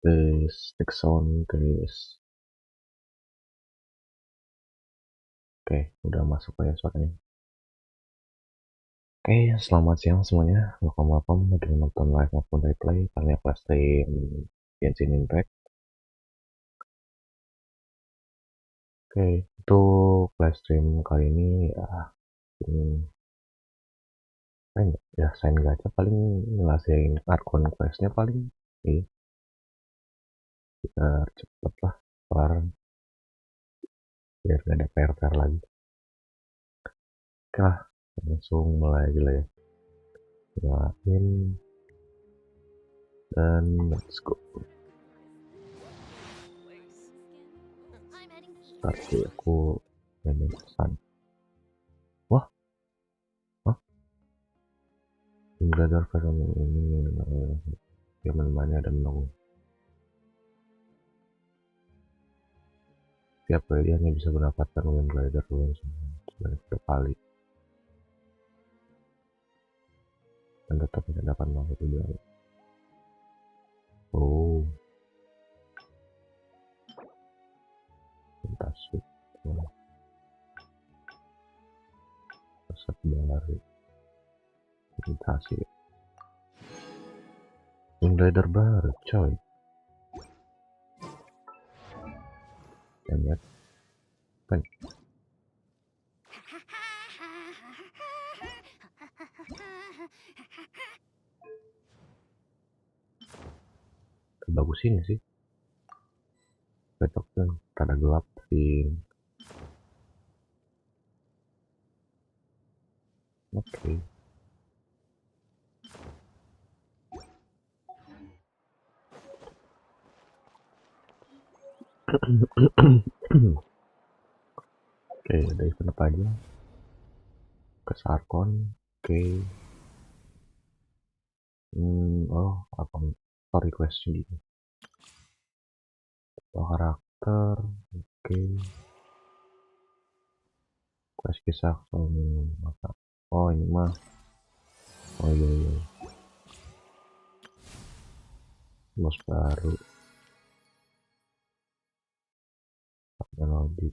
Next sound guys. Oke, udah masuk ya suaranya. Oke, selamat siang semuanya. Welcome lagi nonton live maupun replay kalian flash stream GENSHIN Impact. Oke, untuk live stream kali ini ya sign gacha paling ngelasain Archon questnya paling biar cepet lah kelar, biar gak ada PR lagi. Oke lah, langsung mulai aja lah ya. nyalain, dan let's go. Ntar sih aku ini pesan. Wah, Glider film ini yang menemani dan menunggu. Tiap kali dia hanya bisa mendapatkan win glider sebanyak 3 kali dan tetap tidak dapat masuk ke dalam. Oh, lintas resep baru mutasi win glider baru coy. Lihat kan bagus ini sih, cocok kan, rada gelap sih. Oke. Oke, ada event apa aja? Ke Archon. Oke. Oh, apa story quest gitu. Oh, karakter. Oke. Quest kisah masa. Oh, ini mah. Oh iya. Bos baru. Teknologi.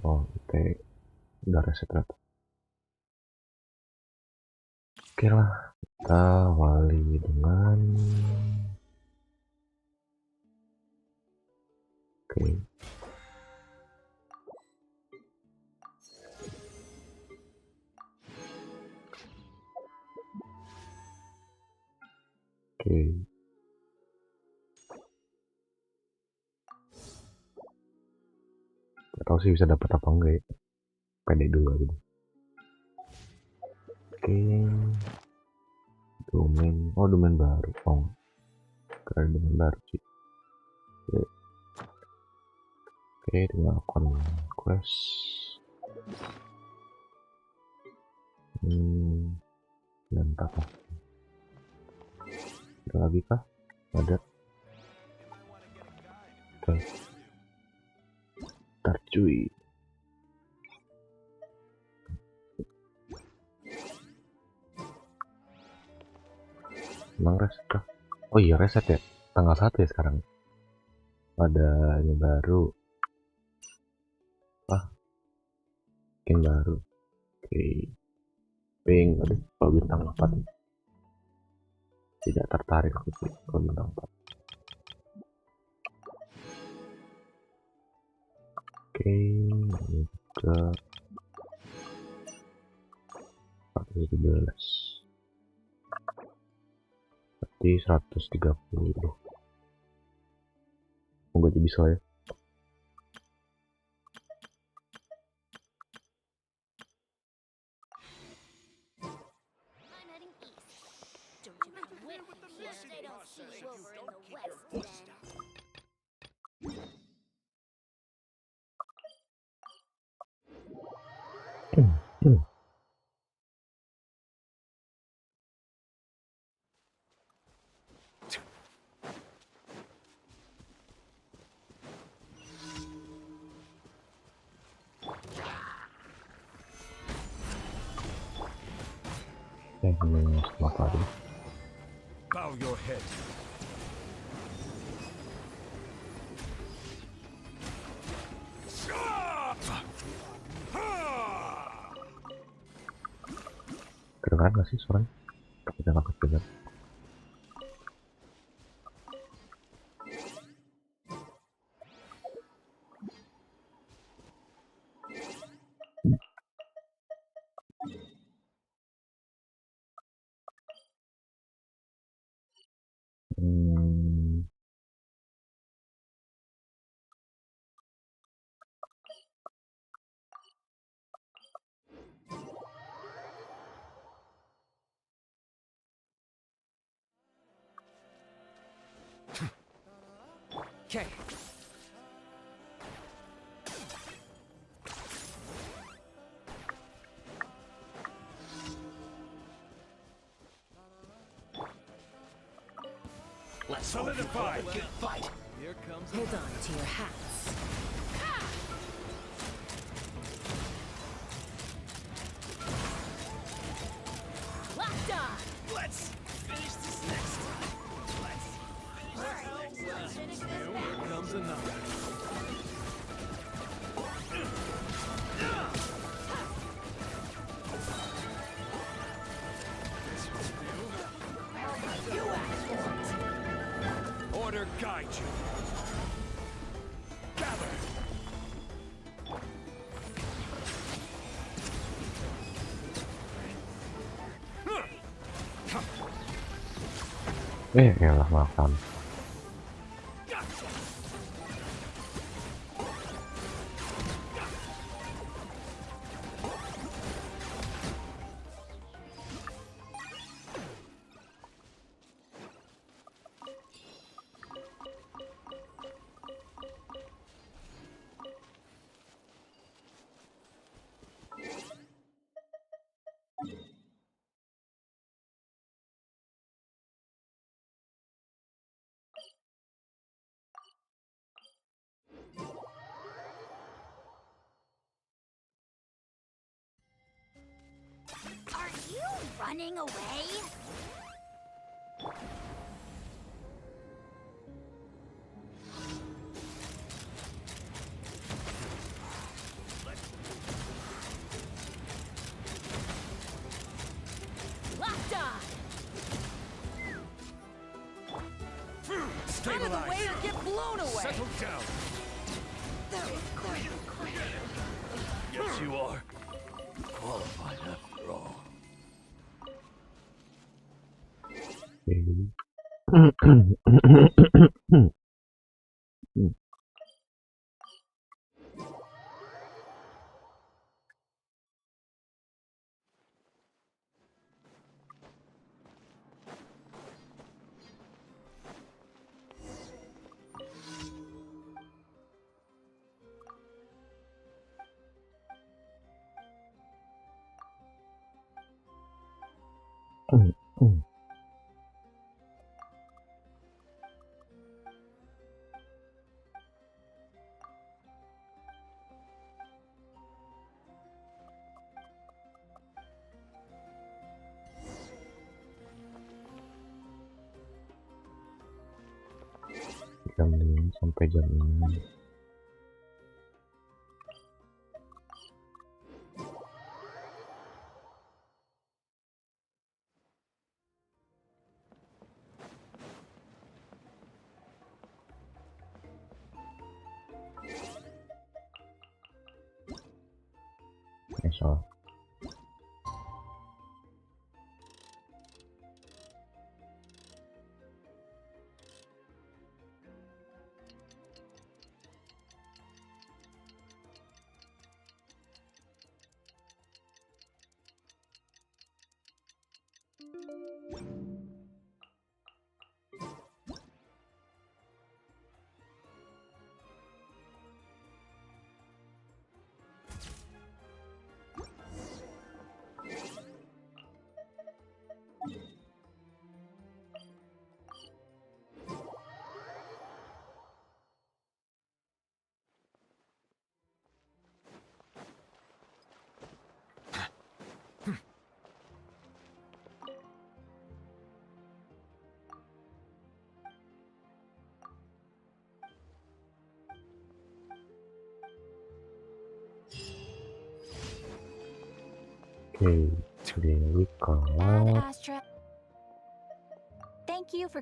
Oh, oke. Udah reset ternyata. Oke lah, kita awali dengan oke. Gak tau sih bisa dapat apa enggak ya. Pede dulu gitu. Oke. Domain. Oh, domain baru. Oh, keren, domain baru sih. Oke, tinggal akun quest. Dan apa? Ada lagi kah? Ada. Oke. Ntar cuy. Emang reset kah? Oh iya, reset ya. Tanggal 1 ya sekarang. Ada ini baru. Mungkin baru. Oke. Ping. Aduh, kalau bintang 4 tidak tertarik aku sih kalau bintang 4. Oke, ini juga 417 berarti 130. Semoga aja bisa ya. Sama kali. Bow your head. Kedengaran gak sih suaranya? Tapi jangan kecil. Okay. Let's solidify. Fight. Here comes Hold on to your hats. Locked on. Let's finish this next time. Here comes another. Order guide you. Gather. Elah makan. Are you running away? Locked on. Out of the Stabilize. way or get blown away. Settle down. Yes, you are. Qualified after all. Jam 5 sampai jam 6. Esok. Okay, today we got Astra. Thank you for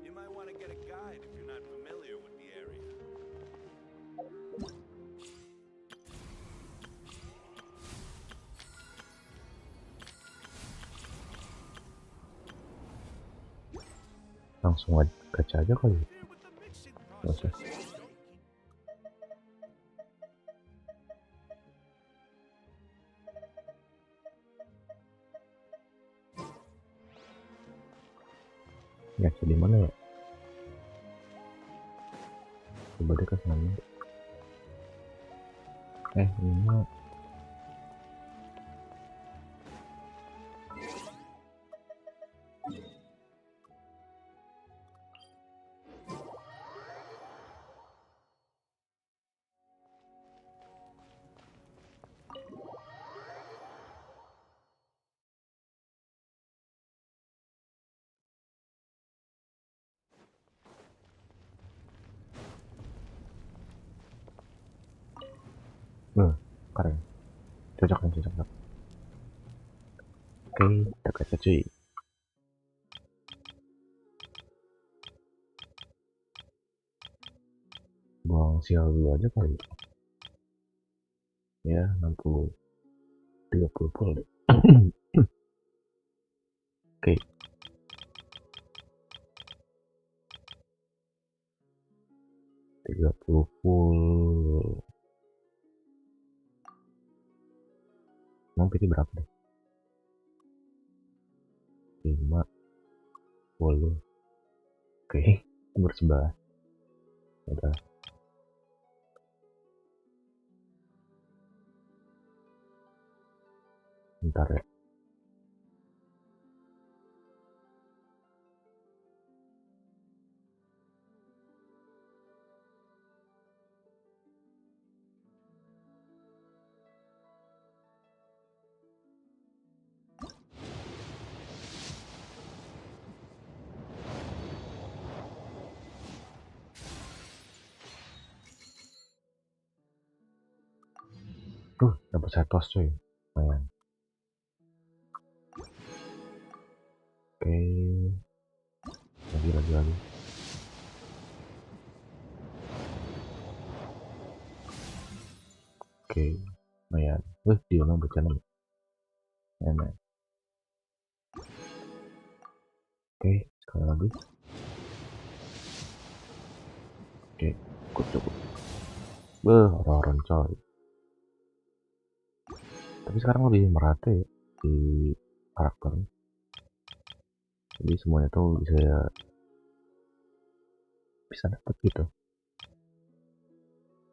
You might want to get a guide if you're not familiar with the area. langsung aja gacha aja kali. With the mixing Nggak usah. process, Gacha di mana ya? Coba deh ke sana. Ini mah keren. Cocok. Oke, kita gacha cuy. Buang sial dulu aja kali ya. 60 30 full deh. Oke, 30 full. Emang PT berapa deh? 50. Oke, bersebelah. Udah. Bentar ya. Dapat setos cuy. Lumayan. Oke. Lagi. Oke. Lumayan. Dia orang bercanda. Enak. Oke, sekali lagi. Oke, cukup. Orang-orang coy. Tapi sekarang lebih merata ya di karakternya. Jadi semuanya tuh bisa dapet gitu.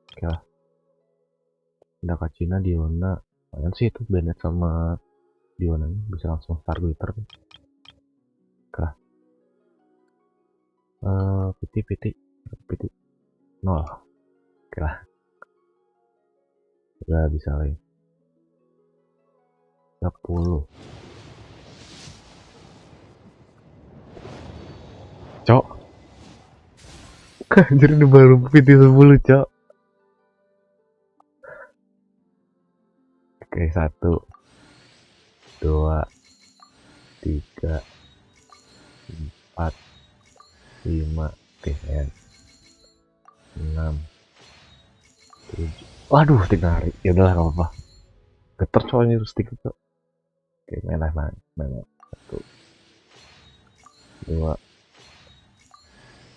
Oke lah. Udah Cina Diona. Kalian sih itu Bennett sama Diona bisa langsung start Twitter. Oke lah. PT 0. Oke lah. Udah bisa lah ya. 10. Cok. Anjir ini baru PT 10 cok. Oke, 1 2 3 4 5 TN 6 7. Waduh, narik. Ya udahlah, enggak apa-apa. Geter cowok ini terus dikit cok. Oke, mana 1 2.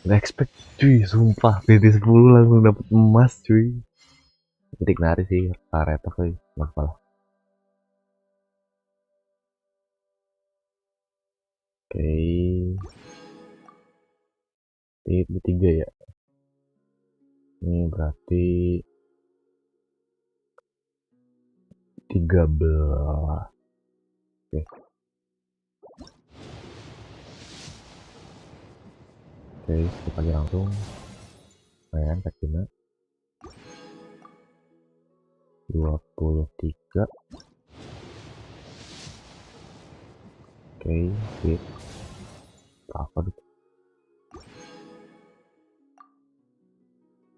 Nggak expect cuy, sumpah PT 10 langsung dapet emas cuy. Ketik nari sih, pareto cuy, nggak apa-apa. Oke, ini 3 ya. Ini berarti 13. Oke. Oke, skip aja langsung. Main ke Cina 23. Oke, skip. Apa tuh?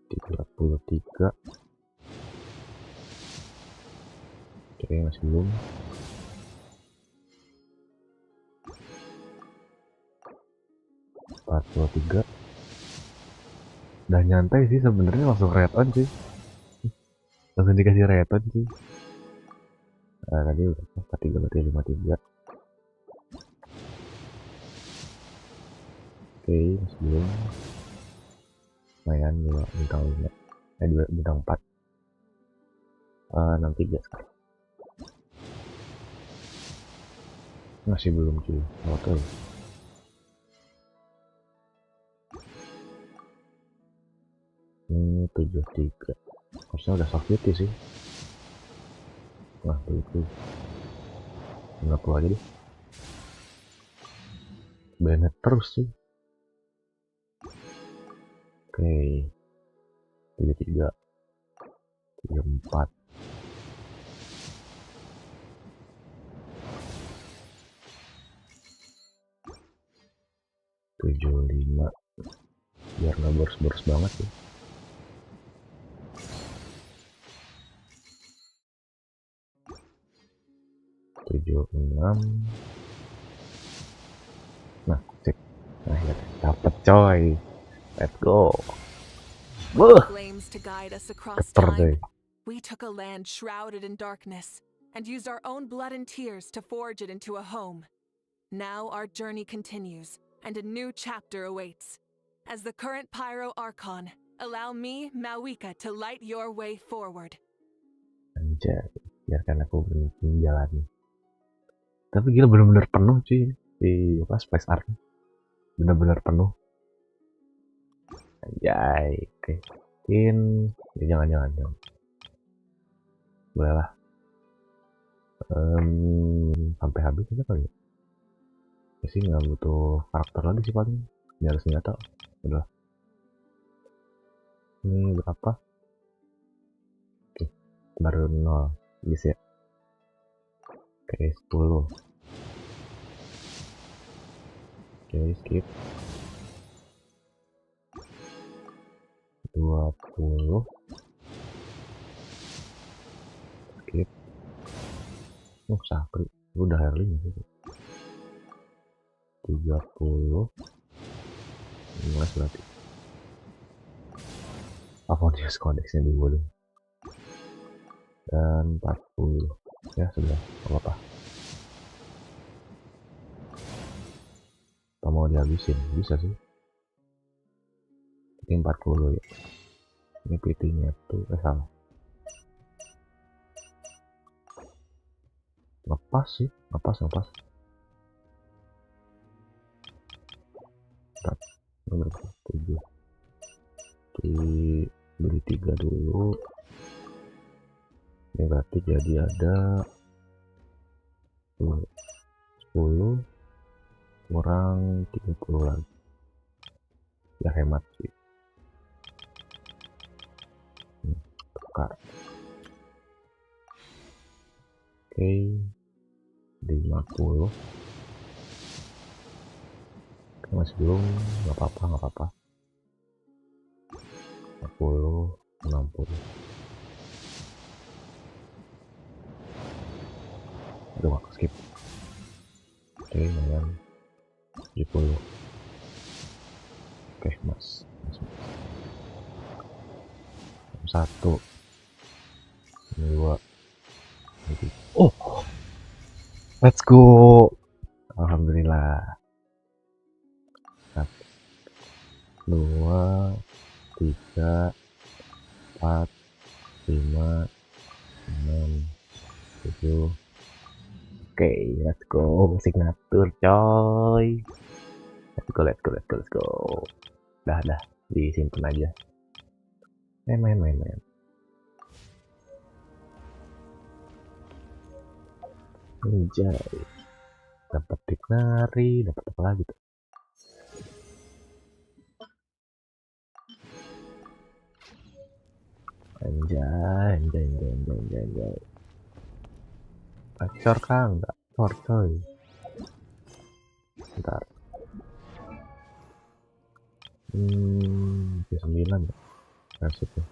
33. Oke, masih belum. 43. Udah nyantai sih sebenarnya, langsung red on sih. Langsung dikasih red on sih. Tadi udah 43 berarti 53. Oke, masih belum. Lumayan 2 bintang 5. 2 bintang 4. 63 sekarang. Masih belum cuy. Auto. Ini 73. Harusnya udah Sovieti sih. Nah, itu 50 aja deh. Bennett terus sih. Oke. 73, 34. Tujuh lima, biar nggak boros-boros banget ya. Tujuh enam. Nah, cek. Nah, ya dapet coy. Let's go. Wah, Flames to guide us across keter deh. time. We took a land shrouded in darkness and used our own blood and tears to forge it into a home. Now our journey continues and a new chapter awaits. As the current Pyro Archon, allow me, Mawika, to light your way forward. Anjay, biarkan aku menjalani. Tapi gila bener-bener penuh cuy di apa space art, bener-bener penuh. Anjay, oke. Mungkin ya, jangan boleh lah. Sampai habis aja kali ya. Ya sih nggak butuh karakter lagi sih paling. Ini harus nyata. Udah. Ini berapa? Oke, baru 0 bisa ya. Oke, 10. Oke, skip. 20. Skip. Sakri. Udah Herling sih. 30. 15 berarti. Avonius kodeksnya dulu. Dan 40. Ya sudah, apa-apa. Apa mau dihabisin? Bisa sih. Ini 40 ya. Ini PT-nya tuh salah. Ngepas sih, ngepas. Bentar, ini berapa? 7. Beli 3 dulu. Ini berarti jadi ada 10 kurang 30 lagi. Ya hemat sih. Tukar. Oke, 50. Masih belum, nggak apa-apa. 50, 60. Aduh, aku skip. Oke, lumayan. 70. Oke, mas. 1, 2. Oh, let's go. Alhamdulillah. 2, 3, 4, 5, 6, 7. Oke, let's go. Signature coy. Let's go. Dah, disimpan aja. Main. Anjay. Dapat nyari, dapat apa lagi tuh? Anjay. Acor kang, nggak acor coy. Bentar. 9 ya. Nasibnya.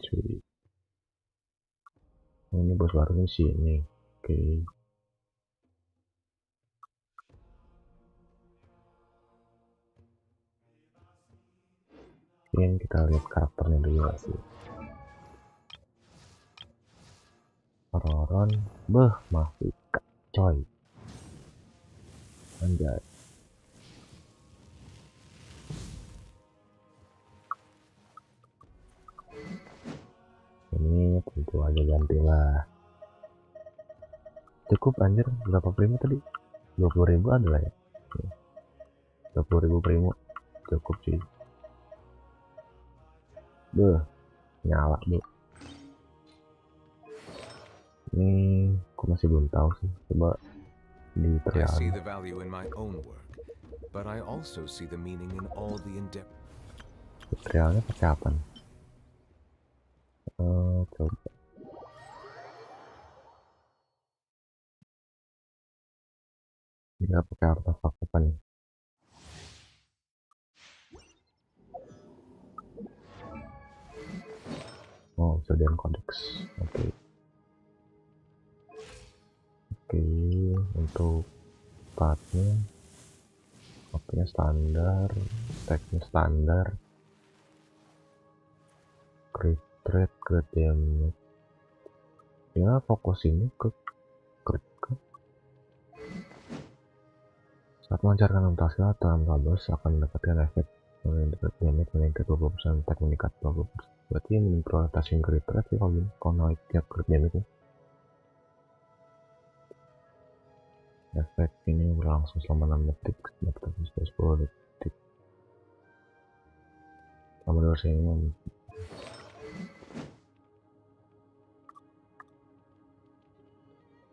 Cuy. Ini bos baru di sini. Oke. Ini kita lihat karakternya dulu sih. Roron, masih coy. Anjay. Ini tentu aja gantilah. Cukup anjir, berapa primo tadi? 20.000 adalah ya. 20.000 primo cukup sih. Beuh, nyala bu. Ini aku masih belum tahu sih, coba di I see trial. the value in my own work, but I also see the meaning in all the endeavor. Trialnya pakai apa nih? Coba nggak pakai artefak apa nih? Oh, zodian kodeks. Oke. Oke, untuk partnya oke standar, stacknya standar, crit rate, crit damage. Ya fokus ini ke crit kan. Saat melancarkan mutasi atau ambabos akan mendapatkan efek crit damage meningkat 20%, attack meningkat 20%. Berarti ini prioritasin crit rate sih kalau gini, kalau naik tiap crit damage. Efek ini berlangsung selama 6 detik, dapat 10 detik. Sama durasi ini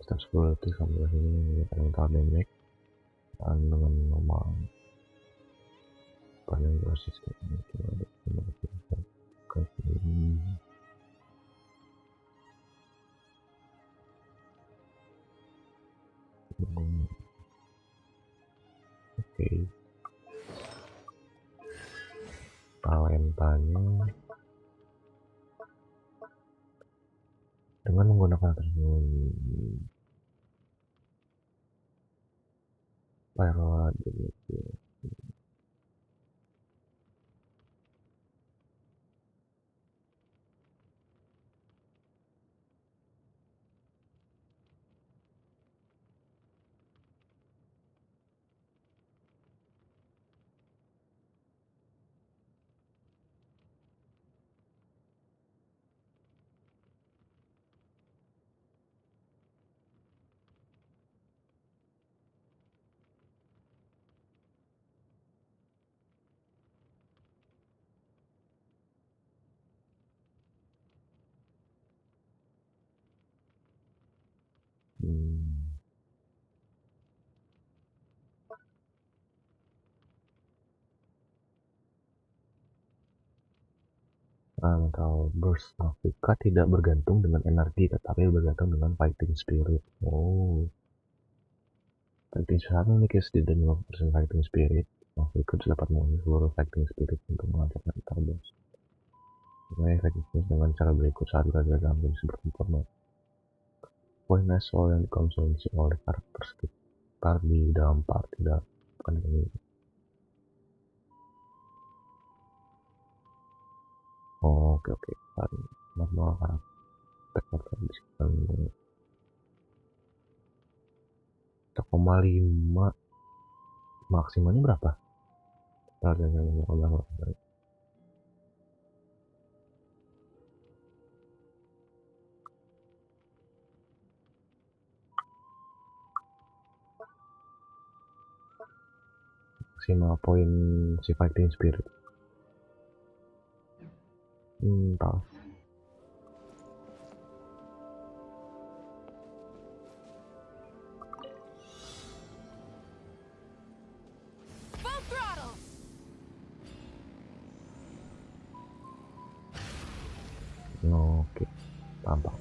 setiap 10 detik sama durasi ini akan mental damage dan dengan normal paling durasi oke. Talentanya dengan menggunakan tersinggung Pirate gitu. Atau burst Afrika tidak bergantung dengan energi tetapi bergantung dengan fighting spirit. Oh, fighting spirit memiliki setidaknya 50% fighting spirit. Afrika dapat mengambil seluruh fighting spirit untuk melancarkan atau burst. Sebenarnya efektifnya dengan cara berikut saat gagal tampil seperti porno. Poin nasional yang dikonsumsi oleh karakter sekitar di dalam part tidak akan ini. Oh, oke. Normal karakter di sekitar 1,5 maksimalnya berapa? Maksimal poin si fighting spirit. Tahu. Full throttle. Oke, tampak.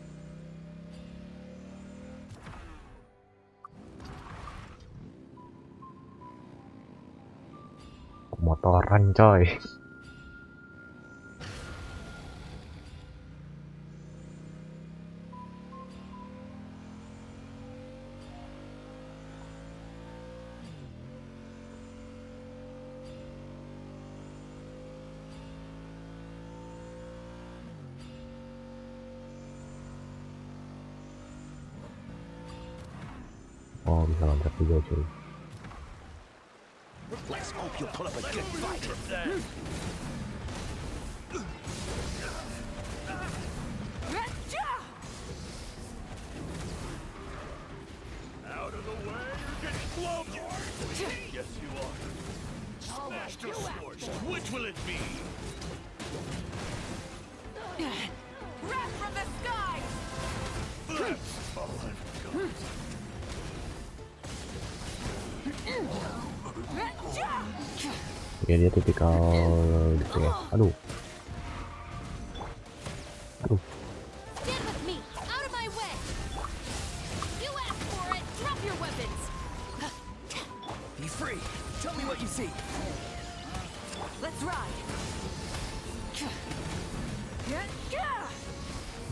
Motoran coy. Oh, bisa loncat juga cuy. Let's hope you pull up a good fight. Gacha! Wrath from the sky! Ya dia tipikal gitu ya. Aduh. Stand with me. Out of my way. You asked for it. Drop your weapons. Be free. Tell me what you see. Let's ride!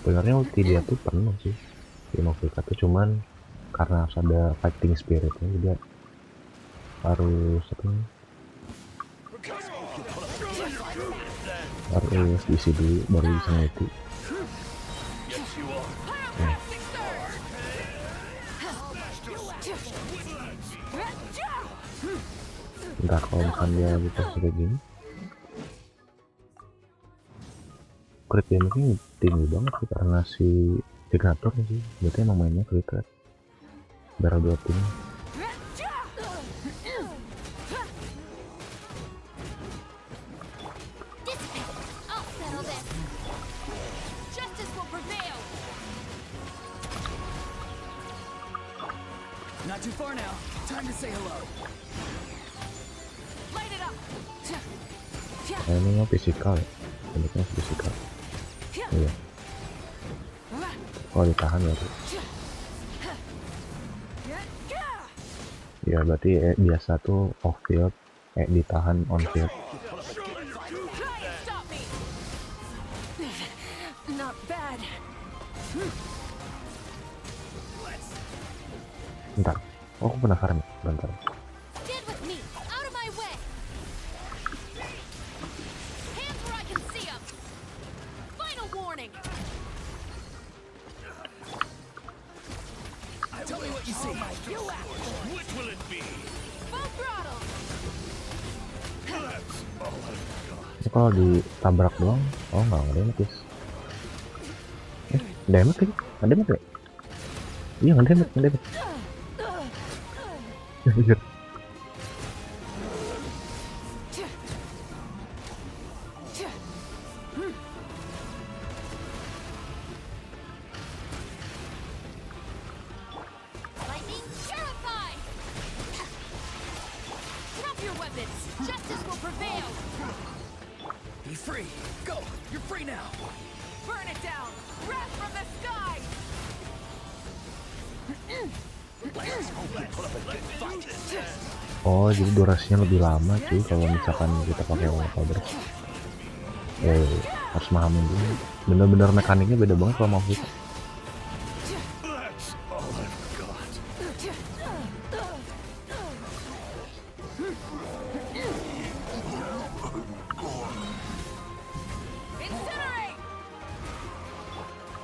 Sebenarnya ulti dia tuh penuh sih di Novika tuh, cuman karena harus ada fighting spiritnya dia harus harus diisi dulu baru bisa ngerti. Entah kalau misalnya dia gitu kayak gini crit damage-nya tinggi banget sih karena si Signature sih, berarti emang mainnya crit rate darah 2 tim. I'll settle this. Justice will prevail. Not too far now. Time to say hello. Light it up! Ini mah fisikal ya, bentuknya fisikal. Iya. Oh ditahan ya. Ya berarti biasa tuh off field, ditahan on field. Try and stop me! Not bad. Bentar, oh aku penasaran ya, bentar. Stand with me. Out of my way. Hands where I can see them. Final warning. Tell me what you see. Which will it be? Full throttle. Ini kalau ditabrak doang, oh nggak damage guys. Damage kan? Nggak damage ya? Iya nggak damage, nggak damage. Anjir. Lightning terrified. Drop your weapons. Justice will prevail. Be free. Go. You're free now. Burn it down! Wrath from the sky! Oh jadi durasinya lebih lama cuy kalau misalkan kita pakai powder. Harus mahamin dulu, bener-bener mekaniknya beda banget kalau mau kita. That's all I've got. Incinerate!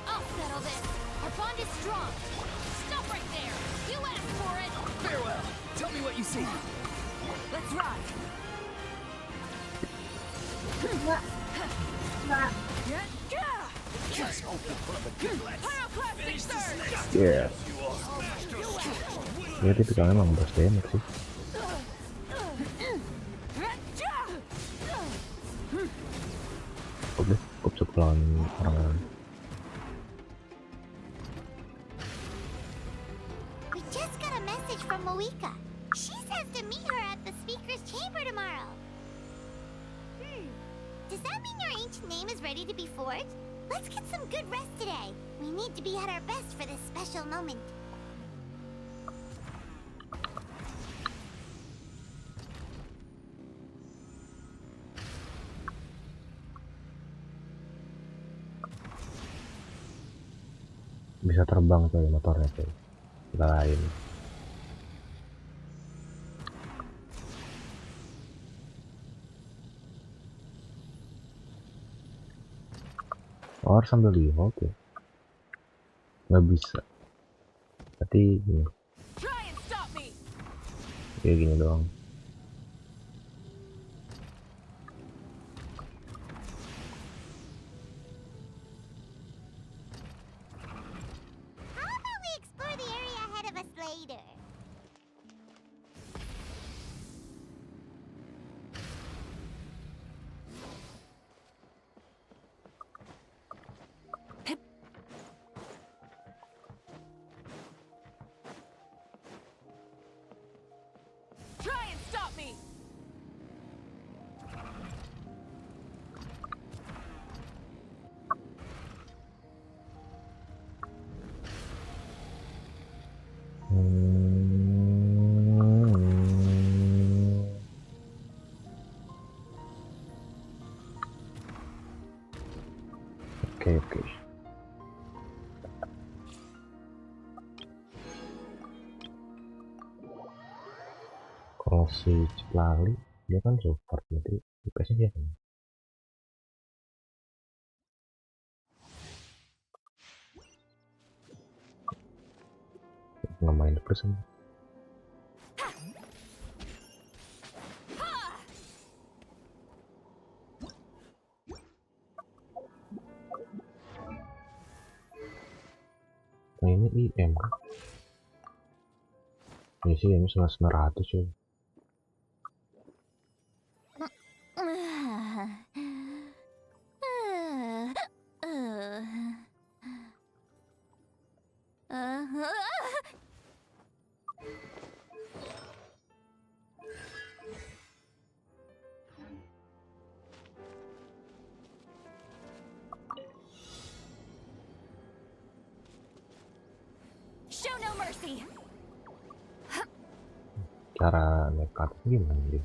I'll settle this. Our bond is strong. Stop right there. You asked for it. Farewell. Tell me what you see. Let's ride! Pyroclastic surge! Iya. Ya tipikalnya emang boss damage sih. Udah cukup sebulan orang. We just got a message from Moika. She says to meet her at the speaker's chamber tomorrow. Does that mean your ancient name is ready to be forged? Let's get some good rest today. We need to be at our best for this special moment. Bisa terbang tuh motornya tuh. Lain. Oh, harus sambil di hold ya? Nggak bisa. Berarti gini. Try and stop me! Kayak gini doang. How about we explore the area ahead of us later? Oke. Kalau si Ciplali dia kan support, berarti IPS-nya dia kan. Nggak main terus kan. Nah ini IM kan. Ini sih ini 900 ya. Show no mercy. Cara nekat gimana dia?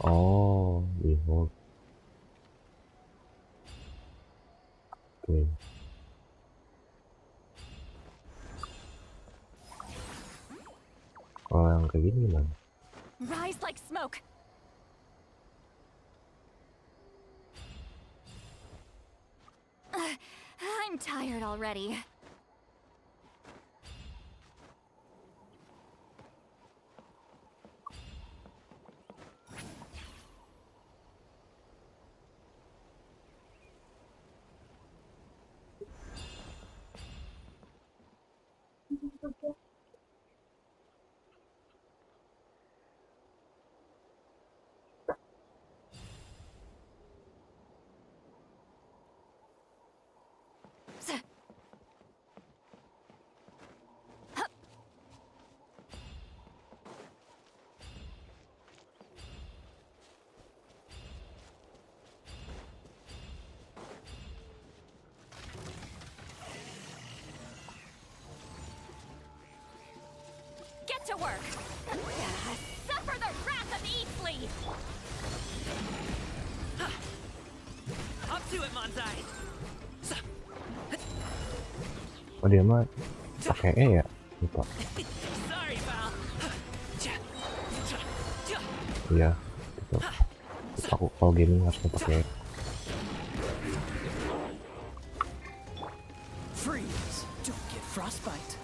Oh, di hold. Oke. Kalau yang kayak gini gimana? Rise like smoke. I'm tired already. Get to work. Suffer the wrath of Eastleigh. Up to it, Manzai. Oh dia mah pakai E ya? Lupa. Sorry, pal. Iya. Gitu. Aku kalau gaming harus pakai E. Freeze. Don't get frostbite.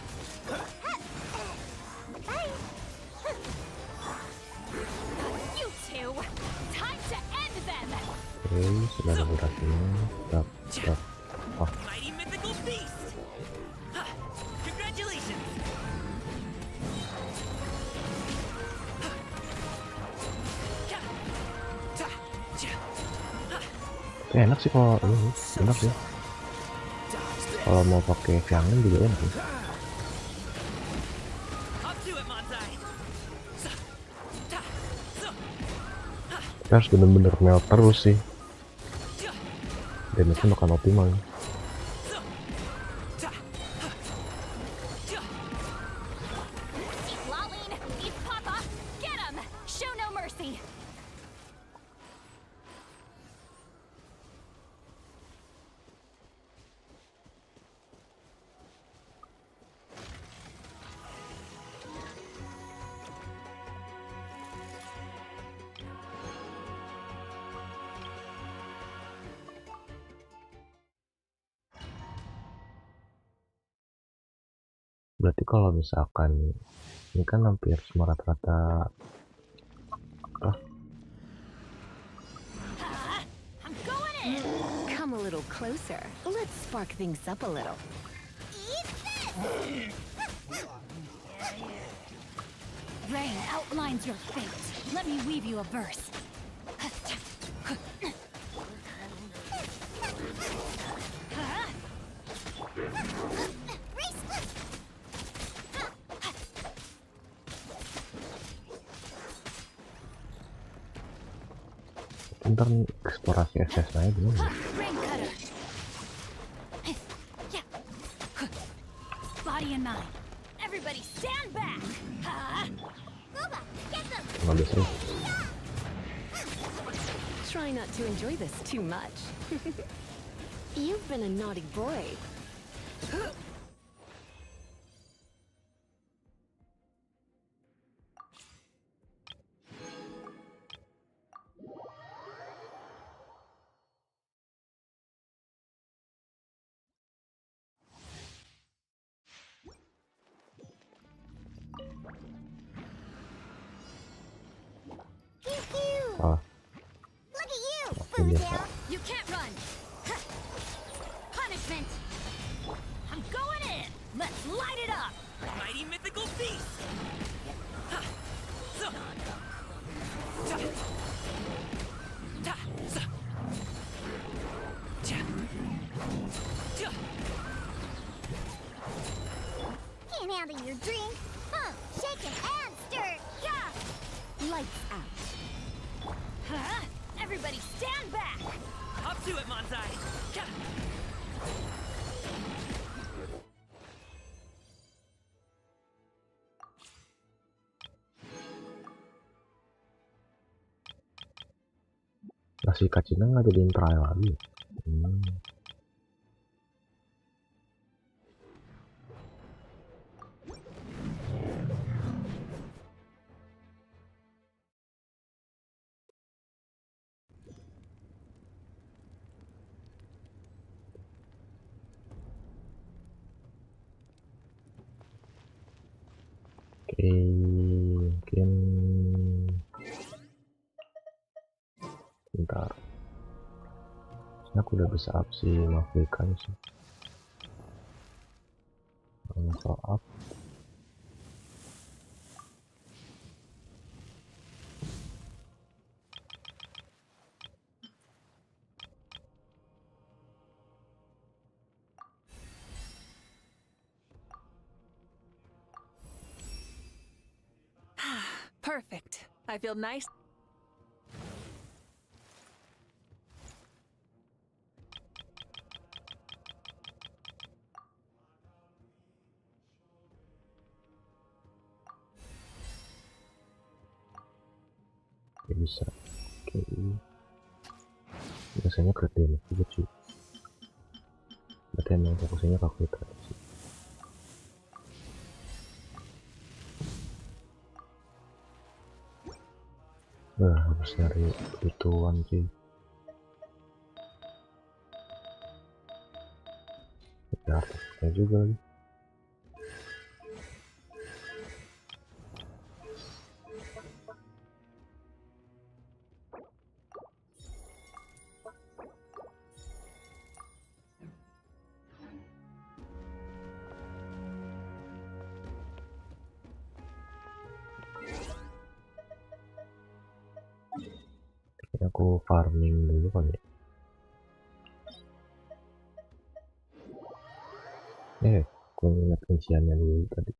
You two. Time to end them. Oke, sudah ada durasinya. Stop. Oh, Mighty mythical beast. Congratulations. tapi enak sih kalau ini, enak sih. Kalau mau pakai jangan juga enak sih. Up to it, Manzai. Kita harus bener-bener melt terus sih. Damage-nya bakal optimal. Eat Lain, eat Papa. Get him. Show no mercy. Berarti kalau misalkan ini kan hampir semua rata-rata I'm going in. Come a little closer. Let's spark things up a little. Rain outlines your fate. Let me weave you a verse. ntar eksplorasi SS aja dulu. Rain cutter. Body in mind. Everybody stand back. Booba, get them! Nggak bisa. Try not to enjoy this too much. You've been a naughty boy. Pew pew! Ah, Look at you, ini dia. Foodtail! You can't run. Huh. Punishment. I'm going in. Let's light it up. Mighty mythical beast! Ha! So. Ta. Ta. Sa. Cha. Ja. Can't handle your drink? Huh, shaken and stirred! Yeah! Lights out. Huh? Everybody stand back. Up to it, Manzai! Ka. Masih Kacina nggak jadiin trial lagi. Oke, mungkin bentar. Ini aku udah bisa up si Mafrikan sih. Kalau up Perfect. I feel nice. ya bisa. Oke, biasanya kredit juga cuy. Berarti emang fokusnya ke kita sih. Nah, harus nyari kebutuhan sih. Ya, artefaknya juga lagi. Aku farming dulu kali ya. Aku ingat isiannya dulu tadi.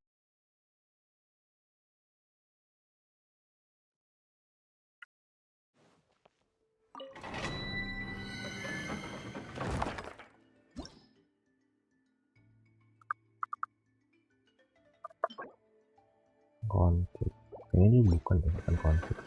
Konflik. Kayaknya ini bukan konflik.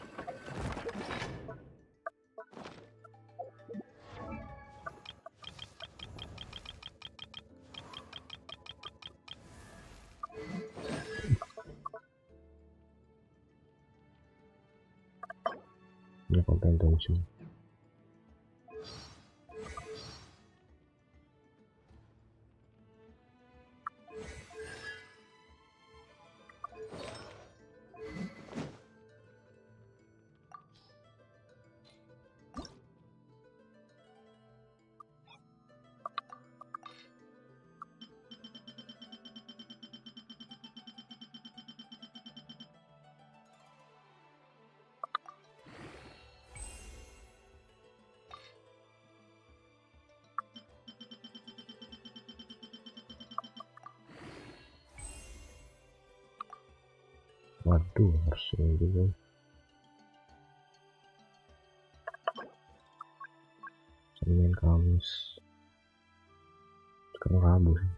Ini konten tension. Waduh, harus ini juga. Senin, Kamis. Sekarang Rabu sih.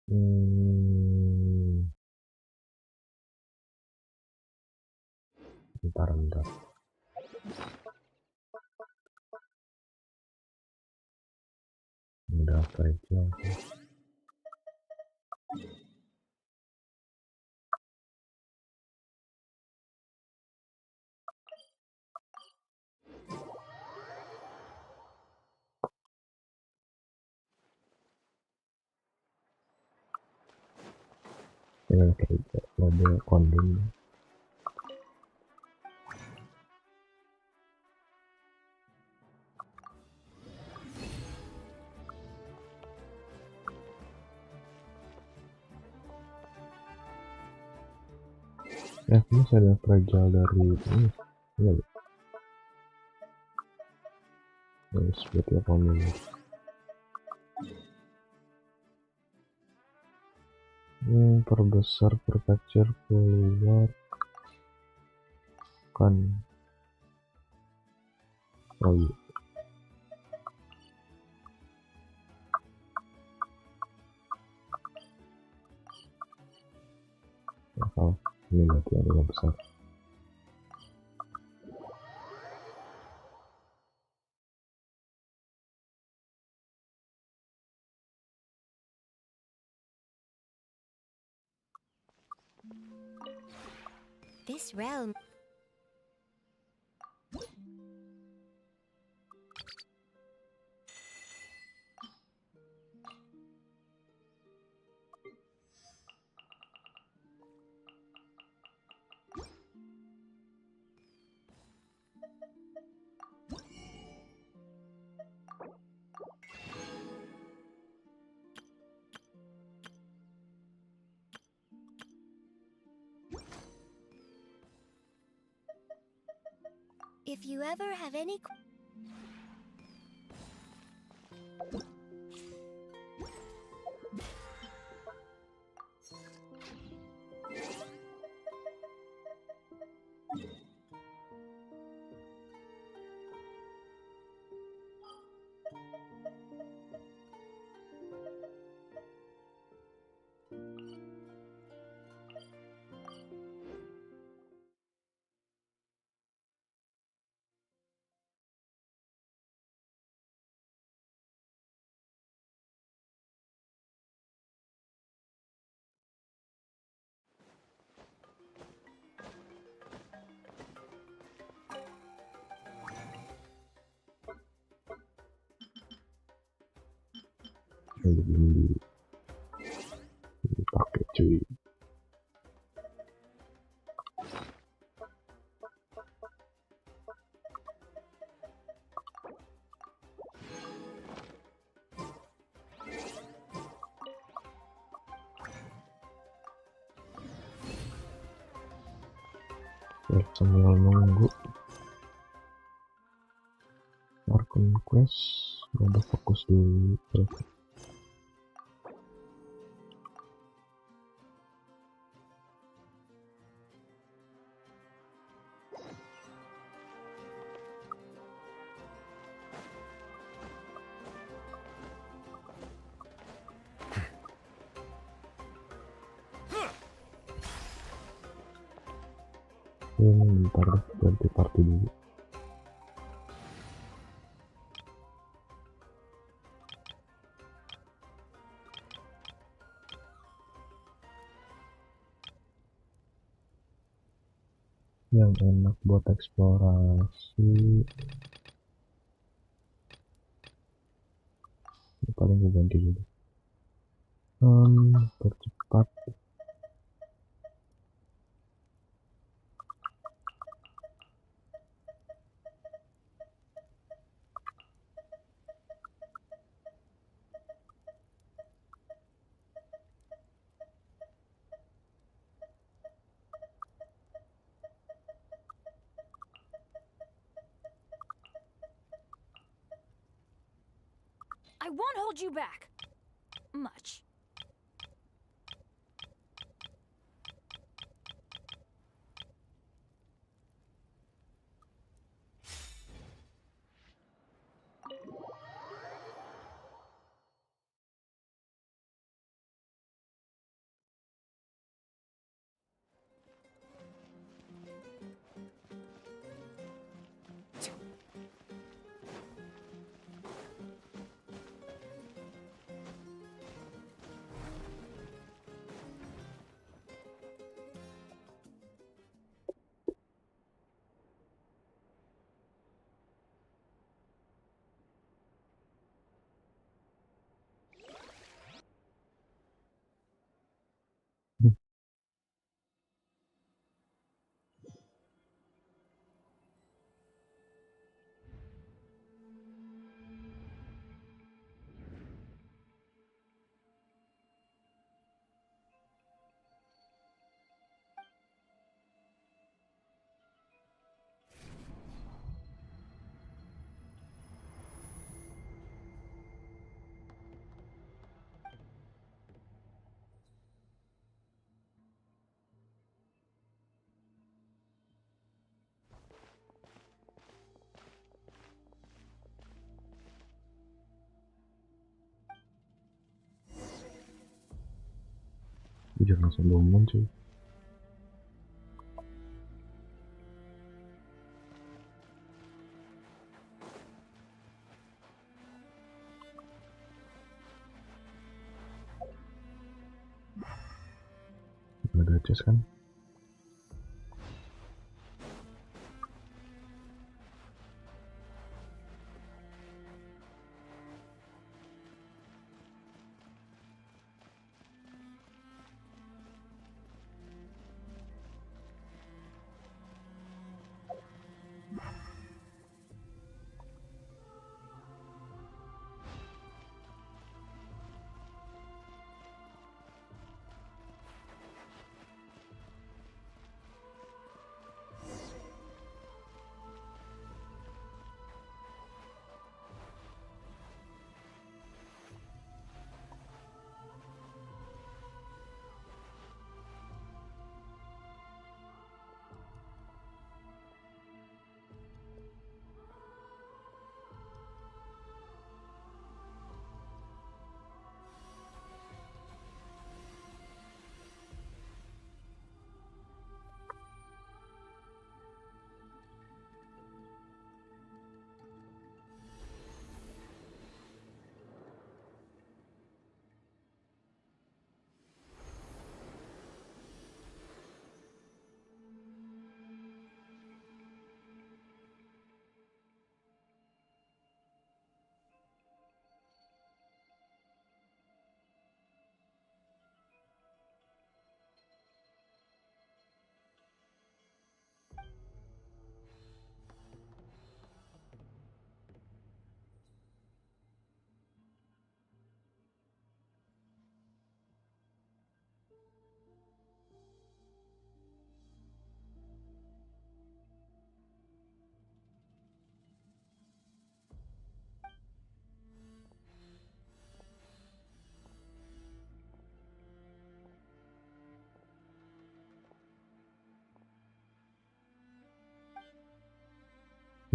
Bentar. Udah kerja. Dengan kerja mode kondom. Ini saya kerja dari ini ya. Seperti apa ini? Perbesar perpecture keluar kan. Oh iya. Salah. Ini nanti ada besar. This realm. If you ever have any Ini dipakai cuy. Sambil nunggu Archon quest, udah fokus dulu. Bentar, ganti party dulu. Yang enak buat eksplorasi ini paling gue ganti dulu. Percepat. I won't hold you back. Much. Jangan sombongan cuy. Ada chest kan?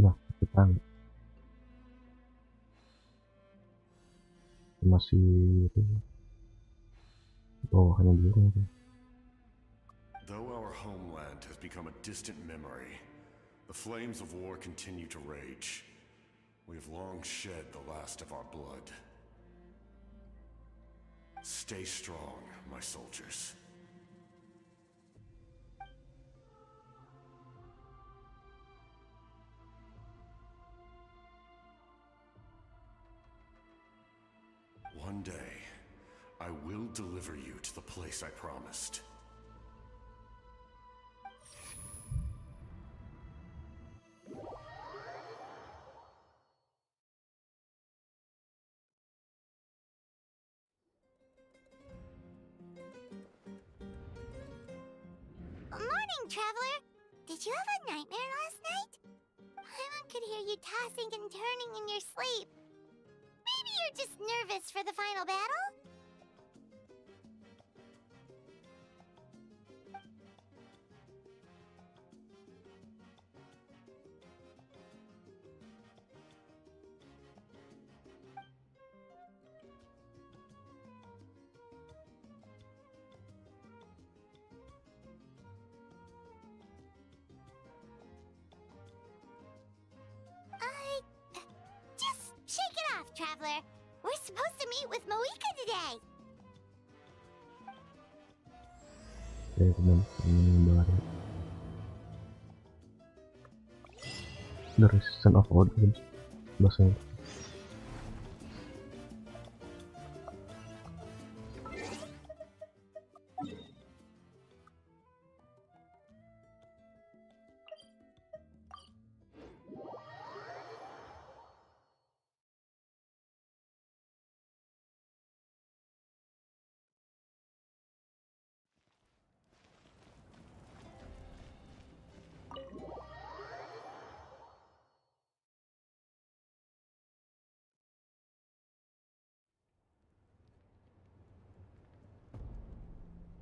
Nah, kita masih bawahannya biru tuh. Though our homeland has become a distant memory, the flames of war continue to rage. We have long shed the last of our blood. Stay strong, my soldiers. One day, I will deliver you to the place I promised. Morning, traveler. Did you have a nightmare last night? Paimon could hear you tossing and turning in your sleep. Maybe you're just nervous for the final battle? Just shake it off, traveler. We're supposed to meet with Moika today. Teman-teman baru. The Resistance of Audience bahasa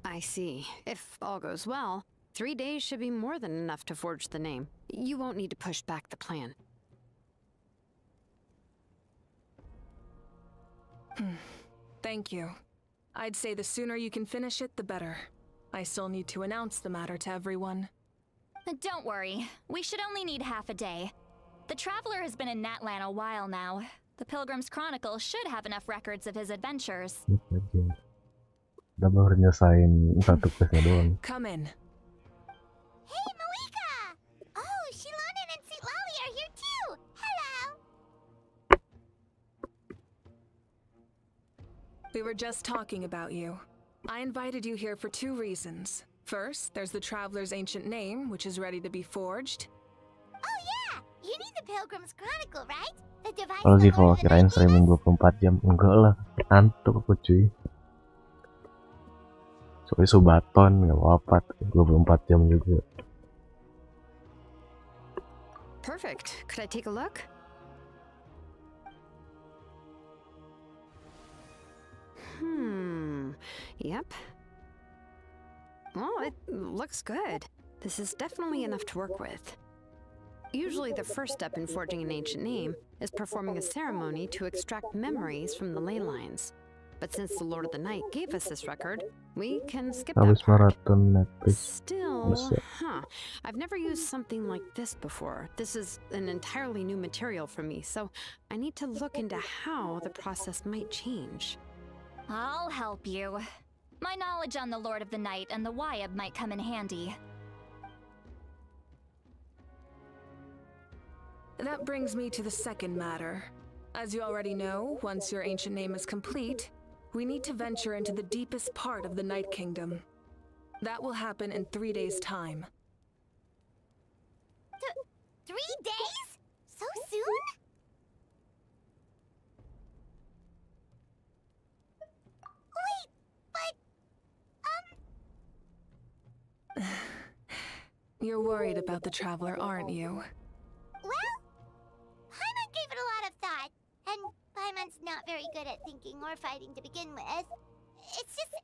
I see. If all goes well, 3 days should be more than enough to forge the name. You won't need to push back the plan. Thank you. I'd say the sooner you can finish it, the better. I still need to announce the matter to everyone. Don't worry, we should only need half a day. The Traveler has been in Natlan a while now. The Pilgrim's Chronicle should have enough records of his adventures. Udah baru nyesain satu questnya doang. Come in. Hey, Malika! Oh, Shilonen and Sitlali are here too! Hello! We were just talking about you. I invited you here for two reasons. First, there's the Traveler's ancient name, which is ready to be forged. Oh yeah! You need the Pilgrim's Chronicle, right? The device Kalau the Zivo Lord of the kirain Night gave streaming us? 24 jam. Enggak lah, ngantuk aku cuy. Soalnya Subaton nggak apa-apa, 24 jam juga. Perfect. Could I take a look? Yep. Well, it looks good. This is definitely enough to work with. Usually the first step in forging an ancient name is performing a ceremony to extract memories from the ley lines. But since the Lord of the Night gave us this record, we can skip that Habis part. maraton Netflix. Still, Bisa. I've never used something like this before. This is an entirely new material for me, so I need to look into how the process might change. I'll help you. My knowledge on the Lord of the Night and the Wyab might come in handy. That brings me to the second matter. As you already know, once your ancient name is complete, we need to venture into the deepest part of the Night Kingdom. That will happen in 3 days' time. 3 days? So soon? Wait, but, You're worried about the Traveler, aren't you? well, Paimon gave it a lot of thought, and Paimon's not very good at thinking or fighting to begin with. It's just...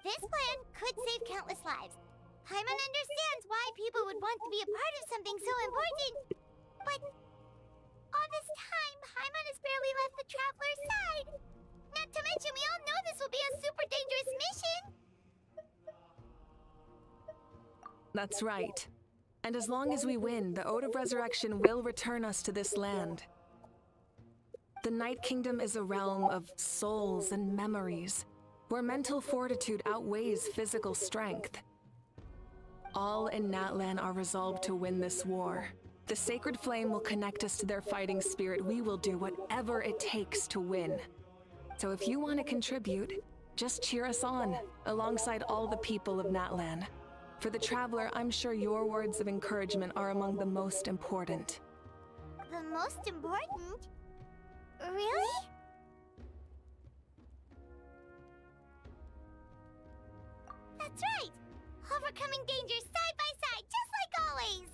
This plan could save countless lives. Paimon understands why people would want to be a part of something so important. But all this time, Paimon has barely left the Traveler's side. Not to mention, we all know this will be a super dangerous mission. That's right. And as long as we win, the Ode of Resurrection will return us to this land. The Night Kingdom is a realm of souls and memories, where mental fortitude outweighs physical strength. All in Natlan are resolved to win this war. The sacred flame will connect us to their fighting spirit. We will do whatever it takes to win. So if you want to contribute, just cheer us on, alongside all the people of Natlan. For the Traveler, I'm sure your words of encouragement are among the most important. The most important? Really? That's right! Overcoming dangers side by side, just like always!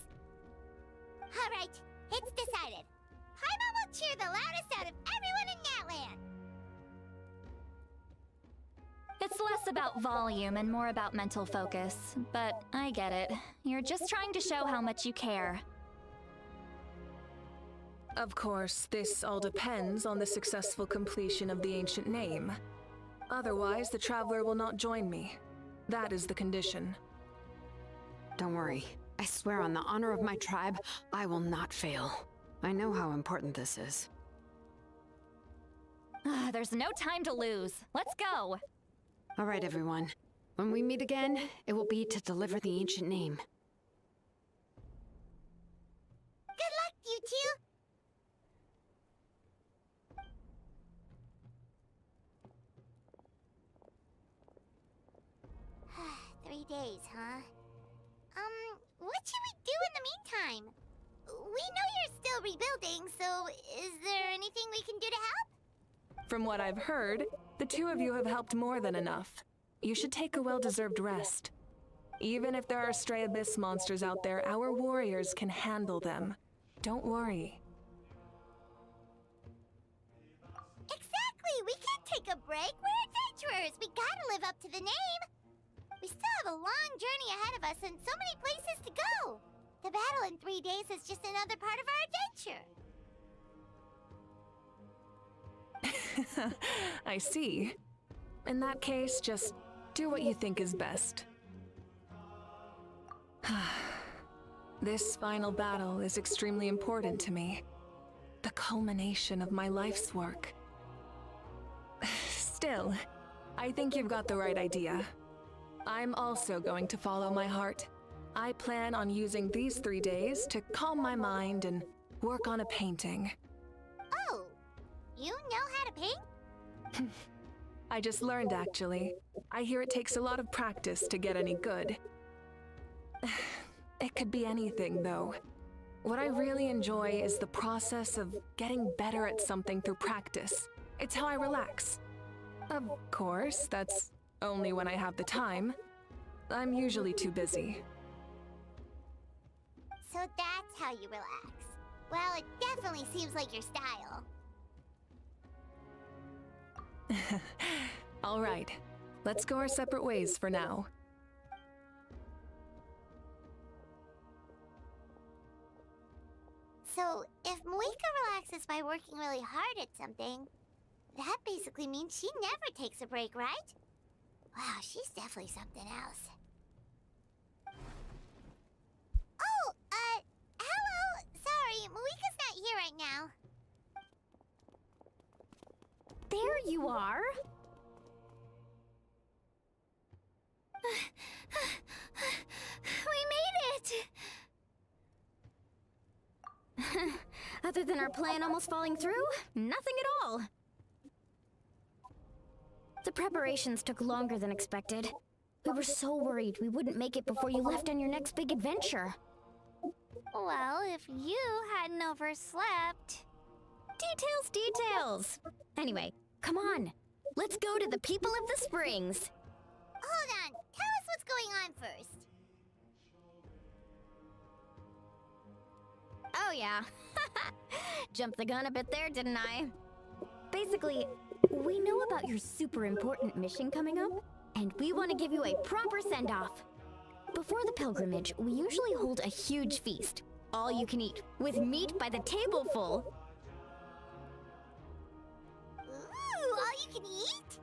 Alright, it's decided. Paimon will cheer the loudest out of everyone in Natlan! It's less about volume and more about mental focus, but I get it. You're just trying to show how much you care. Of course, this all depends on the successful completion of the ancient name. Otherwise, the Traveler will not join me. That is the condition. Don't worry. I swear on the honor of my tribe, I will not fail. I know how important this is. There's no time to lose. Let's go! All right, everyone. When we meet again, it will be to deliver the ancient name. Good luck, you two! 3 days, huh? What should we do in the meantime? We know you're still rebuilding, so is there anything we can do to help? From what I've heard, the two of you have helped more than enough. You should take a well-deserved rest. Even if there are stray abyss monsters out there, our warriors can handle them. Don't worry. Exactly! We can't take a break! We're adventurers! We gotta live up to the name! We still have a long journey ahead of us and so many places to go! The battle in 3 days is just another part of our adventure! I see. In that case, just do what you think is best. This final battle is extremely important to me. The culmination of my life's work. Still, I think you've got the right idea. I'm also going to follow my heart. I plan on using these 3 days to calm my mind and work on a painting. Oh, you know how to paint? I just learned, actually. I hear it takes a lot of practice to get any good. It could be anything, though. What I really enjoy is the process of getting better at something through practice. It's how I relax. Of course, that's only when I have the time. I'm usually too busy. So that's how you relax. Well, it definitely seems like your style. All right, let's go our separate ways for now. So, if Moika relaxes by working really hard at something, that basically means she never takes a break, right? Wow, she's definitely something else. Oh, hello! Sorry, Moika's not here right now. There you are. We made it! Other than our plan almost falling through, nothing at all. The preparations took longer than expected. We were so worried we wouldn't make it before you left on your next big adventure. Well, if you hadn't overslept... Details! Anyway, come on. Let's go to the people of the Springs. Hold on, tell us what's going on first. Oh yeah. Jumped the gun a bit there, didn't I? Basically, we know about your super important mission coming up, and we want to give you a proper send-off. Before the pilgrimage, we usually hold a huge feast. All you can eat, with meat by the tableful. Ooh, all you can eat?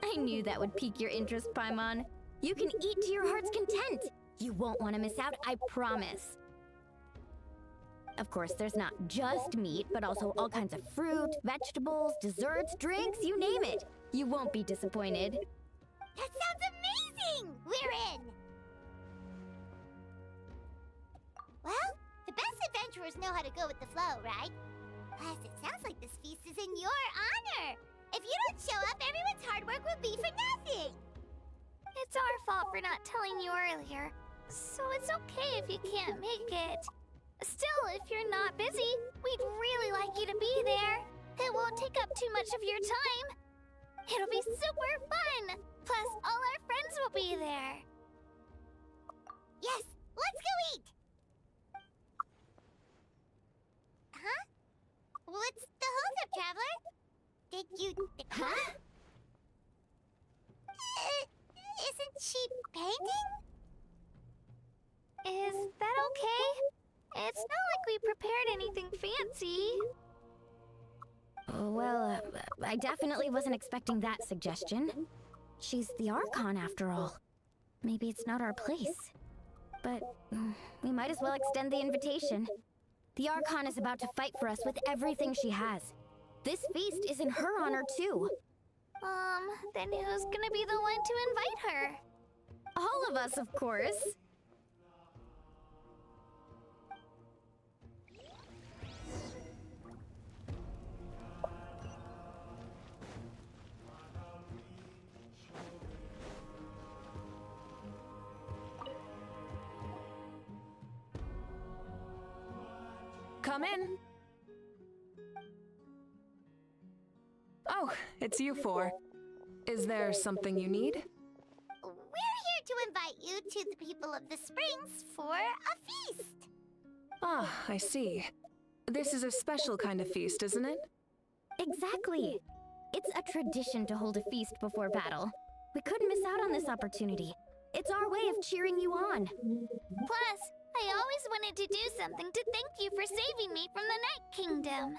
I knew that would pique your interest, Paimon. You can eat to your heart's content. You won't want to miss out, I promise. Of course, there's not just meat, but also all kinds of fruit, vegetables, desserts, drinks, you name it. You won't be disappointed. That sounds amazing! We're in! Well, the best adventurers know how to go with the flow, right? Plus, it sounds like this feast is in your honor! If you don't show up, everyone's hard work will be for nothing! It's our fault for not telling you earlier, so it's okay if you can't make it. Still, if you're not busy, we'd really like you to be there. It won't take up too much of your time. It'll be super fun! Plus, all our friends will be there. Yes, let's go eat! Huh? What's the holdup, Traveler? Did you... Huh? Isn't she painting? Is that okay? It's not like we prepared anything fancy. Well, I definitely wasn't expecting that suggestion. She's the Archon, after all. Maybe it's not our place. But we might as well extend the invitation. The Archon is about to fight for us with everything she has. This feast is in her honor, too. Then who's gonna be the one to invite her? All of us, of course. Come in. Oh, it's you four. Is there something you need? We're here to invite you to the people of the Springs for a feast. Ah, I see. This is a special kind of feast, isn't it? Exactly. It's a tradition to hold a feast before battle. We couldn't miss out on this opportunity. It's our way of cheering you on. Plus, I always wanted to do something to thank you for saving me from the Night Kingdom.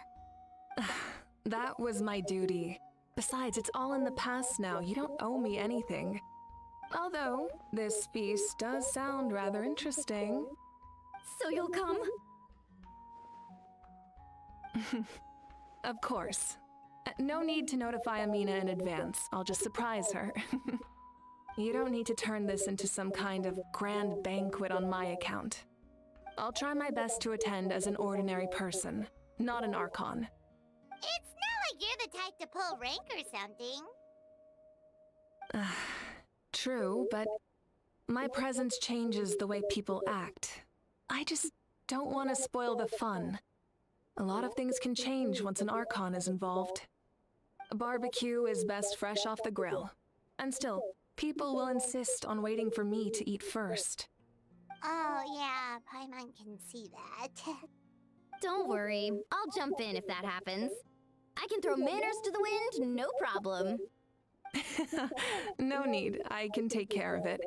That was my duty. Besides, it's all in the past now. You don't owe me anything. Although, this feast does sound rather interesting. So you'll come? Of course. No need to notify Amina in advance. I'll just surprise her. You don't need to turn this into some kind of grand banquet on my account. I'll try my best to attend as an ordinary person, not an Archon. It's not like you're the type to pull rank or something. True, but my presence changes the way people act. I just don't want to spoil the fun. A lot of things can change once an Archon is involved. A barbecue is best fresh off the grill. And still, people will insist on waiting for me to eat first. Oh yeah, Paimon can see that. Don't worry, I'll jump in if that happens. I can throw manners to the wind, no problem. No need, I can take care of it.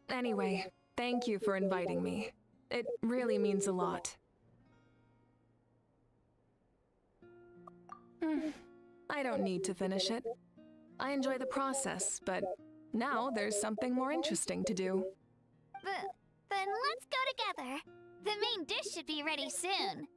Anyway, thank you for inviting me. It really means a lot. I don't need to finish it. I enjoy the process, but now there's something more interesting to do. Then let's go together. The main dish should be ready soon.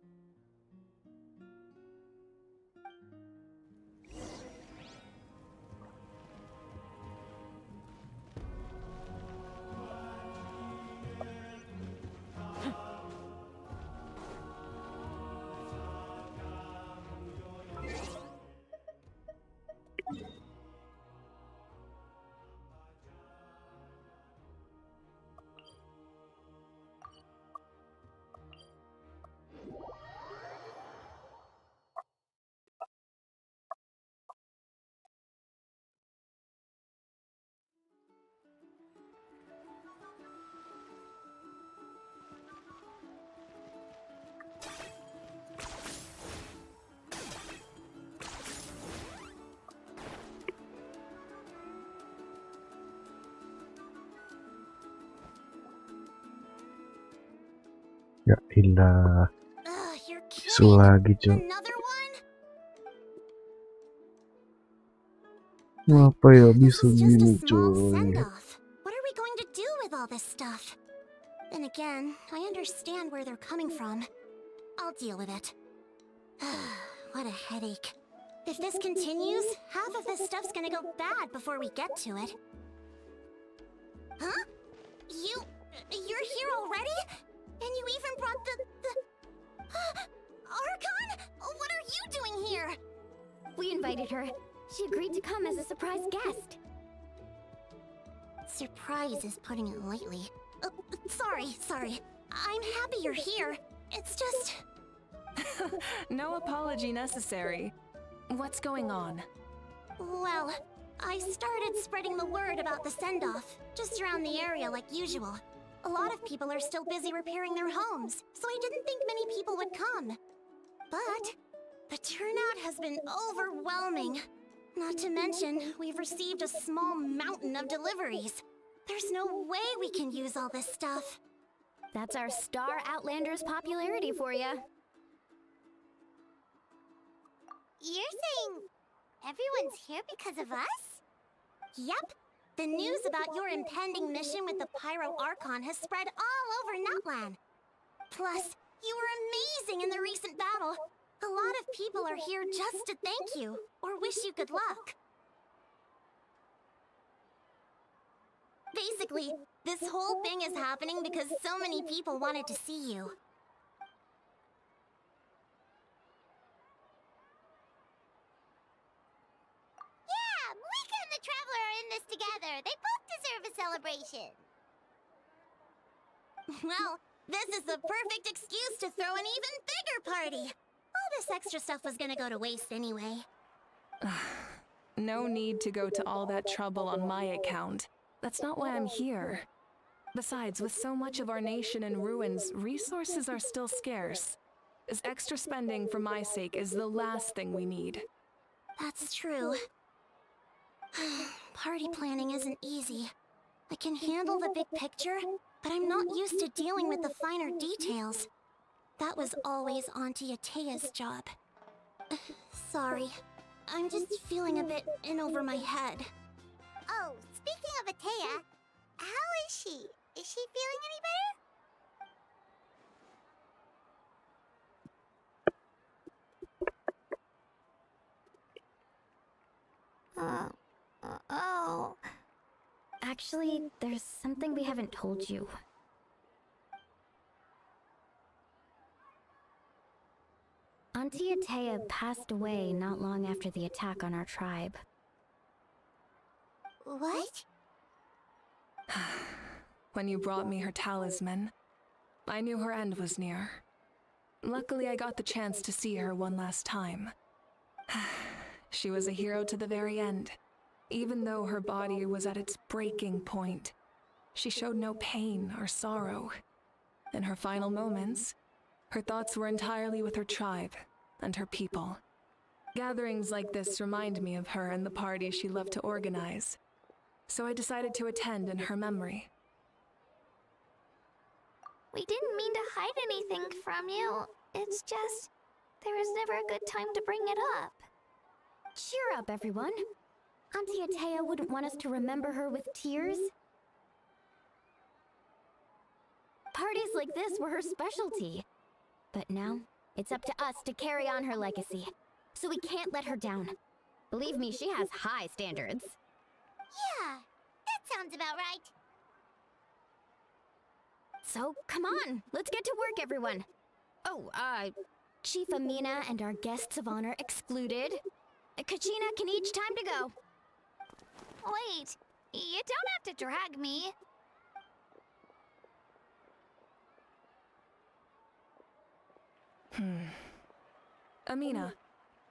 Ya ilah, You're isu kidding. lagi cuy. Another one? Ngapa ya This bisa is just a gini small cuy? send-off. What are we going to do with all this stuff? Then again, I understand where they're coming from. I'll deal with it. What a headache. If this continues, half of this stuff's gonna go bad before we get to it. Huh? You're here already? And you even brought the... Archon? What are you doing here? We invited her. She agreed to come as a surprise guest. Surprise is putting it lightly. Sorry. I'm happy you're here. It's just... No apology necessary. What's going on? Well, I started spreading the word about the send-off, just around the area like usual. A lot of people are still busy repairing their homes, so I didn't think many people would come. But the turnout has been overwhelming. Not to mention, we've received a small mountain of deliveries. There's no way we can use all this stuff. That's our Star Outlander's popularity for you. You're saying everyone's here because of us? Yep. The news about your impending mission with the Pyro Archon has spread all over Nutland. Plus, you were amazing in the recent battle. A lot of people are here just to thank you, or wish you good luck. Basically, this whole thing is happening because so many people wanted to see you. Yeah, Malika and the Traveler are in this together. They both deserve a celebration. Well, this is the perfect excuse to throw an even bigger party. All this extra stuff was gonna go to waste anyway. No need to go to all that trouble on my account. That's not why I'm here. Besides, with so much of our nation in ruins, resources are still scarce. This extra spending for my sake is the last thing we need. That's true. Party planning isn't easy. I can handle the big picture, but I'm not used to dealing with the finer details. That was always Auntie Atea's job. Sorry. I'm just feeling a bit in over my head. Oh, speaking of Atea, how is she? Is she feeling any better? Oh. Actually, there's something we haven't told you. Auntie Atea passed away not long after the attack on our tribe. What? When you brought me her talisman, I knew her end was near. Luckily, I got the chance to see her one last time. She was a hero to the very end. Even though her body was at its breaking point, she showed no pain or sorrow. In her final moments, her thoughts were entirely with her tribe and her people. Gatherings like this remind me of her and the parties she loved to organize, so I decided to attend in her memory. We didn't mean to hide anything from you. It's just, there was never a good time to bring it up. Cheer up, everyone. Auntie Atea wouldn't want us to remember her with tears. Parties like this were her specialty. But now, it's up to us to carry on her legacy. So we can't let her down. Believe me, she has high standards. Yeah, that sounds about right. So, come on, let's get to work, everyone. Oh, Chief Amina and our guests of honor excluded. Kachina can each time to go. Wait, you don't have to drag me. Amina,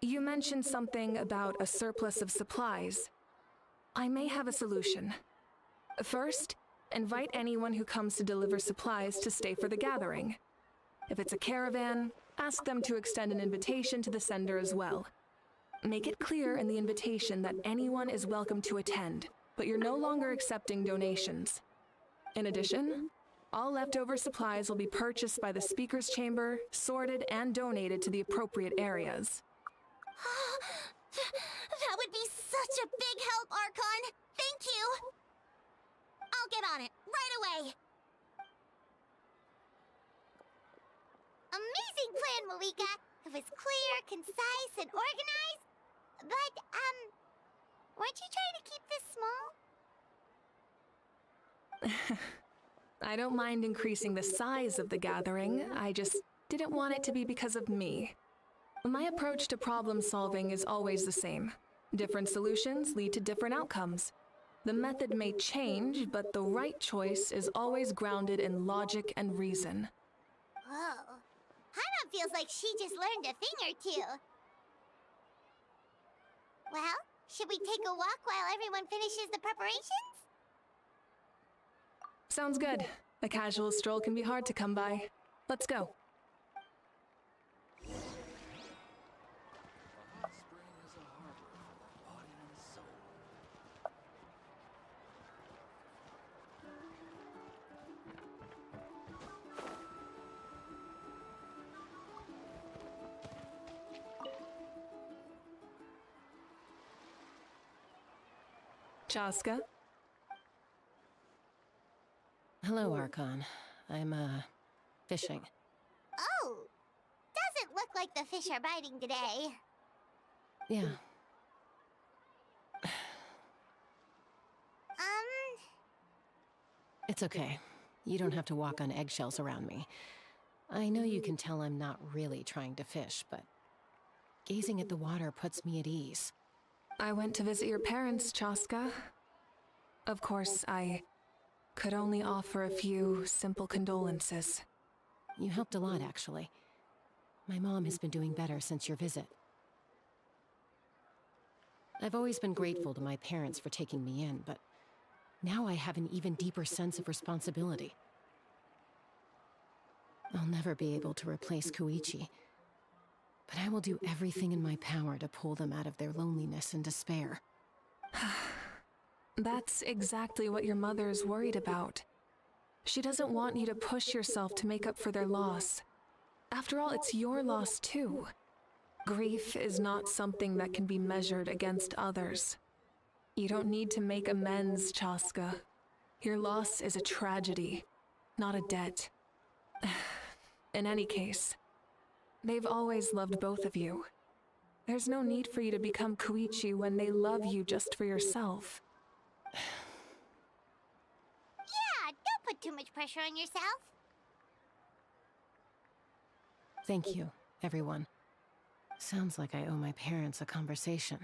you mentioned something about a surplus of supplies. I may have a solution. First, invite anyone who comes to deliver supplies to stay for the gathering. If it's a caravan, ask them to extend an invitation to the sender as well. Make it clear in the invitation that anyone is welcome to attend, but you're no longer accepting donations. In addition, all leftover supplies will be purchased by the speaker's chamber, sorted, and donated to the appropriate areas. That would be such a big help, Archon. Thank you. I'll get on it right away. Amazing plan, Malika. It was clear, concise, and organized. But, weren't you trying to keep this small? I don't mind increasing the size of the gathering, I just didn't want it to be because of me. My approach to problem solving is always the same. Different solutions lead to different outcomes. The method may change, but the right choice is always grounded in logic and reason. Whoa. Hana feels like she just learned a thing or two. Well, should we take a walk while everyone finishes the preparations? Sounds good. A casual stroll can be hard to come by. Let's go. Chaska? Hello, Archon. I'm, fishing. Oh! Doesn't look like the fish are biting today. Yeah. It's okay. You don't have to walk on eggshells around me. I know you can tell I'm not really trying to fish, but gazing at the water puts me at ease. I went to visit your parents, Chaska. Of course, I could only offer a few simple condolences. You helped a lot, actually. My mom has been doing better since your visit. I've always been grateful to my parents for taking me in, but now I have an even deeper sense of responsibility. I'll never be able to replace Koichi, but I will do everything in my power to pull them out of their loneliness and despair. That's exactly what your mother is worried about. She doesn't want you to push yourself to make up for their loss. After all, it's your loss too. Grief is not something that can be measured against others. You don't need to make amends, Chaska. Your loss is a tragedy, not a debt. In any case, they've always loved both of you. There's no need for you to become Koichi when they love you just for yourself. Yeah, don't put too much pressure on yourself. Thank you, everyone. Sounds like I owe my parents a conversation.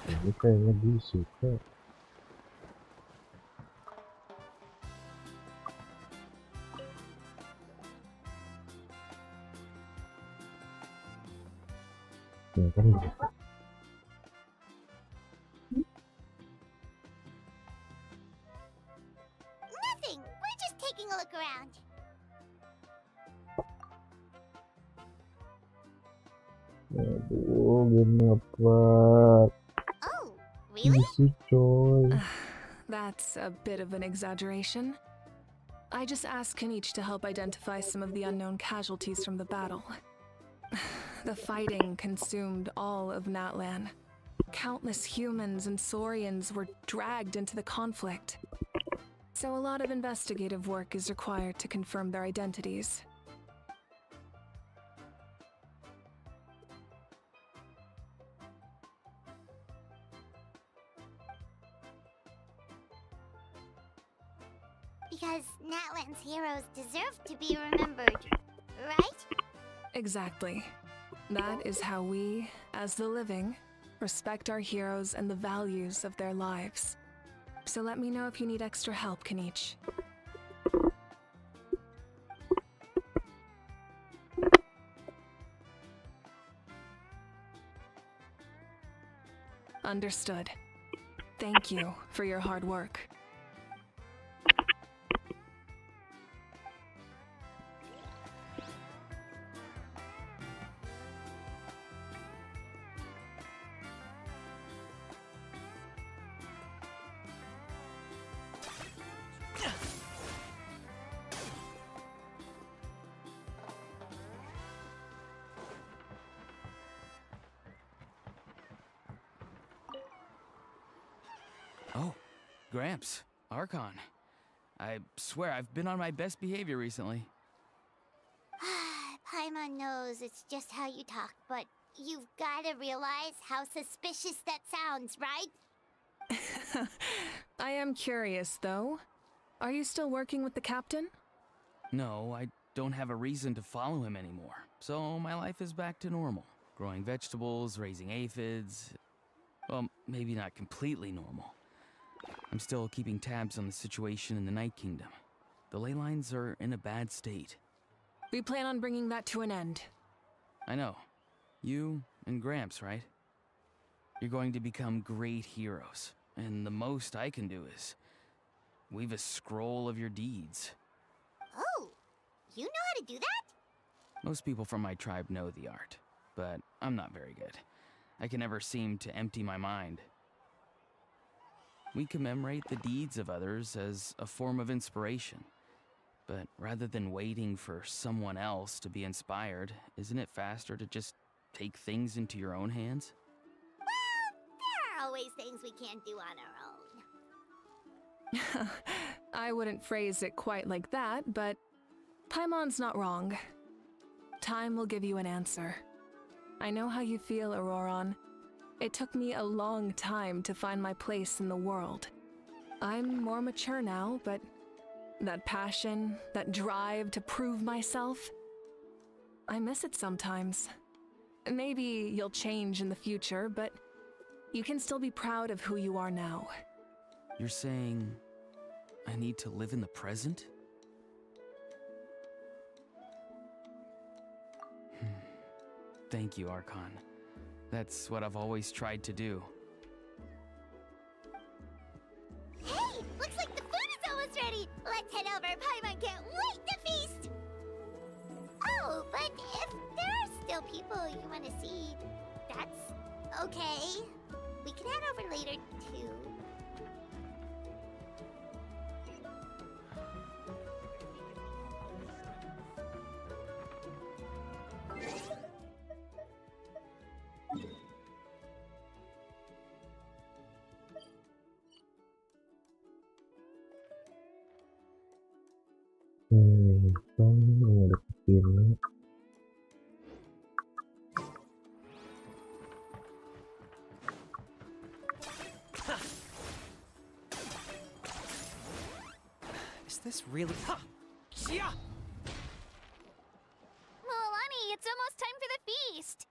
Ini kayaknya dia suka. Ya kan gitu. Nothing. We're just taking a look around. Aduh, gini apa? Oh, really? Sih coy. That's a bit of an exaggeration. I just asked Kenichi to help identify some of the unknown casualties from the battle. The fighting consumed all of Natlan. Countless humans and Saurians were dragged into the conflict. So a lot of investigative work is required to confirm their identities. Because Natlan's heroes deserve to be remembered, right? Exactly. That is how we, as the living, respect our heroes and the values of their lives. So let me know if you need extra help, Kenichi. Understood. Thank you for your hard work. Oh, Gramps, Archon. I swear I've been on my best behavior recently. Paimon knows it's just how you talk, but you've gotta realize how suspicious that sounds, right? I am curious, though. Are you still working with the captain? No, I don't have a reason to follow him anymore, so my life is back to normal. Growing vegetables, raising aphids. Well, maybe not completely normal. I'm still keeping tabs on the situation in the Night Kingdom. The ley lines are in a bad state. We plan on bringing that to an end. I know. You and Gramps, right? You're going to become great heroes, and the most I can do is weave a scroll of your deeds. Oh, you know how to do that? Most people from my tribe know the art, but I'm not very good. I can never seem to empty my mind. We commemorate the deeds of others as a form of inspiration. But rather than waiting for someone else to be inspired, isn't it faster to just take things into your own hands? Well, there are always things we can't do on our own. I wouldn't phrase it quite like that, but Paimon's not wrong. Time will give you an answer. I know how you feel, Auroron. It took me a long time to find my place in the world. I'm more mature now, but that passion, that drive to prove myself, I miss it sometimes. Maybe you'll change in the future, but you can still be proud of who you are now. You're saying I need to live in the present? Thank you, Archon. That's what I've always tried to do. Hey, looks like the food is almost ready. Let's head over. Paimon can't wait to feast. Oh, but if there are still people you want to see, that's okay. We can head over later, too. Ada kecilnya. Is this really? Yeah. Milani, it's almost time for the feast.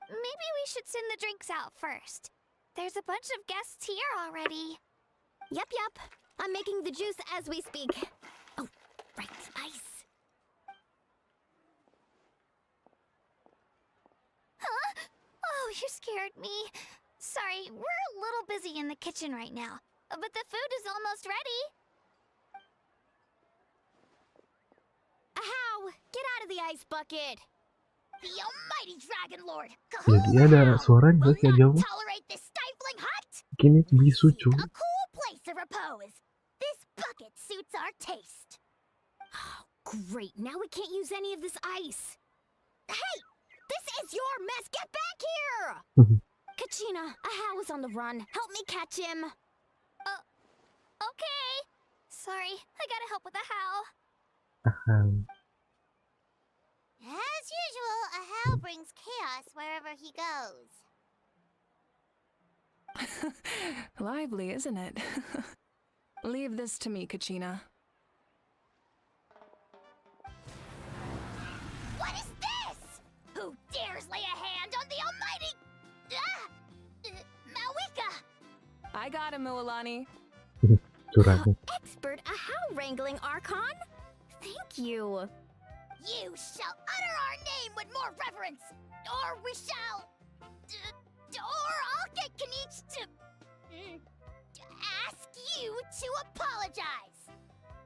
Maybe we should send the drinks out first. There's a bunch of guests here already. Yep. I'm making the juice as we speak. Oh, right, ice. Huh? Oh, you scared me. Sorry, we're a little busy in the kitchen right now, but the food is almost ready. Ahow! Get out of the ice bucket! The almighty Dragon Lord, Jadi ada suaranya will guys ya not jauh. tolerate this stifling hut. Kini bisu cuy. A cool place of repose. This bucket suits our taste. Oh, great. Now we can't use any of this ice. Hey! This is your mess! Get back here! Kachina, Ahow is on the run. Help me catch him. Okay. Sorry, I gotta help with the how. As usual, Ahow brings chaos wherever he goes. Lively, isn't it? Leave this to me, Kachina. What is this? Who dares lay a hand on the almighty... Malwika? I got him, Mualani. Curangnya. Expert Ahow wrangling, Archon? Thank you. You shall utter our name with more reverence, or we shall... or I'll get Ke-6 to... ask you to apologize.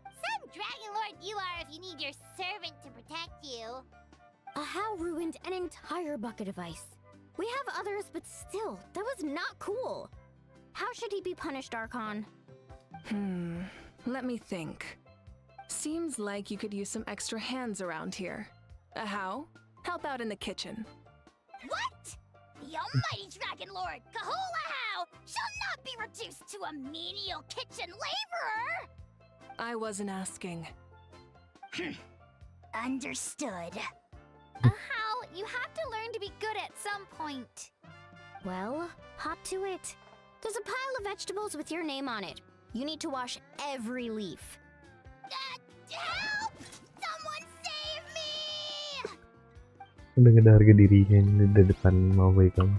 Some Dragon Lord you are if you need your servant to protect you. Ahow ruined an entire bucket of ice. We have others, but still, that was not cool. How should he be punished, Archon? Let me think. Seems like you could use some extra hands around here. Ahow, help out in the kitchen. What? The almighty Dragon Lord, Ahow, shall not be reduced to a menial kitchen laborer! I wasn't asking. Understood. Ahow, you have to learn to be good at some point. Well, hop to it. There's a pile of vegetables with your name on it. You need to wash every leaf. Help! Someone save me! Udah gak ada harga dirinya di depan Mawai kamu.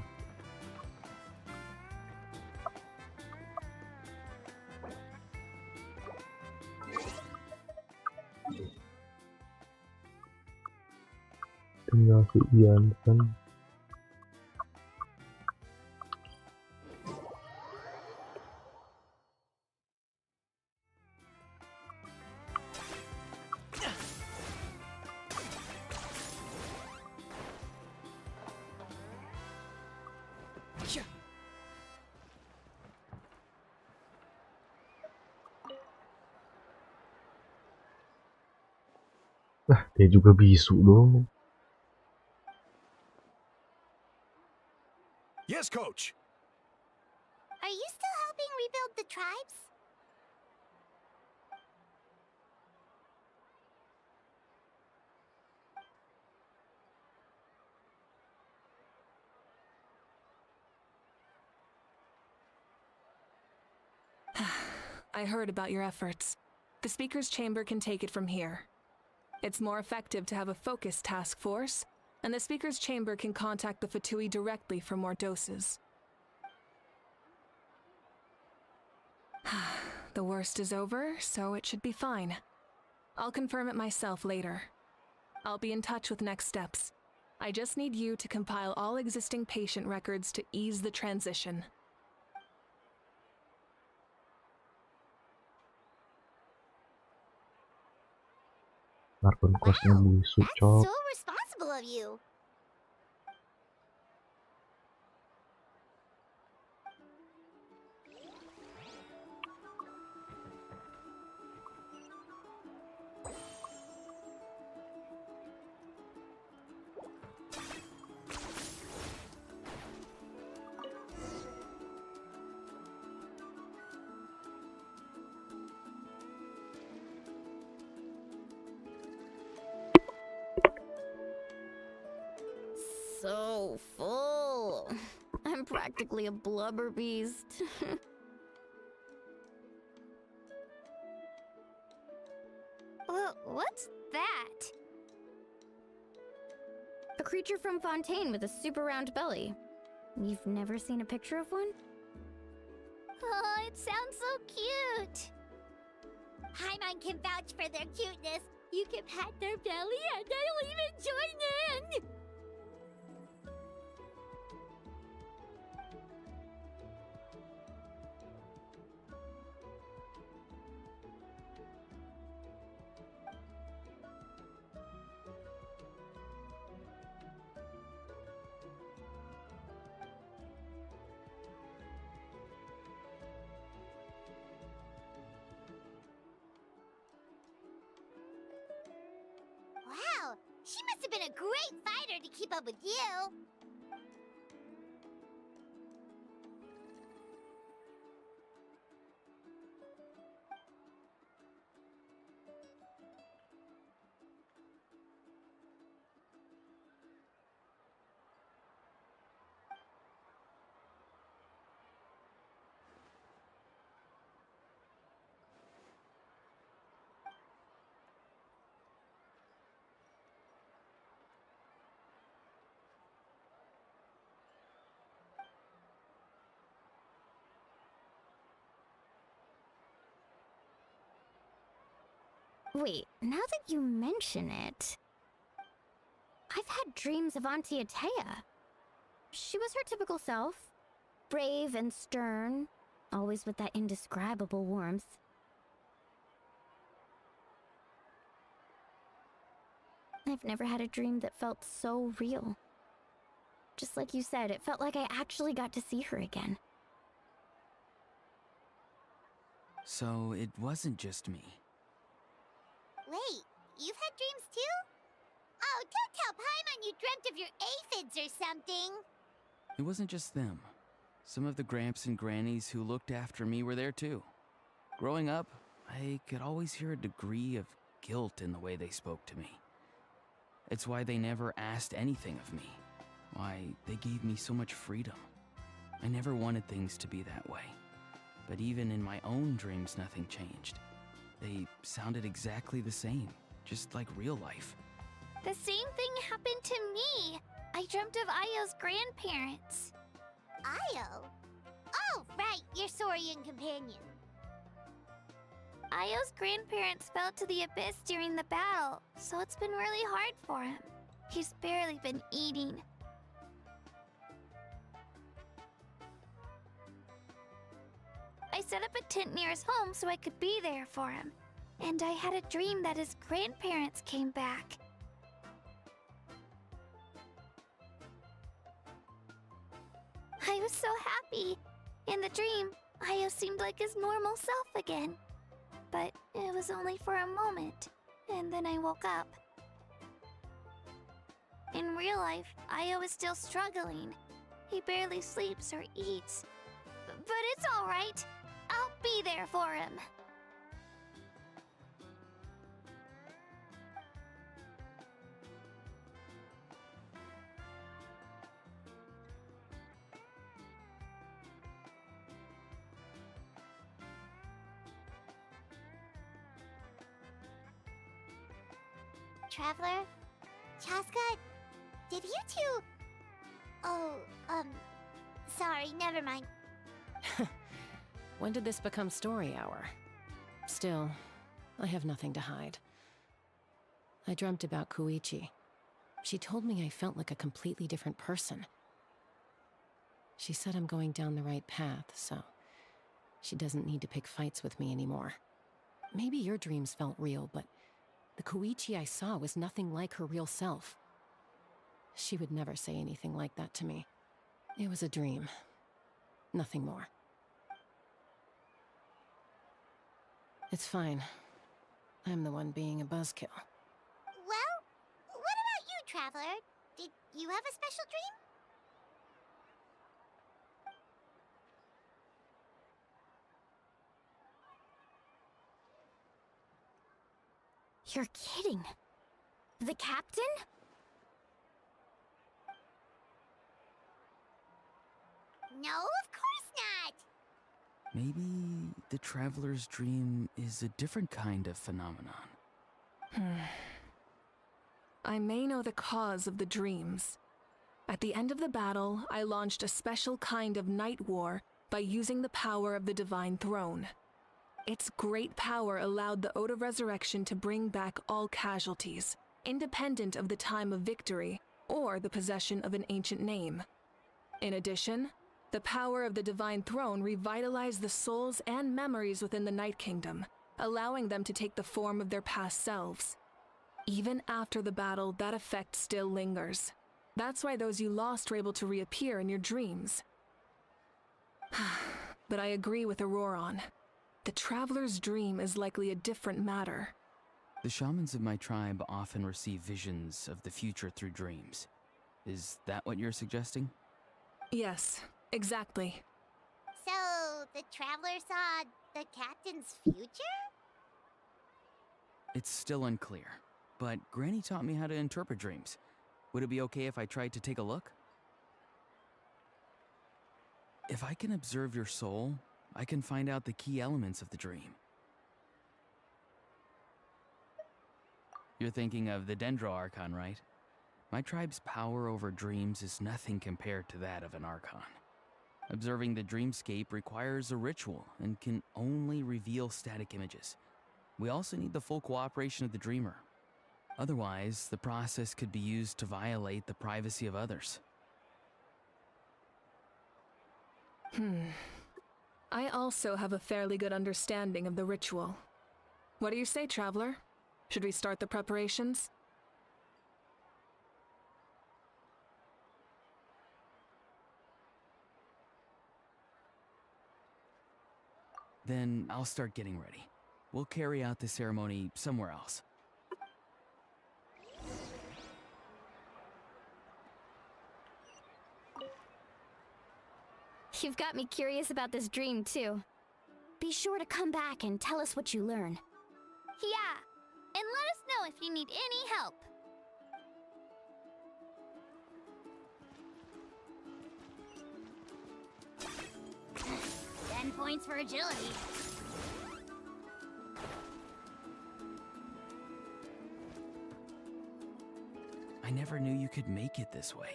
Tinggal si Ian kan. Dia juga bisu dong. Yes, coach. Are you still helping rebuild the tribes? I heard about your efforts. The Speaker's Chamber can take it from here. It's more effective to have a focused task force, and the Speaker's Chamber can contact the Fatui directly for more doses. The worst is over, so it should be fine. I'll confirm it myself later. I'll be in touch with next steps. I just need you to compile all existing patient records to ease the transition. Archon kosnya bisu That's cok. so responsible of you. so full. I'm practically a blubber beast. What's that? A creature from Fontaine with a super round belly. You've never seen a picture of one? Oh, it sounds so cute. Paimon can vouch for their cuteness. You can pat their belly and I'll even join in. Wow, she must have been a great fighter to keep up with you. Wait, now that you mention it, I've had dreams of Auntie Atea. She was her typical self, brave and stern, always with that indescribable warmth. I've never had a dream that felt so real. Just like you said, it felt like I actually got to see her again. So it wasn't just me. Wait, you've had dreams too? Oh, don't tell Paimon you dreamt of your aphids or something. It wasn't just them. Some of the gramps and grannies who looked after me were there too. Growing up, I could always hear a degree of guilt in the way they spoke to me. It's why they never asked anything of me. Why they gave me so much freedom. I never wanted things to be that way. But even in my own dreams, nothing changed. They sounded exactly the same, just like real life. The same thing happened to me. I dreamt of Ayo's grandparents. Ayo? Oh, right, your Saurian companion. Ayo's grandparents fell to the abyss during the battle, so it's been really hard for him. He's barely been eating. I set up a tent near his home so I could be there for him. And I had a dream that his grandparents came back. I was so happy. In the dream, Ayo seemed like his normal self again. But it was only for a moment, and then I woke up. In real life, Ayo is still struggling. He barely sleeps or eats. But it's all right. I'll be there for him. Traveler? Chaska? Did you two... Oh, sorry, never mind. When did this become story hour? Still, I have nothing to hide. I dreamt about Koichi. She told me I felt like a completely different person. She said I'm going down the right path, so she doesn't need to pick fights with me anymore. Maybe your dreams felt real, but the Koichi I saw was nothing like her real self. She would never say anything like that to me. It was a dream. Nothing more. It's fine. I'm the one being a buzzkill. Well, what about you, Traveler? Did you have a special dream? You're kidding. The captain? No, of course not! Maybe the traveler's dream is a different kind of phenomenon. I may know the cause of the dreams. At the end of the battle, I launched a special kind of night war by using the power of the Divine Throne. Its great power allowed the Ode of Resurrection to bring back all casualties, independent of the time of victory or the possession of an ancient name. In addition, the power of the Divine Throne revitalized the souls and memories within the Night Kingdom, allowing them to take the form of their past selves. Even after the battle, that effect still lingers. That's why those you lost were able to reappear in your dreams. But I agree with Auroron. The traveler's dream is likely a different matter. The shamans of my tribe often receive visions of the future through dreams. Is that what you're suggesting? Yes, exactly. So, the traveler saw the captain's future? It's still unclear, but Granny taught me how to interpret dreams. Would it be okay if I tried to take a look? If I can observe your soul, I can find out the key elements of the dream. You're thinking of the Dendro Archon, right? My tribe's power over dreams is nothing compared to that of an Archon. Observing the dreamscape requires a ritual and can only reveal static images. We also need the full cooperation of the dreamer. Otherwise, the process could be used to violate the privacy of others. I also have a fairly good understanding of the ritual. What do you say, Traveler? Should we start the preparations? Then I'll start getting ready. We'll carry out the ceremony somewhere else. You've got me curious about this dream, too. Be sure to come back and tell us what you learn. Yeah, and let us know if you need any help. 10 points for agility. I never knew you could make it this way.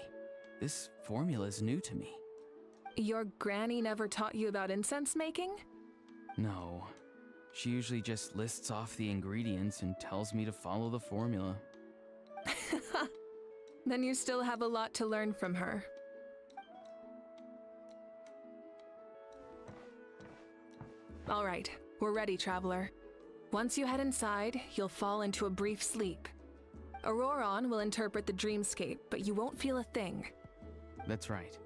This formula is new to me. Your granny never taught you about incense making? No. She usually just lists off the ingredients and tells me to follow the formula. Then you still have a lot to learn from her. All right, we're ready, Traveler. Once you head inside, you'll fall into a brief sleep. Auroron will interpret the dreamscape, but you won't feel a thing. That's right.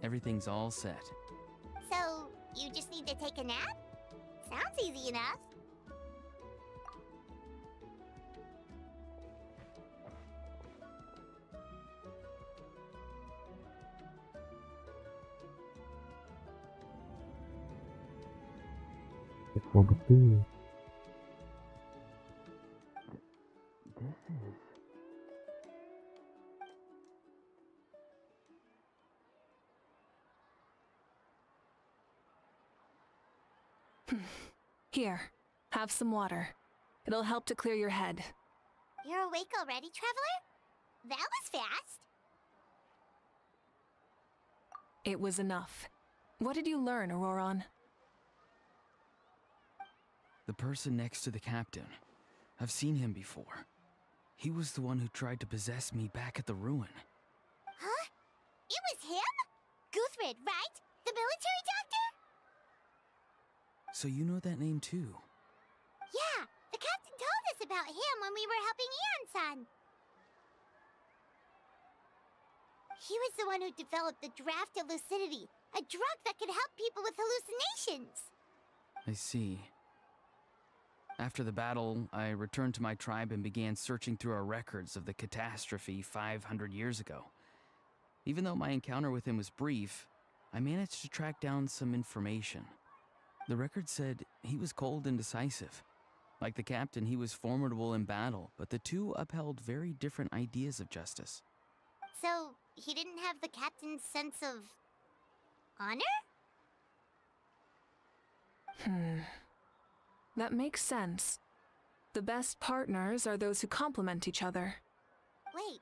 Everything's all set. So, you just need to take a nap? Sounds easy enough. Kepo betul. This is... Here, have some water. It'll help to clear your head. You're awake already, Traveler? That was fast. It was enough. What did you learn, Auroron? The person next to the captain. I've seen him before. He was the one who tried to possess me back at the ruin. Huh? It was him? Guthrid, right? The military doctor? So you know that name too? Yeah, the captain told us about him when we were helping Ian-san. He was the one who developed the draft of lucidity, a drug that could help people with hallucinations. I see. After the battle, I returned to my tribe and began searching through our records of the catastrophe 500 years ago. Even though my encounter with him was brief, I managed to track down some information. The record said he was cold and decisive. Like the captain, he was formidable in battle, but the two upheld very different ideas of justice. So, he didn't have the captain's sense of Honor? That makes sense. The best partners are those who complement each other. Wait,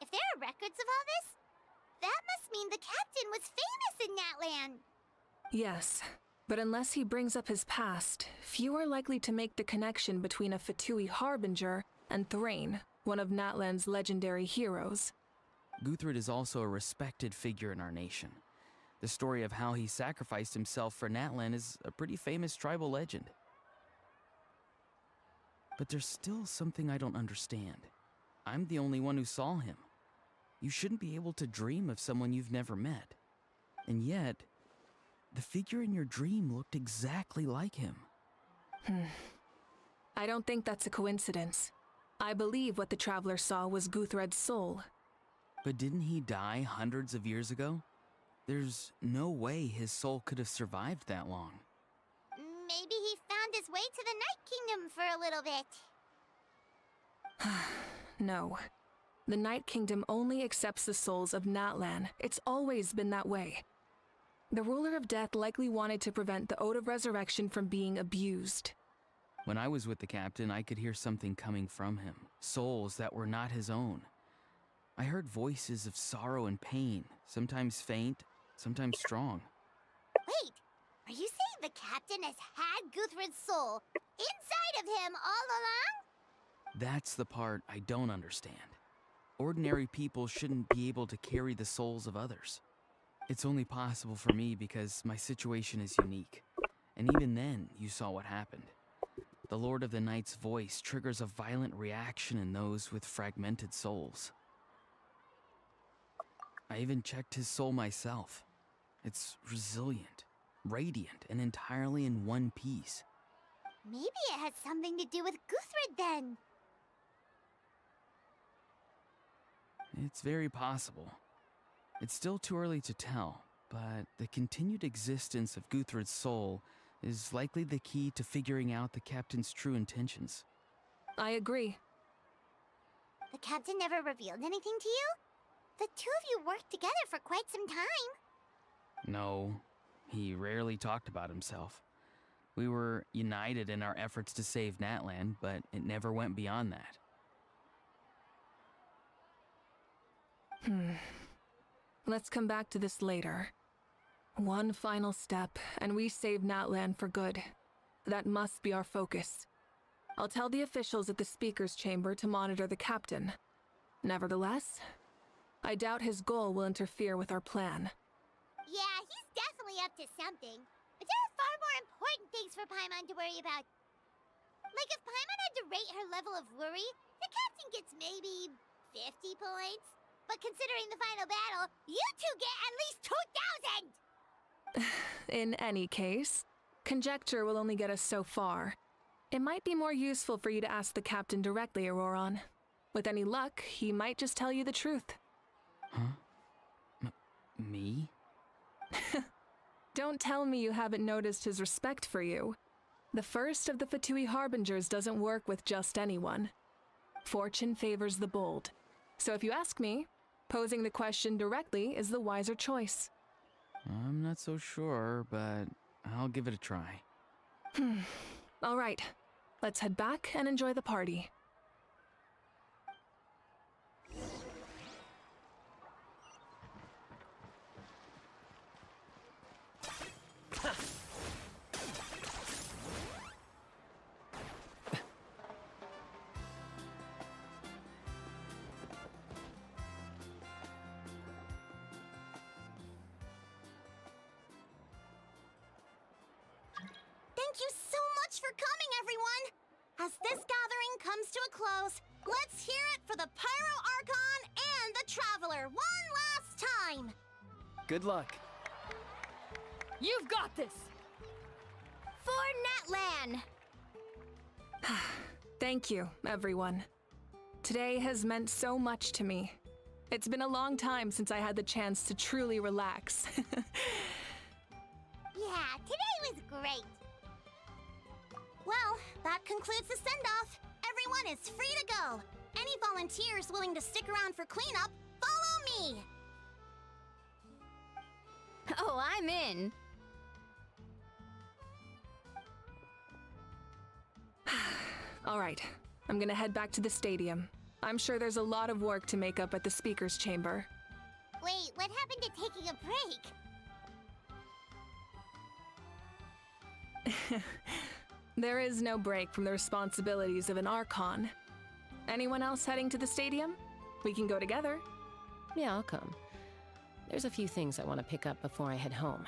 if there are records of all this, that must mean the captain was famous in Natlan. Yes, but unless he brings up his past, few are likely to make the connection between a Fatui harbinger and Thrain, one of Natlan's legendary heroes. Guthred is also a respected figure in our nation. The story of how he sacrificed himself for Natlan is a pretty famous tribal legend. But there's still something I don't understand. I'm the only one who saw him. You shouldn't be able to dream of someone you've never met. And yet, the figure in your dream looked exactly like him. I don't think that's a coincidence. I believe what the traveler saw was Guthred's soul. But didn't he die hundreds of years ago? There's no way his soul could have survived that long. Maybe he found his way to the Night Kingdom for a little bit. No. The Night Kingdom only accepts the souls of Natlan. It's always been that way. The ruler of death likely wanted to prevent the Ode of Resurrection from being abused. When I was with the captain, I could hear something coming from him, souls that were not his own. I heard voices of sorrow and pain, sometimes faint, sometimes strong. Wait, are you saying the captain has had Guthred's soul inside of him all along? That's the part I don't understand. Ordinary people shouldn't be able to carry the souls of others. It's only possible for me because my situation is unique. And even then, you saw what happened. The Lord of the Night's voice triggers a violent reaction in those with fragmented souls. I even checked his soul myself. It's resilient, radiant, and entirely in one piece. Maybe it has something to do with Guthred then. It's very possible. It's still too early to tell, but the continued existence of Guthred's soul is likely the key to figuring out the captain's true intentions. I agree. The captain never revealed anything to you? The two of you worked together for quite some time. No, he rarely talked about himself. We were united in our efforts to save Natlan, but it never went beyond that. Let's come back to this later. One final step, and we save Natlan for good. That must be our focus. I'll tell the officials at the speaker's chamber to monitor the captain. Nevertheless, I doubt his goal will interfere with our plan. Yeah, he's definitely up to something. But there are far more important things for Paimon to worry about. Like if Paimon had to rate her level of worry, the captain gets maybe 50 points. But considering the final battle, you two get at least 2,000! In any case, conjecture will only get us so far. It might be more useful for you to ask the captain directly, Auroron. With any luck, he might just tell you the truth. Huh? Me? Don't tell me you haven't noticed his respect for you. The first of the Fatui Harbingers doesn't work with just anyone. Fortune favors the bold. So if you ask me, posing the question directly is the wiser choice. I'm not so sure, but I'll give it a try. All right, let's head back and enjoy the party. Thank you so much for coming, everyone! As this gathering comes to a close, let's hear it for the Pyro Archon and the Traveler one last time! Good luck. You've got this! For Natlan! Thank you, everyone. Today has meant so much to me. It's been a long time since I had the chance to truly relax. Yeah, today was great! Well, that concludes the send-off. Everyone is free to go. Any volunteers willing to stick around for cleanup, follow me! Oh, I'm in. All right, I'm gonna head back to the stadium. I'm sure there's a lot of work to make up at the speaker's chamber. Wait, what happened to taking a break? There is no break from the responsibilities of an Archon. Anyone else heading to the stadium? We can go together. Yeah, I'll come. There's a few things I want to pick up before I head home.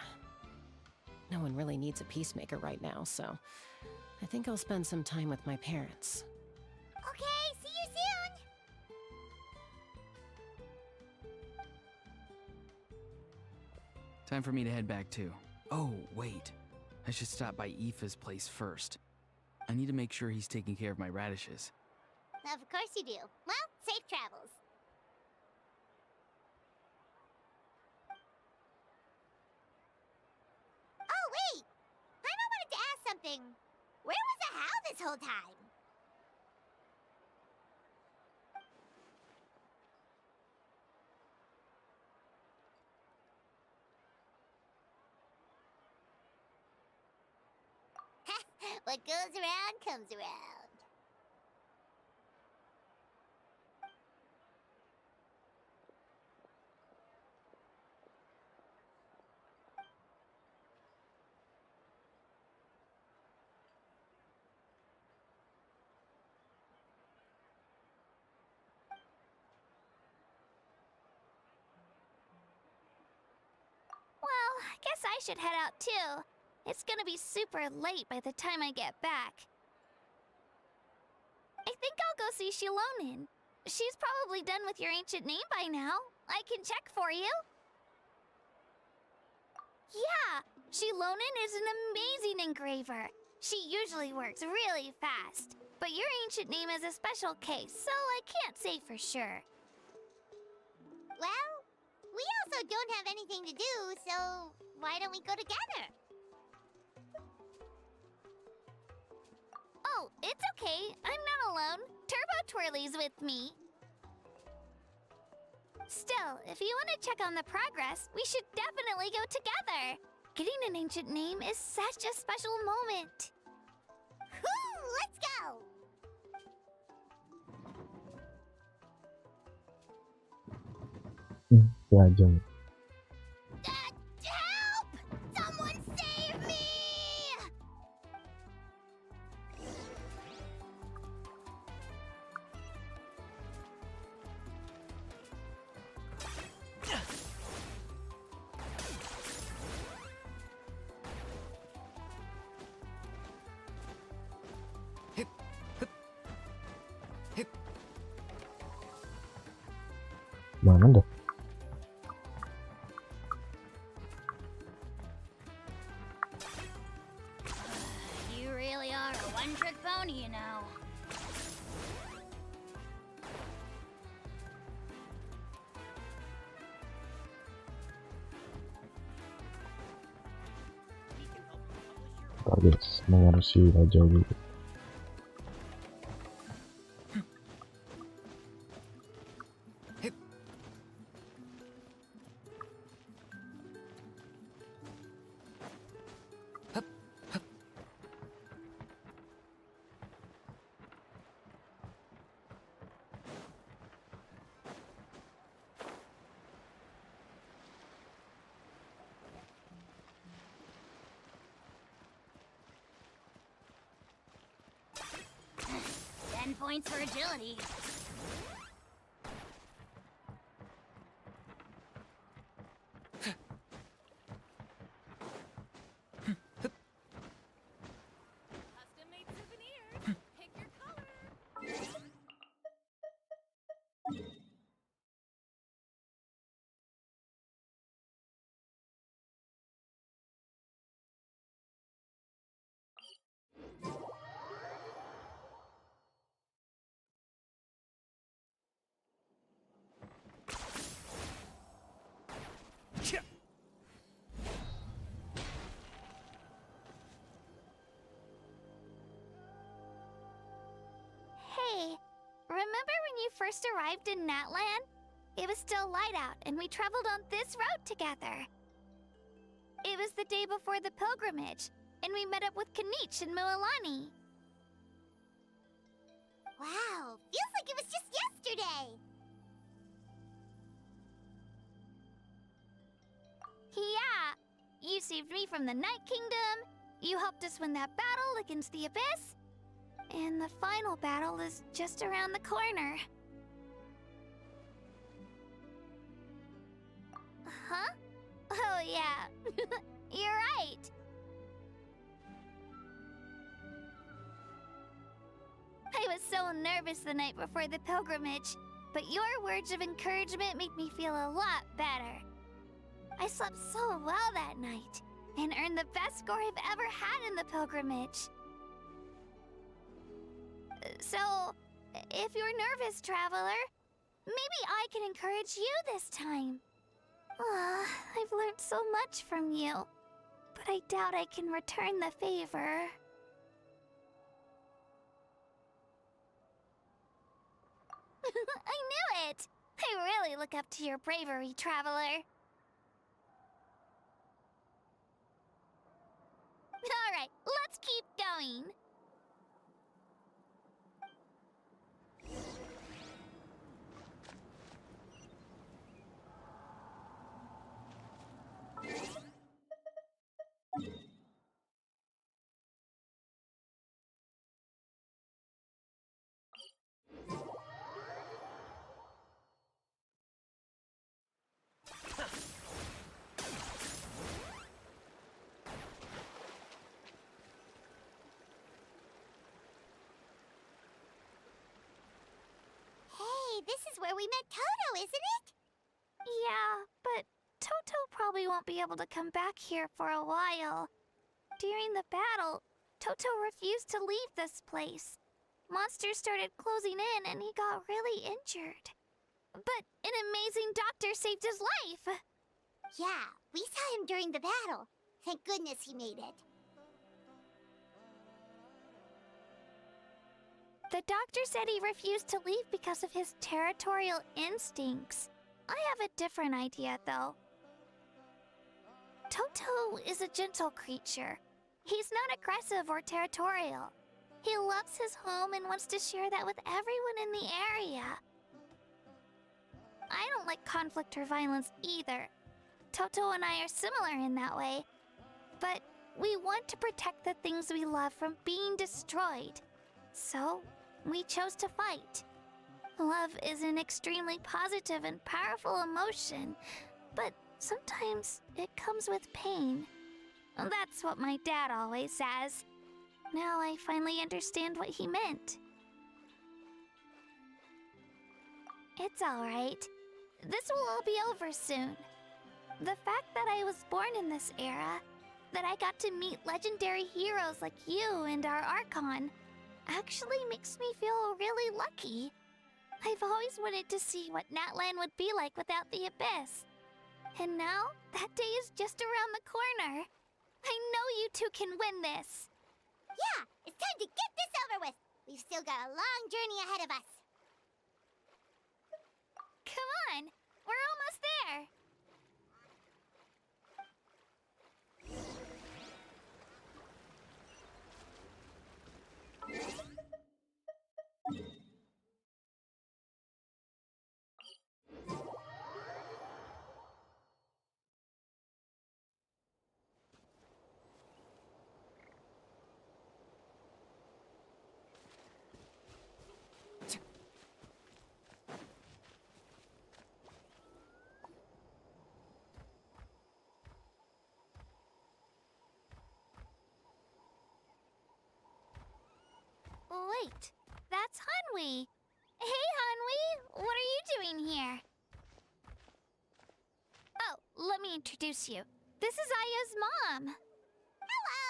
No one really needs a peacemaker right now, so I think I'll spend some time with my parents. Okay, see you soon! Time for me to head back too. Oh, wait. I should stop by Aoife's place first. I need to make sure he's taking care of my radishes. Of course you do. Well, safe travels. Oh, wait! Paimon wanted to ask something. Where was the How this whole time? What goes around comes around. Well, I guess I should head out too. It's gonna be super late by the time I get back. I think I'll go see Shilonin. She's probably done with your ancient name by now. I can check for you. Yeah, Shilonin is an amazing engraver. She usually works really fast. But your ancient name is a special case, so I can't say for sure. Well, we also don't have anything to do, so why don't we go together? Oh, it's okay. I'm not alone. Turbo Twirly's with me. Still, if you want to check on the progress, we should definitely go together. Getting an ancient name is such a special moment. Whoo! Let's go! Lajeng. Help! Someone save me! Mana dah? You really are a one-trick pony, you know. Guys, mengurusi Raja dulu. Points for agility. Custom-made souvenirs. Pick your color. Hey, remember when you first arrived in Natland? It was still light out, and we traveled on this road together. It was the day before the pilgrimage, and we met up with Ke-6 and Mililani. Wow, feels like it was just yesterday! Yeah, you saved me from the Night Kingdom, you helped us win that battle against the Abyss, and the final battle is just around the corner. Huh? Oh yeah, you're right. I was so nervous the night before the pilgrimage, but your words of encouragement made me feel a lot better. I slept so well that night, and earned the best score I've ever had in the pilgrimage. So, if you're nervous, traveler, maybe I can encourage you this time. I've learned so much from you, but I doubt I can return the favor. I knew it! I really look up to your bravery, traveler. Alright, let's keep going. Hey, this is where we met Toto, isn't it? Yeah, but Toto probably won't be able to come back here for a while. During the battle, Toto refused to leave this place. Monsters started closing in and he got really injured. But an amazing doctor saved his life! Yeah, we saw him during the battle. Thank goodness he made it. The doctor said he refused to leave because of his territorial instincts. I have a different idea, though. Toto is a gentle creature. He's not aggressive or territorial. He loves his home and wants to share that with everyone in the area. I don't like conflict or violence either. Toto and I are similar in that way. But we want to protect the things we love from being destroyed. So, we chose to fight. Love is an extremely positive and powerful emotion, but sometimes it comes with pain. That's what my dad always says. Now I finally understand what he meant. It's alright. This will all be over soon. The fact that I was born in this era, that I got to meet legendary heroes like you and our Archon, actually makes me feel really lucky. I've always wanted to see what Natlan would be like without the Abyss. And now, that day is just around the corner. I know you two can win this. Yeah, it's time to get this over with. We've still got a long journey ahead of us. Come on, we're almost there. Wait, that's Hanwi. Hey, Hanwi, what are you doing here? Oh, let me introduce you. This is Aya's mom. Hello.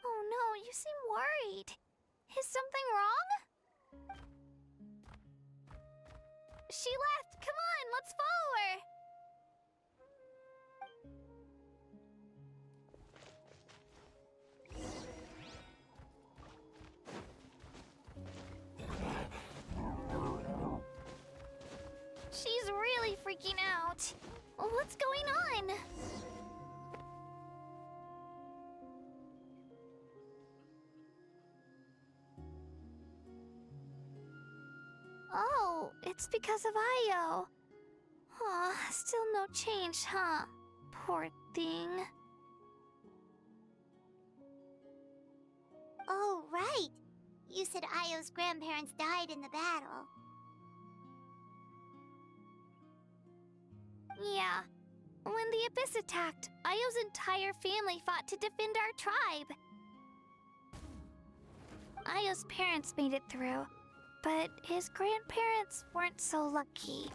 Oh no, you seem worried. Is something wrong? She left. Come on, let's follow her. freaking out. What's going on? Oh, it's because of Ayo. Aw, still no change, huh? Poor thing. Oh, right. You said Ayo's grandparents died in the battle. Yeah. When the Abyss attacked, Ayo's entire family fought to defend our tribe. Ayo's parents made it through, but his grandparents weren't so lucky.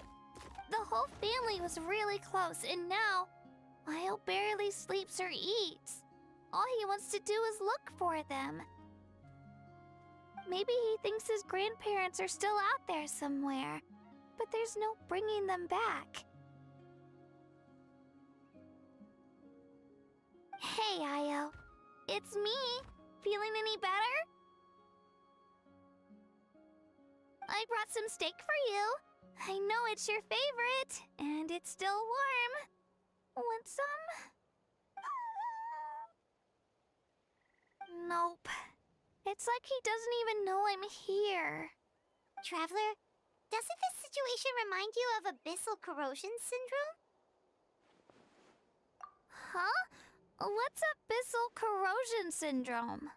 The whole family was really close, and now Ayo barely sleeps or eats. All he wants to do is look for them. Maybe he thinks his grandparents are still out there somewhere, but there's no bringing them back. Hey, Ayo. It's me. Feeling any better? I brought some steak for you. I know it's your favorite, and it's still warm. Want some? Nope. It's like he doesn't even know I'm here. Traveler, doesn't this situation remind you of abyssal corrosion syndrome? Huh? What's abyssal corrosion syndrome?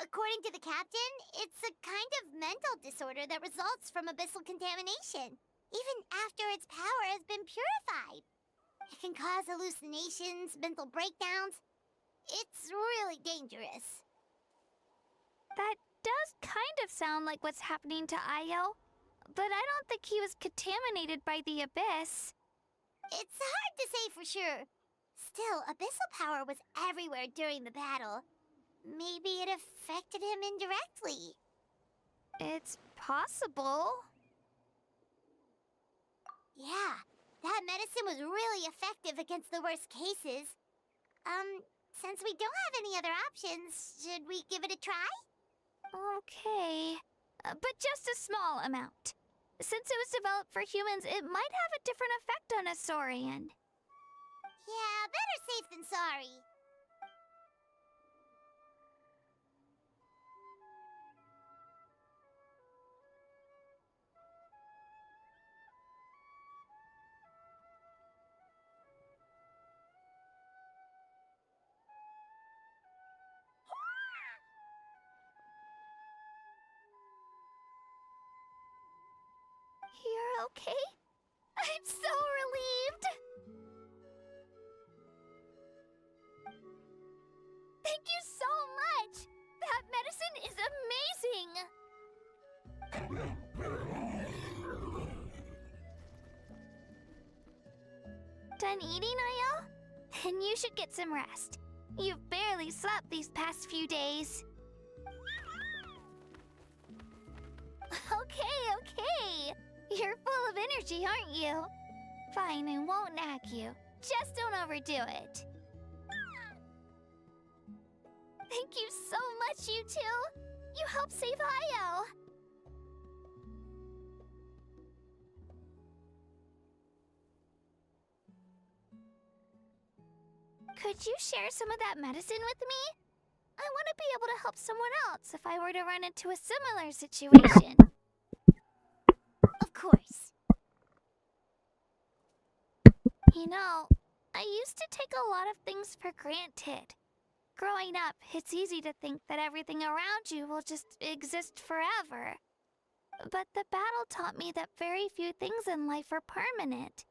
According to the captain, it's a kind of mental disorder that results from abyssal contamination, even after its power has been purified. It can cause hallucinations, mental breakdowns. It's really dangerous. That does kind of sound like what's happening to Ayo, but I don't think he was contaminated by the Abyss. It's hard to say for sure. Still, abyssal power was everywhere during the battle. Maybe it affected him indirectly. It's possible. Yeah, that medicine was really effective against the worst cases. Since we don't have any other options, should we give it a try? Okay, but just a small amount. Since it was developed for humans, it might have a different effect on a Saurian. Yeah, better safe than sorry. You're okay? I'm so relieved! Thank you so much! That medicine is amazing! Done eating, Ayo? Then you should get some rest. You've barely slept these past few days. Okay. You're full of energy, aren't you? Fine, I won't nag you. Just don't overdo it. Thank you so much, you two. You helped save Ayo. Could you share some of that medicine with me? I want to be able to help someone else if I were to run into a similar situation. Of course. You know, I used to take a lot of things for granted. Growing up, it's easy to think that everything around you will just exist forever. But the battle taught me that very few things in life are permanent.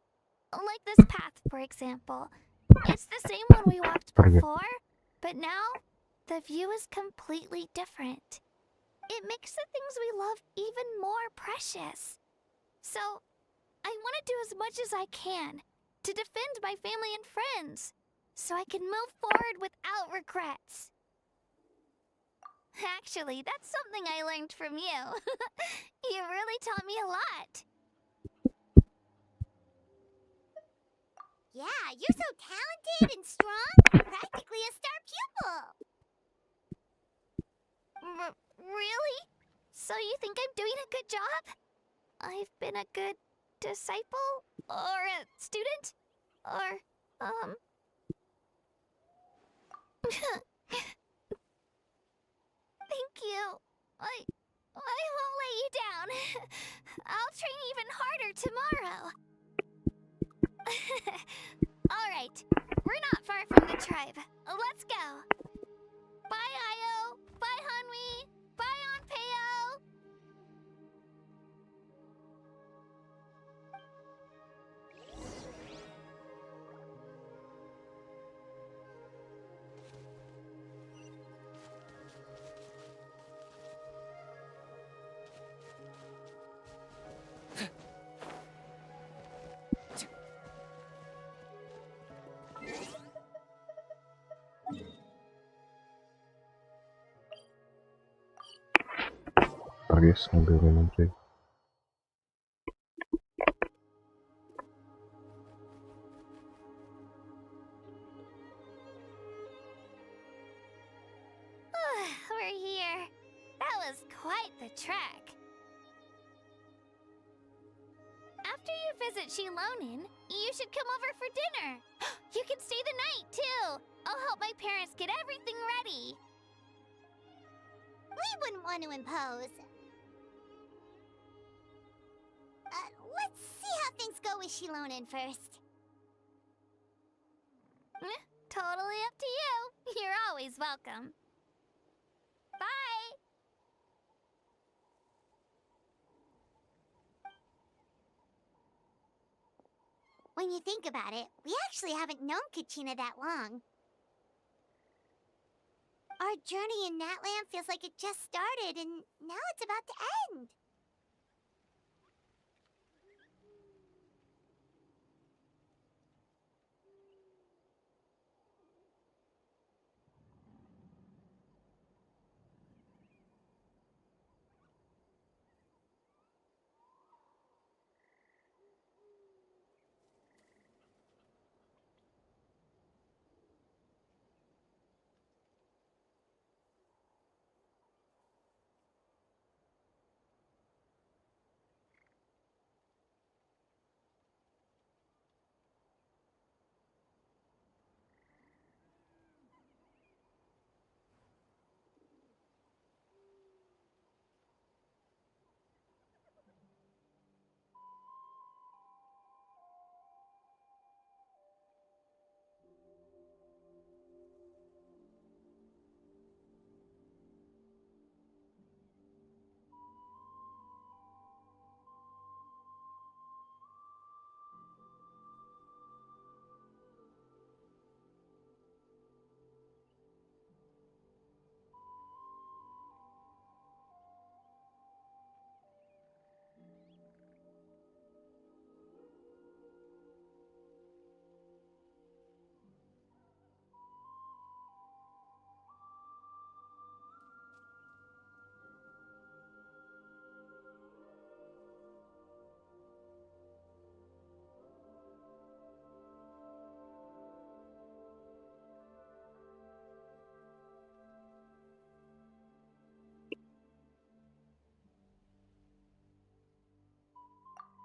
Like this path, for example. It's the same one we walked before, but now the view is completely different. It makes the things we love even more precious. So, I want to do as much as I can to defend my family and friends, so I can move forward without regrets. Actually, that's something I learned from you. You really taught me a lot. Yeah, you're so talented and strong. Practically a star pupil. Really? So you think I'm doing a good job? I've been a good disciple? Or a student? Or, Thank you. I won't let you down. I'll train even harder tomorrow. Alright, we're not far from the tribe. Let's go. Bye, Io. Bye, Hanwi. Bye, Onpeo. Ntar guys, ambil minum cuy. We're here. That was quite the trek. After you visit Shilonin, you should come over for dinner. You can stay the night, too. I'll help my parents get everything ready. We wouldn't want to impose. Let's see how things go with Shilonin first. Totally up to you. You're always welcome. Bye! When you think about it, we actually haven't known Kachina that long. Our journey in Natland feels like it just started, and now it's about to end.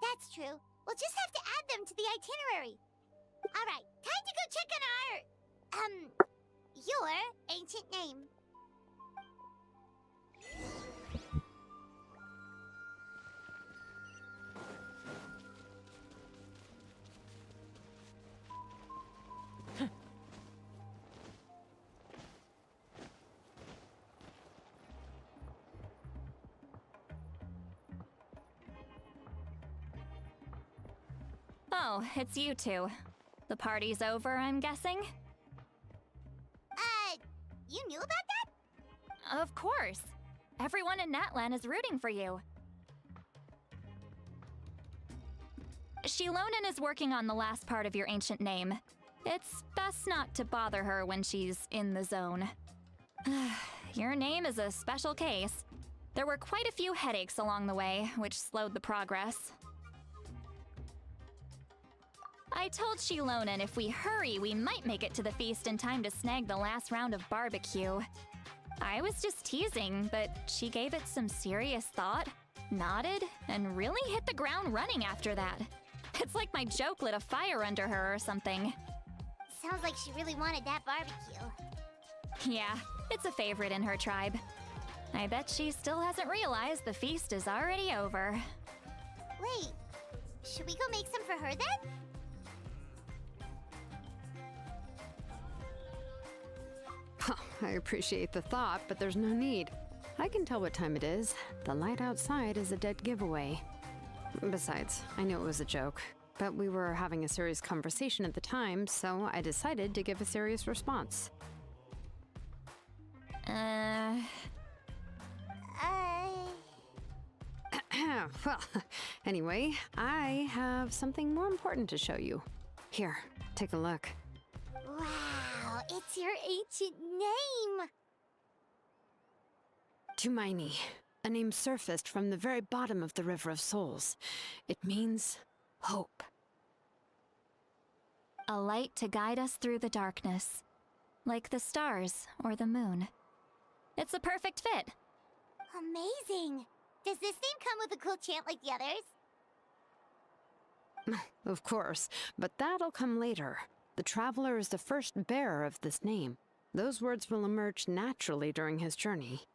That's true. We'll just have to add them to the itinerary. Alright, time to go check on your ancient name. Oh, it's you two. The party's over, I'm guessing? You knew about that? Of course. Everyone in Natlan is rooting for you. Shilonin is working on the last part of your ancient name. It's best not to bother her when she's in the zone. Your name is a special case. There were quite a few headaches along the way, which slowed the progress. I told Shilonin if we hurry, we might make it to the feast in time to snag the last round of barbecue. I was just teasing, but she gave it some serious thought. nodded, and really hit the ground running after that. It's like my joke lit a fire under her or something. Sounds like she really wanted that barbecue. Yeah, it's a favorite in her tribe. I bet she still hasn't realized the feast is already over. Wait, should we go make some for her then? I appreciate the thought, but there's no need. I can tell what time it is. The light outside is a dead giveaway. Besides, I knew it was a joke, but we were having a serious conversation at the time, so I decided to give a serious response. Well, anyway, I have something more important to show you. Here, take a look. Wow, it's your ancient name! Tumaini, a name surfaced from the very bottom of the River of Souls. It means hope. A light to guide us through the darkness, like the stars or the moon. It's a perfect fit. Amazing! Does this name come with a cool chant like the others? Of course, but that'll come later. The Traveler is the first bearer of this name. Those words will emerge naturally during his journey.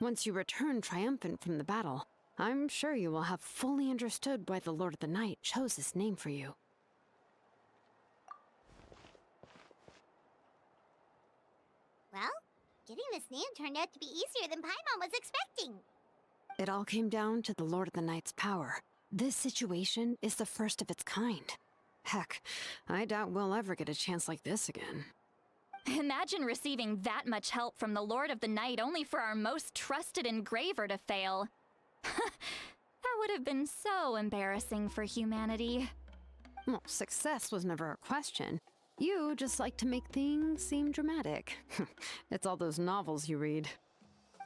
Once you return triumphant from the battle, I'm sure you will have fully understood why the Lord of the Night chose this name for you. Well, getting this name turned out to be easier than Paimon was expecting. It all came down to the Lord of the Night's power. This situation is the first of its kind. Heck, I doubt we'll ever get a chance like this again. Imagine receiving that much help from the Lord of the Night only for our most trusted engraver to fail. That would have been so embarrassing for humanity. Well, success was never a question. You just like to make things seem dramatic. It's all those novels you read.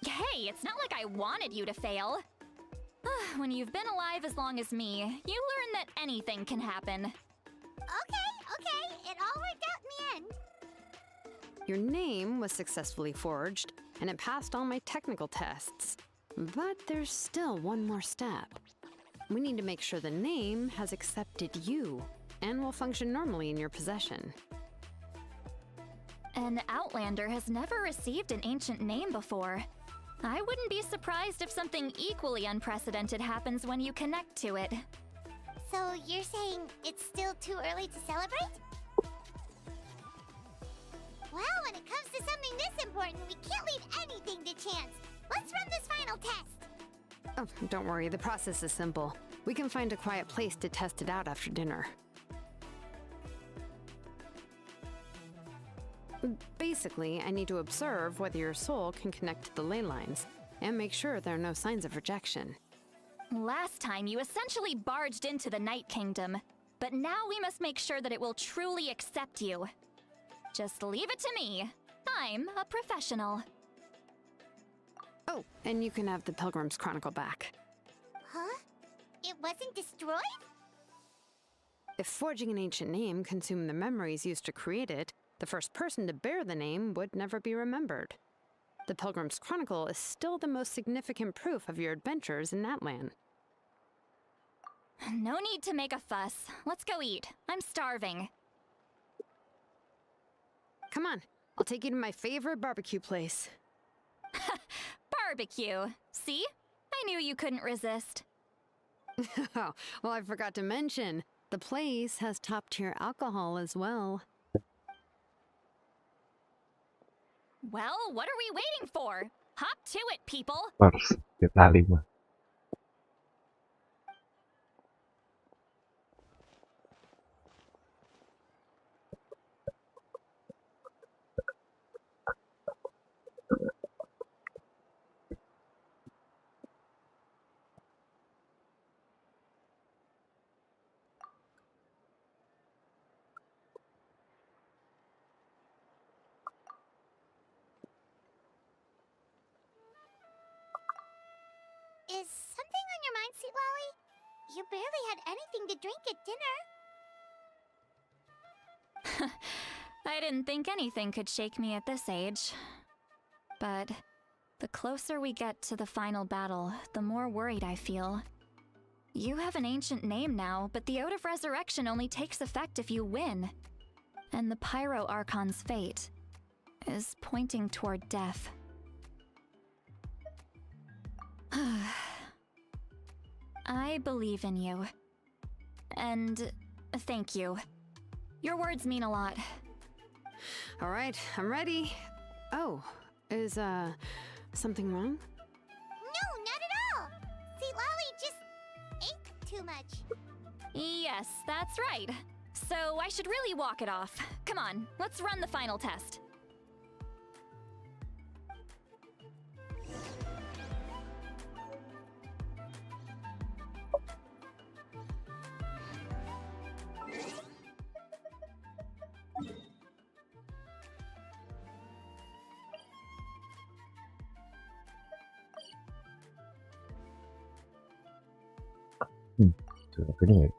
Hey, it's not like I wanted you to fail. When you've been alive as long as me, you learn that anything can happen. Okay, it all worked out in the end. Your name was successfully forged, and it passed all my technical tests. But there's still one more step. We need to make sure the name has accepted you, and will function normally in your possession. An Outlander has never received an ancient name before. I wouldn't be surprised if something equally unprecedented happens when you connect to it. So you're saying it's still too early to celebrate? Well, when it comes to something this important, we can't leave anything to chance. Let's run this final test. Oh, don't worry, the process is simple. We can find a quiet place to test it out after dinner. Basically, I need to observe whether your soul can connect to the ley lines, and make sure there are no signs of rejection. Last time, you essentially barged into the Night Kingdom, but now we must make sure that it will truly accept you. Just leave it to me. I'm a professional. Oh, and you can have the Pilgrim's Chronicle back. Huh? It wasn't destroyed? If forging an ancient name consumed the memories used to create it, the first person to bear the name would never be remembered. The Pilgrim's Chronicle is still the most significant proof of your adventures in that land. No need to make a fuss. Let's go eat. I'm starving. Come on, I'll take you to my favorite barbecue place. Barbecue. See? I knew you couldn't resist. Oh, well, I forgot to mention, the place has top-tier alcohol as well. Well, what are we waiting for? Hop to it, people! Harus ditali mah. Is something on your mind, Sweet Lolly? You barely had anything to drink at dinner. I didn't think anything could shake me at this age. But The closer we get to the final battle, the more worried I feel. You have an ancient name now, but the Ode of Resurrection only takes effect if you win. And the Pyro Archon's fate is pointing toward death. I believe in you. And thank you. Your words mean a lot. All right, I'm ready. Oh, is, something wrong? No, not at all! See, Lolly just ate too much. Yes, that's right. So I should really walk it off. Come on, let's run the final test. Sudah gini ya?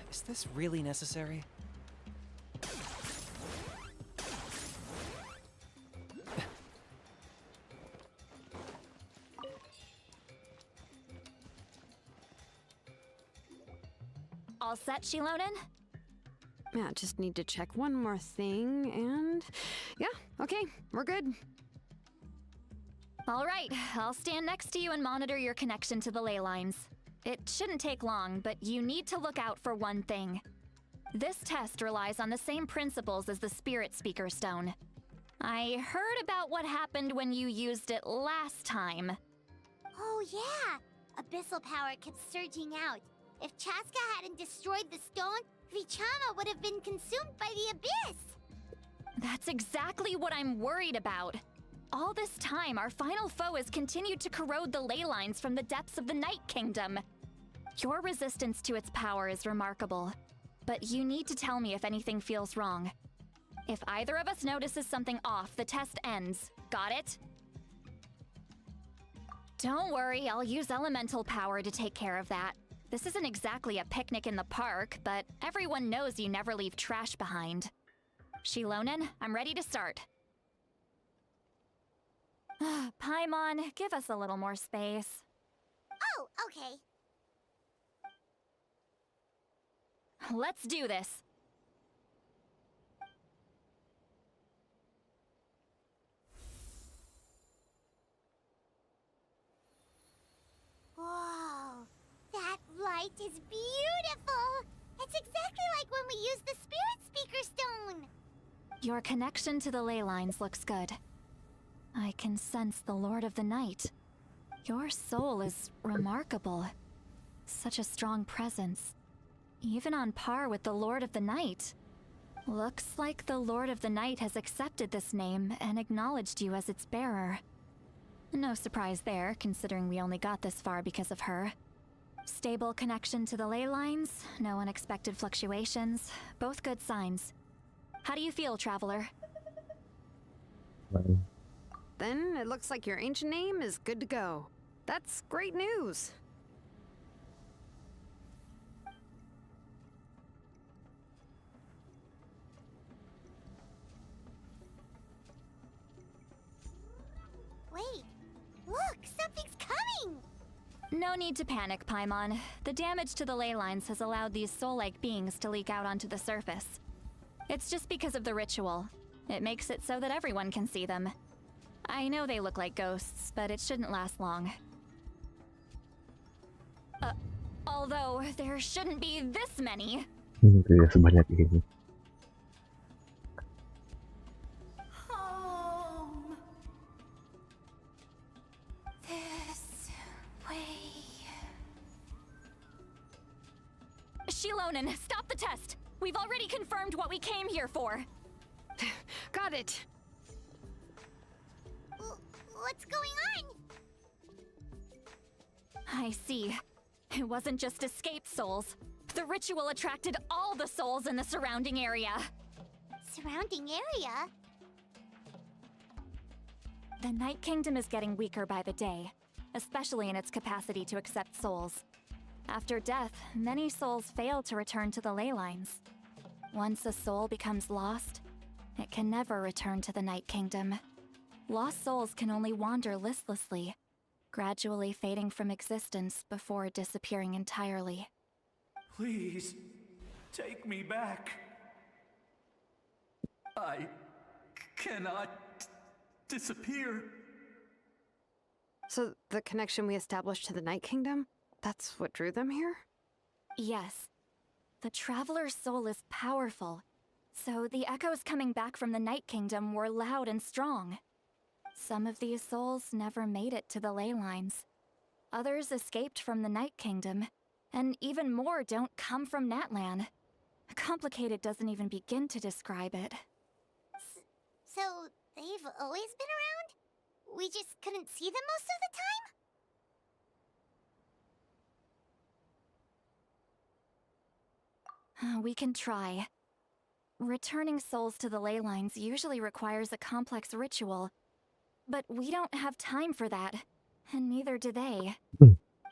Is this really necessary? All set, Shilonen? Yeah, just need to check one more thing, and yeah, okay, we're good. All right, I'll stand next to you and monitor your connection to the ley lines. It shouldn't take long, but you need to look out for one thing. This test relies on the same principles as the Spirit Speaker Stone. I heard about what happened when you used it last time. Oh yeah! Abyssal power kept surging out. If Chaska hadn't destroyed the stone, Vichama would have been consumed by the abyss! That's exactly what I'm worried about. All this time, our final foe has continued to corrode the ley lines from the depths of the Night Kingdom. Your resistance to its power is remarkable, but you need to tell me if anything feels wrong. If either of us notices something off, the test ends. Got it? Don't worry, I'll use elemental power to take care of that. This isn't exactly a picnic in the park, but everyone knows you never leave trash behind. Shilonen, I'm ready to start. Paimon, give us a little more space. Oh, okay. Let's do this. Whoa, that light is beautiful! It's exactly like when we used the Spirit Speaker Stone! Your connection to the ley lines looks good. I can sense the Lord of the Night. Your soul is remarkable. Such a strong presence. Even on par with the Lord of the Night. Looks like the Lord of the Night has accepted this name and acknowledged you as its bearer. No surprise there, considering we only got this far because of her. Stable connection to the ley lines, no unexpected fluctuations, both good signs. How do you feel, Traveler? Then it looks like your ancient name is good to go. That's great news. Wait, look, something's coming! No need to panic, Paimon. The damage to the ley lines has allowed these soul-like beings to leak out onto the surface. It's just because of the ritual. It makes it so that everyone can see them. I know they look like ghosts, but it shouldn't last long. Although, there shouldn't be this many. Tidak sebanyak ini. Home. This way. Shilonen, stop the test! We've already confirmed what we came here for. Got it. What's going on? I see. It wasn't just escaped souls. The ritual attracted all the souls in the surrounding area. Surrounding area? The Night Kingdom is getting weaker by the day, especially in its capacity to accept souls. After death, many souls fail to return to the ley lines. Once a soul becomes lost, it can never return to the Night Kingdom. Lost souls can only wander listlessly, gradually fading from existence before disappearing entirely. Please, take me back. I cannot disappear. So the connection we established to the Night Kingdom, that's what drew them here? Yes. The Traveler's soul is powerful, so the echoes coming back from the Night Kingdom were loud and strong. Some of these souls never made it to the ley lines. Others escaped from the Night Kingdom, and even more don't come from Natlan. Complicated doesn't even begin to describe it. So, they've always been around? We just couldn't see them most of the time? We can try. Returning souls to the ley lines usually requires a complex ritual, but we don't have time for that, and neither do they.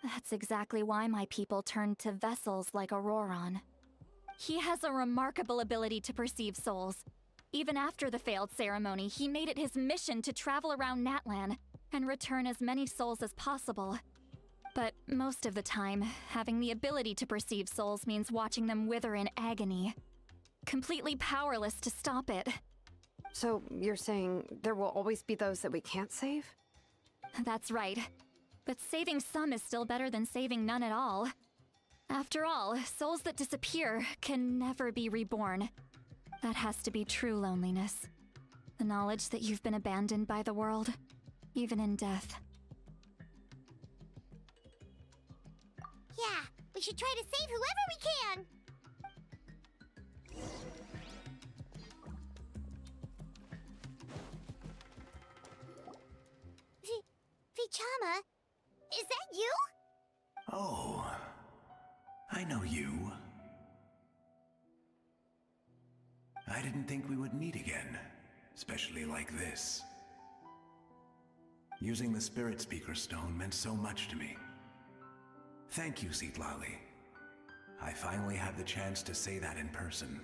That's exactly why my people turned to vessels like Auroron. He has a remarkable ability to perceive souls. Even after the failed ceremony, he made it his mission to travel around Natlan and return as many souls as possible. But most of the time, having the ability to perceive souls means watching them wither in agony. Completely powerless to stop it. So you're saying there will always be those that we can't save? That's right. But saving some is still better than saving none at all. After all, souls that disappear can never be reborn. That has to be true loneliness. The knowledge that you've been abandoned by the world, even in death. Yeah, we should try to save whoever we can! Vichama, is that you? Oh, I know you. I didn't think we would meet again, especially like this. Using the Spirit Speaker Stone meant so much to me. Thank you, Citlali. I finally had the chance to say that in person.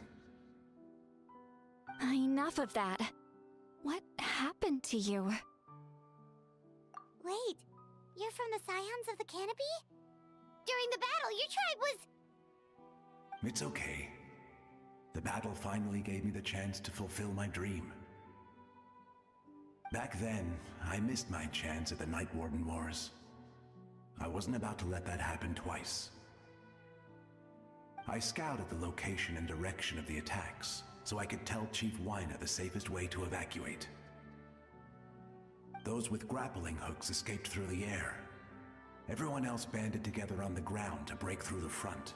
Enough of that. What happened to you? Wait, you're from the Scions of the Canopy? During the battle, your tribe was... It's okay. The battle finally gave me the chance to fulfill my dream. Back then, I missed my chance at the Night Warden Wars. I wasn't about to let that happen twice. I scouted the location and direction of the attacks, so I could tell Chief Wyna the safest way to evacuate. Those with grappling hooks escaped through the air. Everyone else banded together on the ground to break through the front.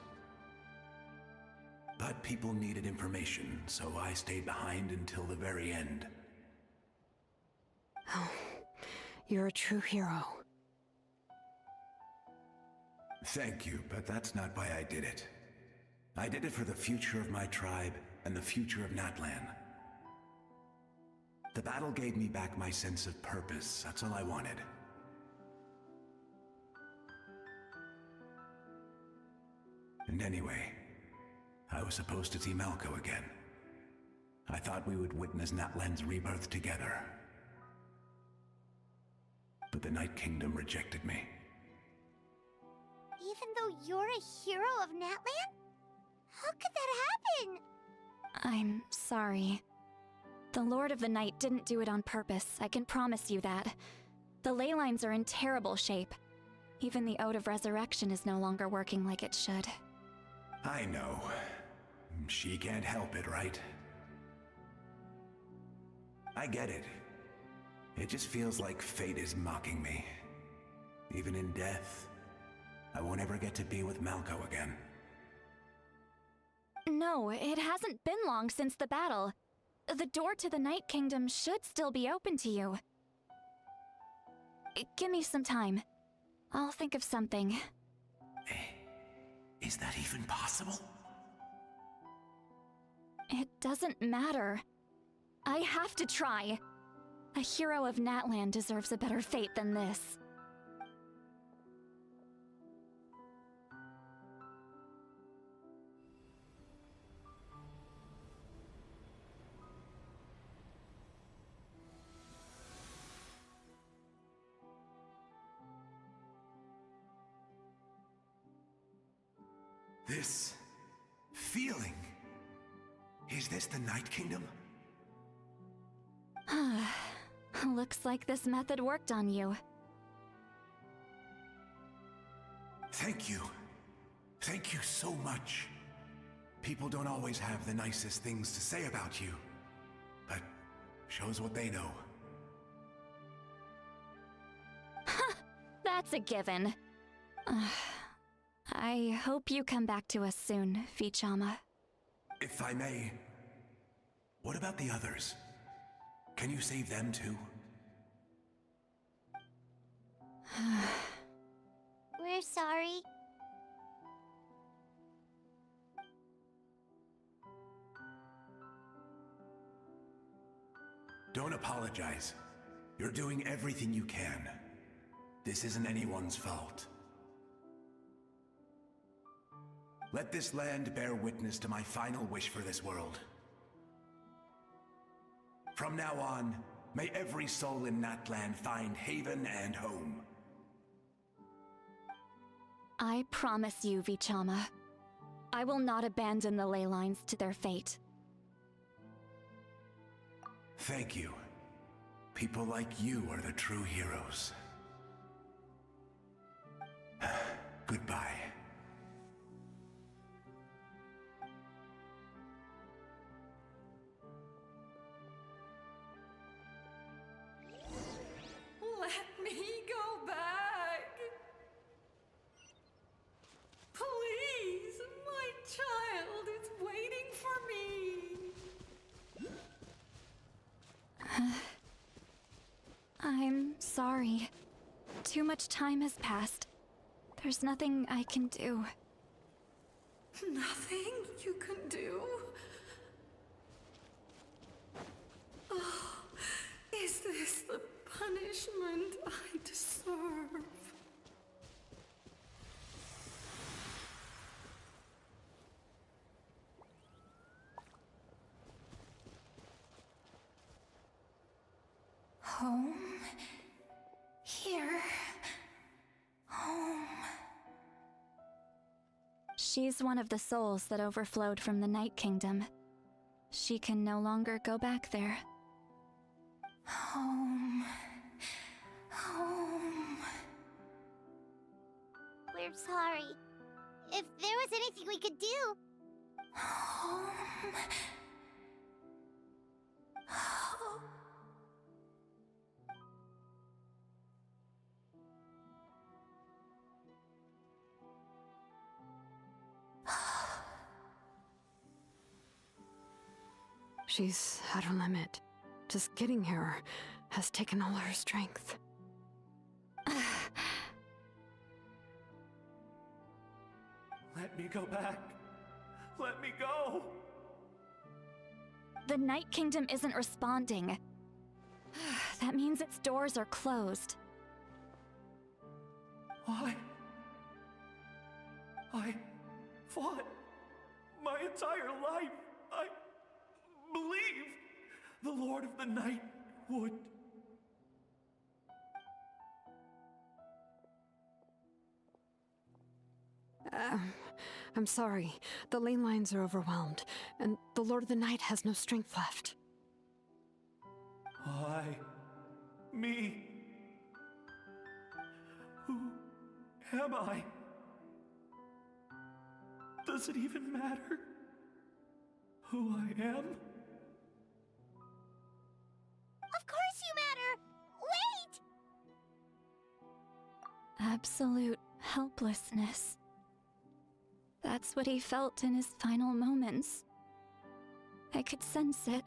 But people needed information, so I stayed behind until the very end. Oh, you're a true hero. Thank you, but that's not why I did it. I did it for the future of my tribe and the future of Natlan. The battle gave me back my sense of purpose. That's all I wanted. And anyway, I was supposed to see Malco again. I thought we would witness Natlan's rebirth together. But the Night Kingdom rejected me. Even though you're a hero of Natlan? How could that happen? I'm sorry. The Lord of the Night didn't do it on purpose, I can promise you that. The ley lines are in terrible shape. Even the Ode of Resurrection is no longer working like it should. I know. She can't help it, right? I get it. It just feels like fate is mocking me. Even in death, I won't ever get to be with Malco again. No, it hasn't been long since the battle. The door to the Night Kingdom should still be open to you. Give me some time. I'll think of something. Is that even possible? It doesn't matter. I have to try. A hero of Natland deserves a better fate than this. This feeling. Is this the Night Kingdom? Looks like this method worked on you. Thank you. Thank you so much. People don't always have the nicest things to say about you, but shows what they know. That's a given. I hope you come back to us soon, Vichama. If I may, what about the others? Can you save them too? We're sorry. Don't apologize. You're doing everything you can. This isn't anyone's fault. Let this land bear witness to my final wish for this world. From now on, may every soul in Natland find haven and home. I promise you, Vichama. I will not abandon the ley lines to their fate. Thank you. People like you are the true heroes. Goodbye. Let me go back. Please, my child is waiting for me. I'm sorry. Too much time has passed. There's nothing I can do. Nothing you can do? Oh, is this the punishment I deserve? Home? Here? Home? She's one of the souls that overflowed from the Night Kingdom. She can no longer go back there. Home. Home. We're sorry. If there was anything we could do. Home. Home. She's at her limit. Just getting here has taken all her strength. Let me go back. Let me go. The Night Kingdom isn't responding. That means its doors are closed. Why? I fought my entire life. I believed the Lord of the Night would. I'm sorry. The ley lines are overwhelmed, and the Lord of the Night has no strength left. Why? Me? Who am I? Does it even matter who I am? Of course you matter! Wait! Absolute helplessness. That's what he felt in his final moments. I could sense it.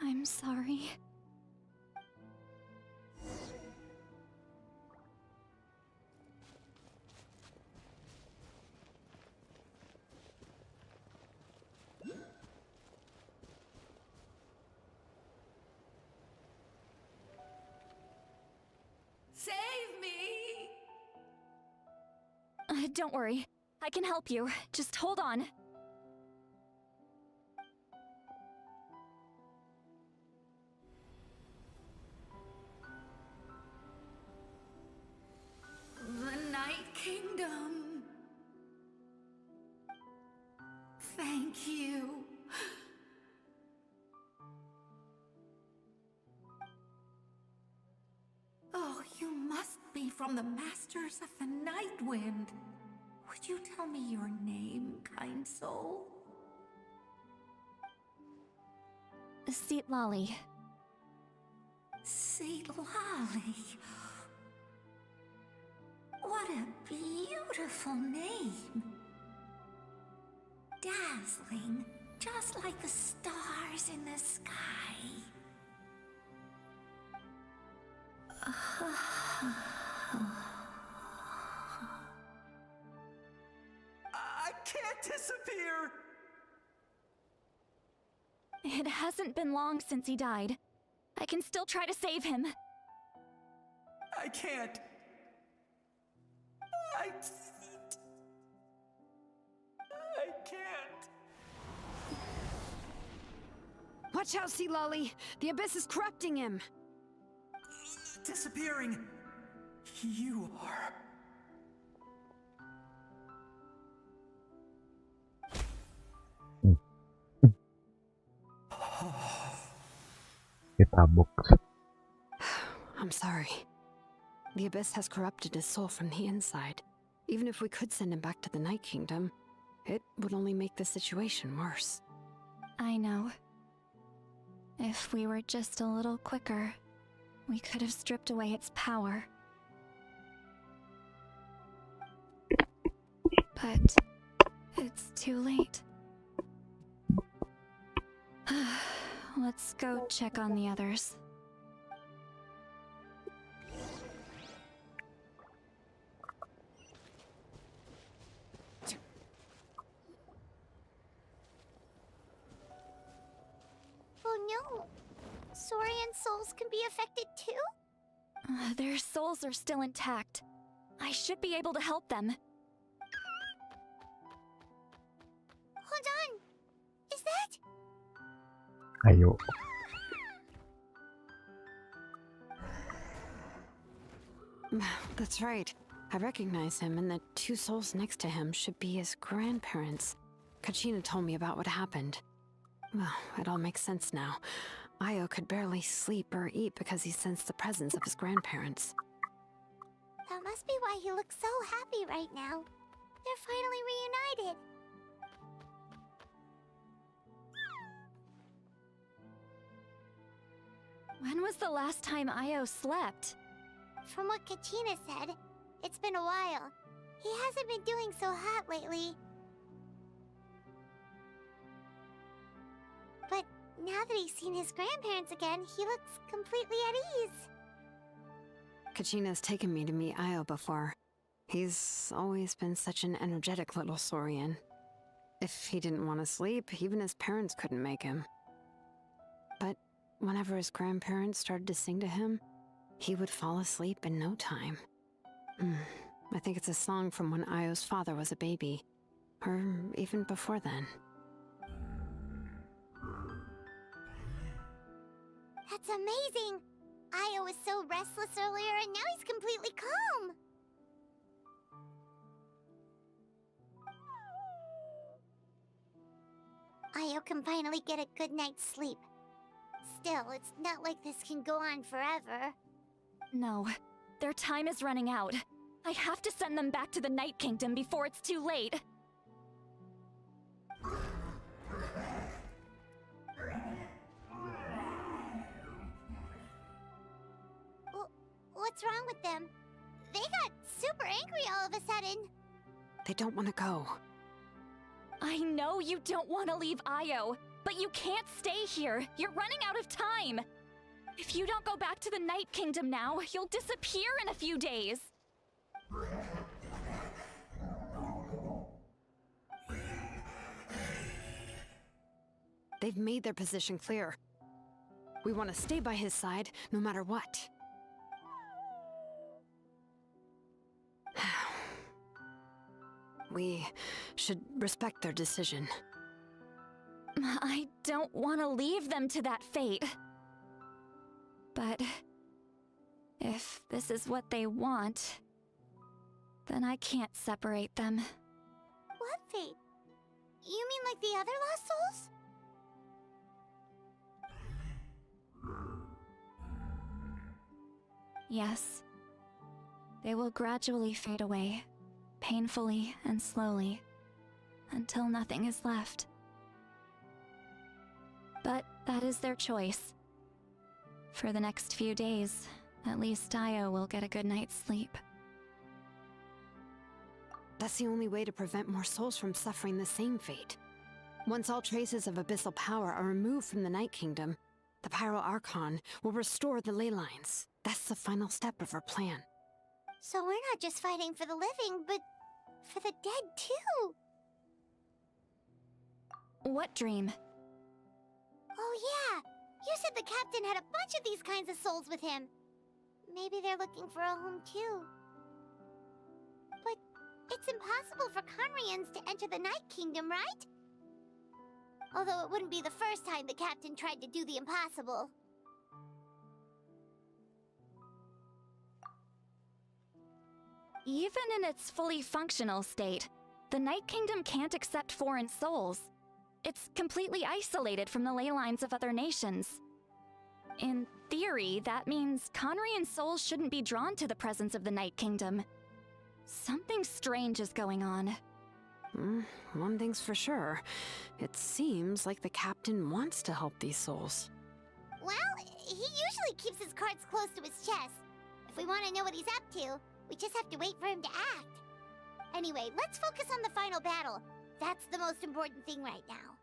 I'm sorry. Don't worry. I can help you. Just hold on. The Night Kingdom. Thank you. Oh, you must be from the Masters of the Night Wind. Would you tell me your name, kind soul? Lolly. Lolly. What a beautiful name. Dazzling, just like the stars in the sky. I can't disappear! It hasn't been long since he died. I can still try to save him. I can't. I can't. Watch out, Lolly. The abyss is corrupting him. Disappearing. You are. Ditabok. I'm sorry. The abyss has corrupted his soul from the inside. Even if we could send him back to the Night Kingdom, it would only make the situation worse. I know. If we were just a little quicker, we could have stripped away its power. But it's too late. Let's go check on the others. Oh no! Saurian souls can be affected too? Their souls are still intact. I should be able to help them. Hold on! Is that? Ayo. That's right. I recognize him, and the two souls next to him should be his grandparents. Kachina told me about what happened. Well, it all makes sense now. Io could barely sleep or eat because he sensed the presence of his grandparents. That must be why he looks so happy right now. They're finally reunited. When was the last time Io slept? From what Kachina said, it's been a while. He hasn't been doing so hot lately. But now that he's seen his grandparents again, he looks completely at ease. Kachina's taken me to meet Io before. He's always been such an energetic little Saurian. If he didn't want to sleep, even his parents couldn't make him. But whenever his grandparents started to sing to him, he would fall asleep in no time. I think it's a song from when Io's father was a baby, or even before then. That's amazing! Io was so restless earlier and now he's completely calm! Io can finally get a good night's sleep. Still, it's not like this can go on forever. No, their time is running out. I have to send them back to the Night Kingdom before it's too late. What's wrong with them? They got super angry all of a sudden. They don't want to go. I know you don't want to leave Io, but you can't stay here. You're running out of time. If you don't go back to the Night Kingdom now, you'll disappear in a few days. They've made their position clear. We want to stay by his side, no matter what. We should respect their decision. I don't want to leave them to that fate. But if this is what they want, then I can't separate them. What fate? You mean like the other lost souls? Yes. They will gradually fade away, painfully and slowly, until nothing is left. But that is their choice. For the next few days, at least Dio will get a good night's sleep. That's the only way to prevent more souls from suffering the same fate. Once all traces of abyssal power are removed from the Night Kingdom, the Pyro Archon will restore the ley lines. That's the final step of our plan. So we're not just fighting for the living, but for the dead too. What dream? Oh yeah, you said the captain had a bunch of these kinds of souls with him. Maybe they're looking for a home too. But it's impossible for Conrians to enter the Night Kingdom, right? Although it wouldn't be the first time the captain tried to do the impossible. Even in its fully functional state, the Night Kingdom can't accept foreign souls. It's completely isolated from the ley lines of other nations. In theory, that means Conrian souls shouldn't be drawn to the presence of the Night Kingdom. Something strange is going on. One thing's for sure. It seems like the captain wants to help these souls. Well, he usually keeps his cards close to his chest. If we want to know what he's up to, we just have to wait for him to act. Anyway, let's focus on the final battle. That's the most important thing right now.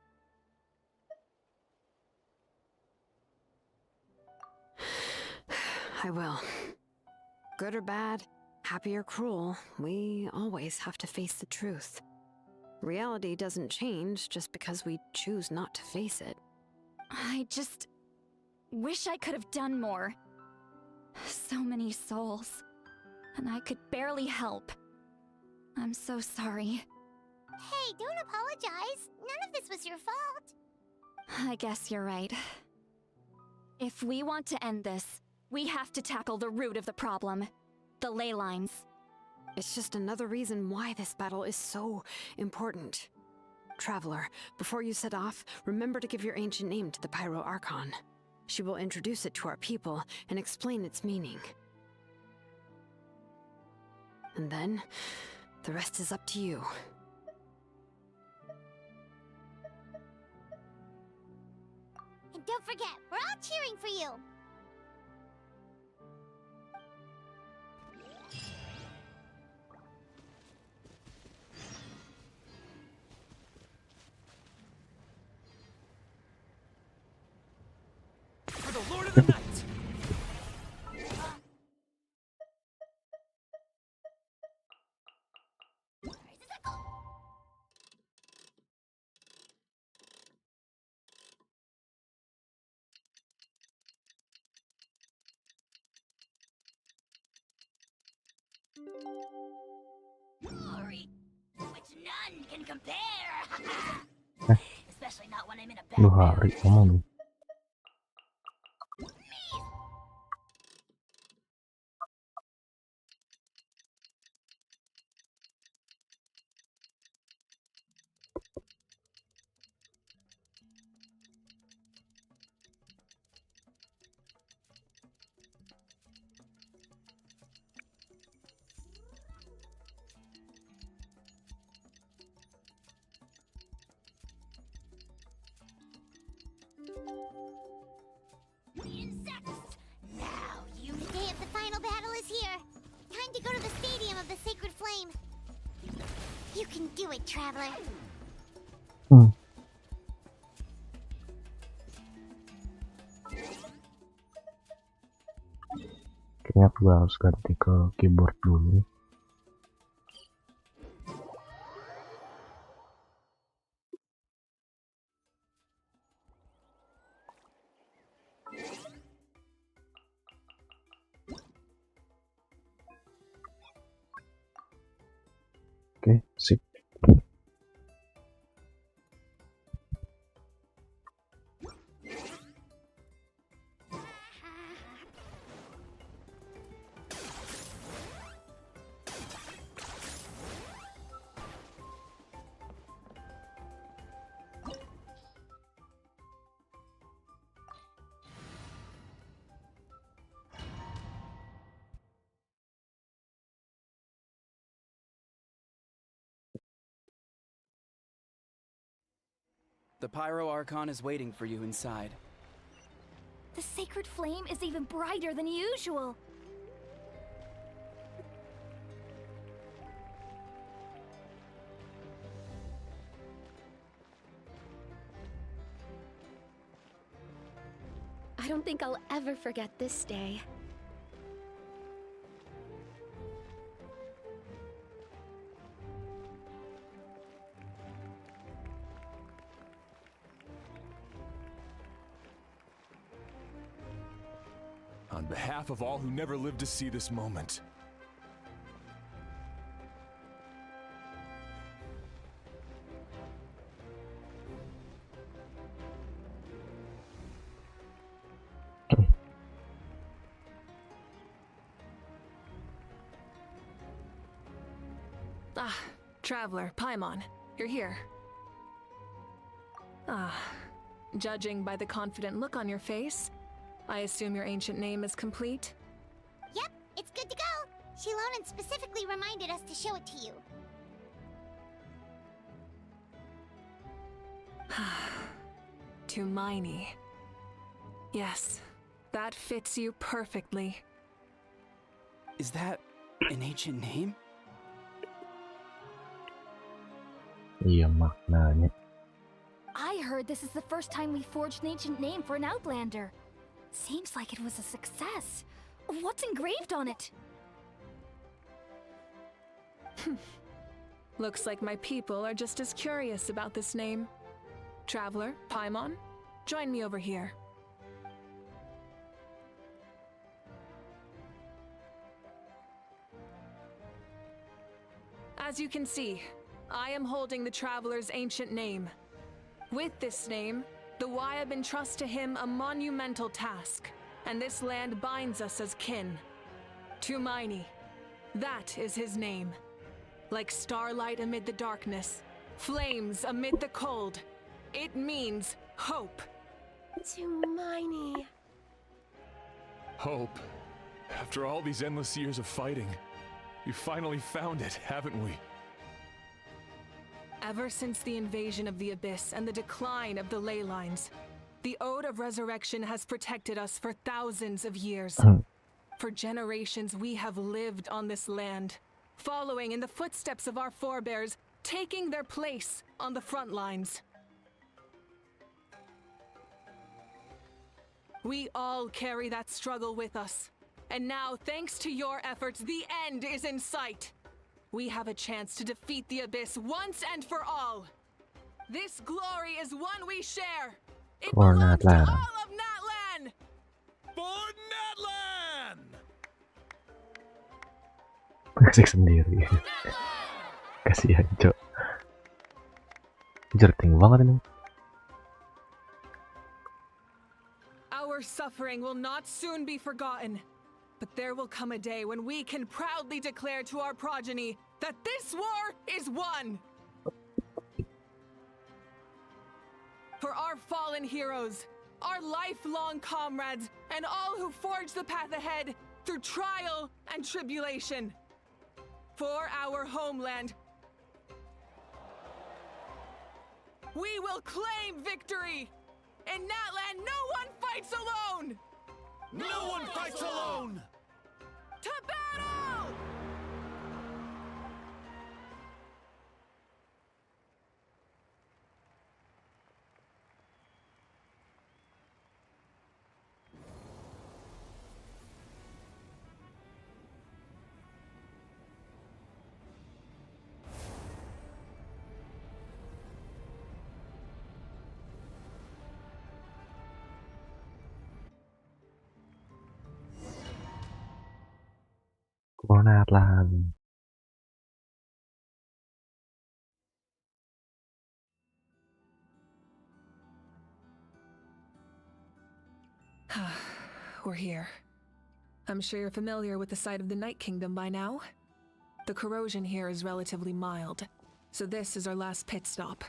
I will. Good or bad, happy or cruel, we always have to face the truth. Reality doesn't change just because we choose not to face it. I just wish I could have done more. So many souls, and I could barely help. I'm so sorry. Hey, don't apologize. None of this was your fault. I guess you're right. If we want to end this, we have to tackle the root of the problem. The ley lines. It's just another reason why this battle is so important. Traveler, before you set off, remember to give your ancient name to the Pyro Archon. She will introduce it to our people and explain its meaning. And then, the rest is up to you. And don't forget, we're all cheering for you. For the Lord of the Night! Glory, which none can compare. Especially not when I'm in a bad 2 mood. hari ngomong nih. Insects! Now, you the day of the final battle is here. Time to go to the stadium of the Sacred Flame. You can do it, traveler. Kayaknya aku harus ganti ke keyboard dulu. Oke, sip. The Pyro Archon is waiting for you inside. The sacred flame is even brighter than usual. I don't think I'll ever forget this day. On behalf of all who never lived to see this moment. Ah, Traveler, Paimon, you're here. Ah, judging by the confident look on your face, I assume your ancient name is complete? Yep, it's good to go. Shilonan specifically reminded us to show it to you. Tumaini. Yes, that fits you perfectly. Is that an ancient name? Iya maknanya. I heard this is the first time we forged an ancient name for an Outlander. Seems like it was a success. What's engraved on it? Looks like my people are just as curious about this name. Traveler, Paimon, join me over here. As you can see, I am holding the Traveler's ancient name. With this name, the Wyab entrust to him a monumental task, and this land binds us as kin. Tumaini, that is his name. Like starlight amid the darkness, flames amid the cold, it means hope. Tumaini. Hope. After all these endless years of fighting, we finally found it, haven't we? Ever since the invasion of the Abyss and the decline of the ley lines, the Ode of Resurrection has protected us for thousands of years. For generations we have lived on this land, following in the footsteps of our forebears, taking their place on the front lines. We all carry that struggle with us, and now, thanks to your efforts, the end is in sight. We have a chance to defeat the Abyss once and for all. This glory is one we share. It belongs to all of Natlan! For Natlan! Asik sendiri. Kasihan, Cok. Jerting banget ini. Our suffering will not soon be forgotten. But there will come a day when we can proudly declare to our progeny that this war is won! For our fallen heroes, our lifelong comrades, and all who forge the path ahead through trial and tribulation. For our homeland, we will claim victory! In Natlan, no one fights alone! No one fights alone! To battle! Natlan. We're here. I'm sure you're familiar with the site of the Night Kingdom by now. The corrosion here is relatively mild, so this is our last pit stop.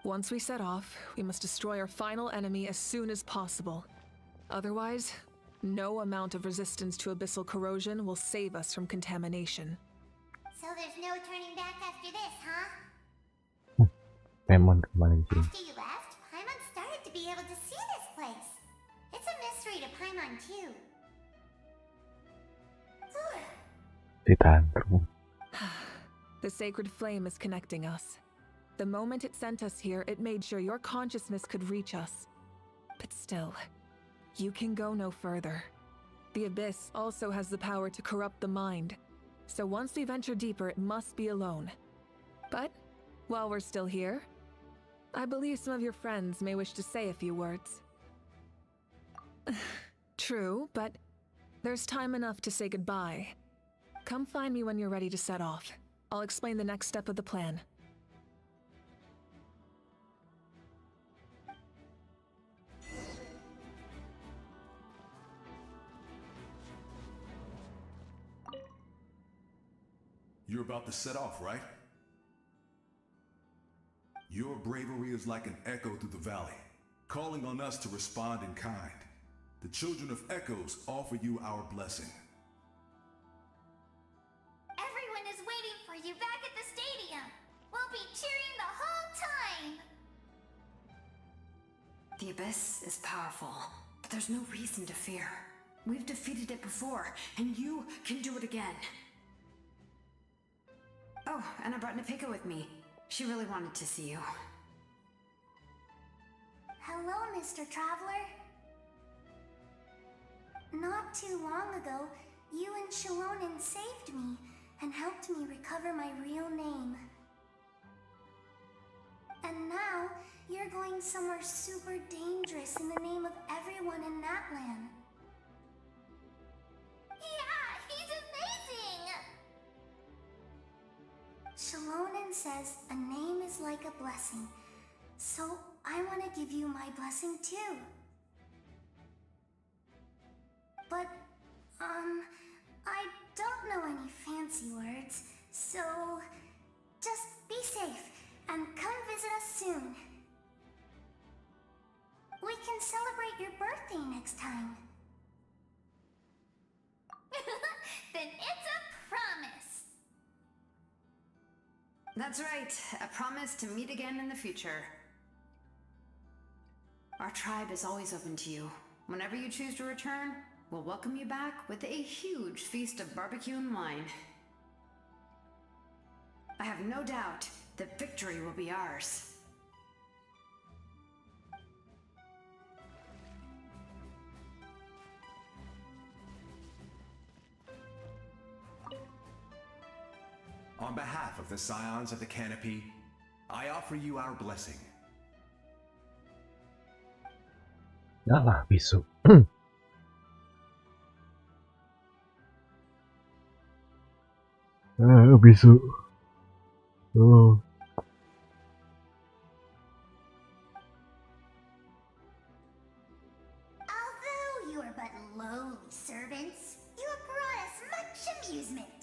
Once we set off, we must destroy our final enemy as soon as possible. Otherwise, no amount of resistance to abyssal corrosion will save us from contamination. So there's no turning back after this, huh? Pemon kemana sih? After you left, to be able to see this place. It's a mystery to Paimon too. Si tantrum. The sacred flame is connecting us. The moment it sent us here, it made sure your consciousness could reach us. But still, you can go no further. The Abyss also has the power to corrupt the mind. So once we venture deeper, it must be alone. But while we're still here, I believe some of your friends may wish to say a few words. True, but there's time enough to say goodbye. Come find me when you're ready to set off. I'll explain the next step of the plan. You're about to set off, right? Your bravery is like an echo through the valley, calling on us to respond in kind. The children of Echoes offer you our blessing. Everyone is waiting for you back at the stadium. We'll be cheering the whole time. The Abyss is powerful, but there's no reason to fear. We've defeated it before, and you can do it again. Oh, and I brought Nepika with me. She really wanted to see you. Hello, Mr. Traveler. Not too long ago, you and Shilonen saved me and helped me recover my real name. And now, you're going somewhere super dangerous in the name of everyone in that land. Yeah, he's amazing! Shilonen says a name is like a blessing, so I want to give you my blessing too. But, I don't know any fancy words, so just be safe and come visit us soon. We can celebrate your birthday next time. Then it's a promise. That's right, a promise to meet again in the future. Our tribe is always open to you. Whenever you choose to return, we'll welcome you back with a huge feast of barbecue and wine. I have no doubt that victory will be ours. On behalf of the Scions of the Canopy, I offer you our blessing. Yalah, bisu. Bisu. Oh. Although you are but lowly servants, you have brought us much amusement.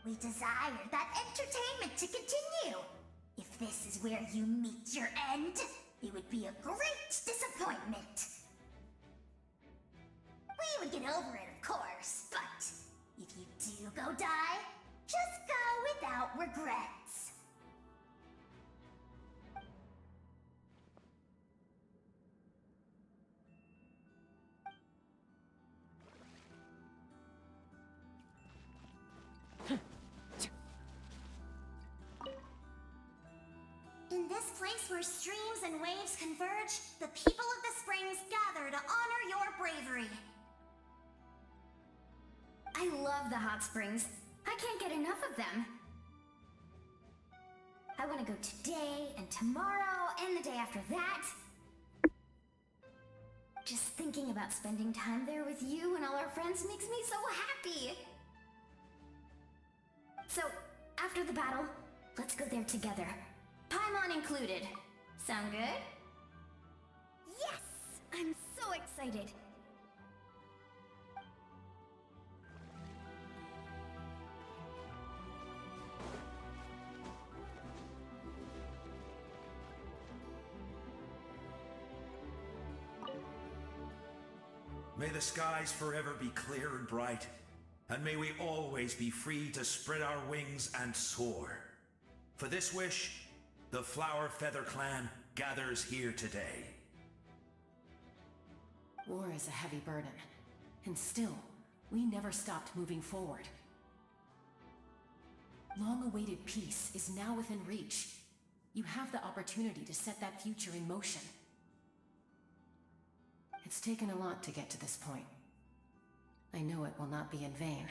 We desire that entertainment to continue. If this is where you meet your end, it would be a great disappointment. We would get over it, of course, but if you do go die, just go without regrets. In this place where streams and waves converge, the people of the springs gather to honor your bravery. I love the hot springs. I can't get enough of them. I want to go today and tomorrow and the day after that. Just thinking about spending time there with you and all our friends makes me so happy. So, after the battle, let's go there together. Paimon included. Sound good? Yes! I'm so excited. May the skies forever be clear and bright, and may we always be free to spread our wings and soar. For this wish, the Flower Feather clan gathers here today. War is a heavy burden, and still, we never stopped moving forward. Long-awaited peace is now within reach. You have the opportunity to set that future in motion. It's taken a lot to get to this point. I know it will not be in vain.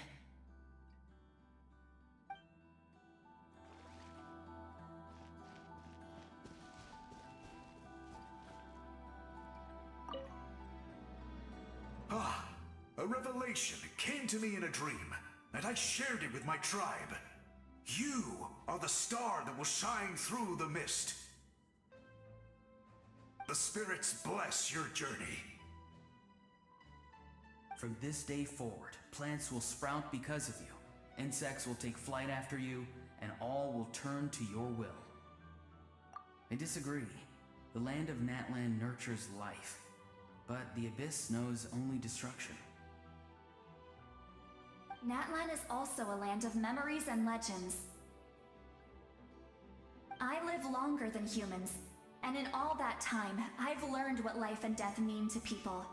A revelation came to me in a dream, and I shared it with my tribe. You are the star that will shine through the mist. The spirits bless your journey. From this day forward, plants will sprout because of you. Insects will take flight after you, and all will turn to your will. I disagree. The land of Natlan nurtures life, but the Abyss knows only destruction. Natlan is also a land of memories and legends. I live longer than humans, and in all that time, I've learned what life and death mean to people.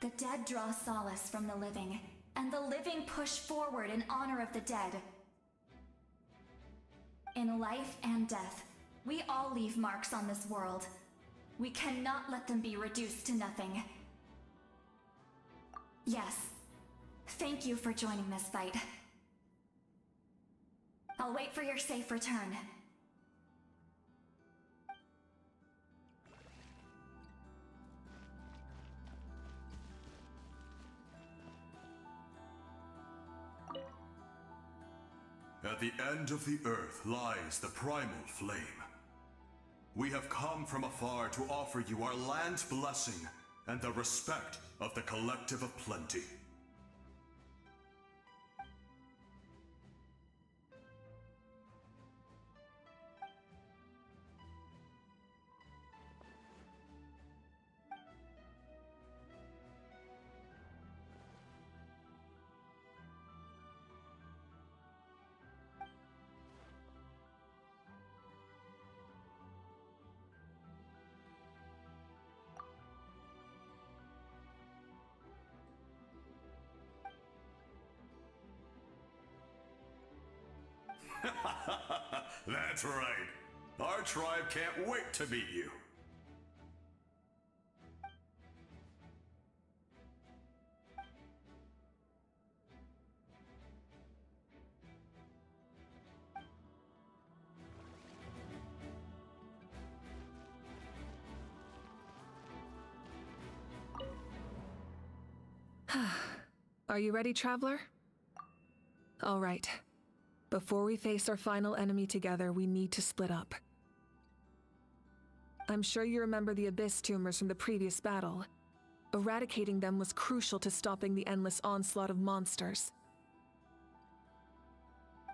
The dead draw solace from the living, and the living push forward in honor of the dead. In life and death, we all leave marks on this world. We cannot let them be reduced to nothing. Yes. Thank you for joining this fight. I'll wait for your safe return. At the end of the earth lies the primal flame. We have come from afar to offer you our land's blessing and the respect of the collective of plenty. That's right. Our tribe can't wait to meet you. Are you ready, traveler? All right. Before we face our final enemy together, we need to split up. I'm sure you remember the Abyss tumors from the previous battle. Eradicating them was crucial to stopping the endless onslaught of monsters.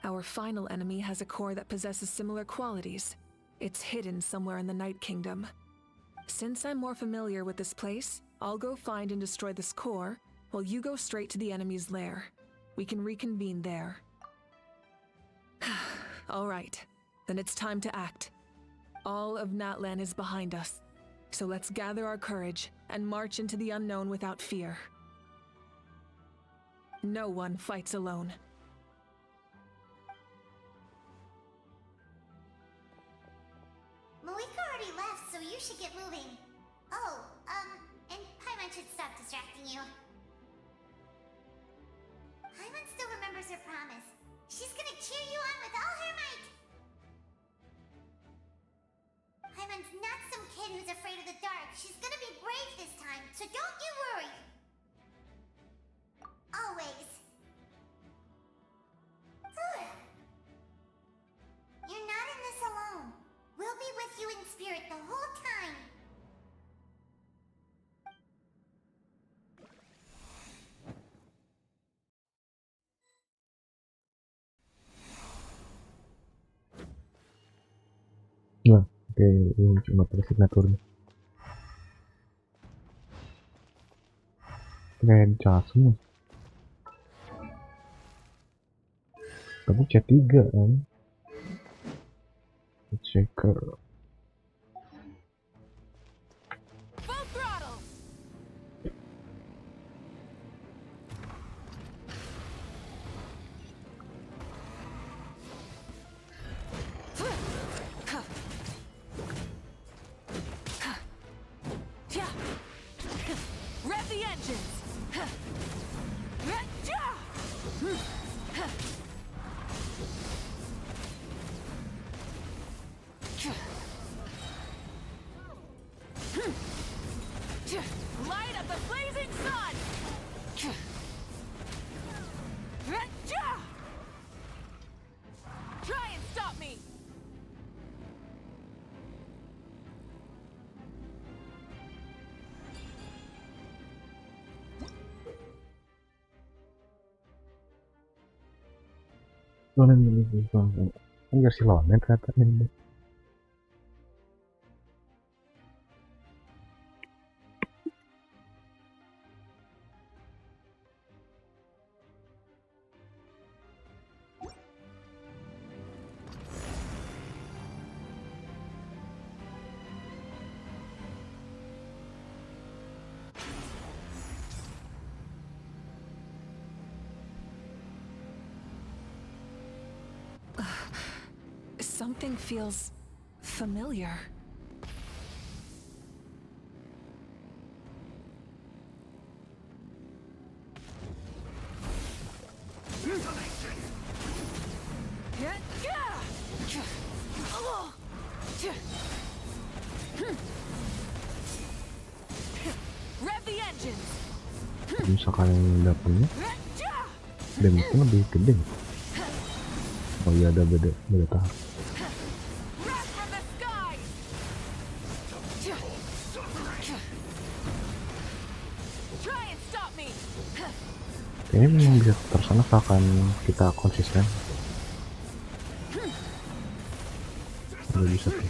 Our final enemy has a core that possesses similar qualities. It's hidden somewhere in the Night Kingdom. Since I'm more familiar with this place, I'll go find and destroy this core, while you go straight to the enemy's lair. We can reconvene there. All right, then it's time to act. All of Natlan is behind us, so let's gather our courage and march into the unknown without fear. No one fights alone. Malika already left, so you should get moving. Oh, and Paimon should stop distracting you. Paimon still remembers her promise. She's gonna cheer you on with all her might! Paimon's not some kid who's afraid of the dark. She's gonna be brave this time, so don't you worry! Always. You're not in this alone. We'll be with you in spirit the whole time. Nah, oke, ini cuma signaturnya. Gacha semua. Tapi chat 3 kan. Shaker. Full throttle! Rev the engines! Light up the blazing sun! Try and stop me! Ini versi lonen ternyata ini. Something feels familiar. Rev the engines. Misalkan dapetnya damage-nya lebih gede. Oh iya, ada beda tahap. Ini memang bisa tersana akan kita konsisten. Udah bisa tuh.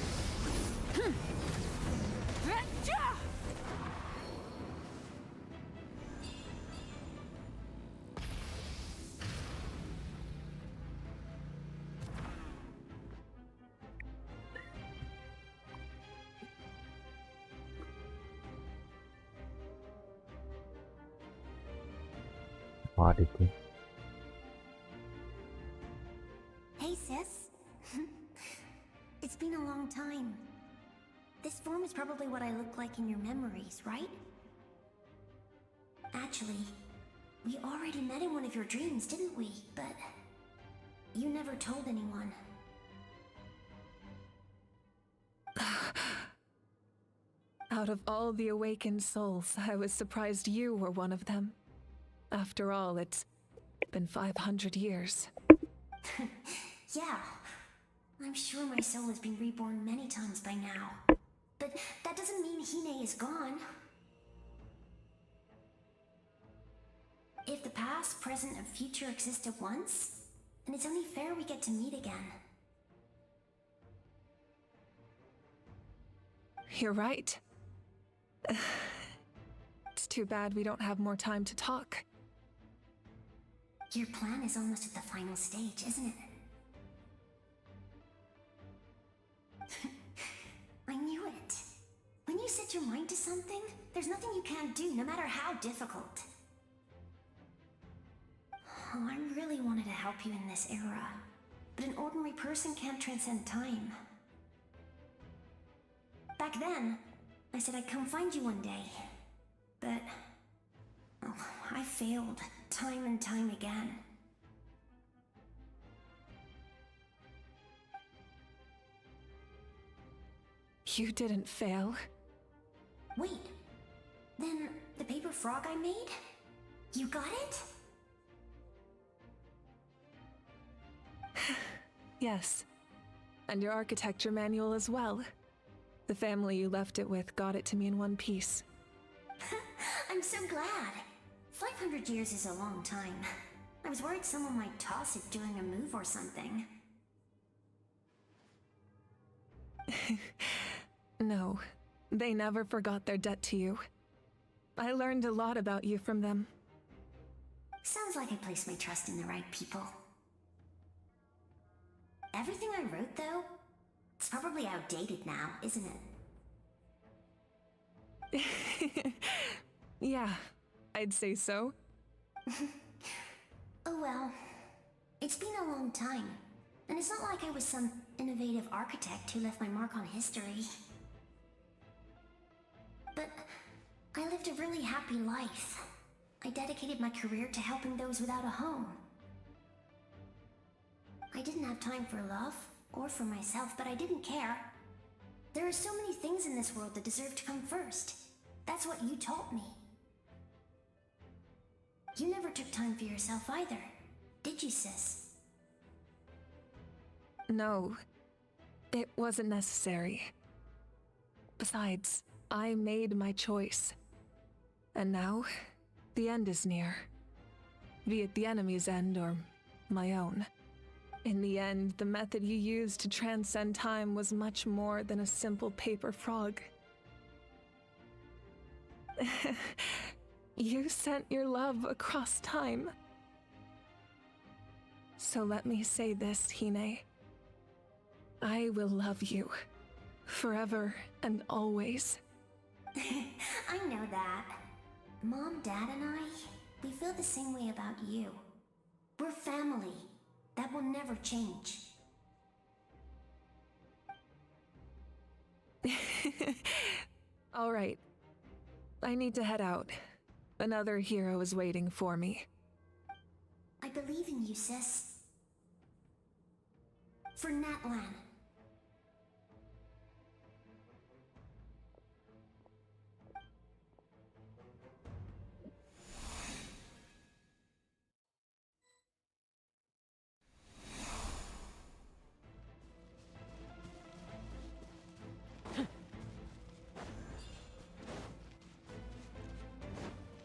What itu? Hey, sis. It's been a long time. This form is probably what I look like in your memories, right? Actually, we already met in one of your dreams, didn't we? But you never told anyone. Out of all the awakened souls, I was surprised you were one of them. After all, it's been 500 years. Yeah. I'm sure my soul has been reborn many times by now. But that doesn't mean Hine is gone. If the past, present, and future exist at once, then it's only fair we get to meet again. You're right. It's too bad we don't have more time to talk. Your plan is almost at the final stage, isn't it? I knew it. When you set your mind to something, there's nothing you can't do, no matter how difficult. Oh, I really wanted to help you in this era, but an ordinary person can't transcend time. Back then, I said I'd come find you one day, but I failed time and time again. You didn't fail. Wait, then the paper frog I made? You got it? Yes. And your architecture manual as well. The family you left it with got it to me in one piece. I'm so glad. 500 years is a long time. I was worried someone might toss it during a move or something. No, they never forgot their debt to you. I learned a lot about you from them. Sounds like I placed my trust in the right people. Everything I wrote, though, It's probably outdated now, isn't it? Yeah, I'd say so. Oh well. It's been a long time. And it's not like I was some innovative architect who left my mark on history. But I lived a really happy life. I dedicated my career to helping those without a home. I didn't have time for love, or for myself, but I didn't care. There are so many things in this world that deserve to come first. That's what you taught me. You never took time for yourself either, did you, sis? No, it wasn't necessary. Besides, I made my choice. And now, the end is near. Be it the enemy's end or my own. In the end, the method you used to transcend time was much more than a simple paper frog. You sent your love across time. So let me say this, Hine. I will love you. Forever and always. I know that. Mom, Dad, and I, we feel the same way about you. We're family. That will never change. All right. I need to head out. Another hero is waiting for me. I believe in you, sis. For Natlan.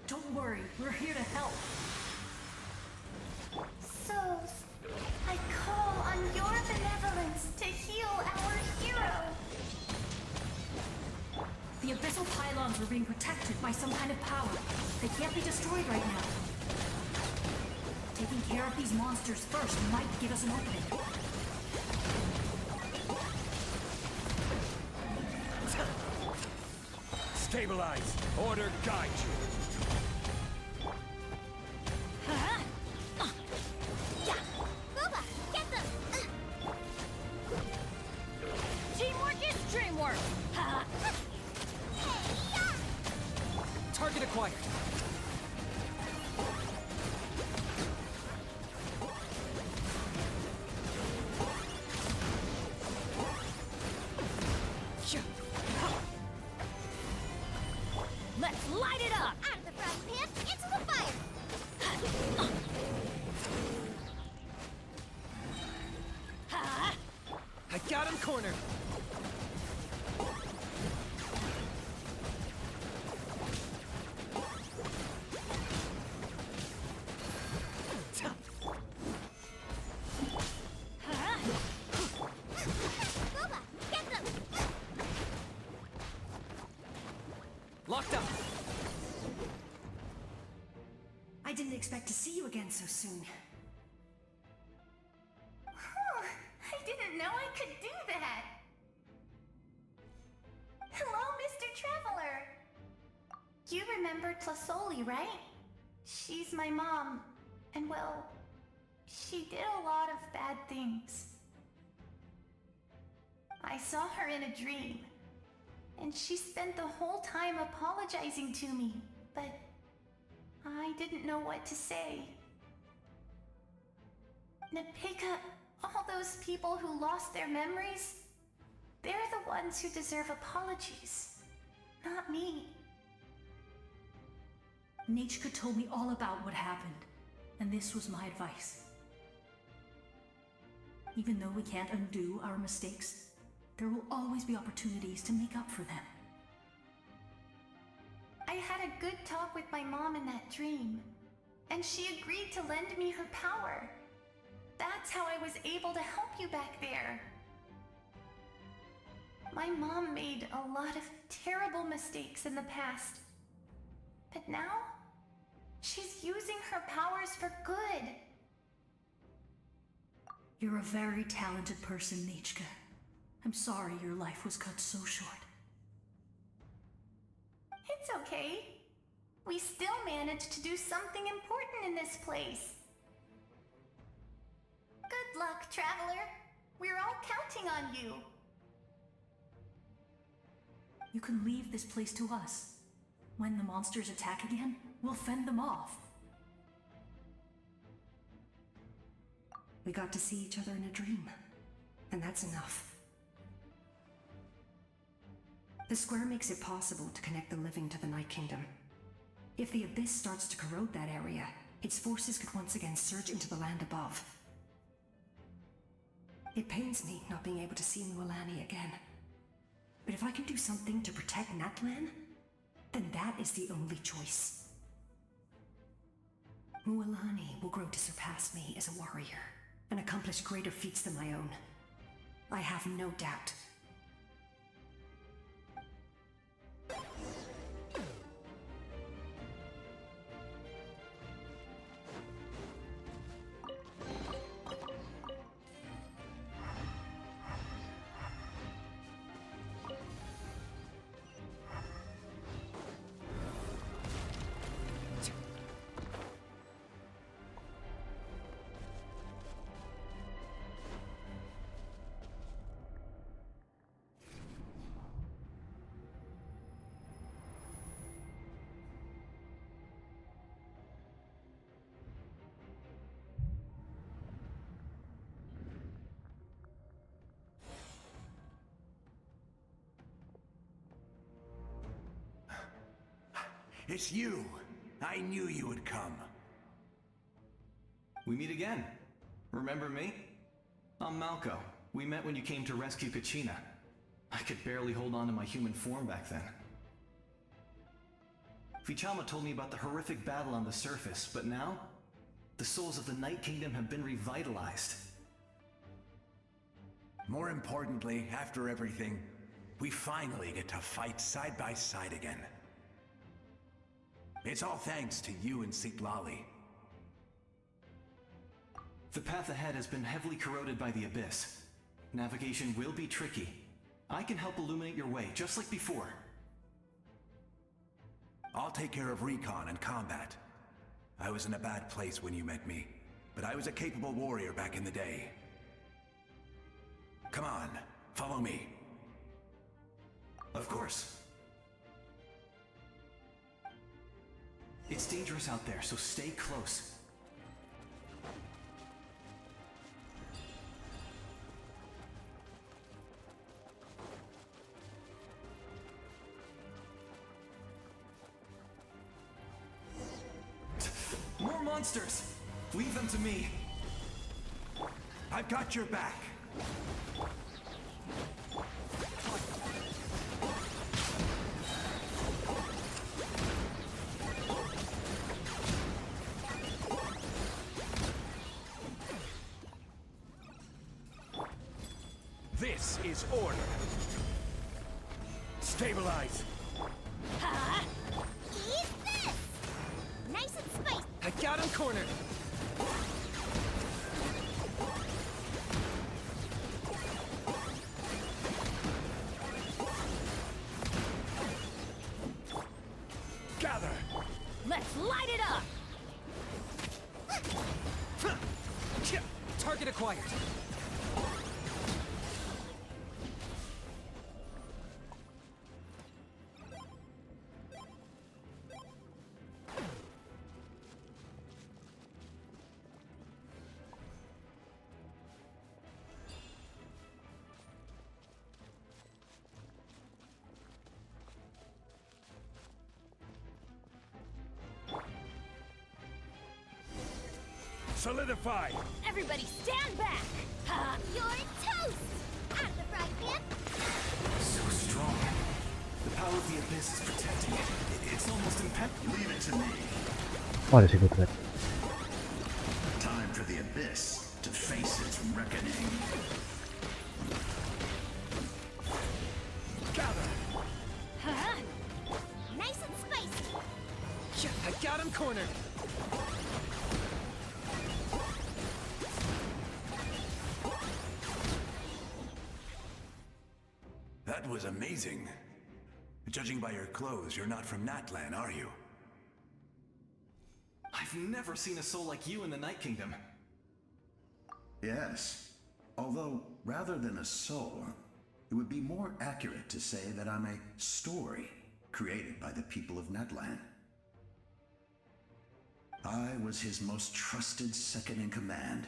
Don't worry, we're here to help. So, I call on your benevolence to heal our hero. The abyssal pylons are being protected by some kind of power. They can't be destroyed right now. Taking care of these monsters first might give us an opening. Stabilize. Order guide you. Booba, get them! Teamwork is dreamwork! Target acquired. Let's light it up! Out of the frying pan, into the fire! I got him cornered. Booba, get them! Locked up. I didn't expect to see you again so soon. I didn't know I could do that. Hello, Mr. Traveler. You remember Tlasoli, right? She's my mom, and well, she did a lot of bad things. I saw her in a dream, and she spent the whole time apologizing to me, but I didn't know what to say. Napika, all those people who lost their memories, they're the ones who deserve apologies, not me. Nichka told me all about what happened, and this was my advice. Even though we can't undo our mistakes, there will always be opportunities to make up for them. I had a good talk with my mom in that dream, and she agreed to lend me her power. That's how I was able to help you back there. My mom made a lot of terrible mistakes in the past, but now she's using her powers for good. You're a very talented person, Nichka. I'm sorry your life was cut so short. It's okay. We still managed to do something important in this place. Good luck, Traveler. We're all counting on you. You can leave this place to us. When the monsters attack again, we'll fend them off. We got to see each other in a dream, and that's enough. The square makes it possible to connect the living to the Night Kingdom. If the Abyss starts to corrode that area, its forces could once again surge into the land above. It pains me not being able to see Mualani again. But if I can do something to protect Natlan, then that is the only choice. Mualani will grow to surpass me as a warrior and accomplish greater feats than my own. I have no doubt. It's you! I knew you would come. We meet again. Remember me? I'm Malco. We met when you came to rescue Kachina. I could barely hold on to my human form back then. Vichama told me about the horrific battle on the surface, but now, the souls of the Night Kingdom have been revitalized. More importantly, after everything, we finally get to fight side by side again. It's all thanks to you and Sitlali. The path ahead has been heavily corroded by the Abyss. Navigation will be tricky. I can help illuminate your way, just like before. I'll take care of recon and combat. I was in a bad place when you met me, but I was a capable warrior back in the day. Come on, follow me. Of course. It's dangerous out there, so stay close. More monsters! Leave them to me. I've got your back. This is order. Stabilize. Huh? Eat this! Nice and spicy. I got him cornered. Gather. Let's light it up! Target acquired. Solidify! Everybody stand back! You're toast! Out of the fry pan! So strong. The power of the Abyss is protecting it. It's almost impenetrable. Leave it to me. Oh, ada secret. Time for the Abyss to face its reckoning. Gather! Huh? Nice and spicy! I got him cornered. That was amazing. Judging by your clothes, you're not from Natlan, are you? I've never seen a soul like you in the Night Kingdom. Yes. Although, rather than a soul, it would be more accurate to say that I'm a story created by the people of Natlan. I was his most trusted second-in-command.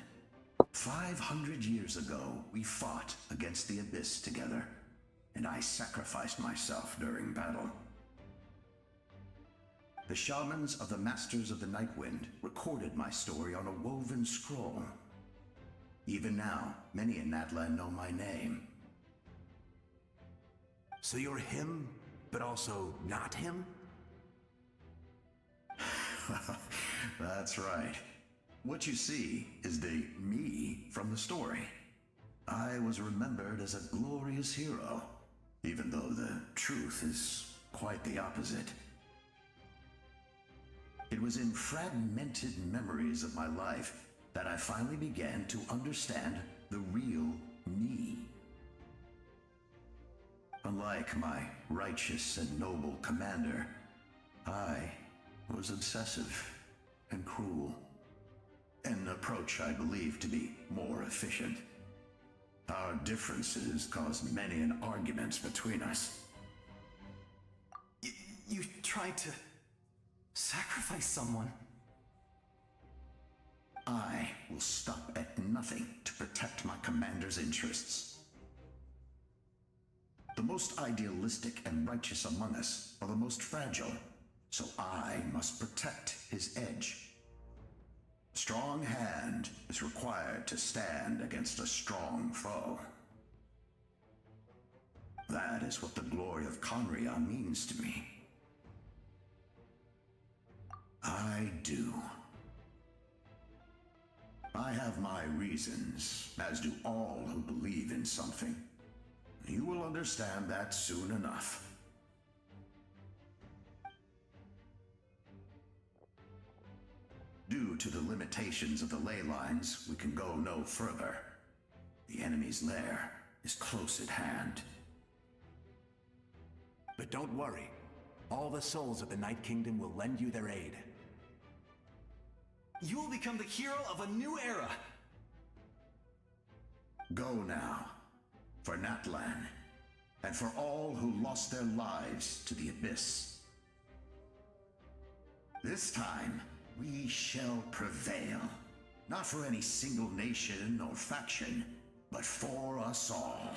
500 years ago, we fought against the Abyss together, and I sacrificed myself during battle. The shamans of the Masters of the Night Wind recorded my story on a woven scroll. Even now, many in Natlan know my name. So you're him, but also not him? That's right. What you see is the me from the story. I was remembered as a glorious hero, even though the truth is quite the opposite. It was in fragmented memories of my life that I finally began to understand the real me. Unlike my righteous and noble commander, I was obsessive and cruel. An approach I believe to be more efficient. Our differences caused many an arguments between us. You tried to sacrifice someone. I will stop at nothing to protect my commander's interests. The most idealistic and righteous among us are the most fragile, so I must protect his edge. A strong hand is required to stand against a strong foe. That is what the glory of Conria means to me. I do. I have my reasons, as do all who believe in something. You will understand that soon enough. Due to the limitations of the ley lines, we can go no further. The enemy's lair is close at hand. But don't worry. All the souls of the Night Kingdom will lend you their aid. You will become the hero of a new era. Go now, for Natlan, and for all who lost their lives to the Abyss. This time, we shall prevail, not for any single nation or faction, but for us all.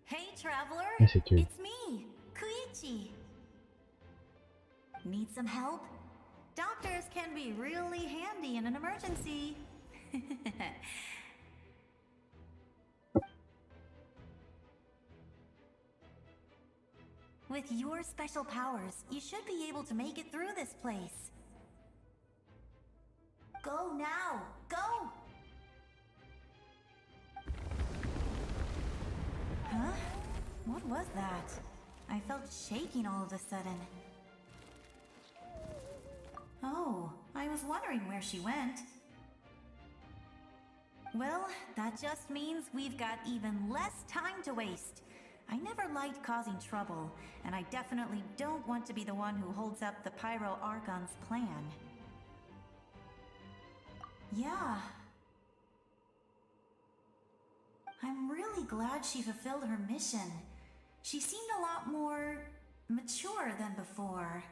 Hey, traveler! Yes, it is. It's me, Koichi. Need some help? Doctors can be really handy in an emergency. With your special powers, you should be able to make it through this place. Go now! Go! Huh? What was that? I felt shaking all of a sudden. Oh, I was wondering where she went. Well, that just means we've got even less time to waste. I never liked causing trouble, and I definitely don't want to be the one who holds up the Pyro Archon's plan. Yeah. I'm really glad she fulfilled her mission. She seemed a lot more mature than before.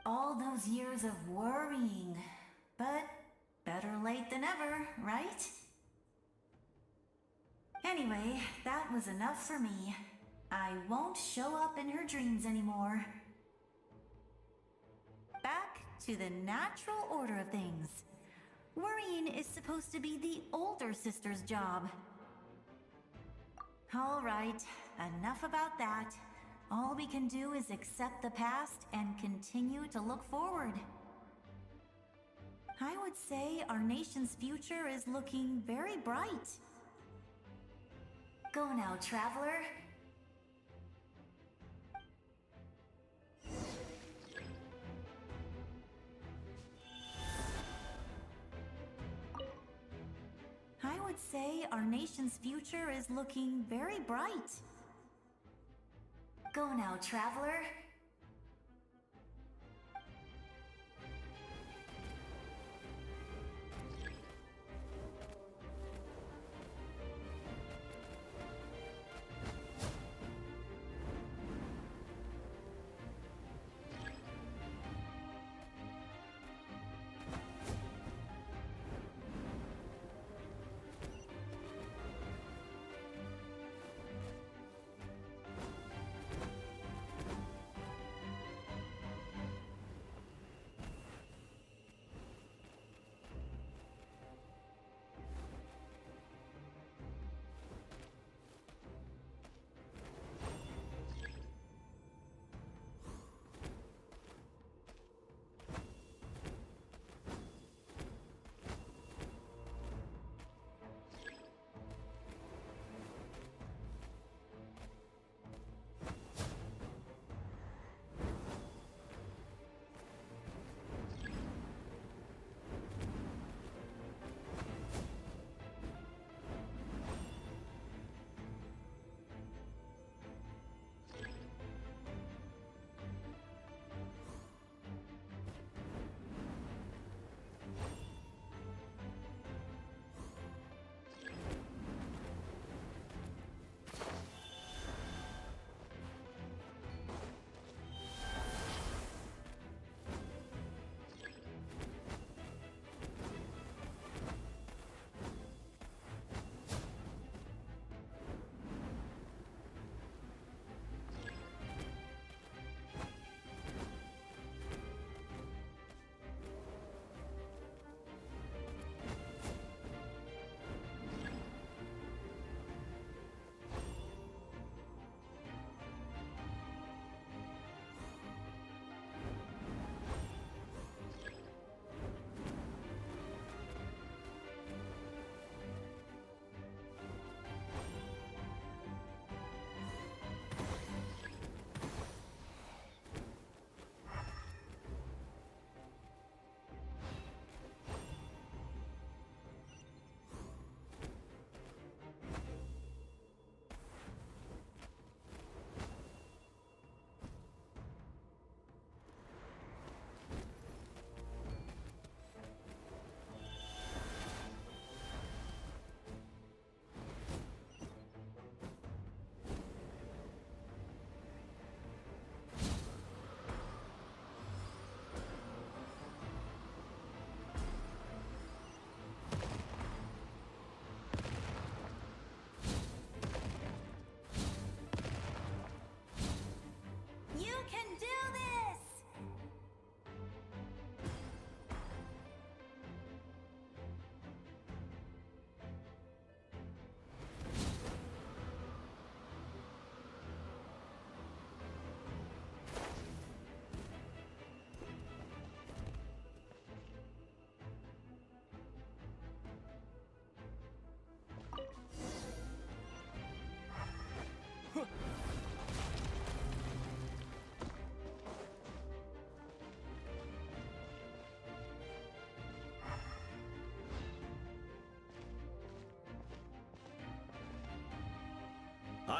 All those years of worrying, but better late than ever, right? Anyway, that was enough for me. I won't show up in her dreams anymore. Back to the natural order of things. Worrying is supposed to be the older sister's job. All right, enough about that. All we can do is accept the past and continue to look forward. I would say our nation's future is looking very bright. Go now, traveler. I would say our nation's future is looking very bright. Go now, traveler.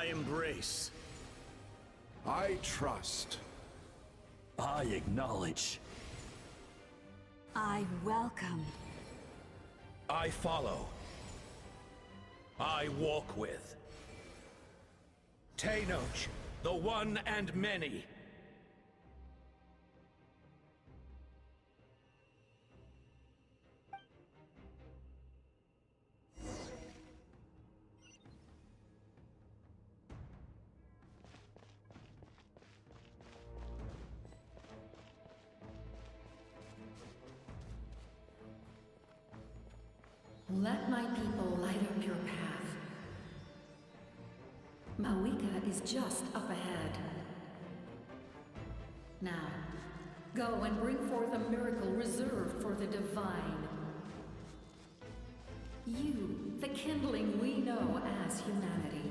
I embrace. I trust. I acknowledge. I welcome. I follow. I walk with. Tenoch, the one and many. Let my people light up your path. Mawika is just up ahead. Now, go and bring forth a miracle reserved for the divine. You, the kindling we know as humanity.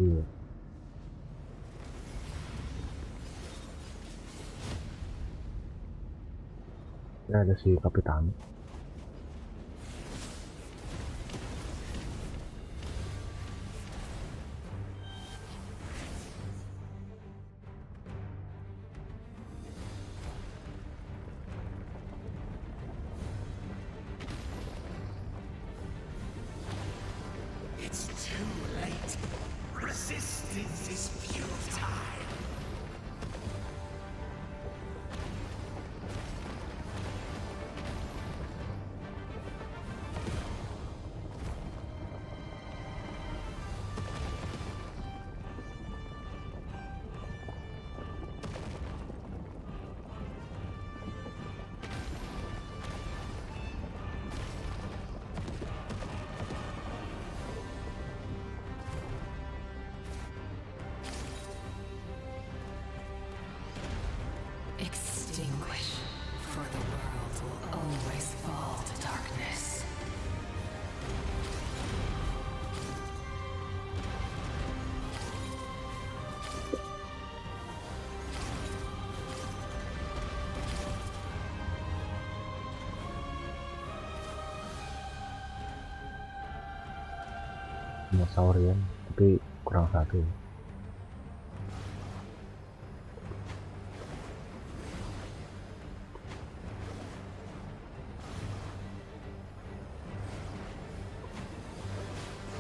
Iya. Ini ada si kapitan. It's too late. Resistance is futile. Extinguish, for the world will always fall to darkness. Dinosaurian, tapi kurang satu.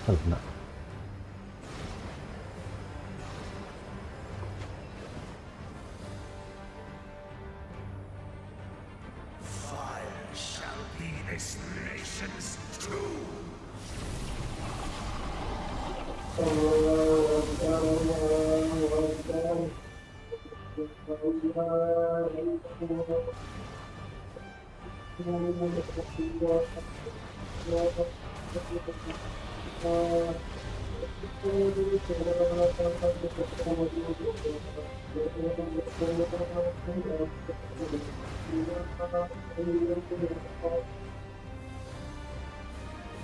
Kena. Fire shall be this nation's tomb.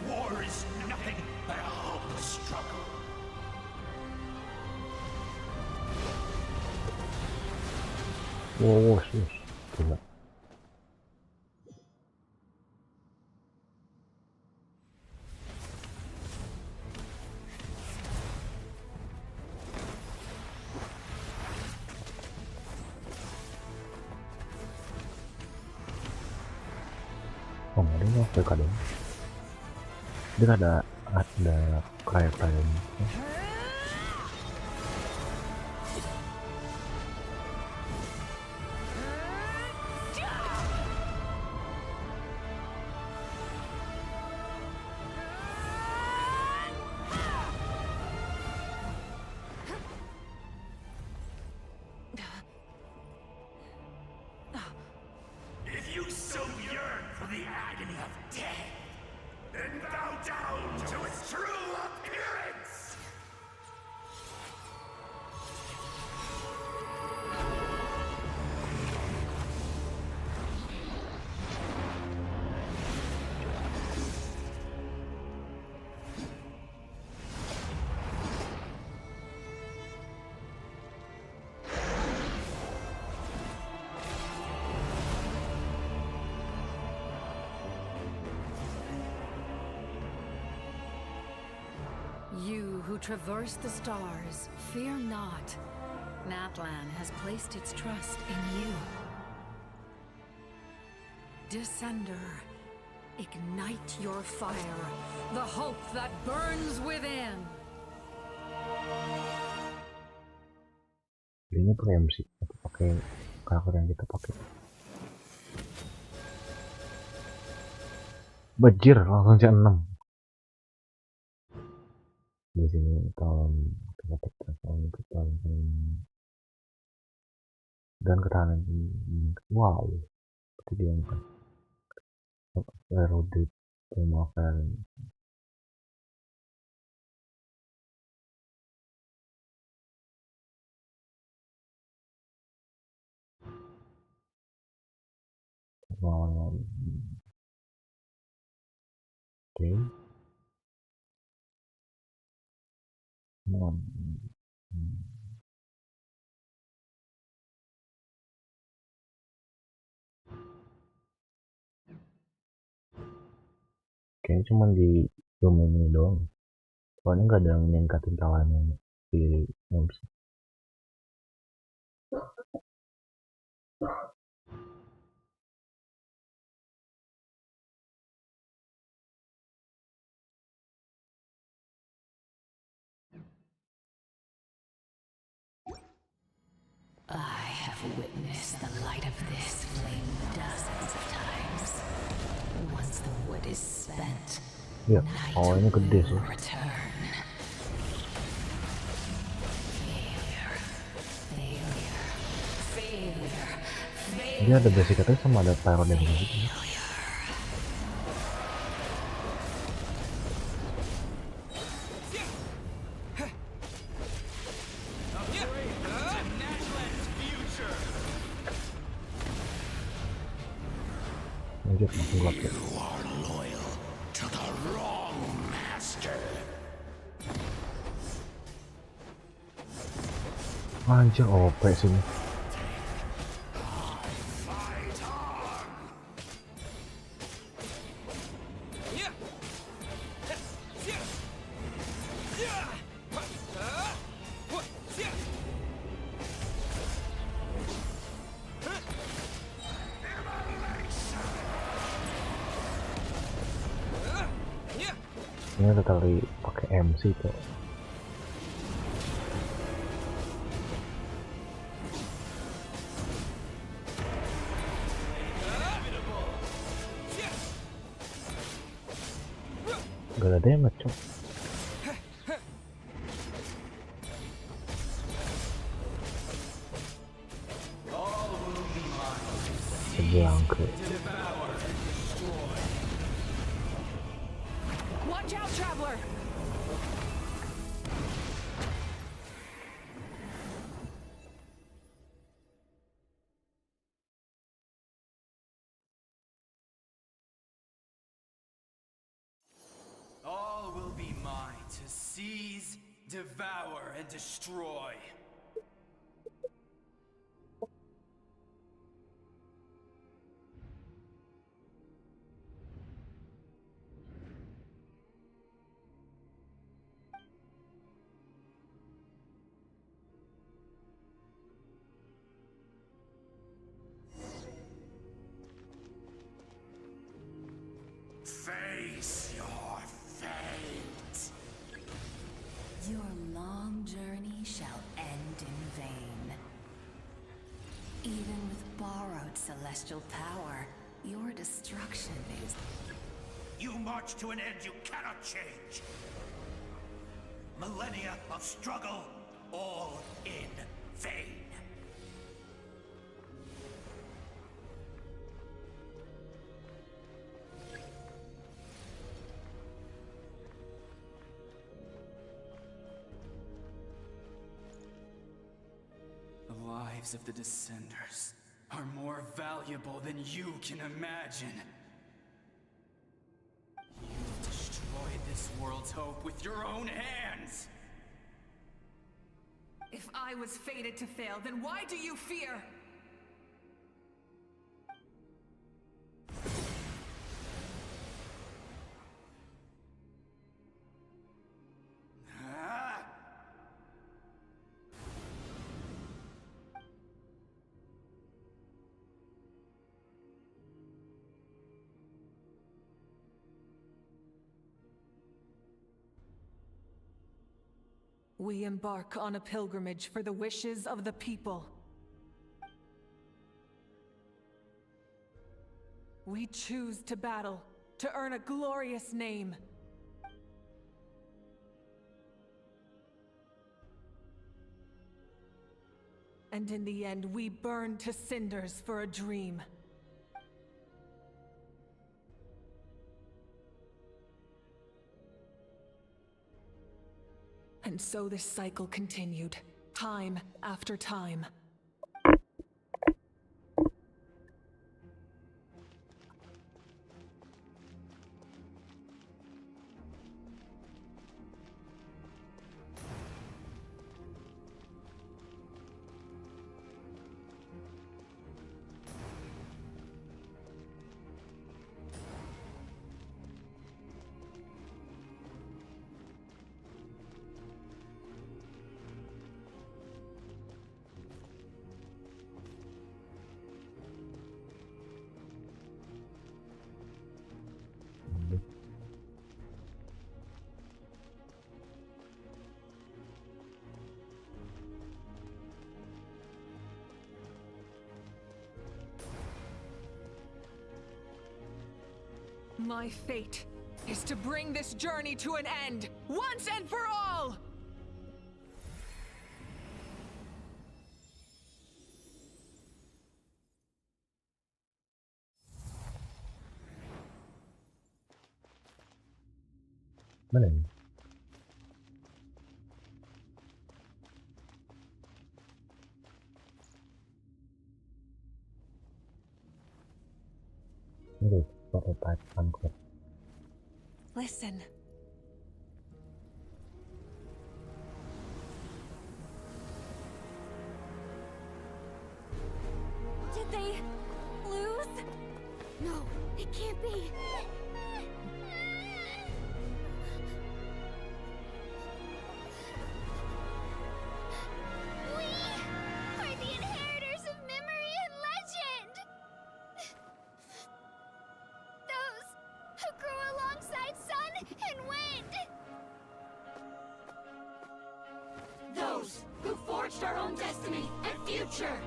War is nothing but a hopeless struggle. Wow, gila. Oh, ini mau ke kadang. Dia ada kayak If you so yearn for the agony of death, and bow down to its true appearance! You who traverse the stars, fear not. Natlan has placed its trust in you. Descender, ignite your fire, the hope that burns within. Ini pakai MC atau pakai karakter yang kita pakai. Bajir langsung C6. Di sini tahun dan ketahanan wow itu dia kan erodit pemakan oke. Kayaknya cuma di domain ini doang, soalnya nggak ada yang meningkatin tawarannya di MC. I have witnessed the light of this flame dozens of times. Once the wood is spent, Ya, awalnya gede sih. Dia ada basic attack sama ada pyro damage gitu. Lanjut langsung gelap ya. Anjir OP sini. Ini ada kali pakai MC tuh. Gak ada damage cok. Sebelangke. Watch out, traveler! All will be mine to seize, devour, and destroy. Face your fate. Your long journey shall end in vain. Even with borrowed celestial power, your destruction is... You march to an end you cannot change. Millennia of struggle, all in vain. lives of the Descenders are more valuable than you can imagine. You've destroyed this world's hope with your own hands! If I was fated to fail, then why do you fear? We embark on a pilgrimage for the wishes of the people. We choose to battle, to earn a glorious name. And in the end, we burn to cinders for a dream. And so this cycle continued, time after time. My fate is to bring this journey to an end, once and for all! Mana ini? Ini prototype angkot. Listen. Did they lose? No, it can't be. We are the inheritors of memory and legend! Those who grew alongside sun and wind! Those who forged our own destiny and future.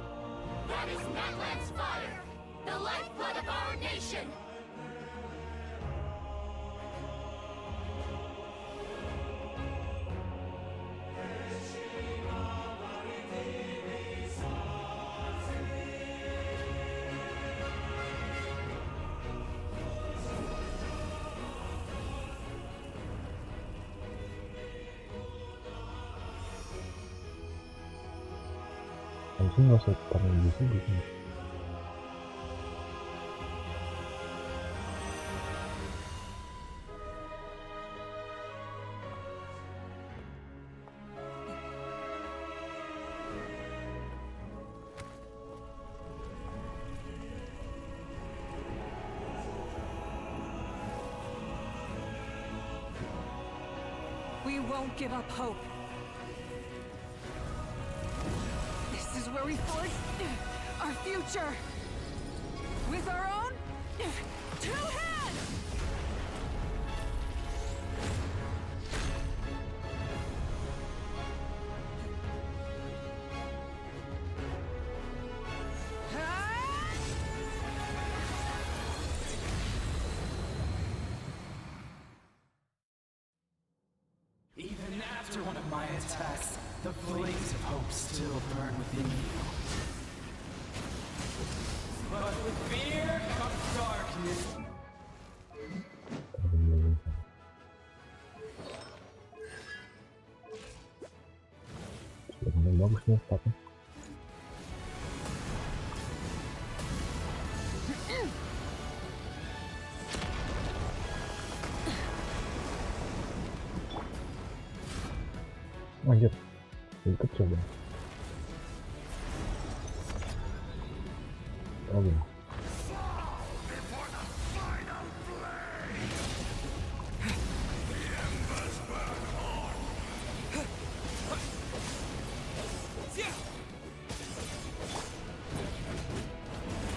That is Natlan's fire, the lifeblood of our nation. Harusnya nggak usah terlalu busy di sini. We won't give up hope. This is where we forge our future. With our own two hands! Even after one of my attacks, the flames of hope still burn within you. But with fear comes darkness. Bagus nih, tapi Anjir, ini kecil dong. Oh gini.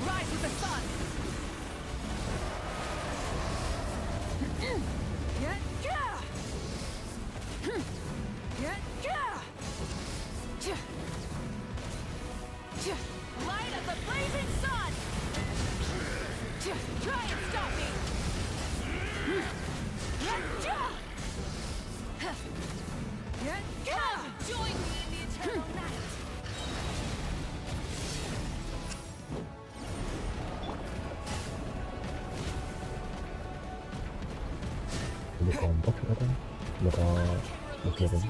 Rise with the sun. Light of the blazing sun. Try and stop me. Come join me in the eternal night. Ini kompak sekarang. Bakal mikirin.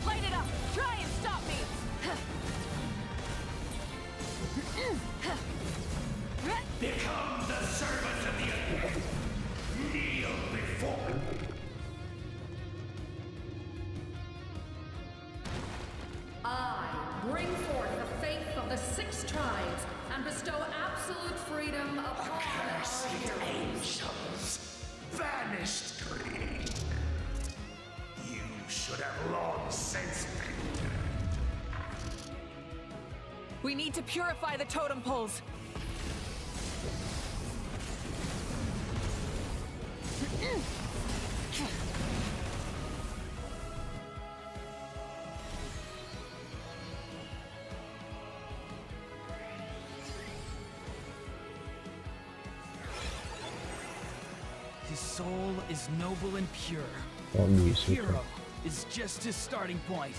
Light it up. Try and stop me. Become the servant of the earth. Kneel before. I bring forth the faith of the 6 tribes and bestow absolute freedom upon Cursed our heroes. angels, vanished greed. You should have long since been dead. We need to purify the totem poles. His soul is noble and pure. Oh, His bisa. hero is just his starting point.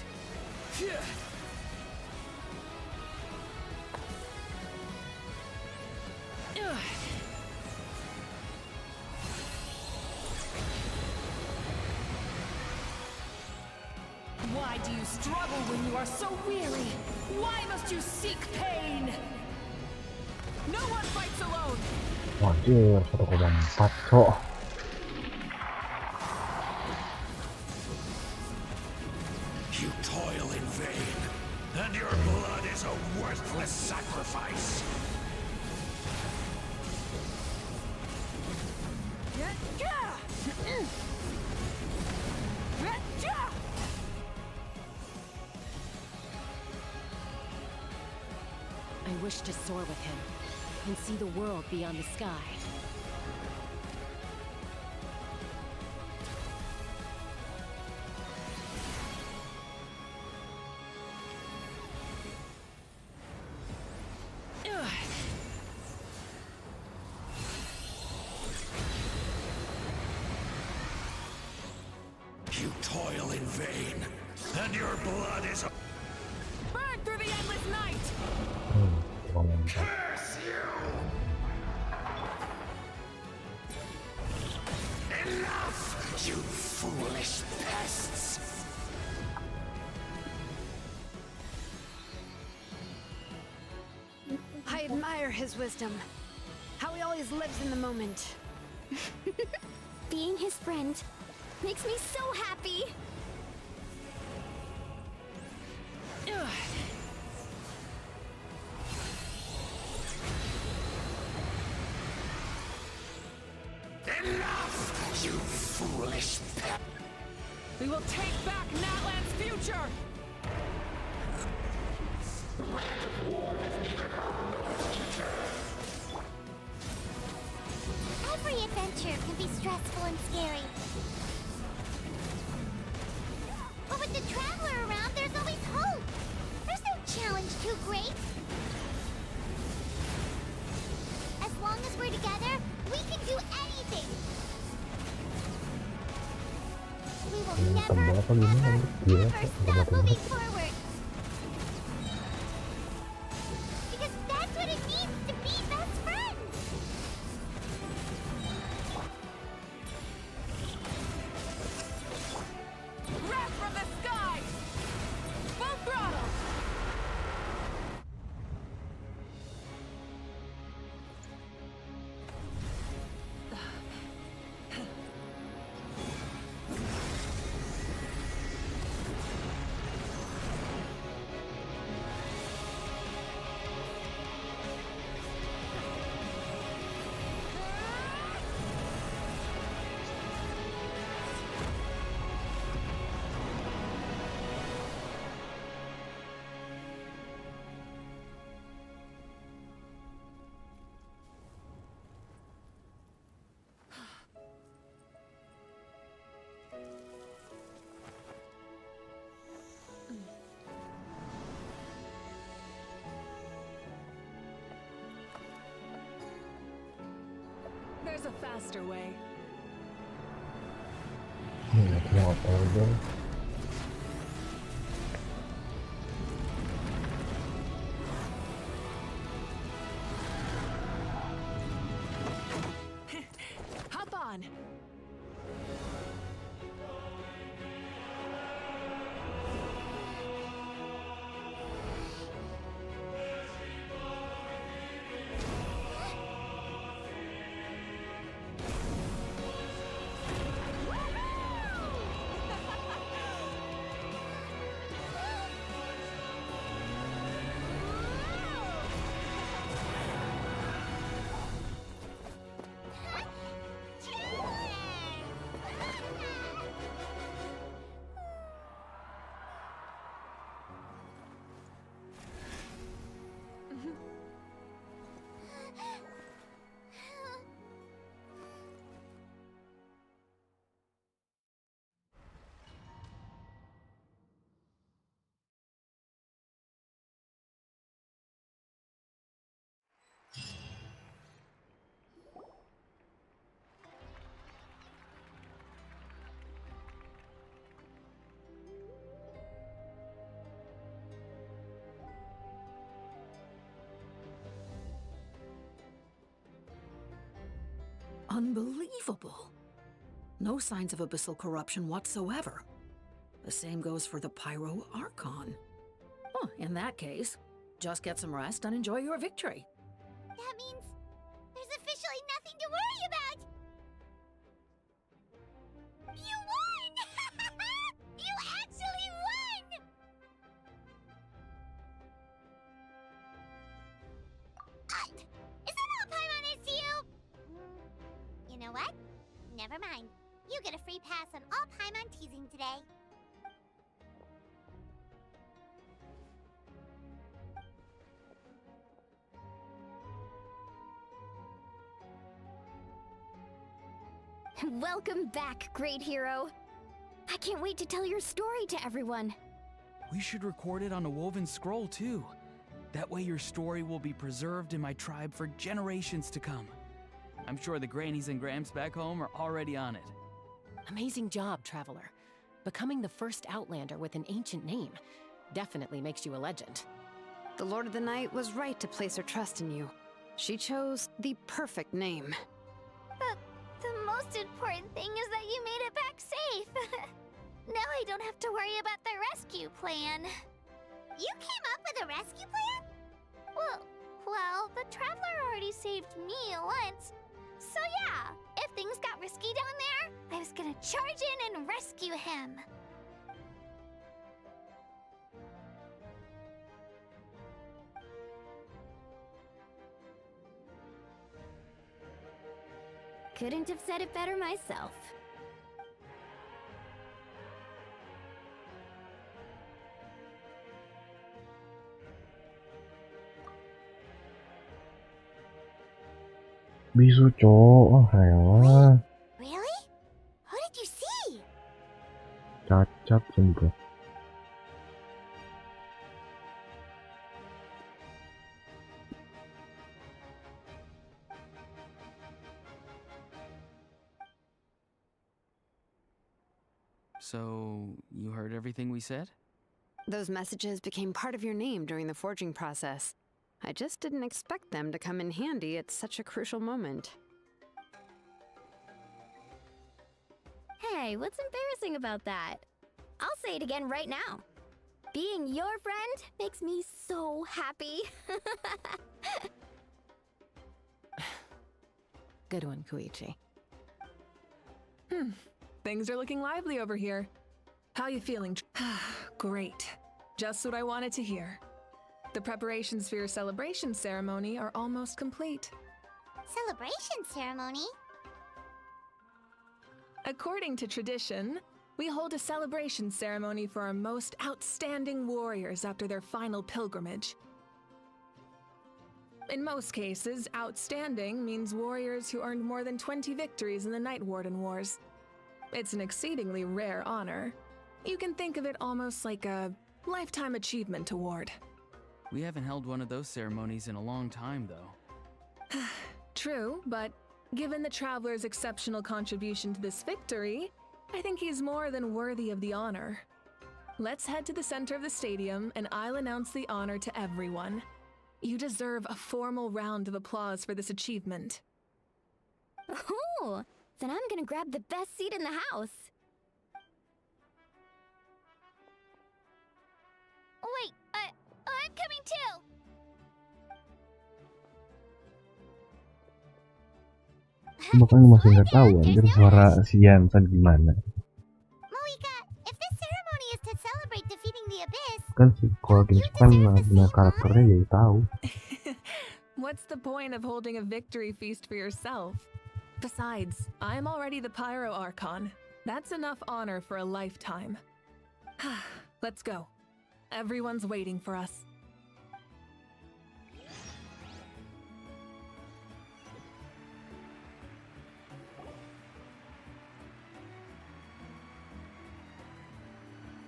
Why do you struggle when you are so weary? Why must you seek pain? No one fights alone. Anjir, 1,4 cok. You toil in vain, and your blood is a worthless sacrifice. I wish to soar with him and see the world beyond the sky. You toil in vain, and your blood is a... Burn through the endless night! Curse you! Enough, you foolish pests! I admire his wisdom. How he always lives in the moment. Being his friend makes me so happy. Enough, you foolish pest! We will take back Natlan's future! Every adventure can be stressful and scary. But with the Traveler around, there's always hope. There's no challenge too great. As long as we're together, we can do anything. We will never stop moving forward. Because that's what it means to be best friends. Wrath from the sky! Full throttle! There's a faster way. Mau order. Hop on. Unbelievable. No signs of abyssal corruption whatsoever. The same goes for the Pyro Archon. Oh, in that case, just get some rest and enjoy your victory. That means there's officially nothing to worry about! You won! You actually won! Is that all Paimon is to you? You know what? Never mind. You get a free pass on all Paimon teasing today. Welcome back, great hero. I can't wait to tell your story to everyone. We should record it on a woven scroll too. That way your story will be preserved in my tribe for generations to come. I'm sure the grannies and gramps back home are already on it. Amazing job, Traveler. Becoming the first Outlander with an ancient name definitely makes you a legend. The Lord of the Night was right to place her trust in you. She chose the perfect name. The most important thing is that you made it back safe. Now I don't have to worry about the rescue plan. You came up with a rescue plan? Well, the Traveler already saved me once. So yeah, if things got risky down there, I was gonna charge in and rescue him. Couldn't have said it better myself. Bisu cowok, elah. Really? What did you see? Cacat sembah. So, you heard everything we said? Those messages became part of your name during the forging process. I just didn't expect them to come in handy at such a crucial moment. Hey, what's embarrassing about that? I'll say it again right now. Being your friend makes me so happy. Good one, Koichi. Things are looking lively over here. How you feeling? Great. Just what I wanted to hear. The preparations for your celebration ceremony are almost complete. Celebration ceremony? According to tradition, we hold a celebration ceremony for our most outstanding warriors after their final pilgrimage. In most cases, outstanding means warriors who earned more than 20 victories in the Night Warden Wars. It's an exceedingly rare honor. You can think of it almost like a lifetime achievement award. We haven't held one of those ceremonies in a long time, though. True, but given the Traveler's exceptional contribution to this victory, I think he's more than worthy of the honor. Let's head to the center of the stadium and I'll announce the honor to everyone. You deserve a formal round of applause for this achievement. Oh, then I'm gonna grab the best seat in the house. Wait, I'm coming too! Makanya masih nggak tahu anjir suara si Jangan gimana. Moika, if this ceremony is to celebrate defeating the abyss, Kan si kalau Genshin punya karakternya jadi tahu. What's the point of holding a victory feast for yourself? Besides, I'm already the Pyro Archon. That's enough honor for a lifetime. Let's go. Everyone's waiting for us.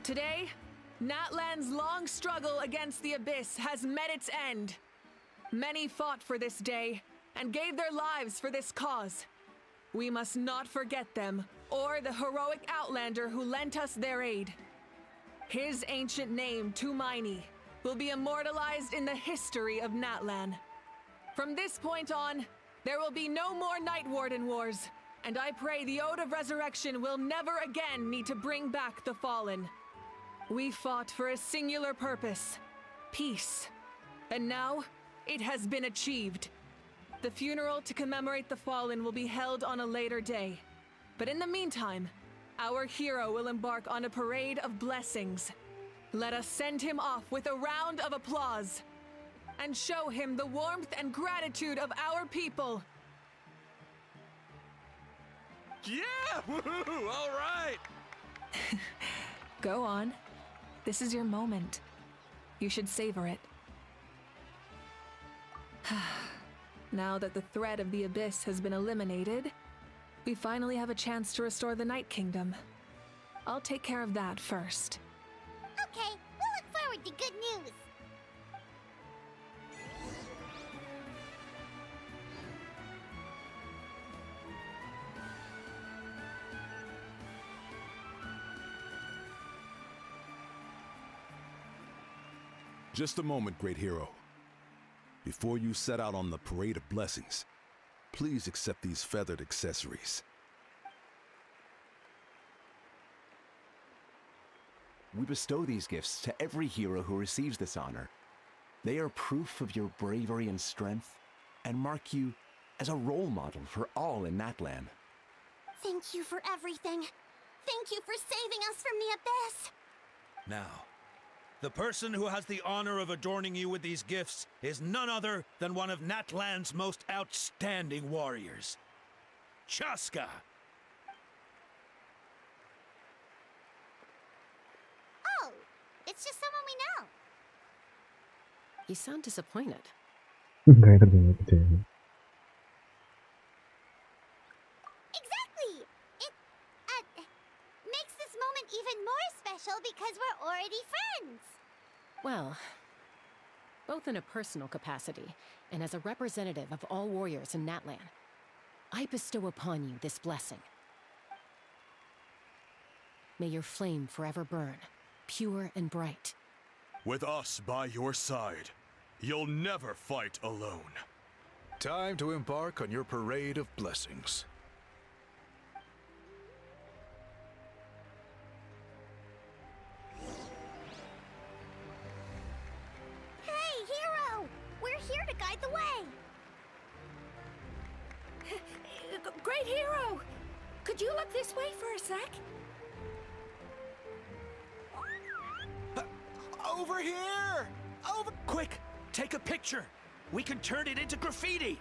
Today, Natlan's long struggle against the Abyss has met its end. Many fought for this day and gave their lives for this cause. We must not forget them or the heroic Outlander who lent us their aid. His ancient name, Tumaini, will be immortalized in the history of Natlan. From this point on, there will be no more Night Warden wars, and I pray the Ode of Resurrection will never again need to bring back the Fallen. We fought for a singular purpose, peace, and now it has been achieved. The funeral to commemorate the Fallen will be held on a later day, but in the meantime, our hero will embark on a parade of blessings. Let us send him off with a round of applause and show him the warmth and gratitude of our people. Yeah! Woohoo! All right! Go on. This is your moment. You should savor it. Now that the threat of the Abyss has been eliminated, we finally have a chance to restore the Night Kingdom. I'll take care of that first. Okay, we'll look forward to good news. Just a moment, great hero. Before you set out on the parade of blessings, please accept these feathered accessories. We bestow these gifts to every hero who receives this honor. They are proof of your bravery and strength, and mark you as a role model for all in Natlan. Thank you for everything. Thank you for saving us from the abyss. Now, the person who has the honor of adorning you with these gifts is none other than one of Natlan's most outstanding warriors, Chaska. Oh, it's just someone we know. You sound disappointed. Nggak ada banget kecewa. Exactly! It makes this moment even more special because we're already friends. Well, both in a personal capacity and as a representative of all warriors in Natlan, I bestow upon you this blessing. May your flame forever burn, pure and bright. With us by your side, you'll never fight alone. Time to embark on your parade of blessings. Hey, hero! We're here to guide the way. Great hero! Could you look this way for a sec? Over here! Over! Quick, take a picture. We can turn it into graffiti.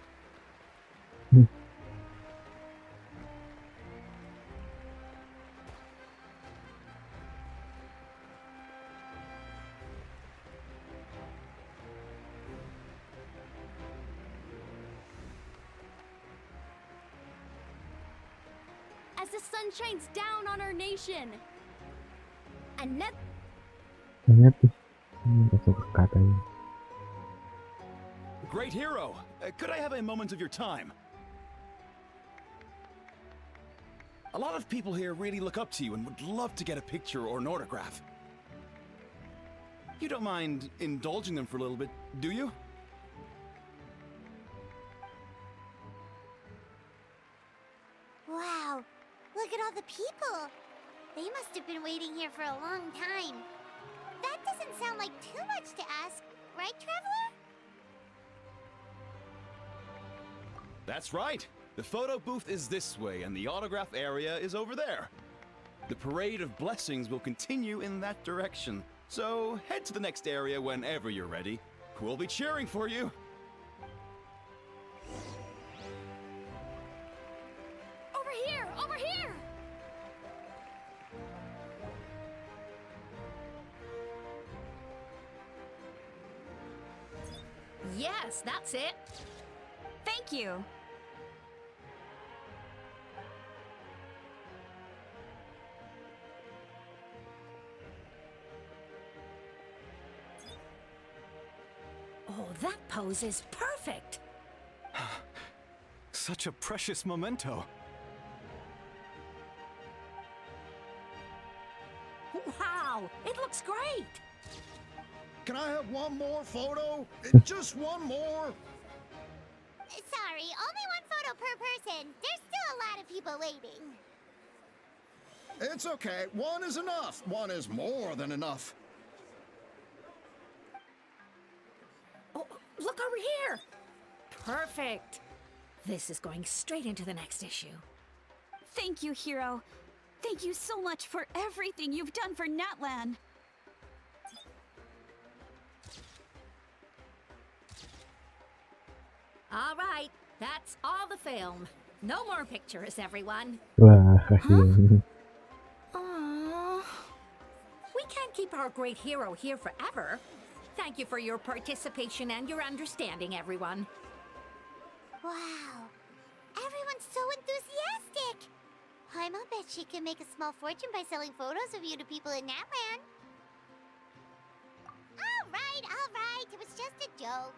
As the sun shines down on our nation. Another. Ingat tuh, masuk ke katanya. Great hero, could I have a moment of your time? A lot of people here really look up to you and would love to get a picture or an autograph. You don't mind indulging them for a little bit, do you? Wow, look at all the people. They must have been waiting here for a long time. That doesn't sound like too much to ask, right, Traveler? That's right. The photo booth is this way and the autograph area is over there. The parade of blessings will continue in that direction. So head to the next area whenever you're ready. We'll be cheering for you. Over here! Over here! Yes, that's it. Thank you. Oh, that pose is perfect. Such a precious memento. Wow, it looks great. Can I have one more photo? Just one more? Sorry, only one photo per person. There's still a lot of people waiting. It's okay. One is enough. One is more than enough. Oh, look over here. Perfect. This is going straight into the next issue. Thank you, Hero. Thank you so much for everything you've done for Natlan. All right, that's all the film. No more pictures, everyone. Wah, kasihan. Aww. We can't keep our great hero here forever. Thank you for your participation and your understanding, everyone. Wow, everyone's so enthusiastic. Paimon bet she can make a small fortune by selling photos of you to people in Natlan. All right, it was just a joke.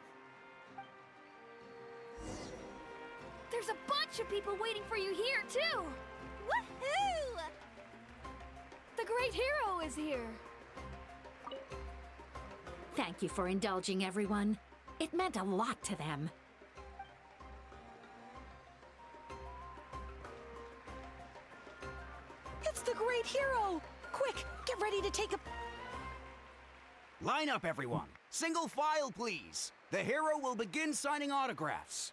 There's a bunch of people waiting for you here, too! Woohoo! The great hero is here! Thank you for indulging, everyone. It meant a lot to them. It's the great hero! Quick, get ready to take a... Line up, everyone. Single file, please. The hero will begin signing autographs.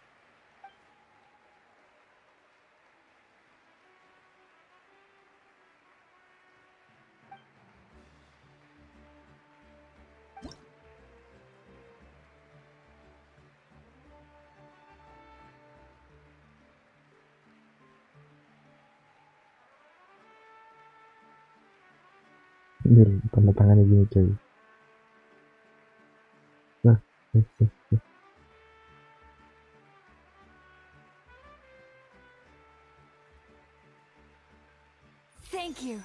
Tanda tangannya gini coy. Nah, Thank you.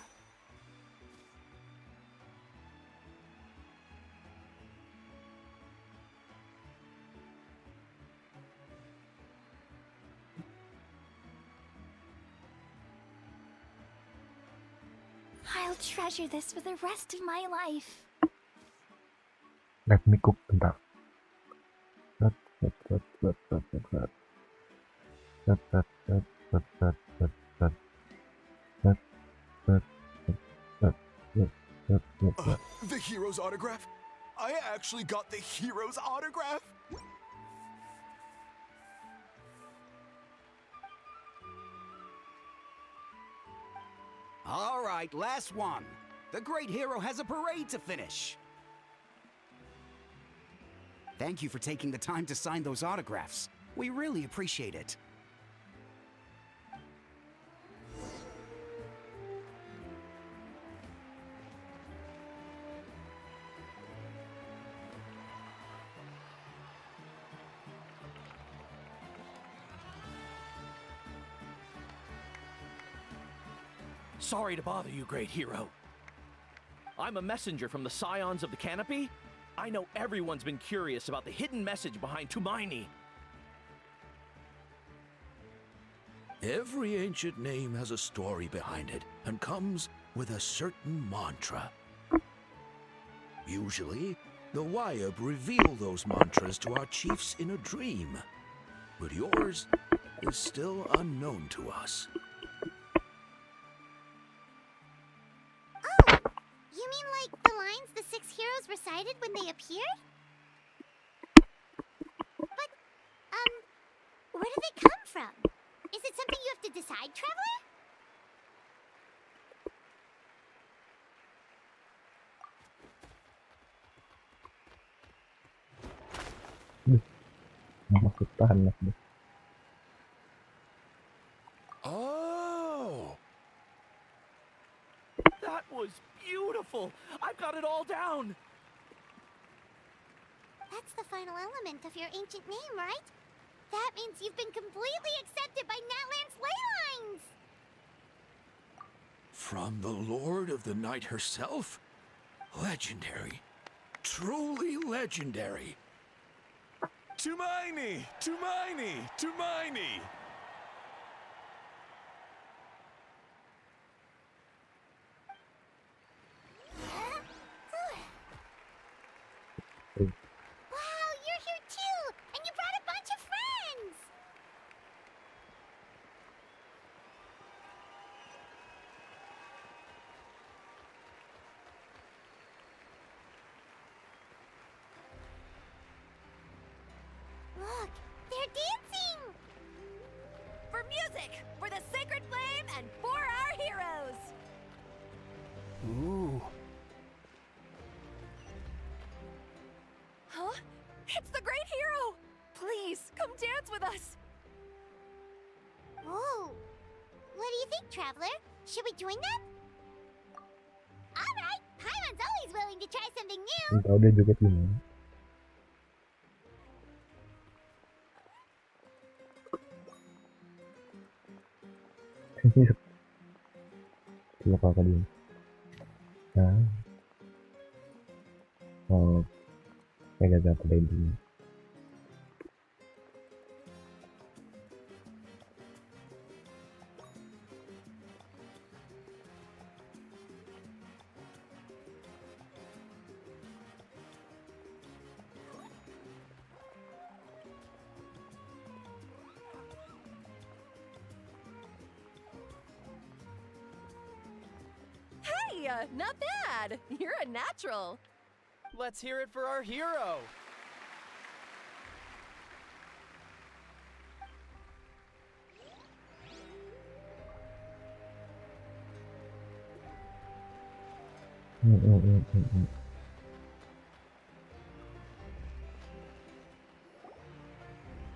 I'll treasure this for the rest of my life. let me cook bentar. The hero's autograph? I actually got the hero's autograph? All right, last one. The great hero has a parade to finish. Thank you for taking the time to sign those autographs. We really appreciate it. Sorry to bother you, great hero. I'm a messenger from the Scions of the Canopy. I know everyone's been curious about the hidden message behind Tumaini. Every ancient name has a story behind it and comes with a certain mantra. Usually, the Wayab reveal those mantras to our chiefs in a dream, but yours is still unknown to us. Oh, you mean like the lines the 6 heroes recited when they appeared? But, where do they come from? Is it something you have to decide, Traveler? Oh! That was beautiful! I've got it all down! That's the final element of your ancient name, right? That means you've been completely accepted by Natlan's ley lines! From the Lord of the Night herself? Legendary. Truly legendary. Tumaini! Tumaini! Tumaini! Wow, you're here too! And you brought a bunch of friends! Look, they're dancing! For music, for the sacred flame, and for our heroes! Ooh. Huh? It's the great hero! Please, come dance with us! Whoa! What do you think, Traveler? Should we join them? Alright! Paimon's always willing to try something new! Tahu dia joget gimana? Coba kakak dia. Nah. Oh. Kayak gak dapat dulu. Hey, not bad! You're a natural! Let's hear it for our hero!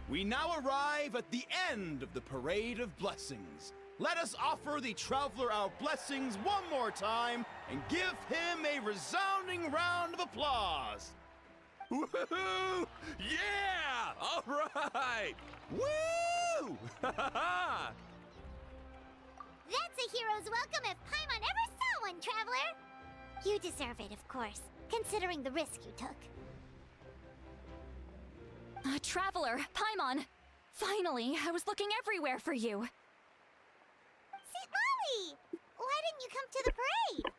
We now arrive at the end of the Parade of Blessings. Let us offer the Traveler our blessings one more time and give him a resounding round of applause. Woohoo! Yeah! All right! Woo! That's a hero's welcome if Paimon ever saw one, Traveler! You deserve it, of course, considering the risk you took. Traveler, Paimon! Finally, I was looking everywhere for you. Sit Molly! Why didn't you come to the parade?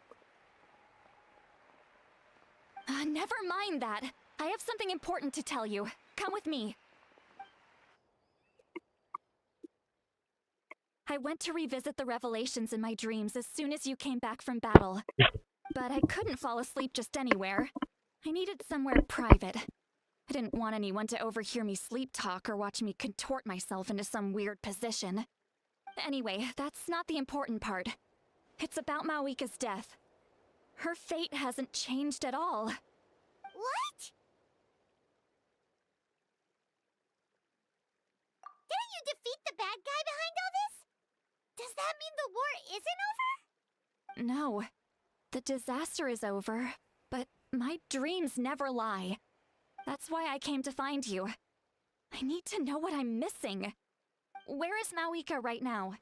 Never mind that. I have something important to tell you. Come with me. I went to revisit the revelations in my dreams as soon as you came back from battle. But I couldn't fall asleep just anywhere. I needed somewhere private. I didn't want anyone to overhear me sleep talk or watch me contort myself into some weird position. Anyway, that's not the important part. It's about Mawika's death. Her fate hasn't changed at all. What? Didn't you defeat the bad guy behind all this? Does that mean the war isn't over? No. The disaster is over, but my dreams never lie. That's why I came to find you. I need to know what I'm missing. Where is Mawika right now?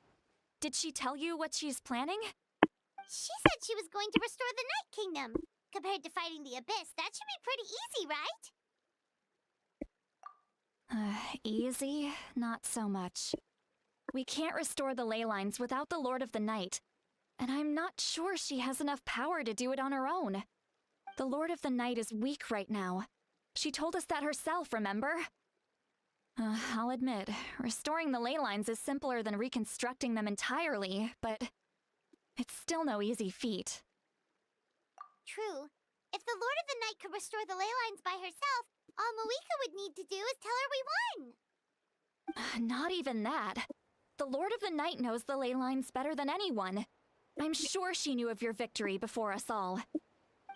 Did she tell you what she's planning? She said she was going to restore the Night Kingdom. Compared to fighting the Abyss, that should be pretty easy, right? Easy? Not so much. We can't restore the ley lines without the Lord of the Night, and I'm not sure she has enough power to do it on her own. The Lord of the Night is weak right now. She told us that herself, remember? I'll admit, restoring the ley lines is simpler than reconstructing them entirely, but it's still no easy feat. True. If the Lord of the Night could restore the ley lines by herself, all Moika would need to do is tell her we won. Not even that. The Lord of the Night knows the ley lines better than anyone. I'm sure she knew of your victory before us all.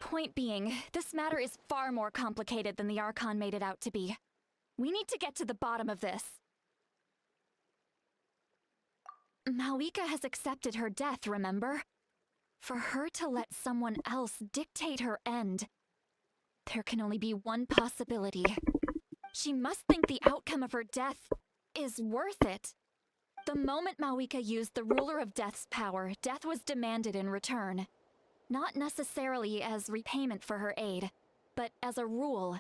Point being, this matter is far more complicated than the Archon made it out to be. We need to get to the bottom of this. Mawika has accepted her death, remember? For her to let someone else dictate her end, there can only be one possibility. She must think the outcome of her death is worth it. The moment Mawika used the Ruler of Death's power, death was demanded in return. Not necessarily as repayment for her aid, but as a rule.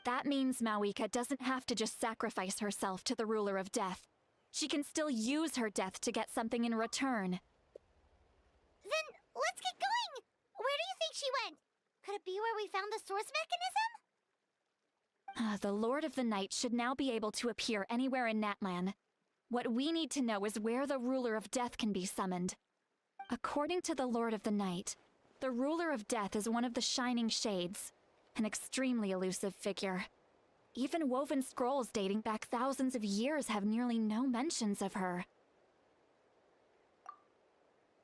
That means Mawika doesn't have to just sacrifice herself to the Ruler of Death. She can still use her death to get something in return. Then let's get going! Where do you think she went? Could it be where we found the source mechanism? The Lord of the Night should now be able to appear anywhere in Natlan. What we need to know is where the Ruler of Death can be summoned. According to the Lord of the Night, the Ruler of Death is one of the Shining Shades, an extremely elusive figure. Even woven scrolls dating back thousands of years have nearly no mentions of her.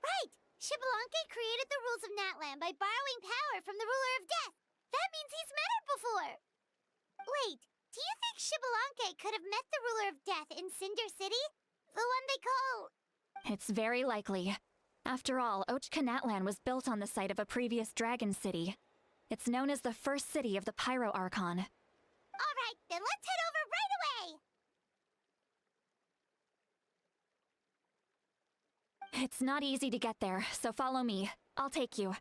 Right! Xbalanque created the rules of Natlan by borrowing power from the Ruler of Death. That means he's met her before! Wait, do you think Xbalanque could have met the Ruler of Death in Cinder City? The one they call... It's very likely. After all, Natlan was built on the site of a previous dragon city. It's known as the first city of the Pyro Archon. Alright, then let's head over right away! It's not easy to get there, so follow me. I'll take you.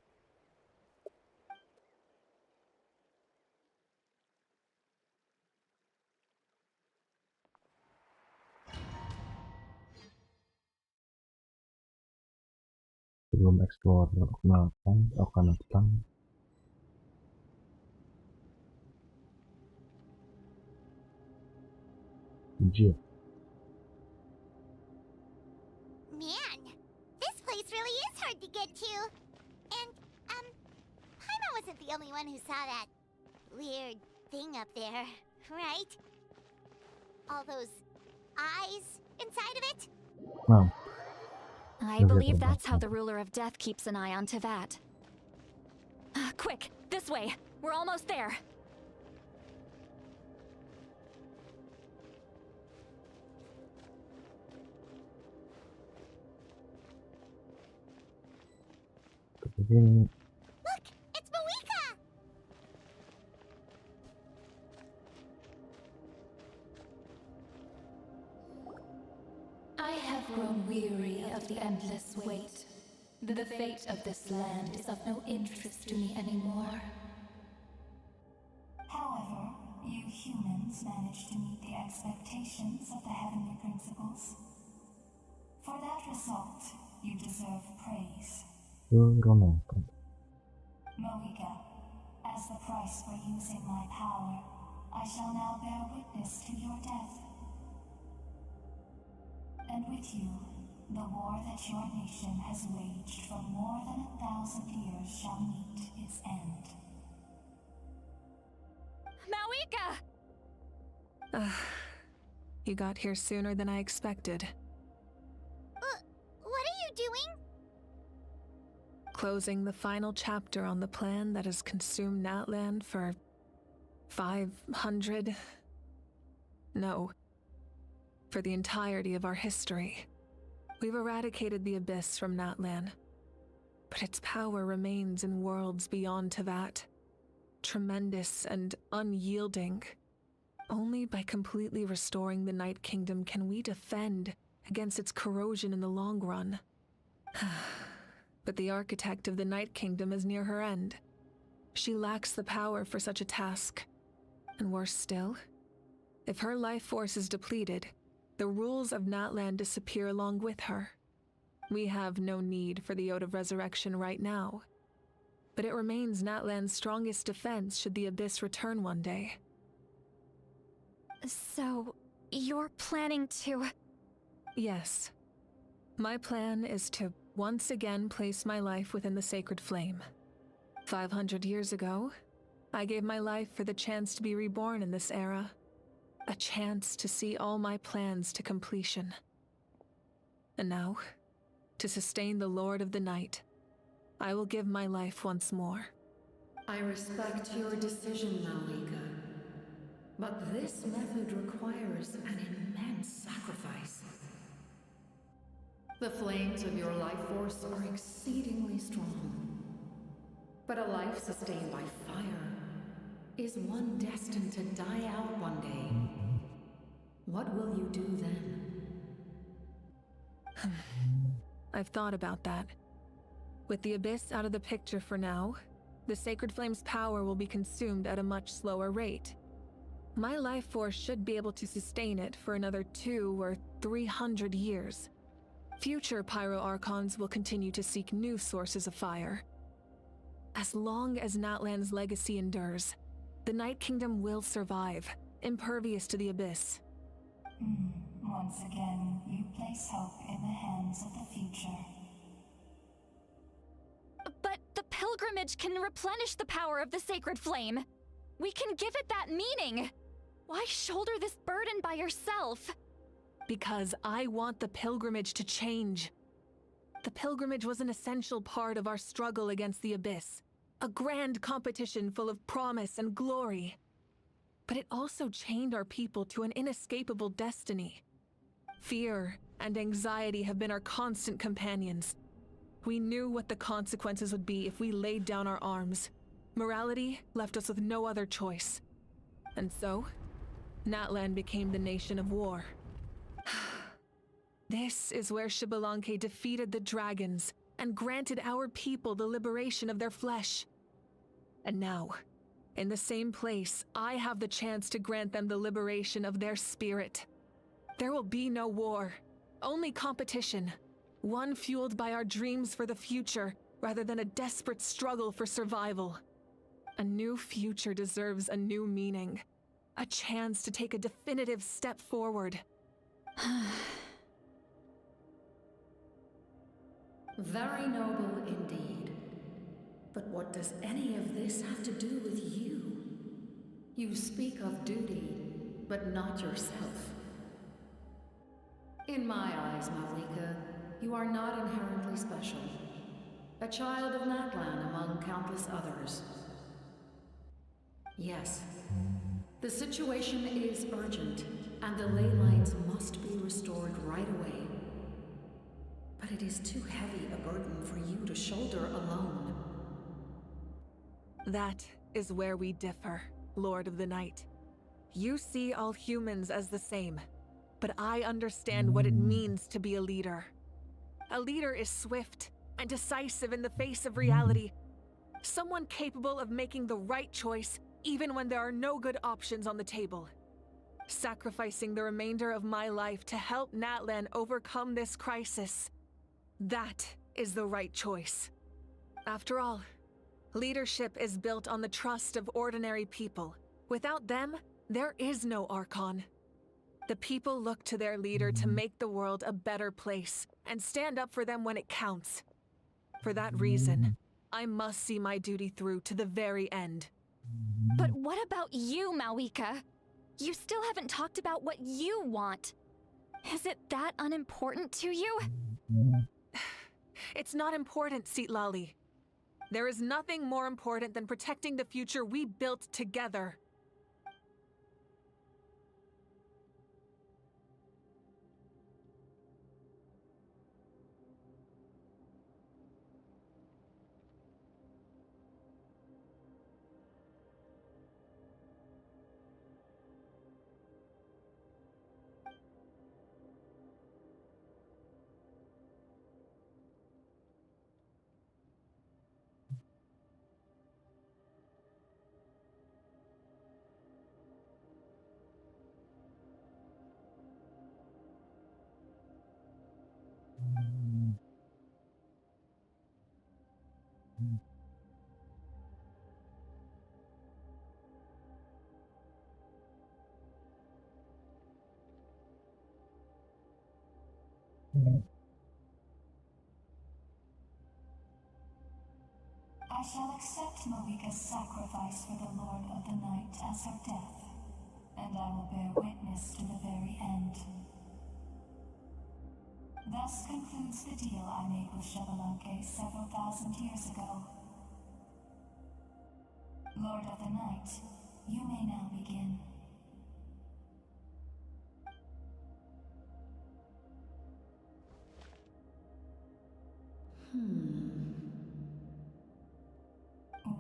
Sebelum explore, perkenalkan Okanatan. Jip. Man, this place really is hard to get to. And, Paimon wasn't the only one who saw that weird thing up there, right? All those eyes inside of it? Wow. I believe that's how the Ruler of Death keeps an eye on Tevat. Quick, this way! We're almost there! Look! It's Mawika! I have grown weary of the endless wait. The fate of this land is of no interest to me anymore. However, you humans managed to meet the expectations of the heavenly principles. For that result, you deserve praise. Mawika, as the price for using my power, I shall now bear witness to your death. And with you, the war that your nation has waged for more than 1,000 years shall meet its end. Mawika! You got here sooner than I expected. What are you doing? Closing the final chapter on the plan that has consumed Natlan for 500... No. For the entirety of our history. We've eradicated the Abyss from Natlan, but its power remains in worlds beyond Tevat. Tremendous and unyielding. Only by completely restoring the Night Kingdom can we defend against its corrosion in the long run. But the architect of the Night Kingdom is near her end. She lacks the power for such a task. And worse still, if her life force is depleted, the rules of Natlan disappear along with her. We have no need for the Ode of Resurrection right now, but it remains Natlan's strongest defense should the Abyss return one day. So, you're planning to... Yes. My plan is to once again place my life within the sacred flame. 500 years ago, I gave my life for the chance to be reborn in this era. A chance to see all my plans to completion. And now, to sustain the Lord of the Night, I will give my life once more. I respect your decision, Malika. But this method requires an immense sacrifice. The flames of your life force are exceedingly strong. But a life sustained by fire is one destined to die out one day. What will you do then? I've thought about that. With the Abyss out of the picture for now, the Sacred Flame's power will be consumed at a much slower rate. My life force should be able to sustain it for another 200 or 300 years. Future Pyro Archons will continue to seek new sources of fire. As long as Natlan's legacy endures, the Night Kingdom will survive, impervious to the Abyss. Once again, you place hope in the hands of the future. But the pilgrimage can replenish the power of the sacred flame. We can give it that meaning. Why shoulder this burden by yourself? Because I want the pilgrimage to change. The pilgrimage was an essential part of our struggle against the Abyss, a grand competition full of promise and glory. But it also chained our people to an inescapable destiny. Fear and anxiety have been our constant companions. We knew what the consequences would be if we laid down our arms. Morality left us with no other choice. And so, Natlan became the nation of war. This is where Xbalanque defeated the dragons and granted our people the liberation of their flesh. And now, in the same place, I have the chance to grant them the liberation of their spirit. There will be no war, only competition, one fueled by our dreams for the future rather than a desperate struggle for survival. A new future deserves a new meaning, a chance to take a definitive step forward. Very noble indeed. But what does any of this have to do with you? You speak of duty, but not yourself. In my eyes, Malika, you are not inherently special. A child of Natlan among countless others. Yes, the situation is urgent, and the ley lines must be restored right away. But it is too heavy a burden for you to shoulder alone. That is where we differ, Lord of the Night. You see all humans as the same, but I understand what it means to be a leader. A leader is swift and decisive in the face of reality. Someone capable of making the right choice even when there are no good options on the table. Sacrificing the remainder of my life to help Natlan overcome this crisis. That is the right choice. After all, leadership is built on the trust of ordinary people. Without them, there is no Archon. The people look to their leader to make the world a better place and stand up for them when it counts. For that reason, I must see my duty through to the very end. But what about you, Malika? You still haven't talked about what you want. Is it that unimportant to you? It's not important, Citlali. There is nothing more important than protecting the future we built together. I shall accept Moika's sacrifice for the Lord of the Night as her death, and I will bear witness to the very end. Thus concludes the deal I made with Xbalanque several thousand years ago. Lord of the Night, you may now begin.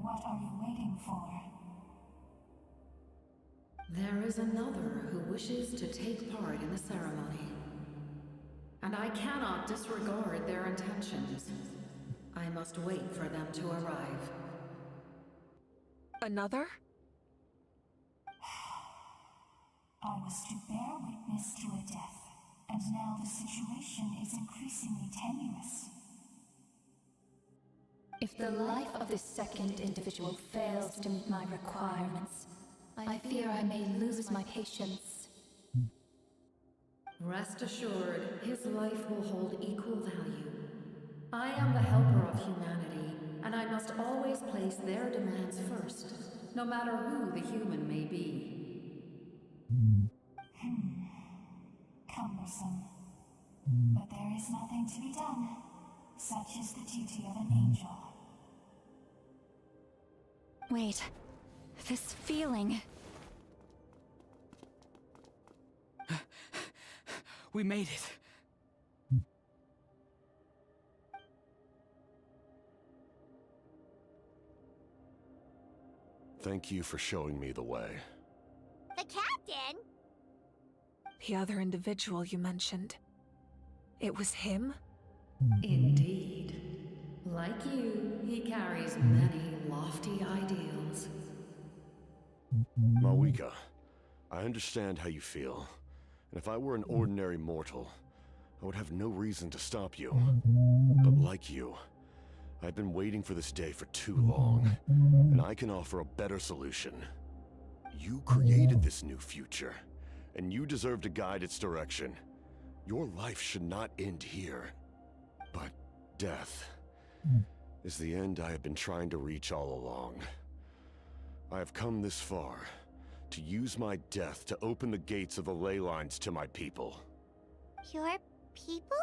What are you waiting for? There is another who wishes to take part in the ceremony. And I cannot disregard their intentions. I must wait for them to arrive. Another? I was to bear witness to a death, and now the situation is increasingly tenuous. If the life of this second individual fails to meet my requirements, I fear I may lose my patience. Rest assured, his life will hold equal value. I am the helper of humanity, and I must always place their demands first, no matter who the human may be. Cumbersome. But there is nothing to be done. Such is the duty of an angel. Wait. This feeling. We made it. Thank you for showing me the way. The captain? The other individual you mentioned. It was him? Indeed. Like you, he carries many lofty ideals. Mawika, I understand how you feel. And if I were an ordinary mortal, I would have no reason to stop you. But like you, I've been waiting for this day for too long, and I can offer a better solution. You created this new future, and you deserve to guide its direction. Your life should not end here. But death is the end I have been trying to reach all along. I have come this far to use my death to open the gates of the ley lines to my people. Your people?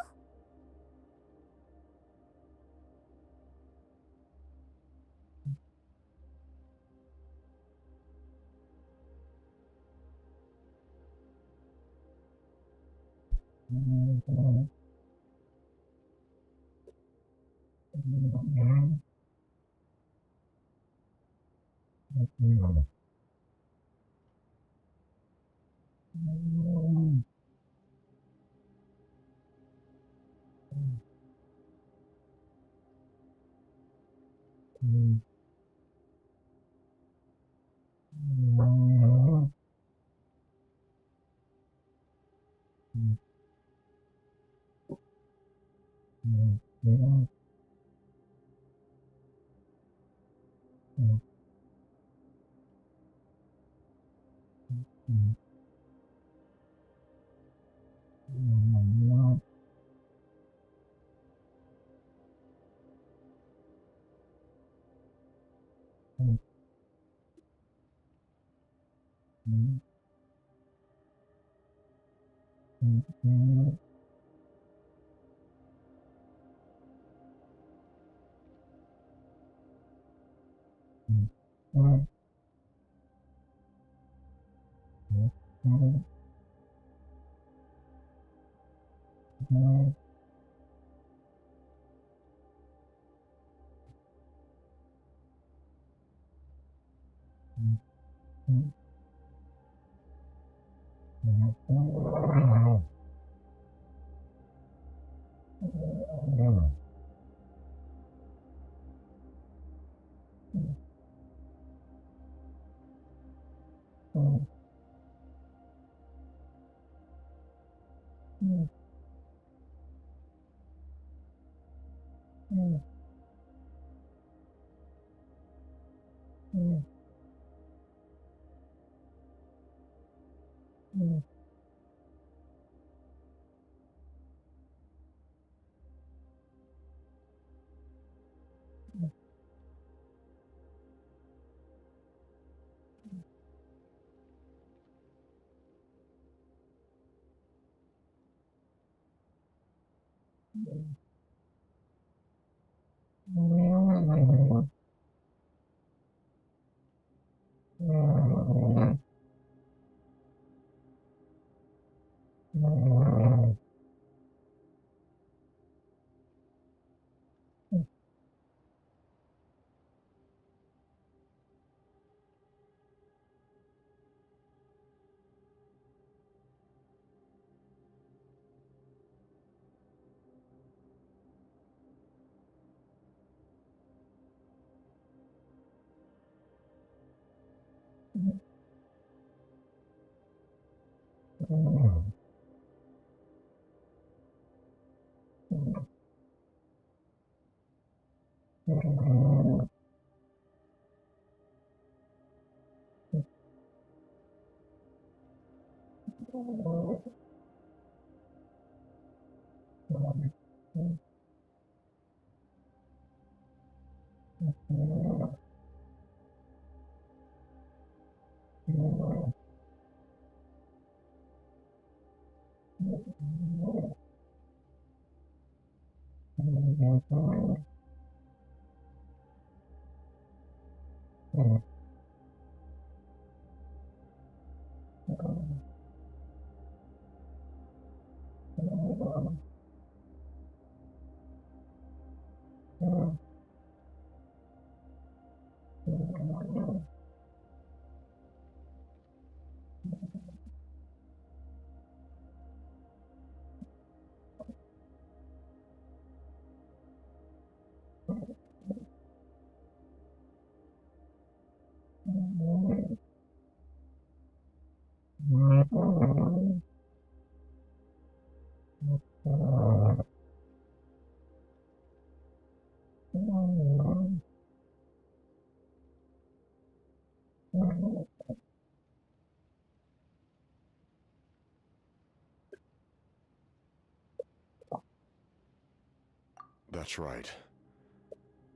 That's right.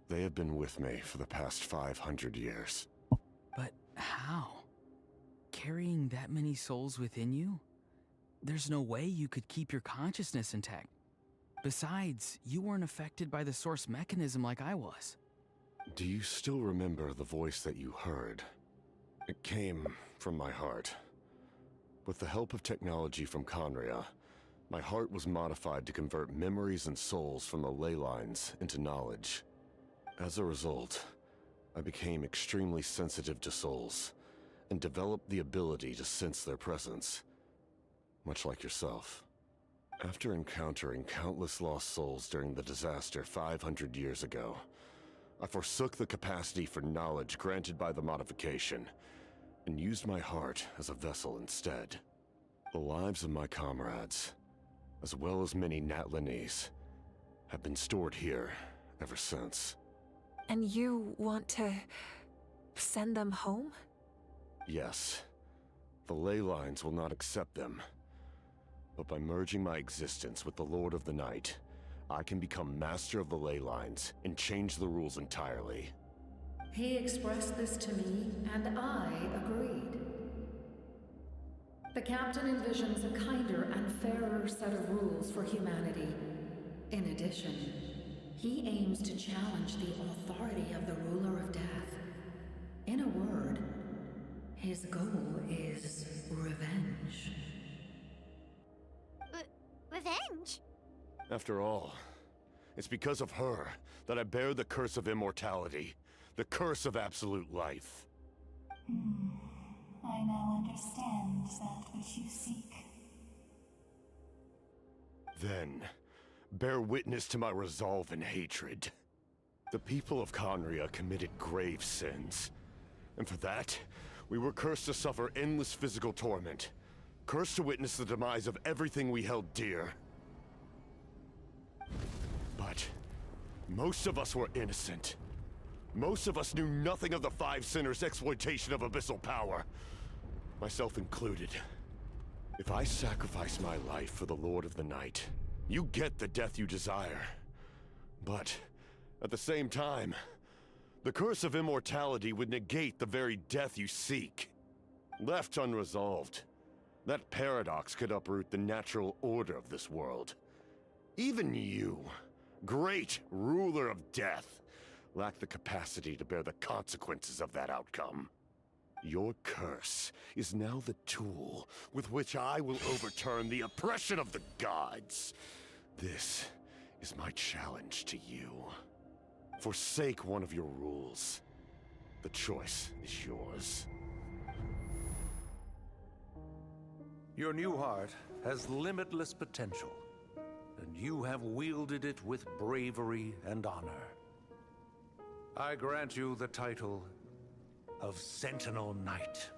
They have been with me for the past 500 years. But how? Carrying that many souls within you? There's no way you could keep your consciousness intact. Besides, you weren't affected by the source mechanism like I was. Do you still remember the voice that you heard? It came from my heart. With the help of technology from Conria, my heart was modified to convert memories and souls from the ley lines into knowledge. As a result, I became extremely sensitive to souls, and developed the ability to sense their presence, much like yourself. After encountering countless lost souls during the disaster 500 years ago, I forsook the capacity for knowledge granted by the modification, and used my heart as a vessel instead. The lives of my comrades, as well as many Natlanese, have been stored here ever since. And you want to send them home? Yes. The ley lines will not accept them. But by merging my existence with the Lord of the Night, I can become master of the ley lines and change the rules entirely. He expressed this to me, and I agreed. The captain envisions a kinder and fairer set of rules for humanity. In addition, he aims to challenge the authority of the ruler of death. In a word, his goal is revenge. Revenge? After all, it's because of her that I bear the curse of immortality, the curse of absolute life. I now understand that which you seek. Then, bear witness to my resolve and hatred. The people of Conria committed grave sins, and for that, we were cursed to suffer endless physical torment, cursed to witness the demise of everything we held dear. But most of us were innocent. Most of us knew nothing of the Five Sinners' exploitation of abyssal power, myself included. If I sacrifice my life for the Lord of the Night, you get the death you desire. But at the same time, the curse of immortality would negate the very death you seek. Left unresolved, that paradox could uproot the natural order of this world. Even you, great ruler of death, lack the capacity to bear the consequences of that outcome. Your curse is now the tool with which I will overturn the oppression of the gods. This is my challenge to you. Forsake one of your rules. The choice is yours. Your new heart has limitless potential, and you have wielded it with bravery and honor. I grant you the title of Sentinel Knight.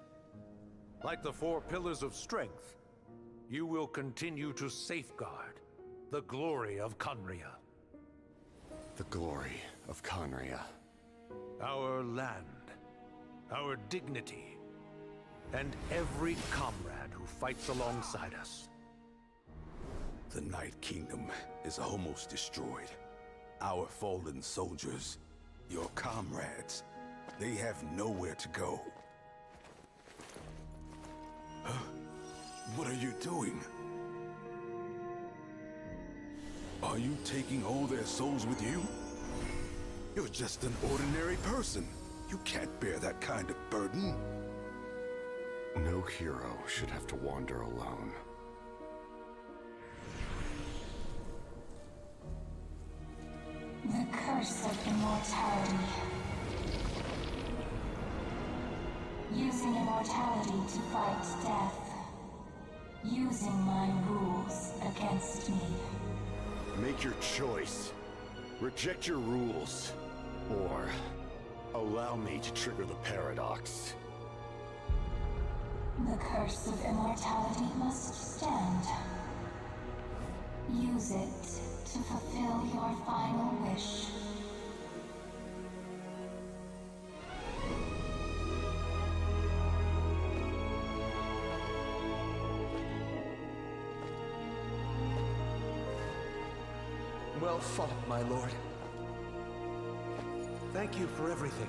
Like the 4 pillars of strength, you will continue to safeguard the glory of Conria. The glory of Conria. Our land, our dignity, and every comrade who fights alongside us. The Night Kingdom is almost destroyed. Our fallen soldiers, your comrades, they have nowhere to go. What are you doing? Are you taking all their souls with you? You're just an ordinary person. You can't bear that kind of burden. No hero should have to wander alone. The curse of immortality. Using immortality to fight death. Using my rules against me. Make your choice. Reject your rules. Or allow me to trigger the paradox. The curse of immortality must stand. Use it to fulfill your final wish. Well fought, my lord. Thank you for everything.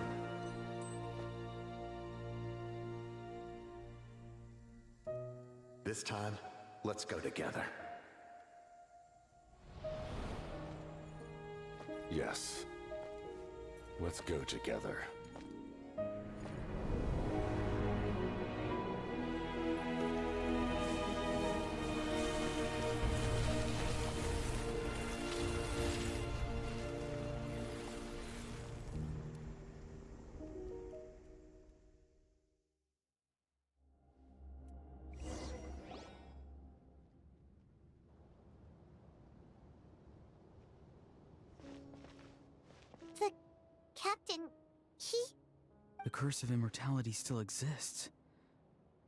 This time, let's go together. Yes. Let's go together. The captain, he... The curse of immortality still exists.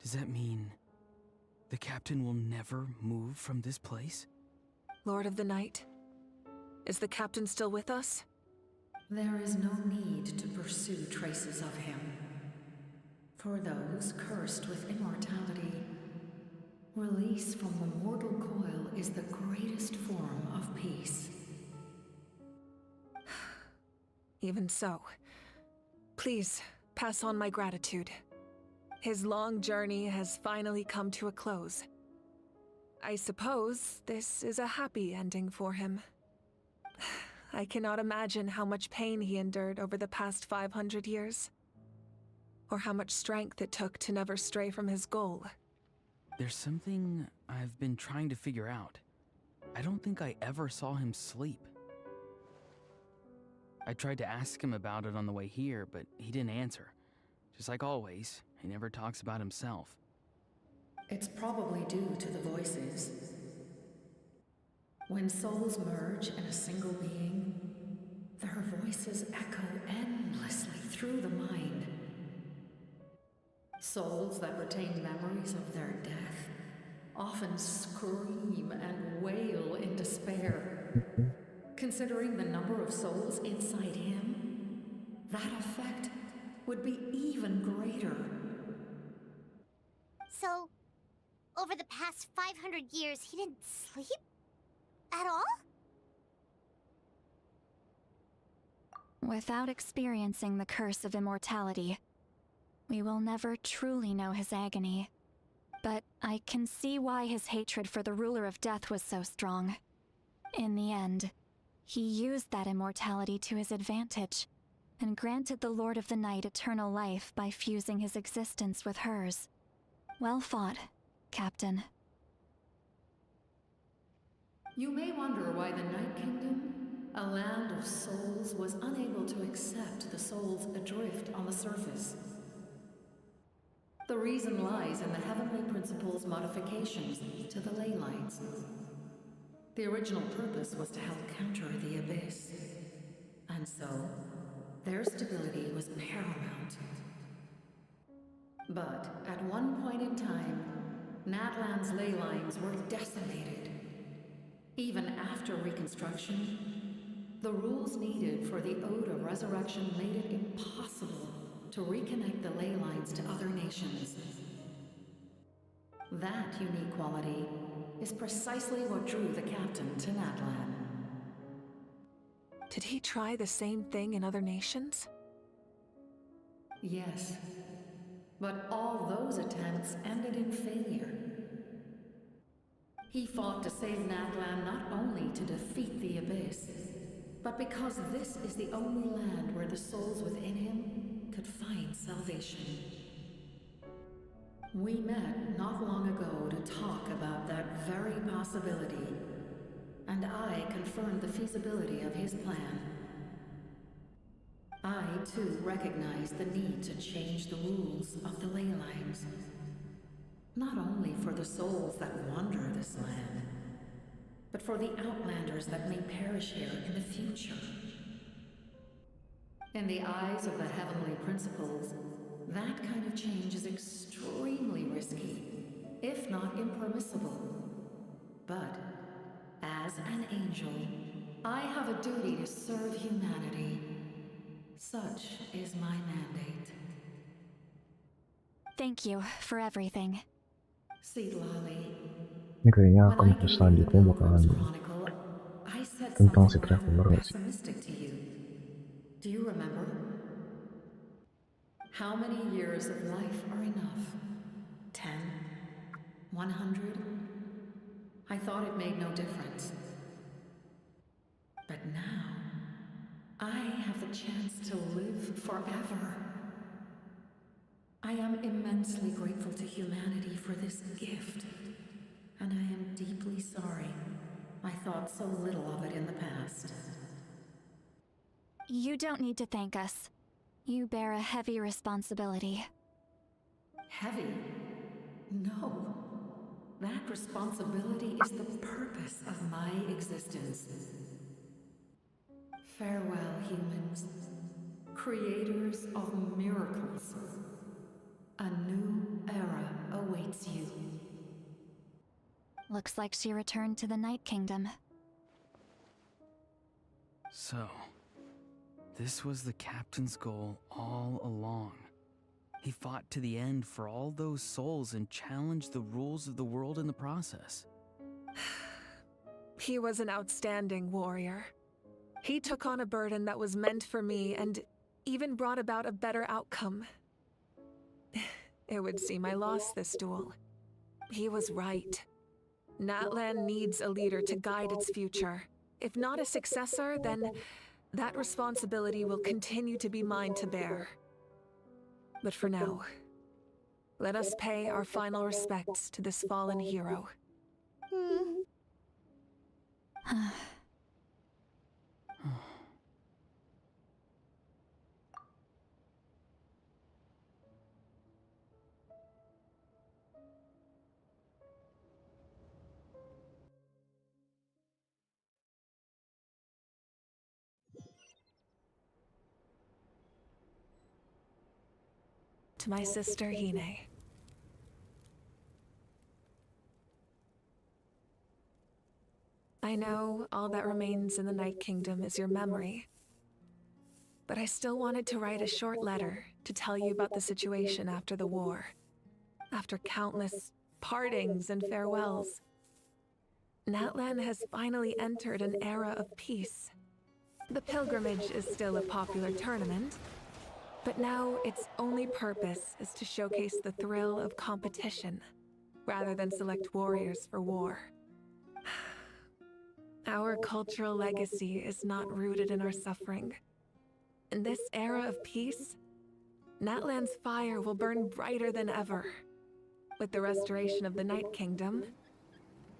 Does that mean the captain will never move from this place? Lord of the Night, is the captain still with us? There is no need to pursue traces of him. For those cursed with immortality, release from the mortal coil is the greatest form of peace. Even so, please pass on my gratitude. His long journey has finally come to a close. I suppose this is a happy ending for him. I cannot imagine how much pain he endured over the past 500 years, or how much strength it took to never stray from his goal. There's something I've been trying to figure out. I don't think I ever saw him sleep. I tried to ask him about it on the way here, but he didn't answer. Just like always, he never talks about himself. It's probably due to the voices. When souls merge in a single being, their voices echo endlessly through the mind. Souls that retain memories of their death often scream and wail in despair. Considering the number of souls inside him, that effect would be even greater. So, over the past 500 years, he didn't sleep? At all? Without experiencing the curse of immortality, we will never truly know his agony. But I can see why his hatred for the ruler of death was so strong. In the end, he used that immortality to his advantage, and granted the Lord of the Night eternal life by fusing his existence with hers. Well fought, Captain. You may wonder why the Night Kingdom, a land of souls, was unable to accept the souls adrift on the surface. The reason lies in the Heavenly Principle's modifications to the ley lines. The original purpose was to help counter the Abyss, and so their stability was paramount. But at one point in time, Natlan's ley lines were decimated. Even after reconstruction, the rules needed for the Ode of Resurrection made it impossible to reconnect the ley lines to other nations. That unique quality is precisely what drew the captain to Natlan. Did he try the same thing in other nations? Yes, but all those attempts ended in failure. He fought to save Natlan not only to defeat the Abyss, but because this is the only land where the souls within him could find salvation. We met not long ago to talk about that very possibility, and I confirmed the feasibility of his plan. I, too, recognize the need to change the rules of the ley lines. Not only for the souls that wander this land, but for the outlanders that may perish here in the future. In the eyes of the Heavenly Principles, that kind of change is extremely risky, if not impermissible. But, as an angel, I have a duty to serve humanity. Such is my mandate. Thank you for everything. Seed Lolly. Ini kayaknya akun selanjutnya bakalan tentang si traveler nggak sih? Pessimistic to you. Do you remember? How many years of life are enough? 10? 100? I thought it made no difference. But now, I have the chance to live forever. I am immensely grateful to humanity for this gift, and I am deeply sorry I thought so little of it in the past. You don't need to thank us. You bear a heavy responsibility. Heavy? No. That responsibility is the purpose of my existence. Farewell, humans. Creators of miracles. A new era awaits you. Looks like she returned to the Night Kingdom. So, this was the captain's goal all along. He fought to the end for all those souls and challenged the rules of the world in the process. He was an outstanding warrior. He took on a burden that was meant for me and even brought about a better outcome. It would seem I lost this duel. He was right. Natlan needs a leader to guide its future. If not a successor, then that responsibility will continue to be mine to bear. But for now, let us pay our final respects to this fallen hero. To my sister, Hine. I know all that remains in the Night Kingdom is your memory, but I still wanted to write a short letter to tell you about the situation after the war. After countless partings and farewells, Natlan has finally entered an era of peace. The pilgrimage is still a popular tournament, but now its only purpose is to showcase the thrill of competition, rather than select warriors for war. Our cultural legacy is not rooted in our suffering. In this era of peace, Natlan's fire will burn brighter than ever. With the restoration of the Night Kingdom,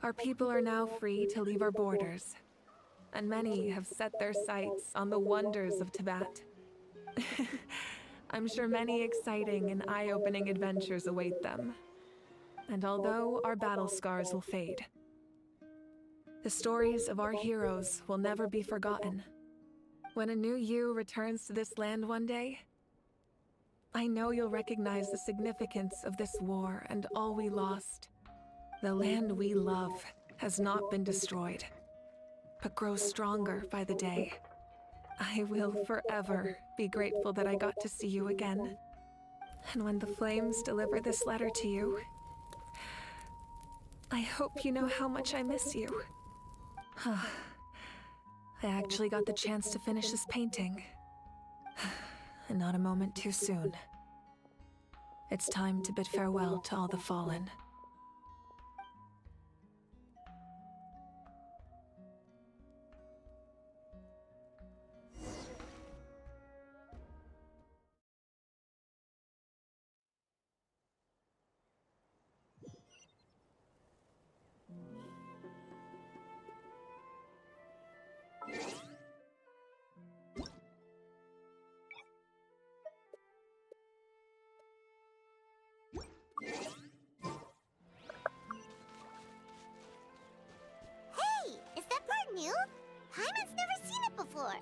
our people are now free to leave our borders, and many have set their sights on the wonders of Tibet. I'm sure many exciting and eye-opening adventures await them. And although our battle scars will fade, the stories of our heroes will never be forgotten. When a new you returns to this land one day, I know you'll recognize the significance of this war and all we lost. The land we love has not been destroyed, but grows stronger by the day. I will forever be grateful that I got to see you again. And when the flames deliver this letter to you, I hope you know how much I miss you. I actually got the chance to finish this painting. And not a moment too soon. It's time to bid farewell to all the fallen. Hey, is that part new? Hyman's never seen it before.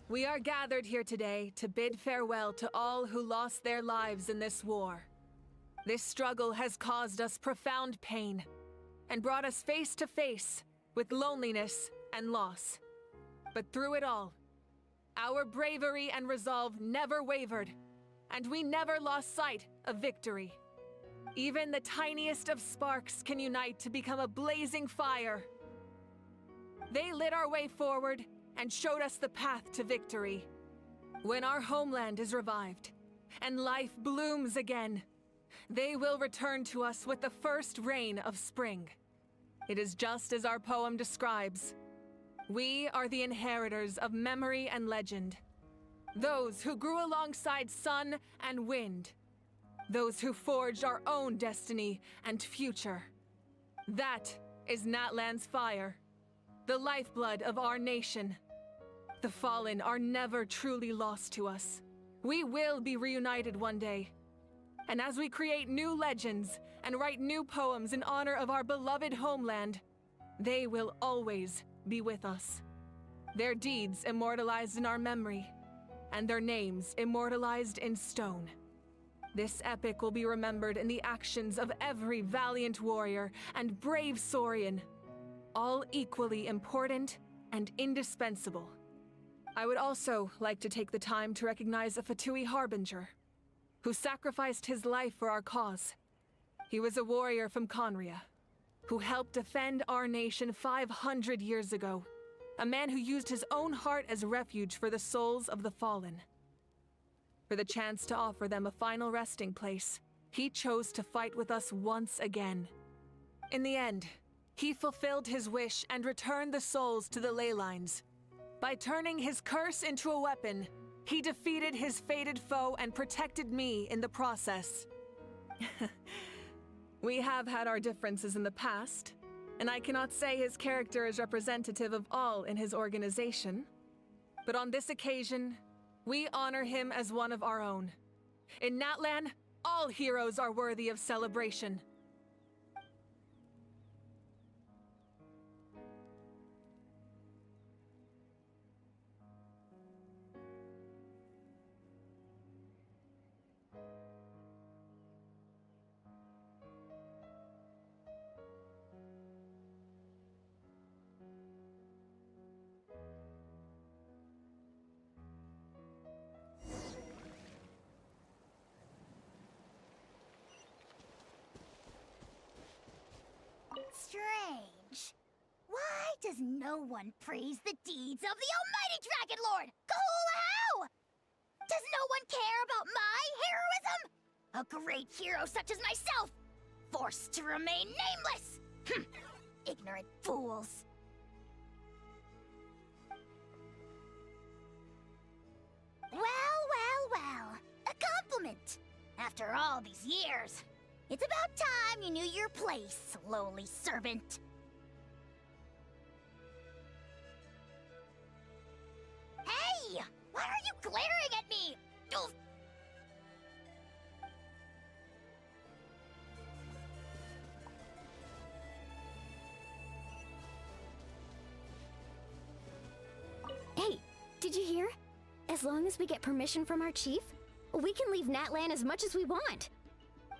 We are gathered here today to bid farewell to all who lost their lives in this war. This struggle has caused us profound pain and brought us face to face with loneliness and loss. But through it all, our bravery and resolve never wavered, and we never lost sight of victory. Even the tiniest of sparks can unite to become a blazing fire. They lit our way forward and showed us the path to victory. When our homeland is revived and life blooms again, they will return to us with the first rain of spring. It is just as our poem describes. We are the inheritors of memory and legend. Those who grew alongside sun and wind. Those who forged our own destiny and future. That is Natlan's fire, the lifeblood of our nation. The fallen are never truly lost to us. We will be reunited one day. And as we create new legends and write new poems in honor of our beloved homeland, they will always be with us. Their deeds immortalized in our memory, and their names immortalized in stone. This epic will be remembered in the actions of every valiant warrior and brave Saurian, all equally important and indispensable. I would also like to take the time to recognize a Fatui harbinger, who sacrificed his life for our cause. He was a warrior from Conria, who helped defend our nation 500 years ago, a man who used his own heart as refuge for the souls of the fallen. For the chance to offer them a final resting place, he chose to fight with us once again. In the end, he fulfilled his wish and returned the souls to the ley lines. By turning his curse into a weapon, He defeated his fated foe and protected me in the process. We have had our differences in the past, and I cannot say his character is representative of all in his organization. But on this occasion, we honor him as one of our own. In Natlan, all heroes are worthy of celebration. Strange. Why does no one praise the deeds of the almighty Dragon Lord, Kahula? Does no one care about my heroism? A great hero such as myself, forced to remain nameless. Ignorant fools. Well. A compliment. After all these years. It's about time you knew your place, lowly servant. Hey! Why are you glaring at me? Oof. Hey, did you hear? As long as we get permission from our chief, we can leave Natlan as much as we want.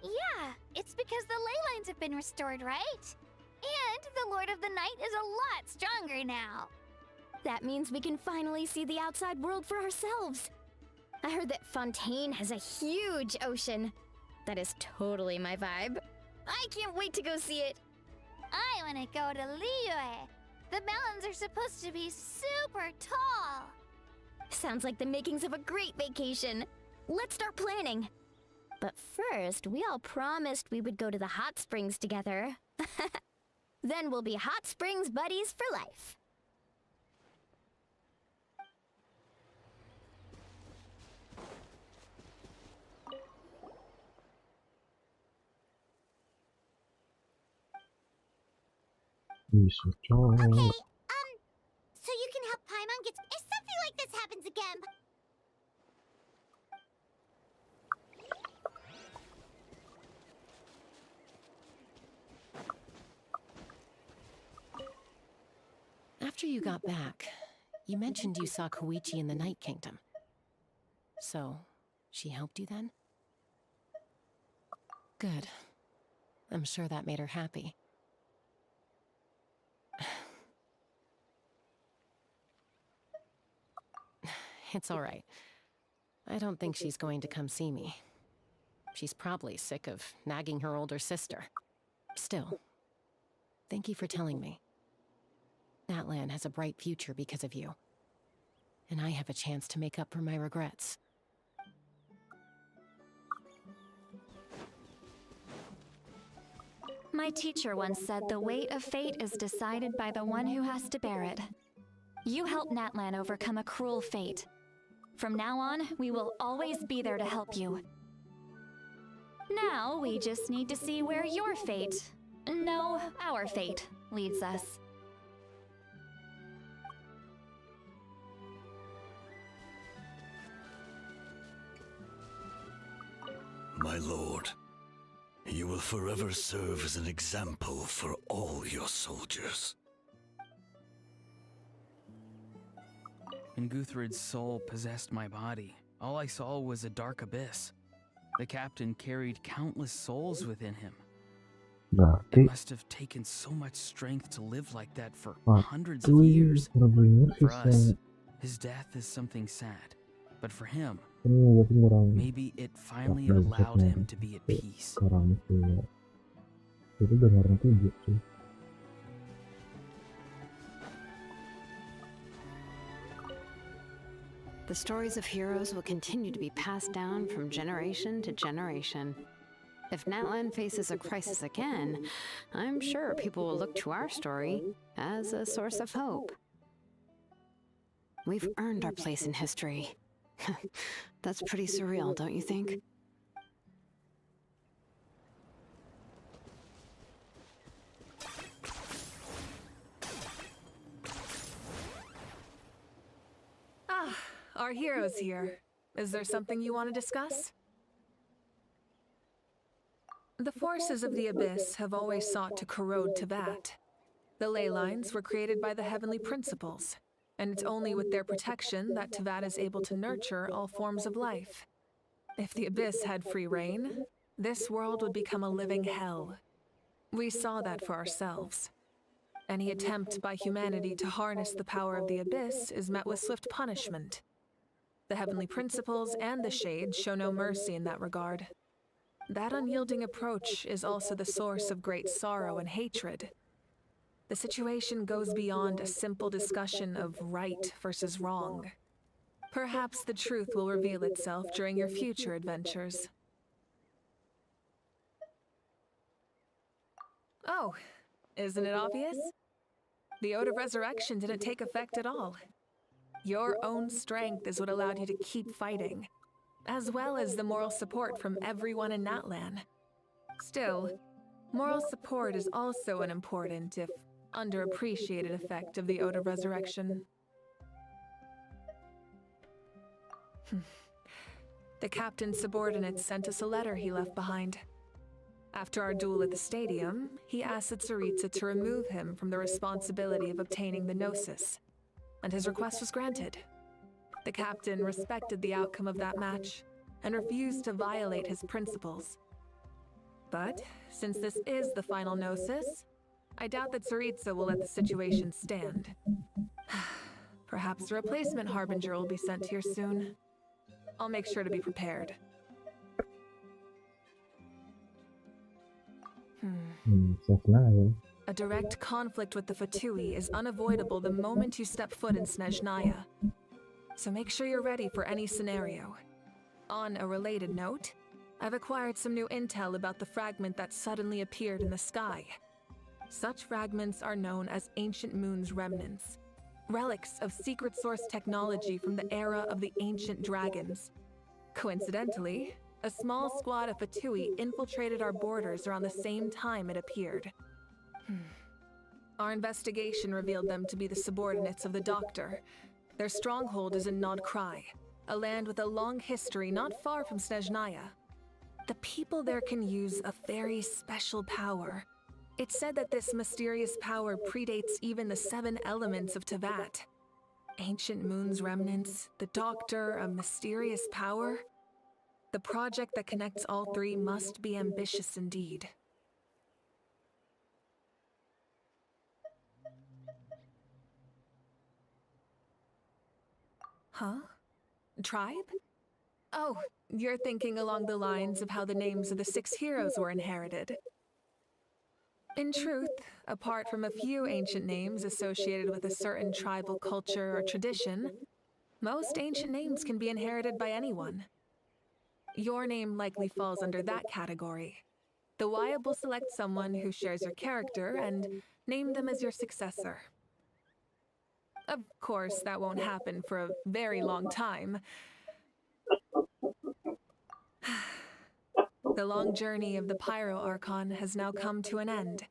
Yeah, it's because the ley lines have been restored, right? And the Lord of the Night is a lot stronger now. That means we can finally see the outside world for ourselves. I heard that Fontaine has a huge ocean. That is totally my vibe. I can't wait to go see it. I want to go to Liyue. The mountains are supposed to be super tall. Sounds like the makings of a great vacation. Let's start planning. But first, we all promised we would go to the hot springs together. Then we'll be hot springs buddies for life. Okay, so you can help Paimon get... If something like this happens again... After you got back, you mentioned you saw Koichi in the Night Kingdom. So, she helped you then? Good. I'm sure that made her happy. It's all right. I don't think she's going to come see me. She's probably sick of nagging her older sister. Still, thank you for telling me. Natlan has a bright future because of you. And I have a chance to make up for my regrets. My teacher once said the weight of fate is decided by the one who has to bear it. You helped Natlan overcome a cruel fate. From now on, we will always be there to help you. Now, we just need to see where your fate, no, our fate, leads us. My lord, you will forever serve as an example for all your soldiers. When Guthred's soul possessed my body, all I saw was a dark abyss. The captain carried countless souls within him. It must have taken so much strength to live like that for hundreds of years. For us, his death is something sad. But for him, maybe it finally allowed him to be at peace. The stories of heroes will continue to be passed down from generation to generation. If Natlan faces a crisis again, I'm sure people will look to our story as a source of hope. We've earned our place in history, That's pretty surreal, don't you think? Ah, our hero's here. Is there something you want to discuss? The forces of the Abyss have always sought to corrode Tevat. The ley lines were created by the heavenly principles, and it's only with their protection that Tevat is able to nurture all forms of life. If the Abyss had free reign, this world would become a living hell. We saw that for ourselves. Any attempt by humanity to harness the power of the Abyss is met with swift punishment. The heavenly principles and the Shades show no mercy in that regard. That unyielding approach is also the source of great sorrow and hatred. The situation goes beyond a simple discussion of right versus wrong. Perhaps the truth will reveal itself during your future adventures. Oh, isn't it obvious? The Ode of Resurrection didn't take effect at all. Your own strength is what allowed you to keep fighting, as well as the moral support from everyone in Natlan. Still, moral support is also an important, if underappreciated, effect of the Ode of Resurrection. The captain's subordinates sent us a letter he left behind. After our duel at the stadium, he asked Tsaritsa to remove him from the responsibility of obtaining the Gnosis, and his request was granted. The captain respected the outcome of that match and refused to violate his principles. But since this is the final Gnosis, I doubt that Tsaritsa will let the situation stand. Perhaps a replacement Harbinger will be sent here soon. I'll make sure to be prepared. A direct conflict with the Fatui is unavoidable the moment you step foot in Snezhnaya. So make sure you're ready for any scenario. On a related note, I've acquired some new intel about the fragment that suddenly appeared in the sky. Such fragments are known as Ancient Moon's remnants, relics of secret source technology from the era of the ancient dragons. Coincidentally, a small squad of Fatui infiltrated our borders around the same time it appeared. Our investigation revealed them to be the subordinates of the Doctor. Their stronghold is in Nod Krai, a land with a long history not far from Snezhnaya. The people there can use a very special power. It's said that this mysterious power predates even the 7 elements of Tevat. Ancient Moon's remnants, the Doctor, a mysterious power. The project that connects all 3 must be ambitious indeed. Huh? Tribe? Oh, you're thinking along the lines of how the names of the 6 heroes were inherited. In truth, apart from a few ancient names associated with a certain tribal culture or tradition, most ancient names can be inherited by anyone. Your name likely falls under that category. The Wyab will select someone who shares your character and name them as your successor. Of course, that won't happen for a very long time. The long journey of the Pyro Archon has now come to an end.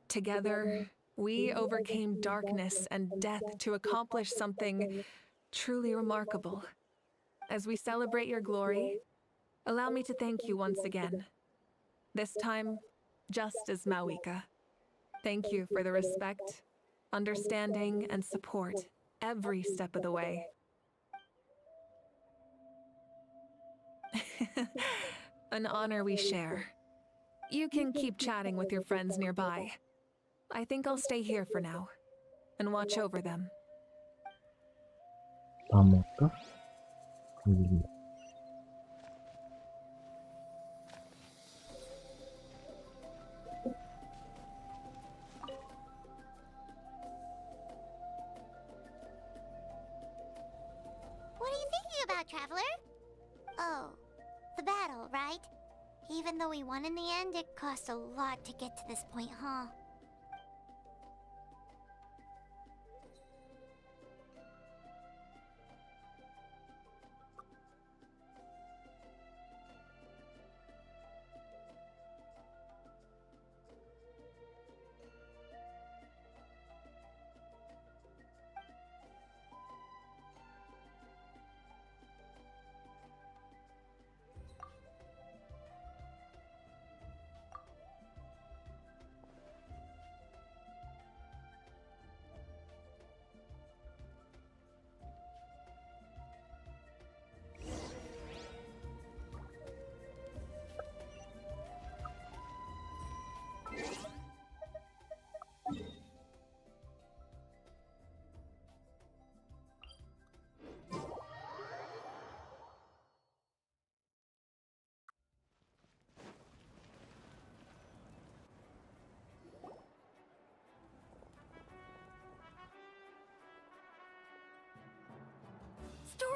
Together, we overcame darkness and death to accomplish something truly remarkable. As we celebrate your glory, allow me to thank you once again. This time, just as Mawika. Thank you for the respect, understanding, and support every step of the way. An honor we share. You can keep chatting with your friends nearby. I think I'll stay here for now and watch over them. Tamakah? What are you thinking about, Traveler? Oh, the battle, right? Even though we won in the end, it cost a lot to get to this point, huh?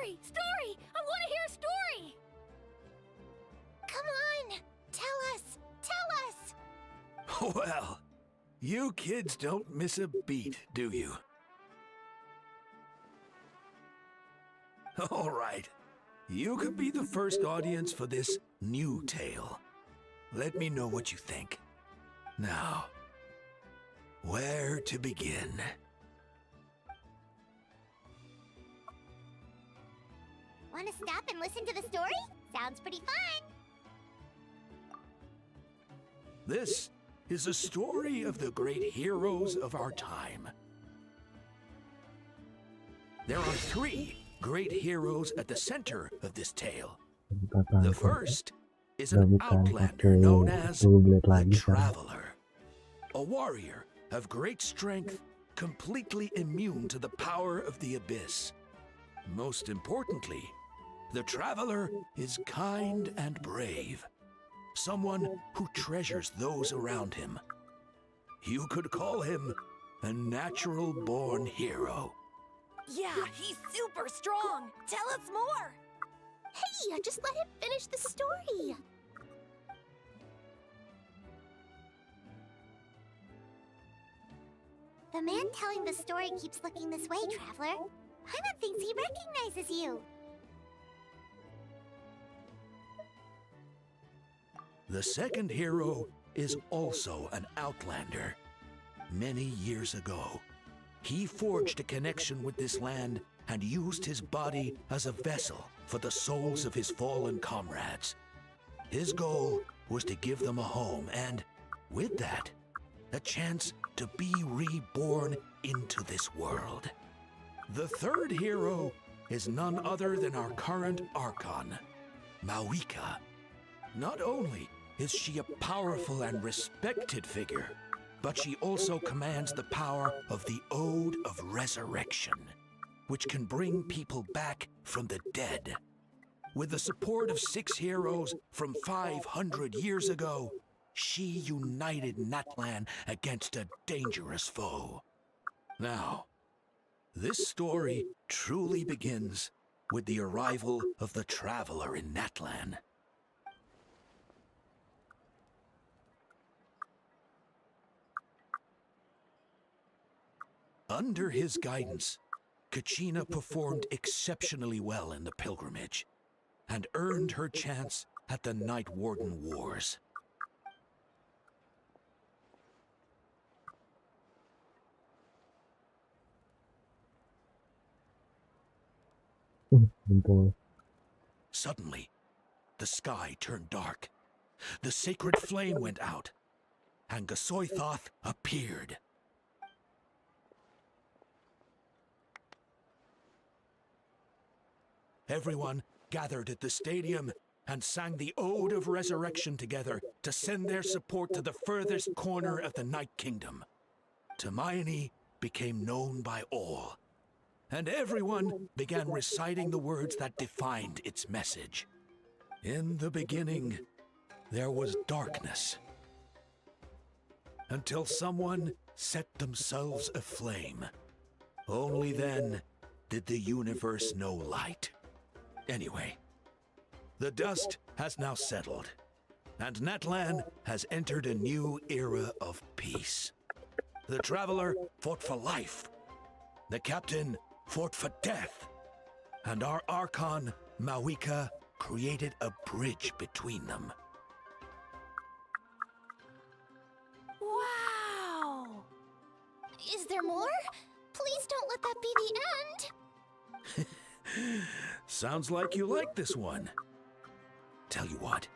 story! Story! I want to hear a story! Come on! Tell us! Tell us! Well, you kids don't miss a beat, do you? All right. You could be the first audience for this new tale. Let me know what you think. Now, where to begin? Want to stop and listen to the story? Sounds pretty fun! This is a story of the great heroes of our time. There are 3 great heroes at the center of this tale. The first is an outlander known as the Traveler, a warrior of great strength, completely immune to the power of the abyss. Most importantly, the Traveler is kind and brave, someone who treasures those around him. You could call him a natural-born hero. Yeah, he's super strong! Tell us more! Hey, just let him finish the story! The man telling the story keeps looking this way, Traveler. Paimon thinks he recognizes you. The second hero is also an outlander. Many years ago, he forged a connection with this land and used his body as a vessel for the souls of his fallen comrades. His goal was to give them a home and, with that, a chance to be reborn into this world. The third hero is none other than our current Archon, Mawika. Not only is she a powerful and respected figure, but she also commands the power of the Ode of Resurrection, which can bring people back from the dead. With the support of 6 heroes from 500 years ago, she united Natlan against a dangerous foe. Now, this story truly begins with the arrival of the Traveler in Natlan. Under his guidance, Kachina performed exceptionally well in the pilgrimage and earned her chance at the Night Warden Wars. Suddenly, the sky turned dark. The sacred flame went out, and Gasoithoth appeared. Everyone gathered at the stadium and sang the Ode of Resurrection together to send their support to the furthest corner of the Night Kingdom. Hermione became known by all, and everyone began reciting the words that defined its message. In the beginning, there was darkness, until someone set themselves aflame. Only then did the universe know light. Anyway, the dust has now settled, and Natlan has entered a new era of peace. The Traveler fought for life, the Captain fought for death, and our Archon, Mawika, created a bridge between them. Wow! Is there more? Please don't let that be the end! Sounds like you like this one. Tell you what,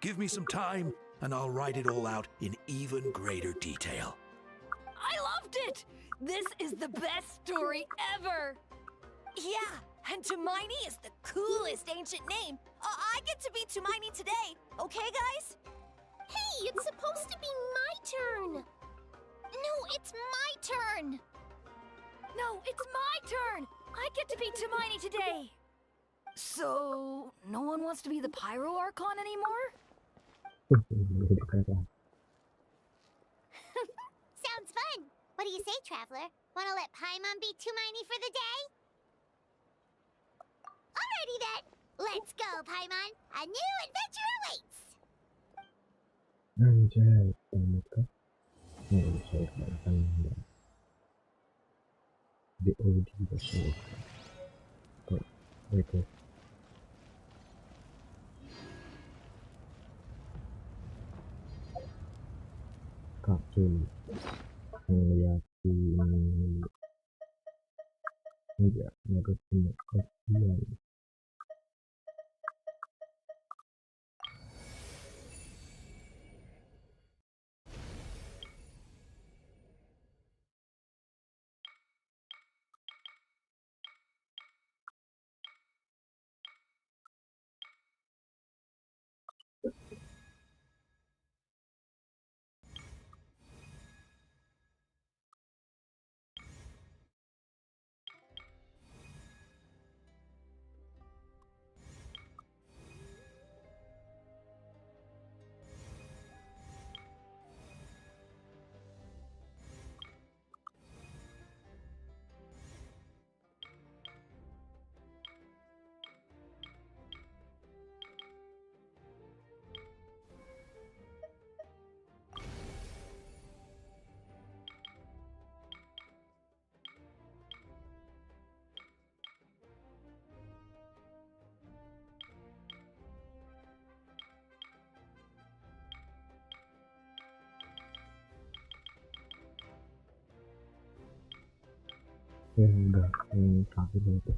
give me some time and I'll write it all out in even greater detail. I loved it! This is the best story ever! Yeah, and Tumaini is the coolest ancient name. I get to be Tumaini today, okay guys? Hey, it's supposed to be my turn! No, it's my turn! No, it's my turn! I get to be Tumaini today! So, no one wants to be the Pyro Archon anymore? Sounds fun! What do you say, Traveler? Wanna let Paimon be Tumaini for the day? ready then. Let's go, Paimon. A new adventure awaits. Anjay, ternyata nggak bisa ikan di OD besok. Itu kacau ngeliat ini enggak nggak punya kasihan. Ya udah, ini terakhir itu.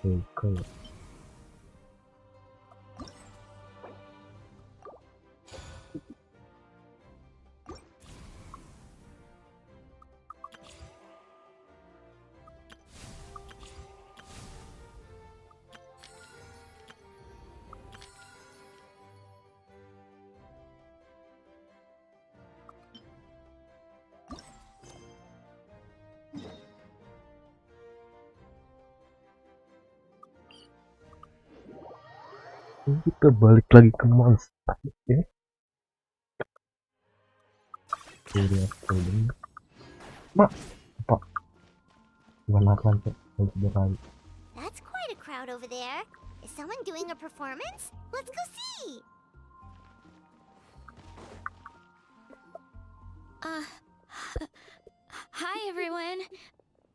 Suka ya. Kita balik lagi ke monster ya. Mak, apa? That's quite a crowd over there. Is someone doing a performance? Let's go see. Hi everyone.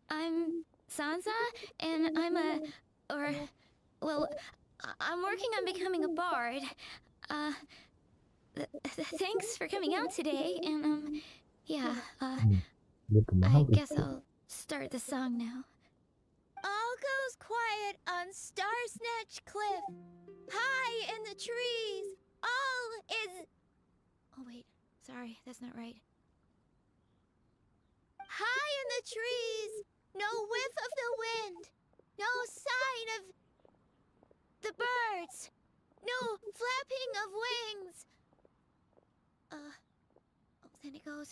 I'm Sansa, and I'm working on becoming a bard. Thanks for coming out today, and I guess I'll start the song now. All goes quiet on Star Snatch Cliff. High in the trees, all is... Oh wait, sorry, that's not right. High in the trees, no whiff of the wind, no sign of the birds, no flapping of wings. Then it goes.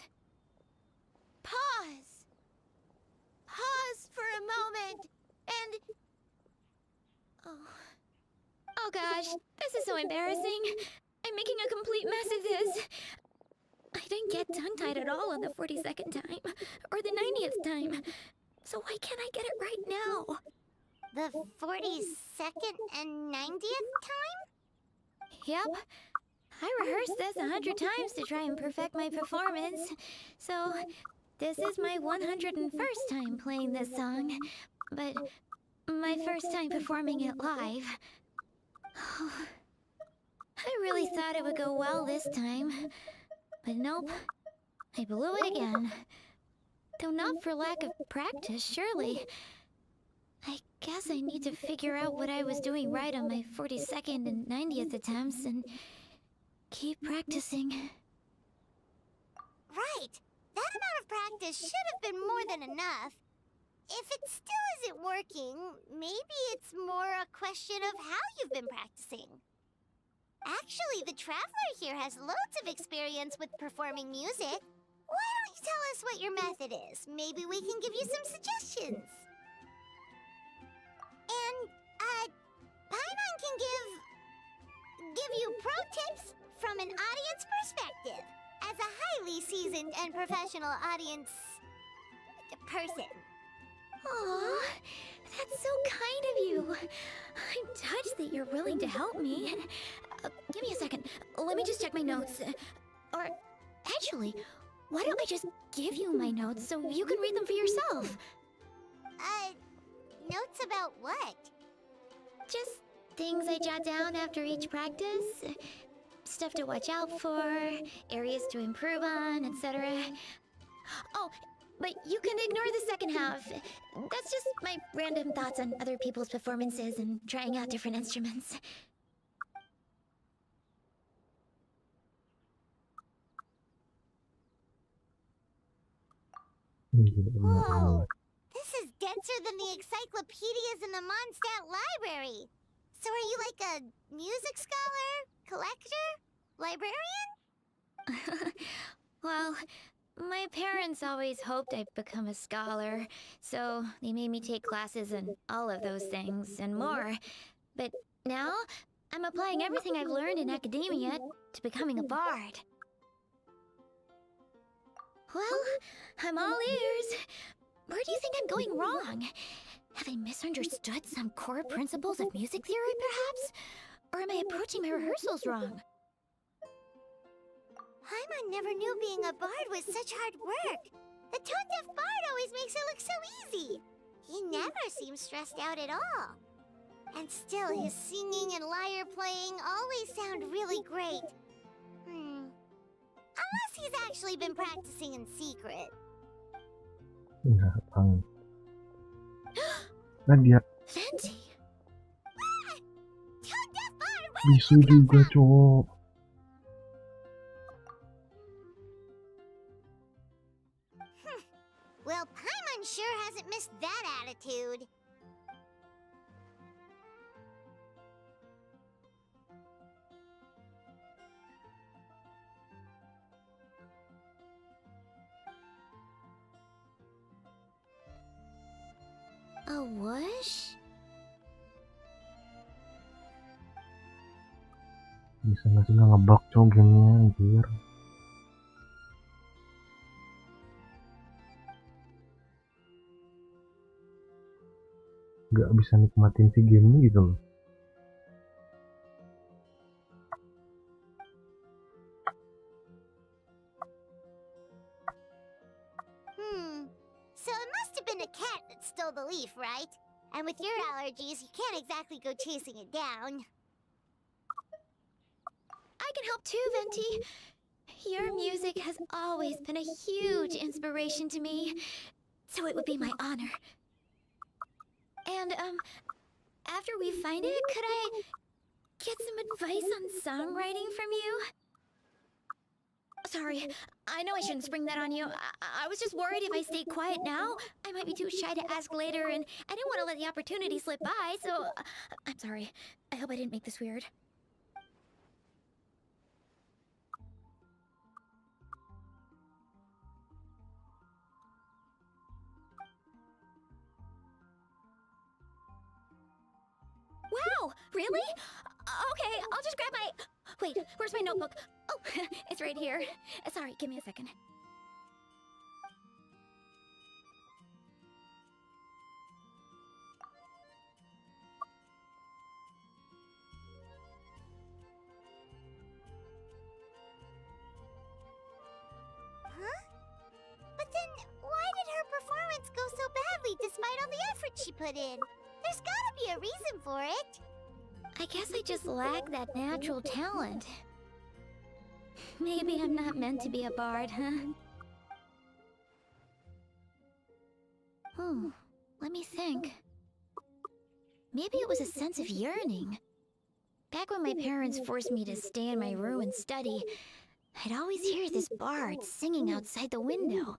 Pause. Pause for a moment, and... Oh gosh, this is so embarrassing. I'm making a complete mess of this. I didn't get tongue-tied at all on the 42nd time, or the 90th time. So why can't I get it right now? The 42nd and 90th time? Yep. I rehearsed this 100 times to try and perfect my performance. So, this is my 101st time playing this song, but my first time performing it live. I really thought it would go well this time, but nope, I blew it again. Though not for lack of practice, surely. I guess I need to figure out what I was doing right on my 42nd and 90th attempts and keep practicing. Right. That amount of practice should have been more than enough. If it still isn't working, maybe it's more a question of how you've been practicing. Actually, the traveler here has loads of experience with performing music. Why don't you tell us what your method is? Maybe we can give you some suggestions. And, Paimon can give you pro tips from an audience perspective, as a highly seasoned and professional audience person. Aw, that's so kind of you. I'm touched that you're willing to help me. Give me a second. Let me just check my notes. Or, actually, why don't I just give you my notes so you can read them for yourself? Notes about what? Just things I jot down after each practice. Stuff to watch out for, areas to improve on, etc. Oh, but you can ignore the second half. That's just my random thoughts on other people's performances and trying out different instruments. Whoa! This is denser than the encyclopedias in the Mondstadt library. So are you like a music scholar? Collector? Librarian? Well, my parents always hoped I'd become a scholar, so they made me take classes in all of those things and more. But now, I'm applying everything I've learned in academia to becoming a bard. Well, I'm all ears. Where do you think I'm going wrong? Have I misunderstood some core principles of music theory, perhaps? Or am I approaching my rehearsals wrong? Paimon never knew being a bard was such hard work. The tone-deaf bard always makes it look so easy. He never seems stressed out at all. And still, his singing and lyre playing always sound really great. Unless he's actually been practicing in secret. Nggak tahu. Nah dia Venti! Tone-deaf bard, bisu juga cowok. Well, Paimon sure hasn't missed that attitude. A whoosh? Bisa nggak sih nggak ngebug cowok gamenya anjir. Nggak bisa nikmatin si gamenya gitu loh. So it must have been a cat that stole the leaf, right? And with your allergies, you can't exactly go chasing it down. I can help too, Venti. Your music has always been a huge inspiration to me, so it would be my honor. And, after we find it, could I get some advice on songwriting from you? Sorry, I know I shouldn't spring that on you. I was just worried if I stayed quiet now, I might be too shy to ask later, and I didn't want to let the opportunity slip by, so I'm sorry. I hope I didn't make this weird. Wow, really? Okay, I'll just grab my... Wait, where's my notebook? Oh, it's right here. Sorry, give me a second. Huh? But then, why did her performance go so badly despite all the effort she put in? There's gotta be a reason for it. I guess I just lack that natural talent. Maybe I'm not meant to be a bard, huh? Oh, let me think. Maybe it was a sense of yearning. Back when my parents forced me to stay in my room and study, I'd always hear this bard singing outside the window.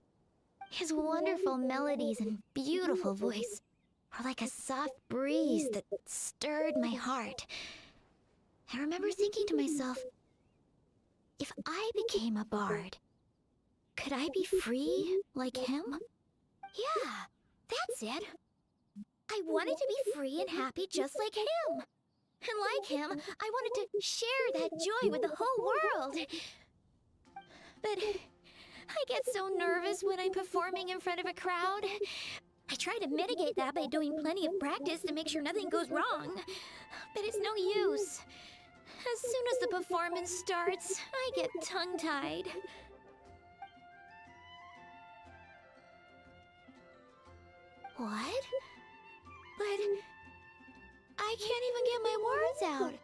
His wonderful melodies and beautiful voice were like a soft breeze that stirred my heart. I remember thinking to myself, if I became a bard, could I be free like him? Yeah, that's it. I wanted to be free and happy just like him. And like him, I wanted to share that joy with the whole world. But I get so nervous when I'm performing in front of a crowd. I try to mitigate that by doing plenty of practice to make sure nothing goes wrong. But it's no use. As soon as the performance starts, I get tongue-tied. What? But I can't even get my words out.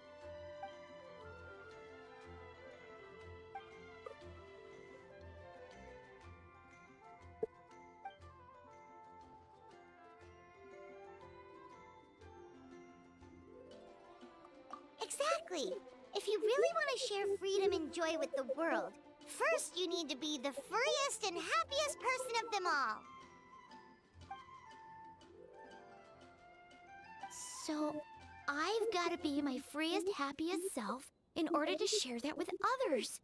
Exactly. If you really want to share freedom and joy with the world, first you need to be the freest and happiest person of them all. So, I've got to be my freest, happiest self in order to share that with others.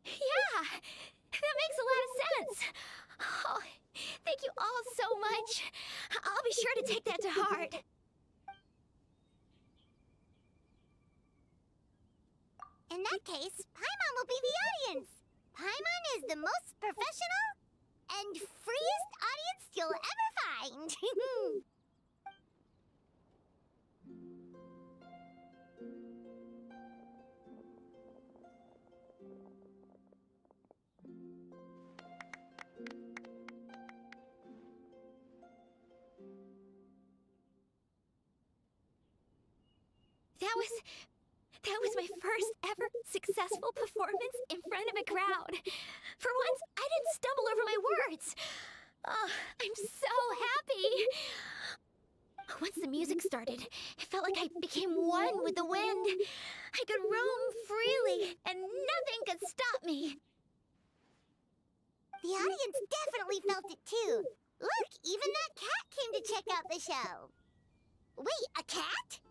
Yeah, that makes a lot of sense. Oh, thank you all so much. I'll be sure to take that to heart. In that case, Paimon will be the audience. Paimon is the most professional and freest audience you'll ever find. That was my first ever successful performance in front of a crowd. For once, I didn't stumble over my words. Oh, I'm so happy. Once the music started, it felt like I became one with the wind. I could roam freely, and nothing could stop me. The audience definitely felt it too. Look, even that cat came to check out the show. Wait, a cat?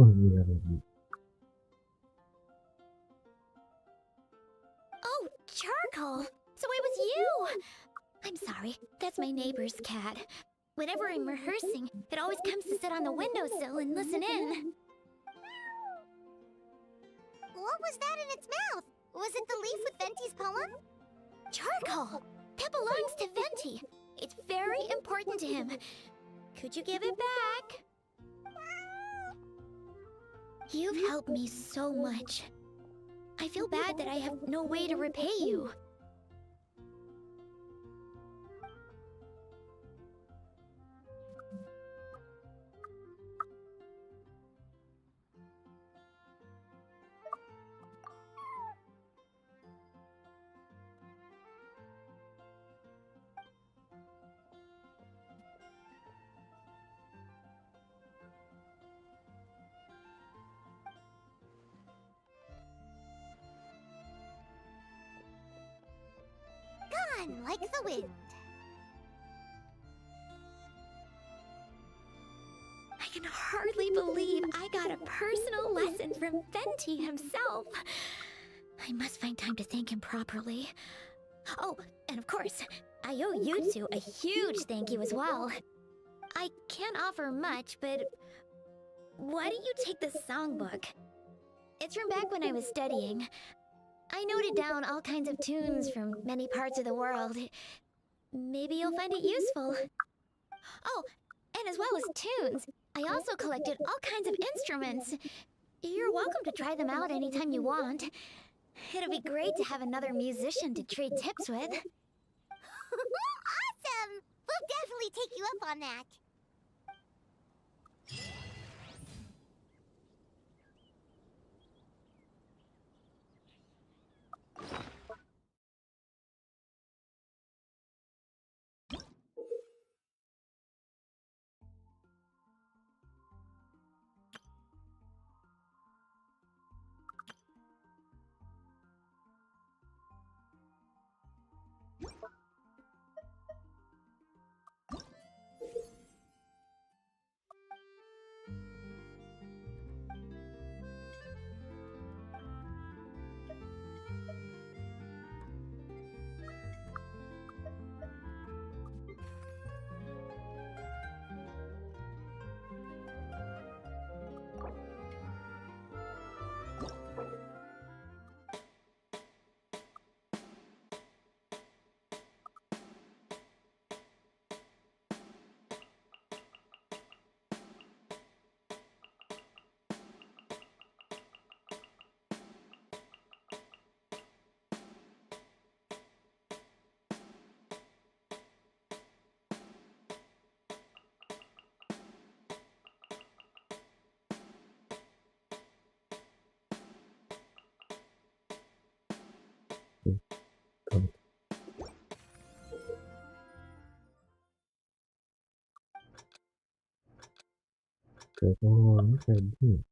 Oh, Charcoal! So it was you! I'm sorry, that's my neighbor's cat. Whenever I'm rehearsing, it always comes to sit on the windowsill and listen in. What was that in its mouth? Was it the leaf with Venti's poem? Charcoal! That belongs to Venti. It's very important to him. Could you give it back? You've helped me so much. I feel bad that I have no way to repay you. Gone like the wind. I can hardly believe I got a personal lesson from Venti himself. I must find time to thank him properly. Oh, and of course, I owe you two a huge thank you as well. I can't offer much, but why don't you take this songbook? It's from back when I was studying. I noted down all kinds of tunes from many parts of the world. Maybe you'll find it useful. Oh, and as well as tunes, I also collected all kinds of instruments. You're welcome to try them out anytime you want. It'll be great to have another musician to trade tips with. Awesome! We'll definitely take you up on that. Oh, ini Febri.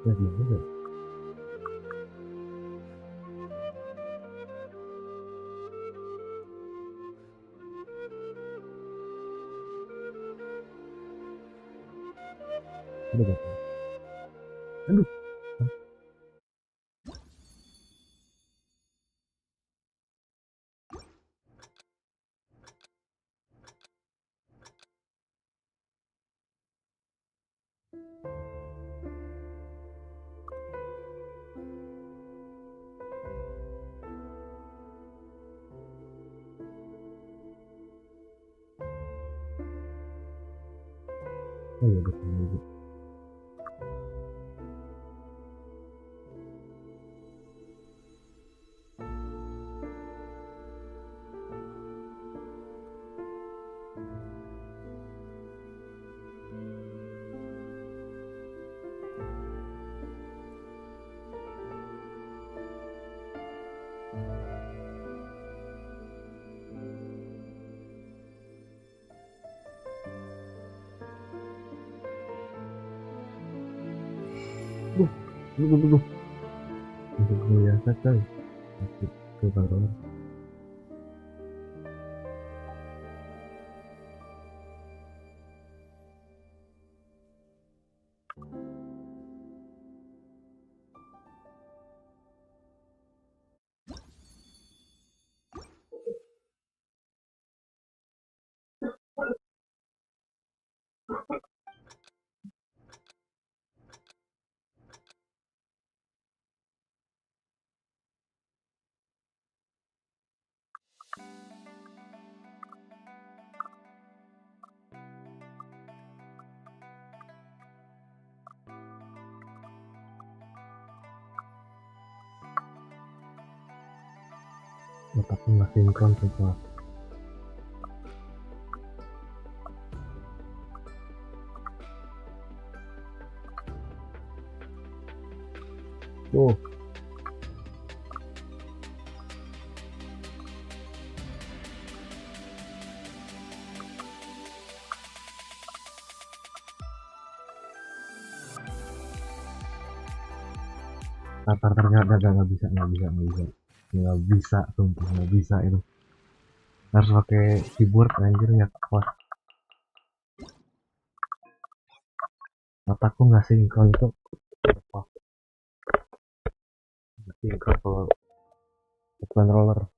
Ya gimana ya? Udah gak? Aduh. Oh ya udah lagi. Duh. Untuk biasa kan. Ke baru. Otakku nggak sinkron sumpah. Ternyata nggak bisa, sumpah nggak bisa itu. Harus pakai keyboard anjir, nggak kuat. Otakku nggak sinkron itu. Nggak sinkron kalau controller.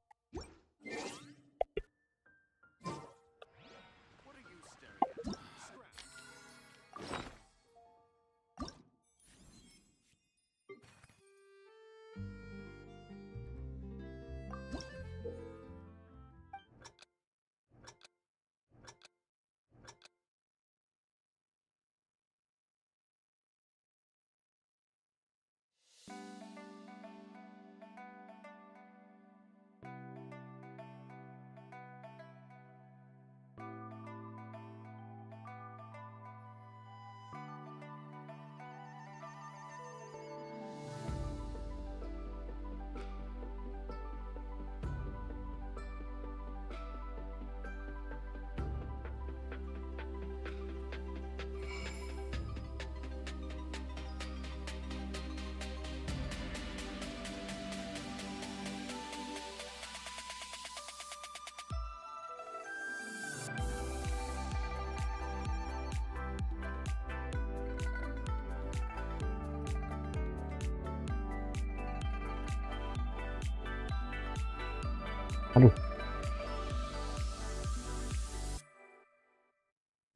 Aduh,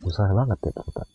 susah banget ya ternyata.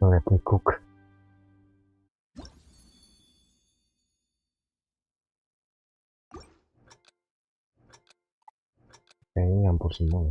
Let me cook. Kayaknya nyampur semua.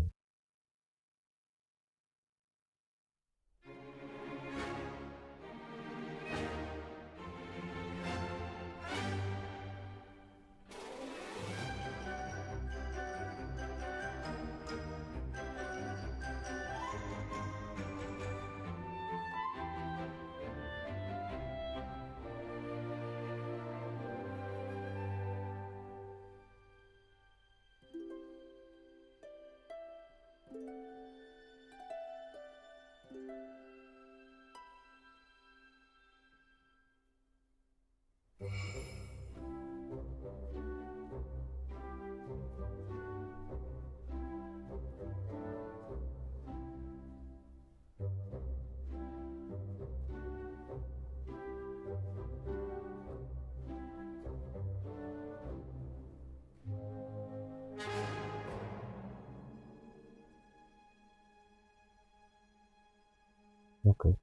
Oke.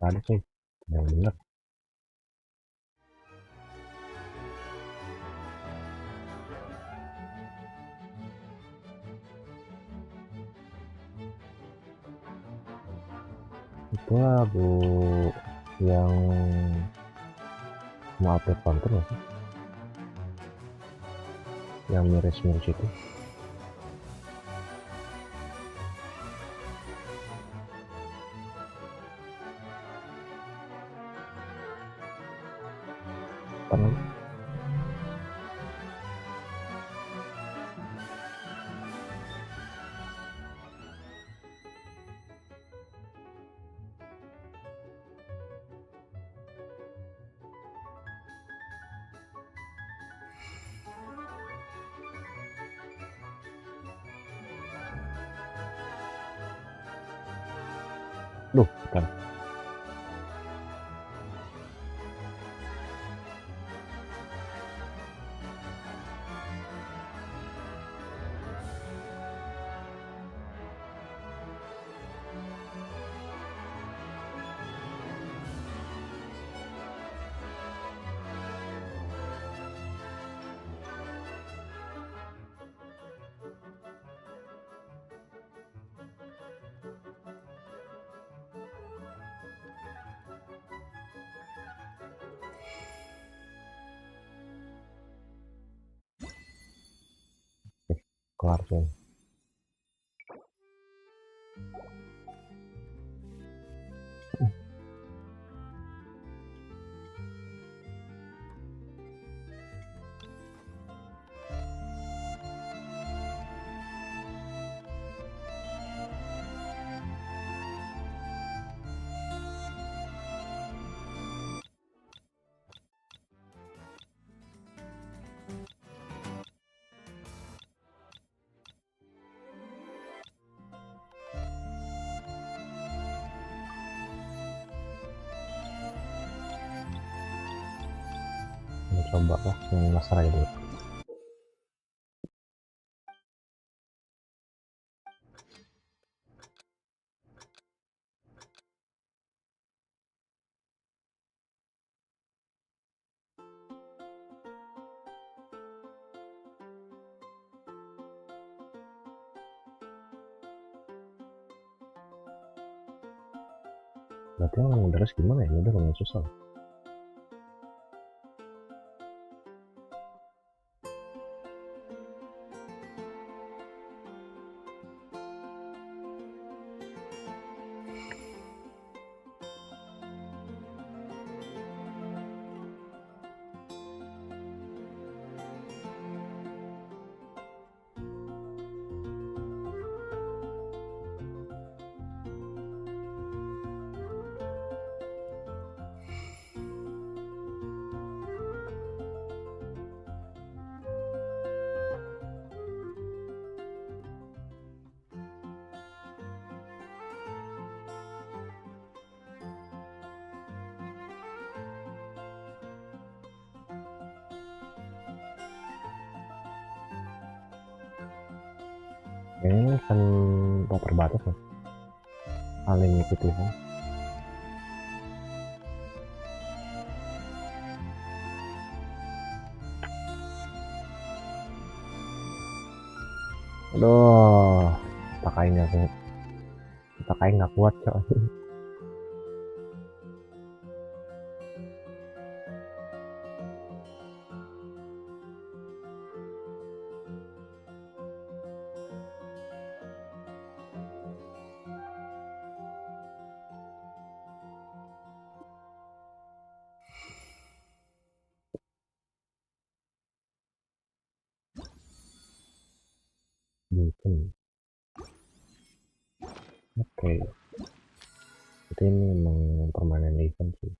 Ada sih yang benar. Itu lagu yang mau update konten ya sih? Yang miris-miris itu. Apa namanya? Duh, bentar. Kelar coy. Coba lah yang master aja dulu. Berarti yang modalnya gimana ya? Udah lumayan susah. Ini kan tak terbatas ya. Unlimited ya. Aduh, kita kain nggak kuat coy. Oke, itu ini memang permainan event sih.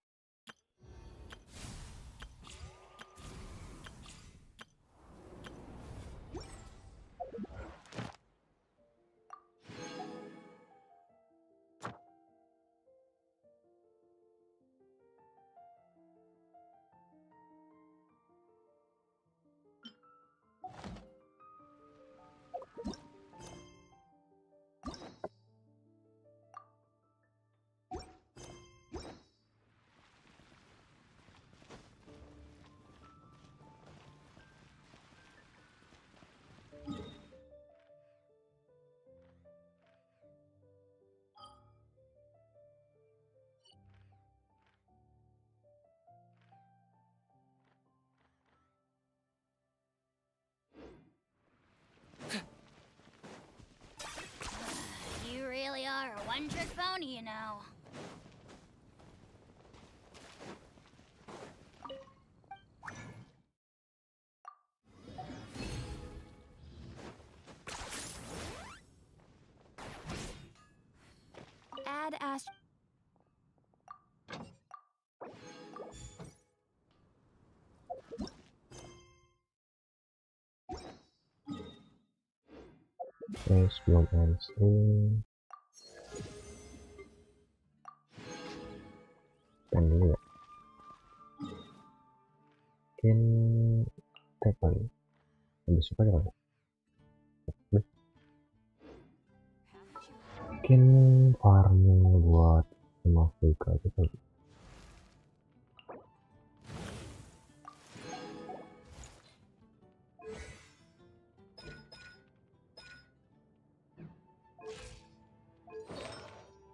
know. Add Ast. Sebelum ending pen dulu ya, mungkin tag kali besok aja kali, mungkin farming buat sama Afrika aja kali.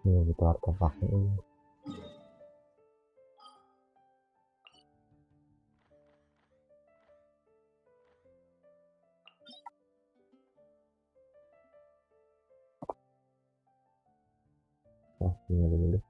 Ini gitu artefaknya ini. Ini dulu deh.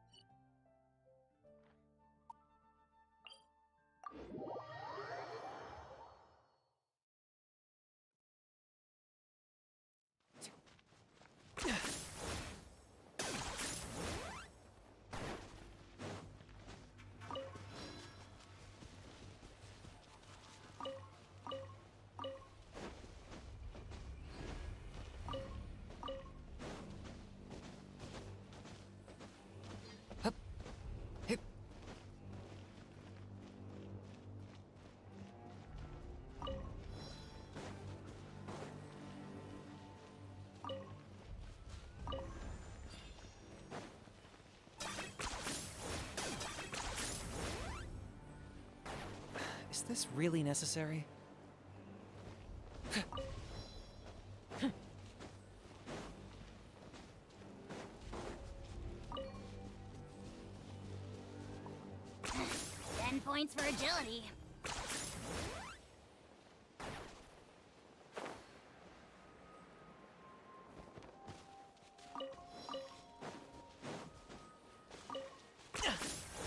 Is this really necessary? Points for agility.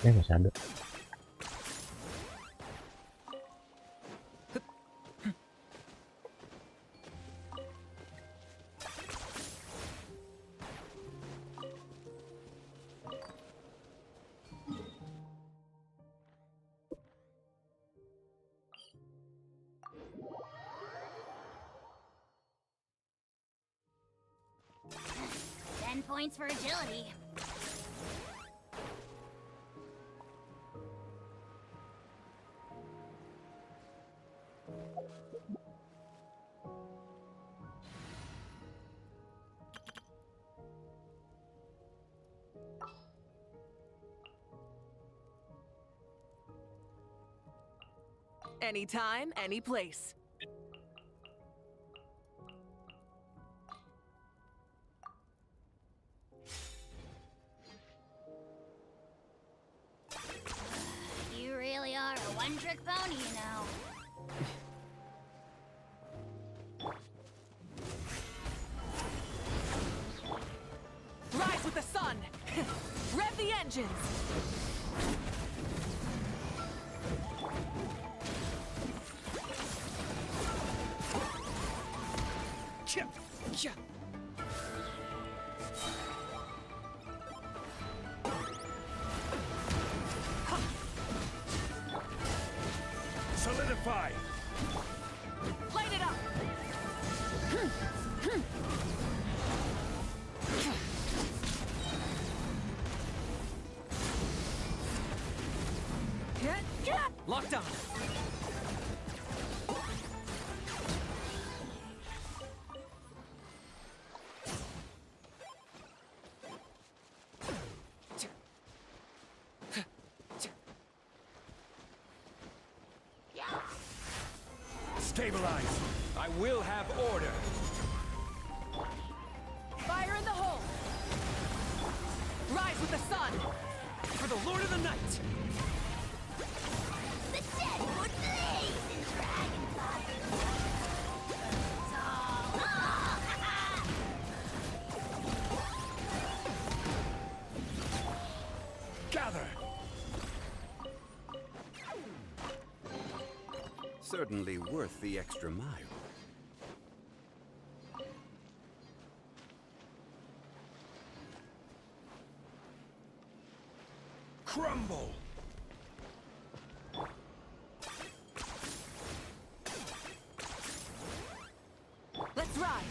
Masih ada. Points for agility. Anytime, any place. You really are a one-trick pony, you know. Rise with the sun! Rev the engines! Solidify! Light it up! Locked on! Stabilize! I will have order! Fire in the hole! Rise with the sun! For the Lord of the Night! The dead would blaze in dragon fire. certainly worth the extra mile. Crumble! Let's ride!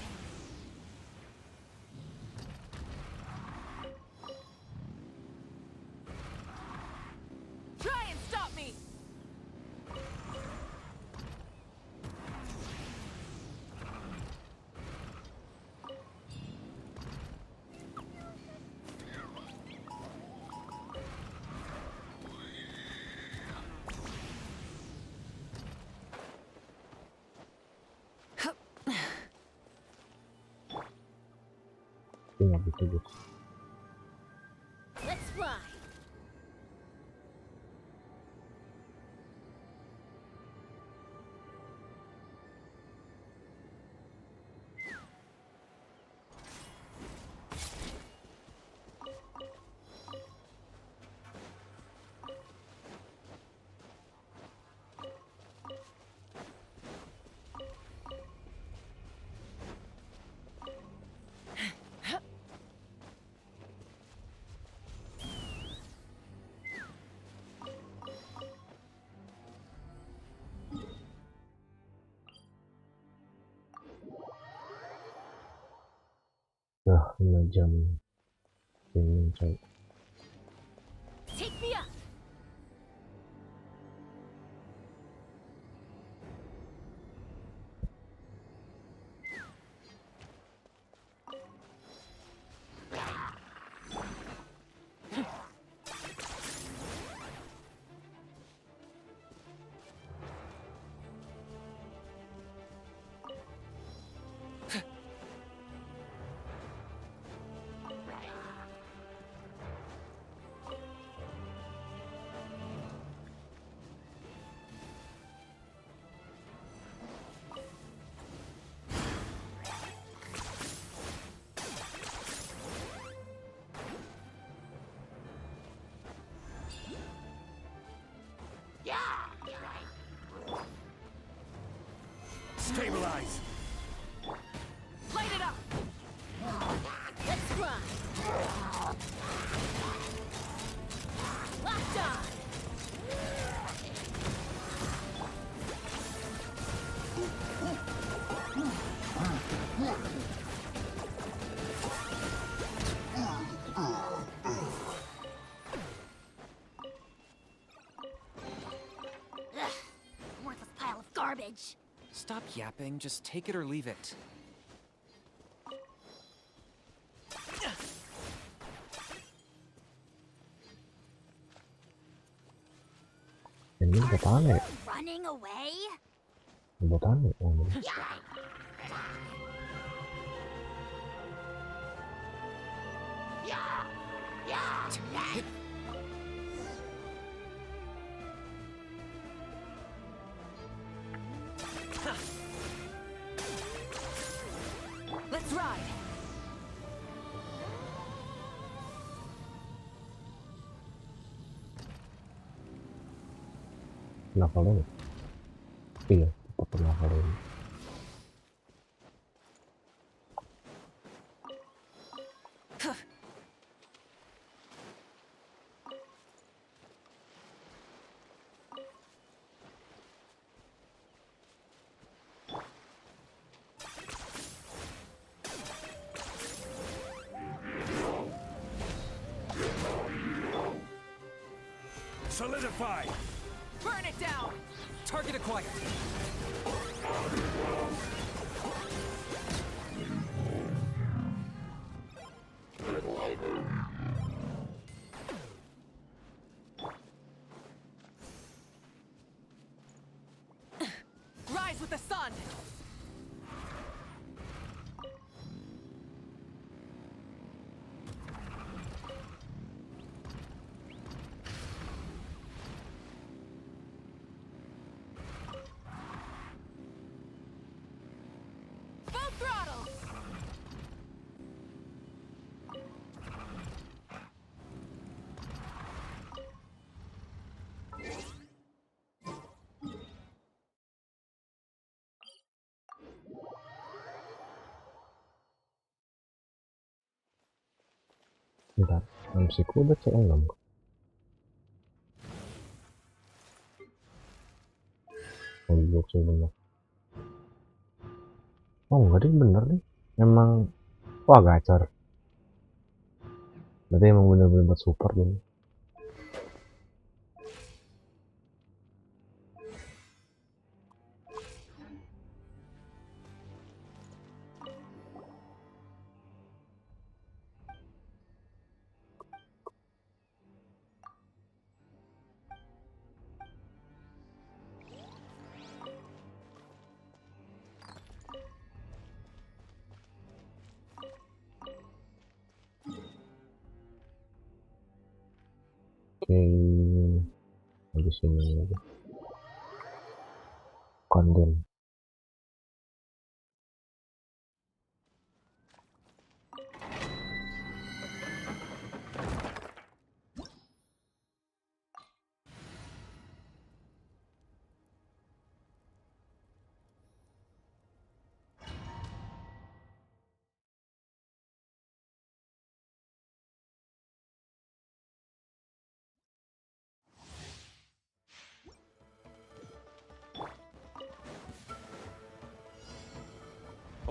Try and stop me! Nggak bisa guys. Let's fly. Nah, 5 jam ini coy. Take me up. Stabilize! Light it up! Let's run. Locked on. Ugh, worthless pile of garbage. Stop yapping, just take it or leave it. Ini buat aneh. Running away? Buat aneh. Let's ride! Level ini. Iya, tetap level ini. Solidify! Burn it down! Target acquired. Rise with the sun! Bentar, MC-ku udah C6. Goblok sih bener. Oh enggak deh, bener nih. Emang, wah gacor. Berarti emang bener-bener buat support ini. Oke, habis ini aja. Konten.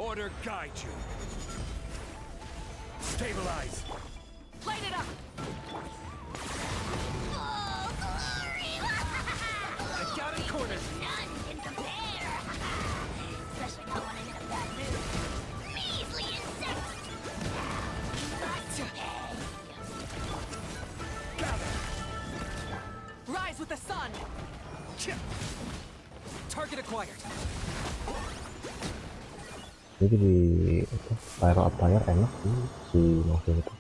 Order guide you. Stabilize. Light it up! Oh, glory! I got it cornered. None can compare. Especially not when I'm in a bad mood. Measly insect! Gather. Rise with the sun! Target acquired. Jadi di pyro attire enak sih si novel itu.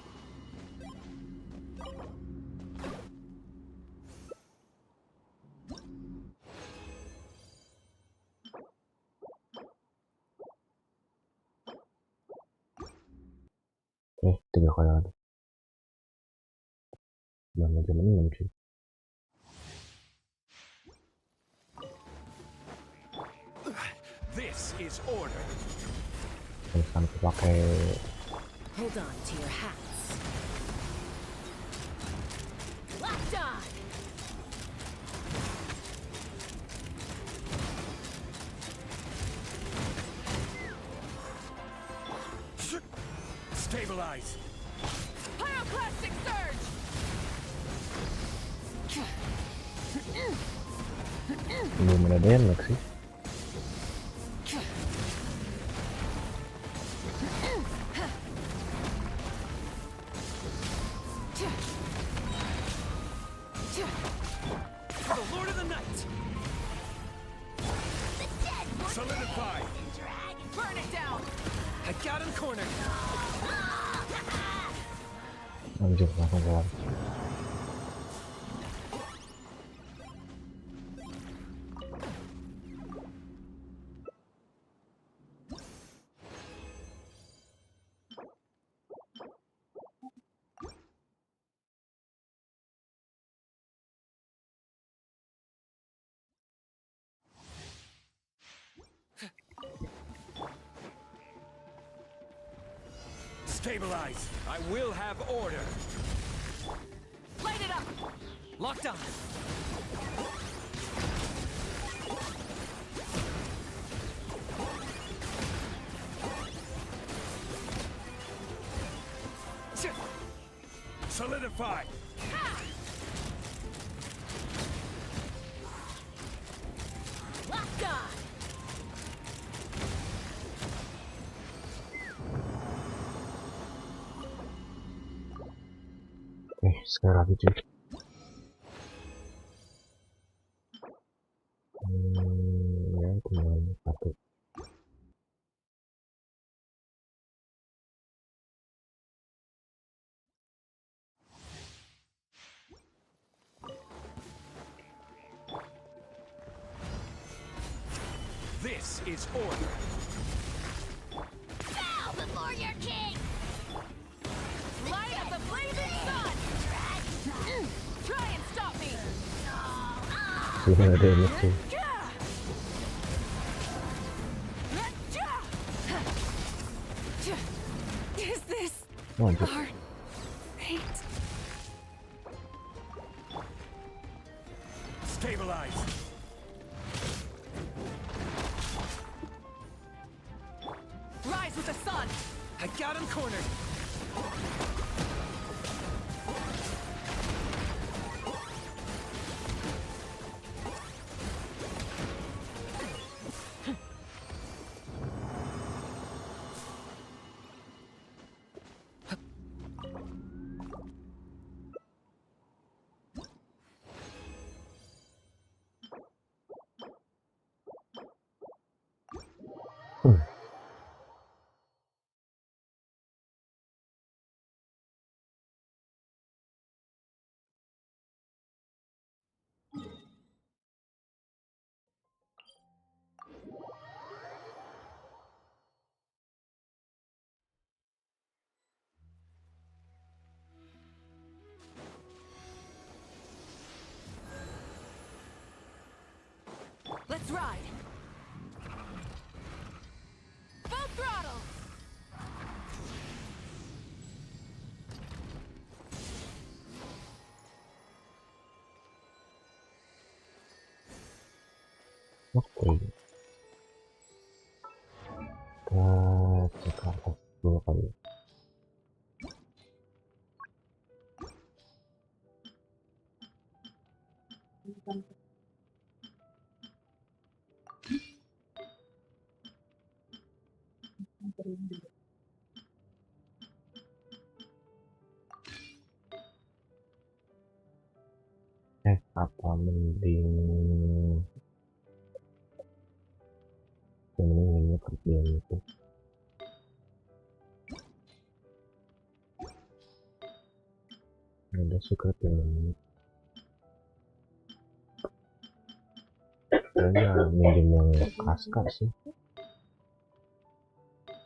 Oke, 3 kali lagi. Jangan aja menang sih. This is order. Sampai pakai Hold on to your hats. Locked on! Stabilize. Pyroclastic surge! belum ada damage sih. For the Lord of the Night. Solidify. Burn it down! I got him cornered. Anjir, langsung keluar. Stabilize. I will have order. Light it up! Locked on. Solidify. Locked on! Sekali lagi cuy. Ya tinggal satu. This is order. Bow before your king! Light up the blazing sun! Try and stop me! Belum ada damage sih. Is this Lanjut. our fate? stabilize. Rise with the sun! I got him cornered. Let's ride! Full throttle! Oke. Kita cek atas dulu kali. Apa mending ini kerja itu ada secret yang kayaknya minjem yang kaskar sih,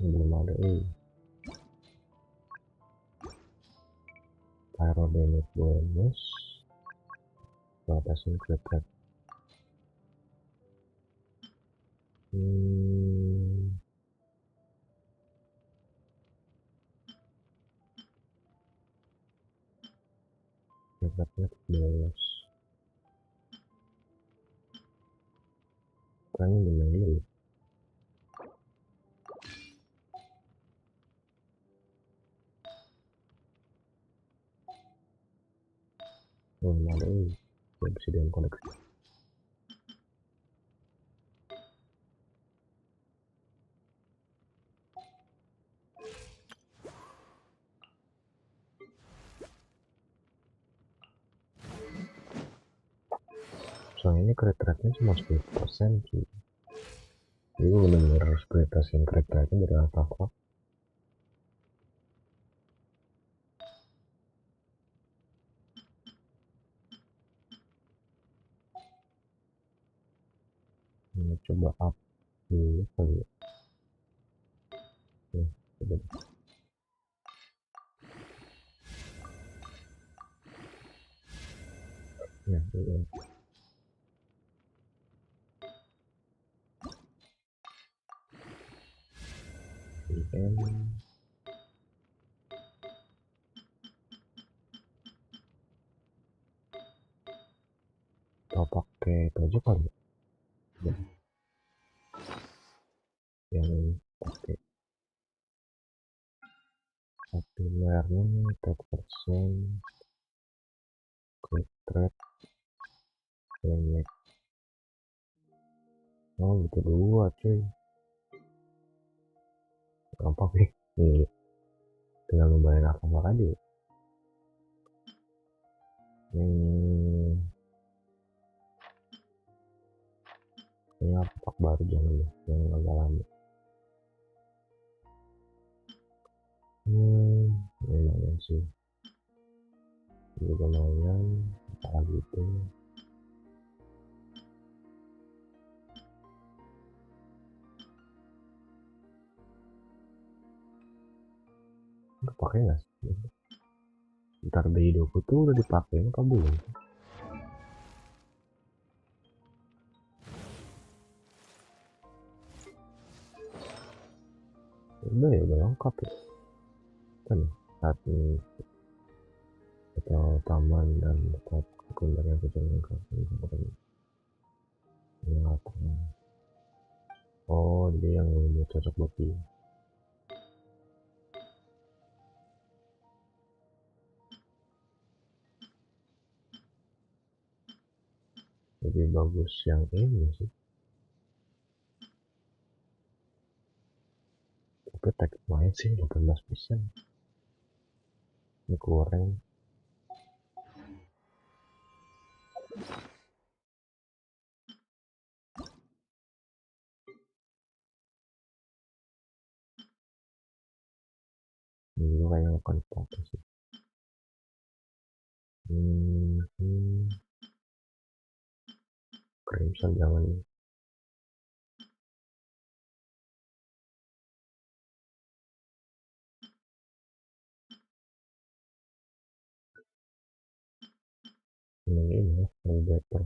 belum ada pyro damage bonus batasin secret. Secretnya 12 kayaknya memang dulu. Belum ada bisa dengan koneksi. Soalnya ini crit rate-nya cuma 10% sih. Jadi gue bener-bener harus prioritasin crit rate-nya dari apa-apa. Ini coba up dulu kali ya. Coba deh. Ya, ya. Atau pakai itu aja kali ya. Yang ini pakai populernya 10% crit rate banyak. Oh gitu dua cuy, gampang nih. Nih tinggal nyobain apa aja. Ini artefak baru jangan deh, yang agak lama. Lumayan sih, juga lumayan. Apalagi itu pakai nggak sih? Ntar B20 tuh udah dipakai apa belum? Udah ya, udah lengkap ya kan, saat ini atau taman dan tempat sekunder yang sesuai dengan dia yang lebih cocok buat dia. Lebih bagus yang ini sih, tapi tag main sih 18%. Ini goreng. Ini juga kayaknya akan foto sih. Keren bisa jangan nih. Ini ya, lebih better.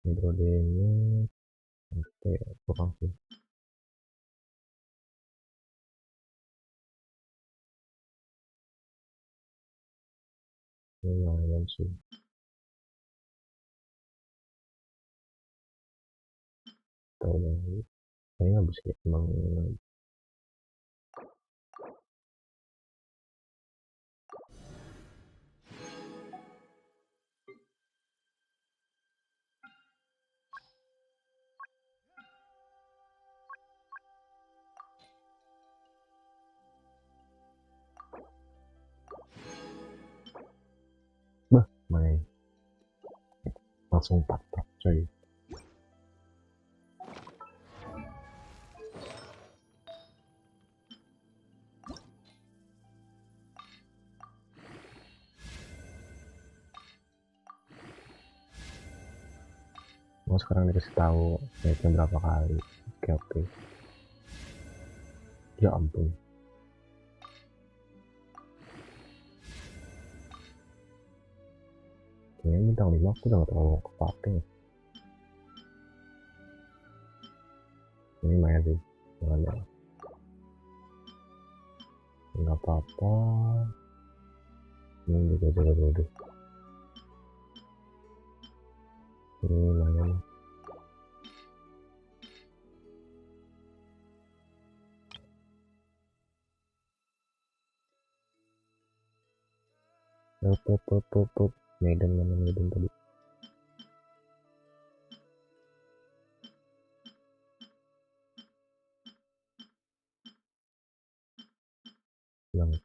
Metodenya kurang sih. Ini lumayan sih. Tahu lagi. Kayaknya habis kayak emang main langsung patah coy. Mau sekarang dikasih tahu naiknya berapa kali. Oke. Ya ampun. Kayaknya bintang 5 aku udah gak terlalu kepake ya. Ini main sih, jangan nggak apa-apa. Ini juga jaga dulu. Ini lumayan. Up. Medan mana Medan tadi? Yang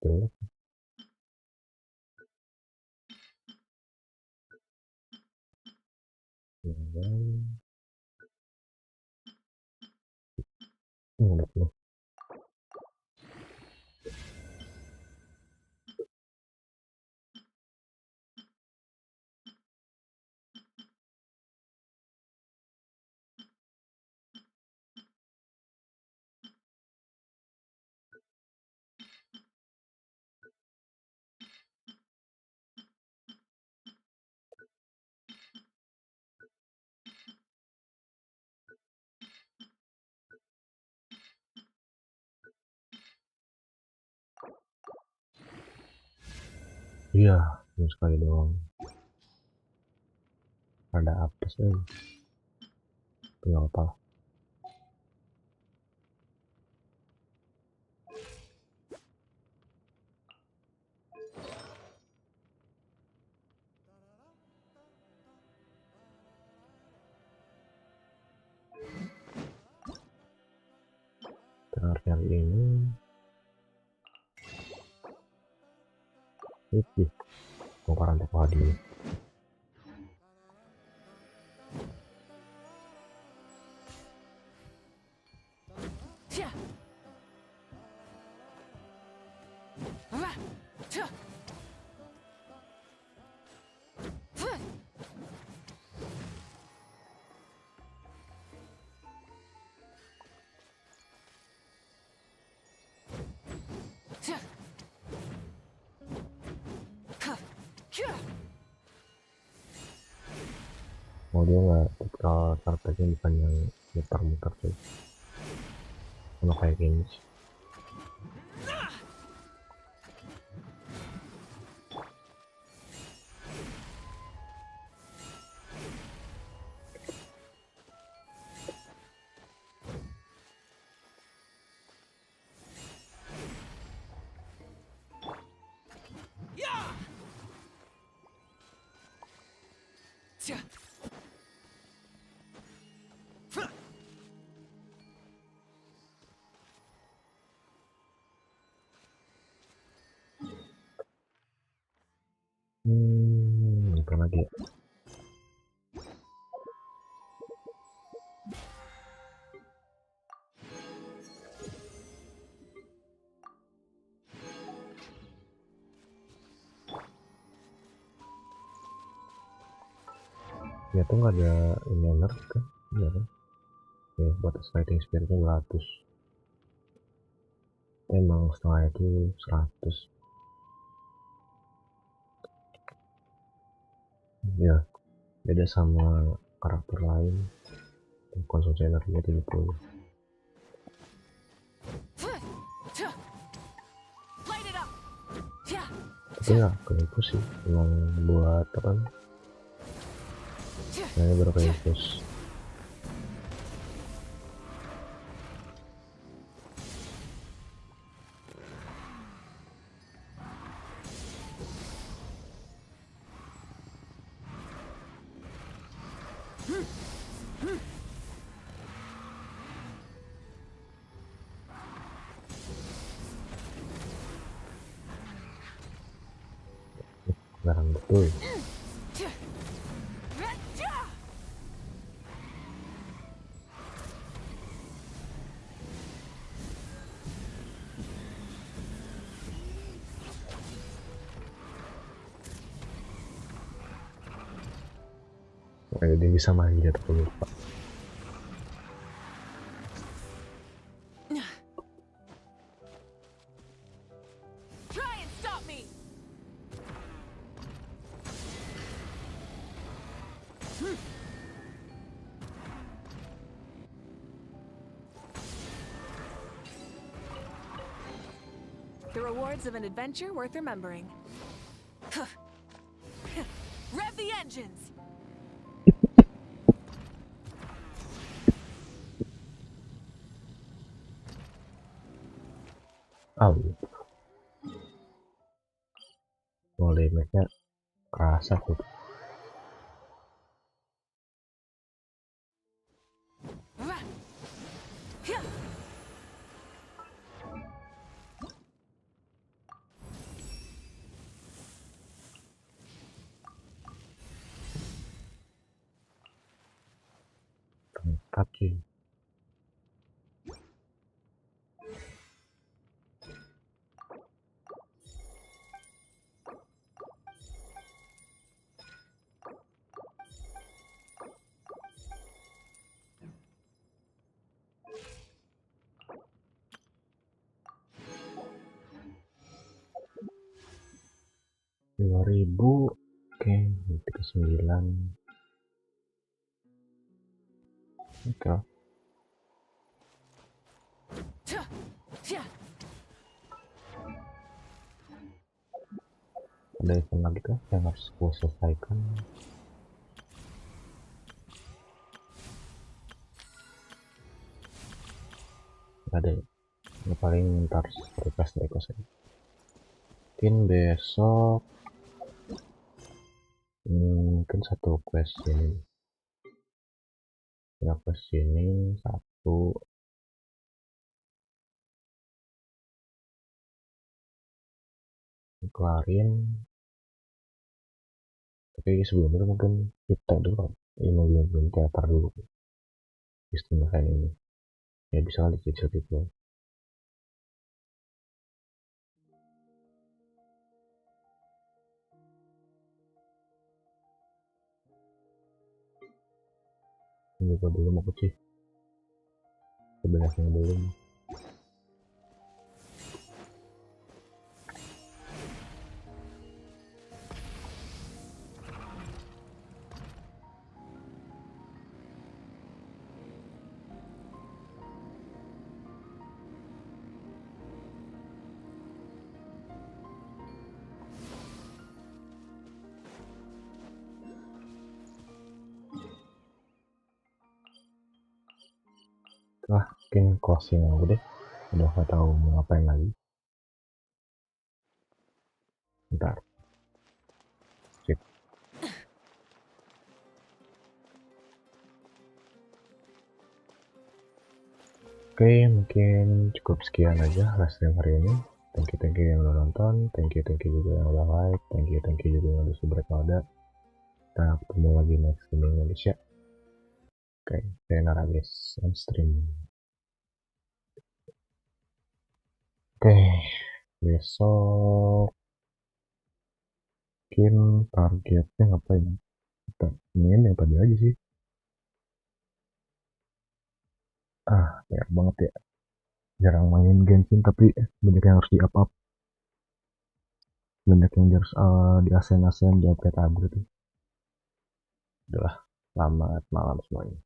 jelek. Udah penuh. Iya, cuma sekali doang. Ada apa sih? Kenapa? Terakhir kali ini bongkaran toko hadiah. Oh dia nggak tipikal starternya, bukan yang muter-muter sih, sama kayak gini. Apa lagi ya? Ya tuh nggak ada ini energi kan? Iya kan? Ya, batas fighting spiritnya 200. Emang setengah itu 100. Ya, beda sama karakter lain. Konsumsi energinya 70. Tapi ya itu sih emang buat apa? Saya berkaitus. Garang betul. Dia bisa manjat, aku lupa. The rewards of an adventure worth remembering. Rev the engines! Damage-nya kerasa tuh. Kaki. Ribu, oke, 39. Oke. Ada event lagi kah yang harus gue selesaikan? Ada ya? Ini paling ntar request saja. Mungkin besok mungkin satu quest ini ya, quest ini satu kelarin, tapi sebelum itu mungkin kita dulu ini belum teater dulu istimewa ini ya, bisa kali cicil itu. Ini gua belum mau sih sebenarnya belum. Mungkin closing aku deh, udah gak tahu mau ngapain lagi. Bentar. Sip. Oke, mungkin cukup sekian aja live stream hari ini. Thank you yang udah nonton, thank you juga yang udah like, thank you juga yang udah berpada. Kita ketemu lagi next stream Indonesia. Oke, sayonara guys, on stream. Oke, besok mungkin targetnya ngapain? Kita main yang tadi aja sih. Banyak banget ya. Jarang main GENSHIN tapi banyak yang harus di-up. Banyak yang harus di asen di upgrade. Udahlah, selamat malam semuanya.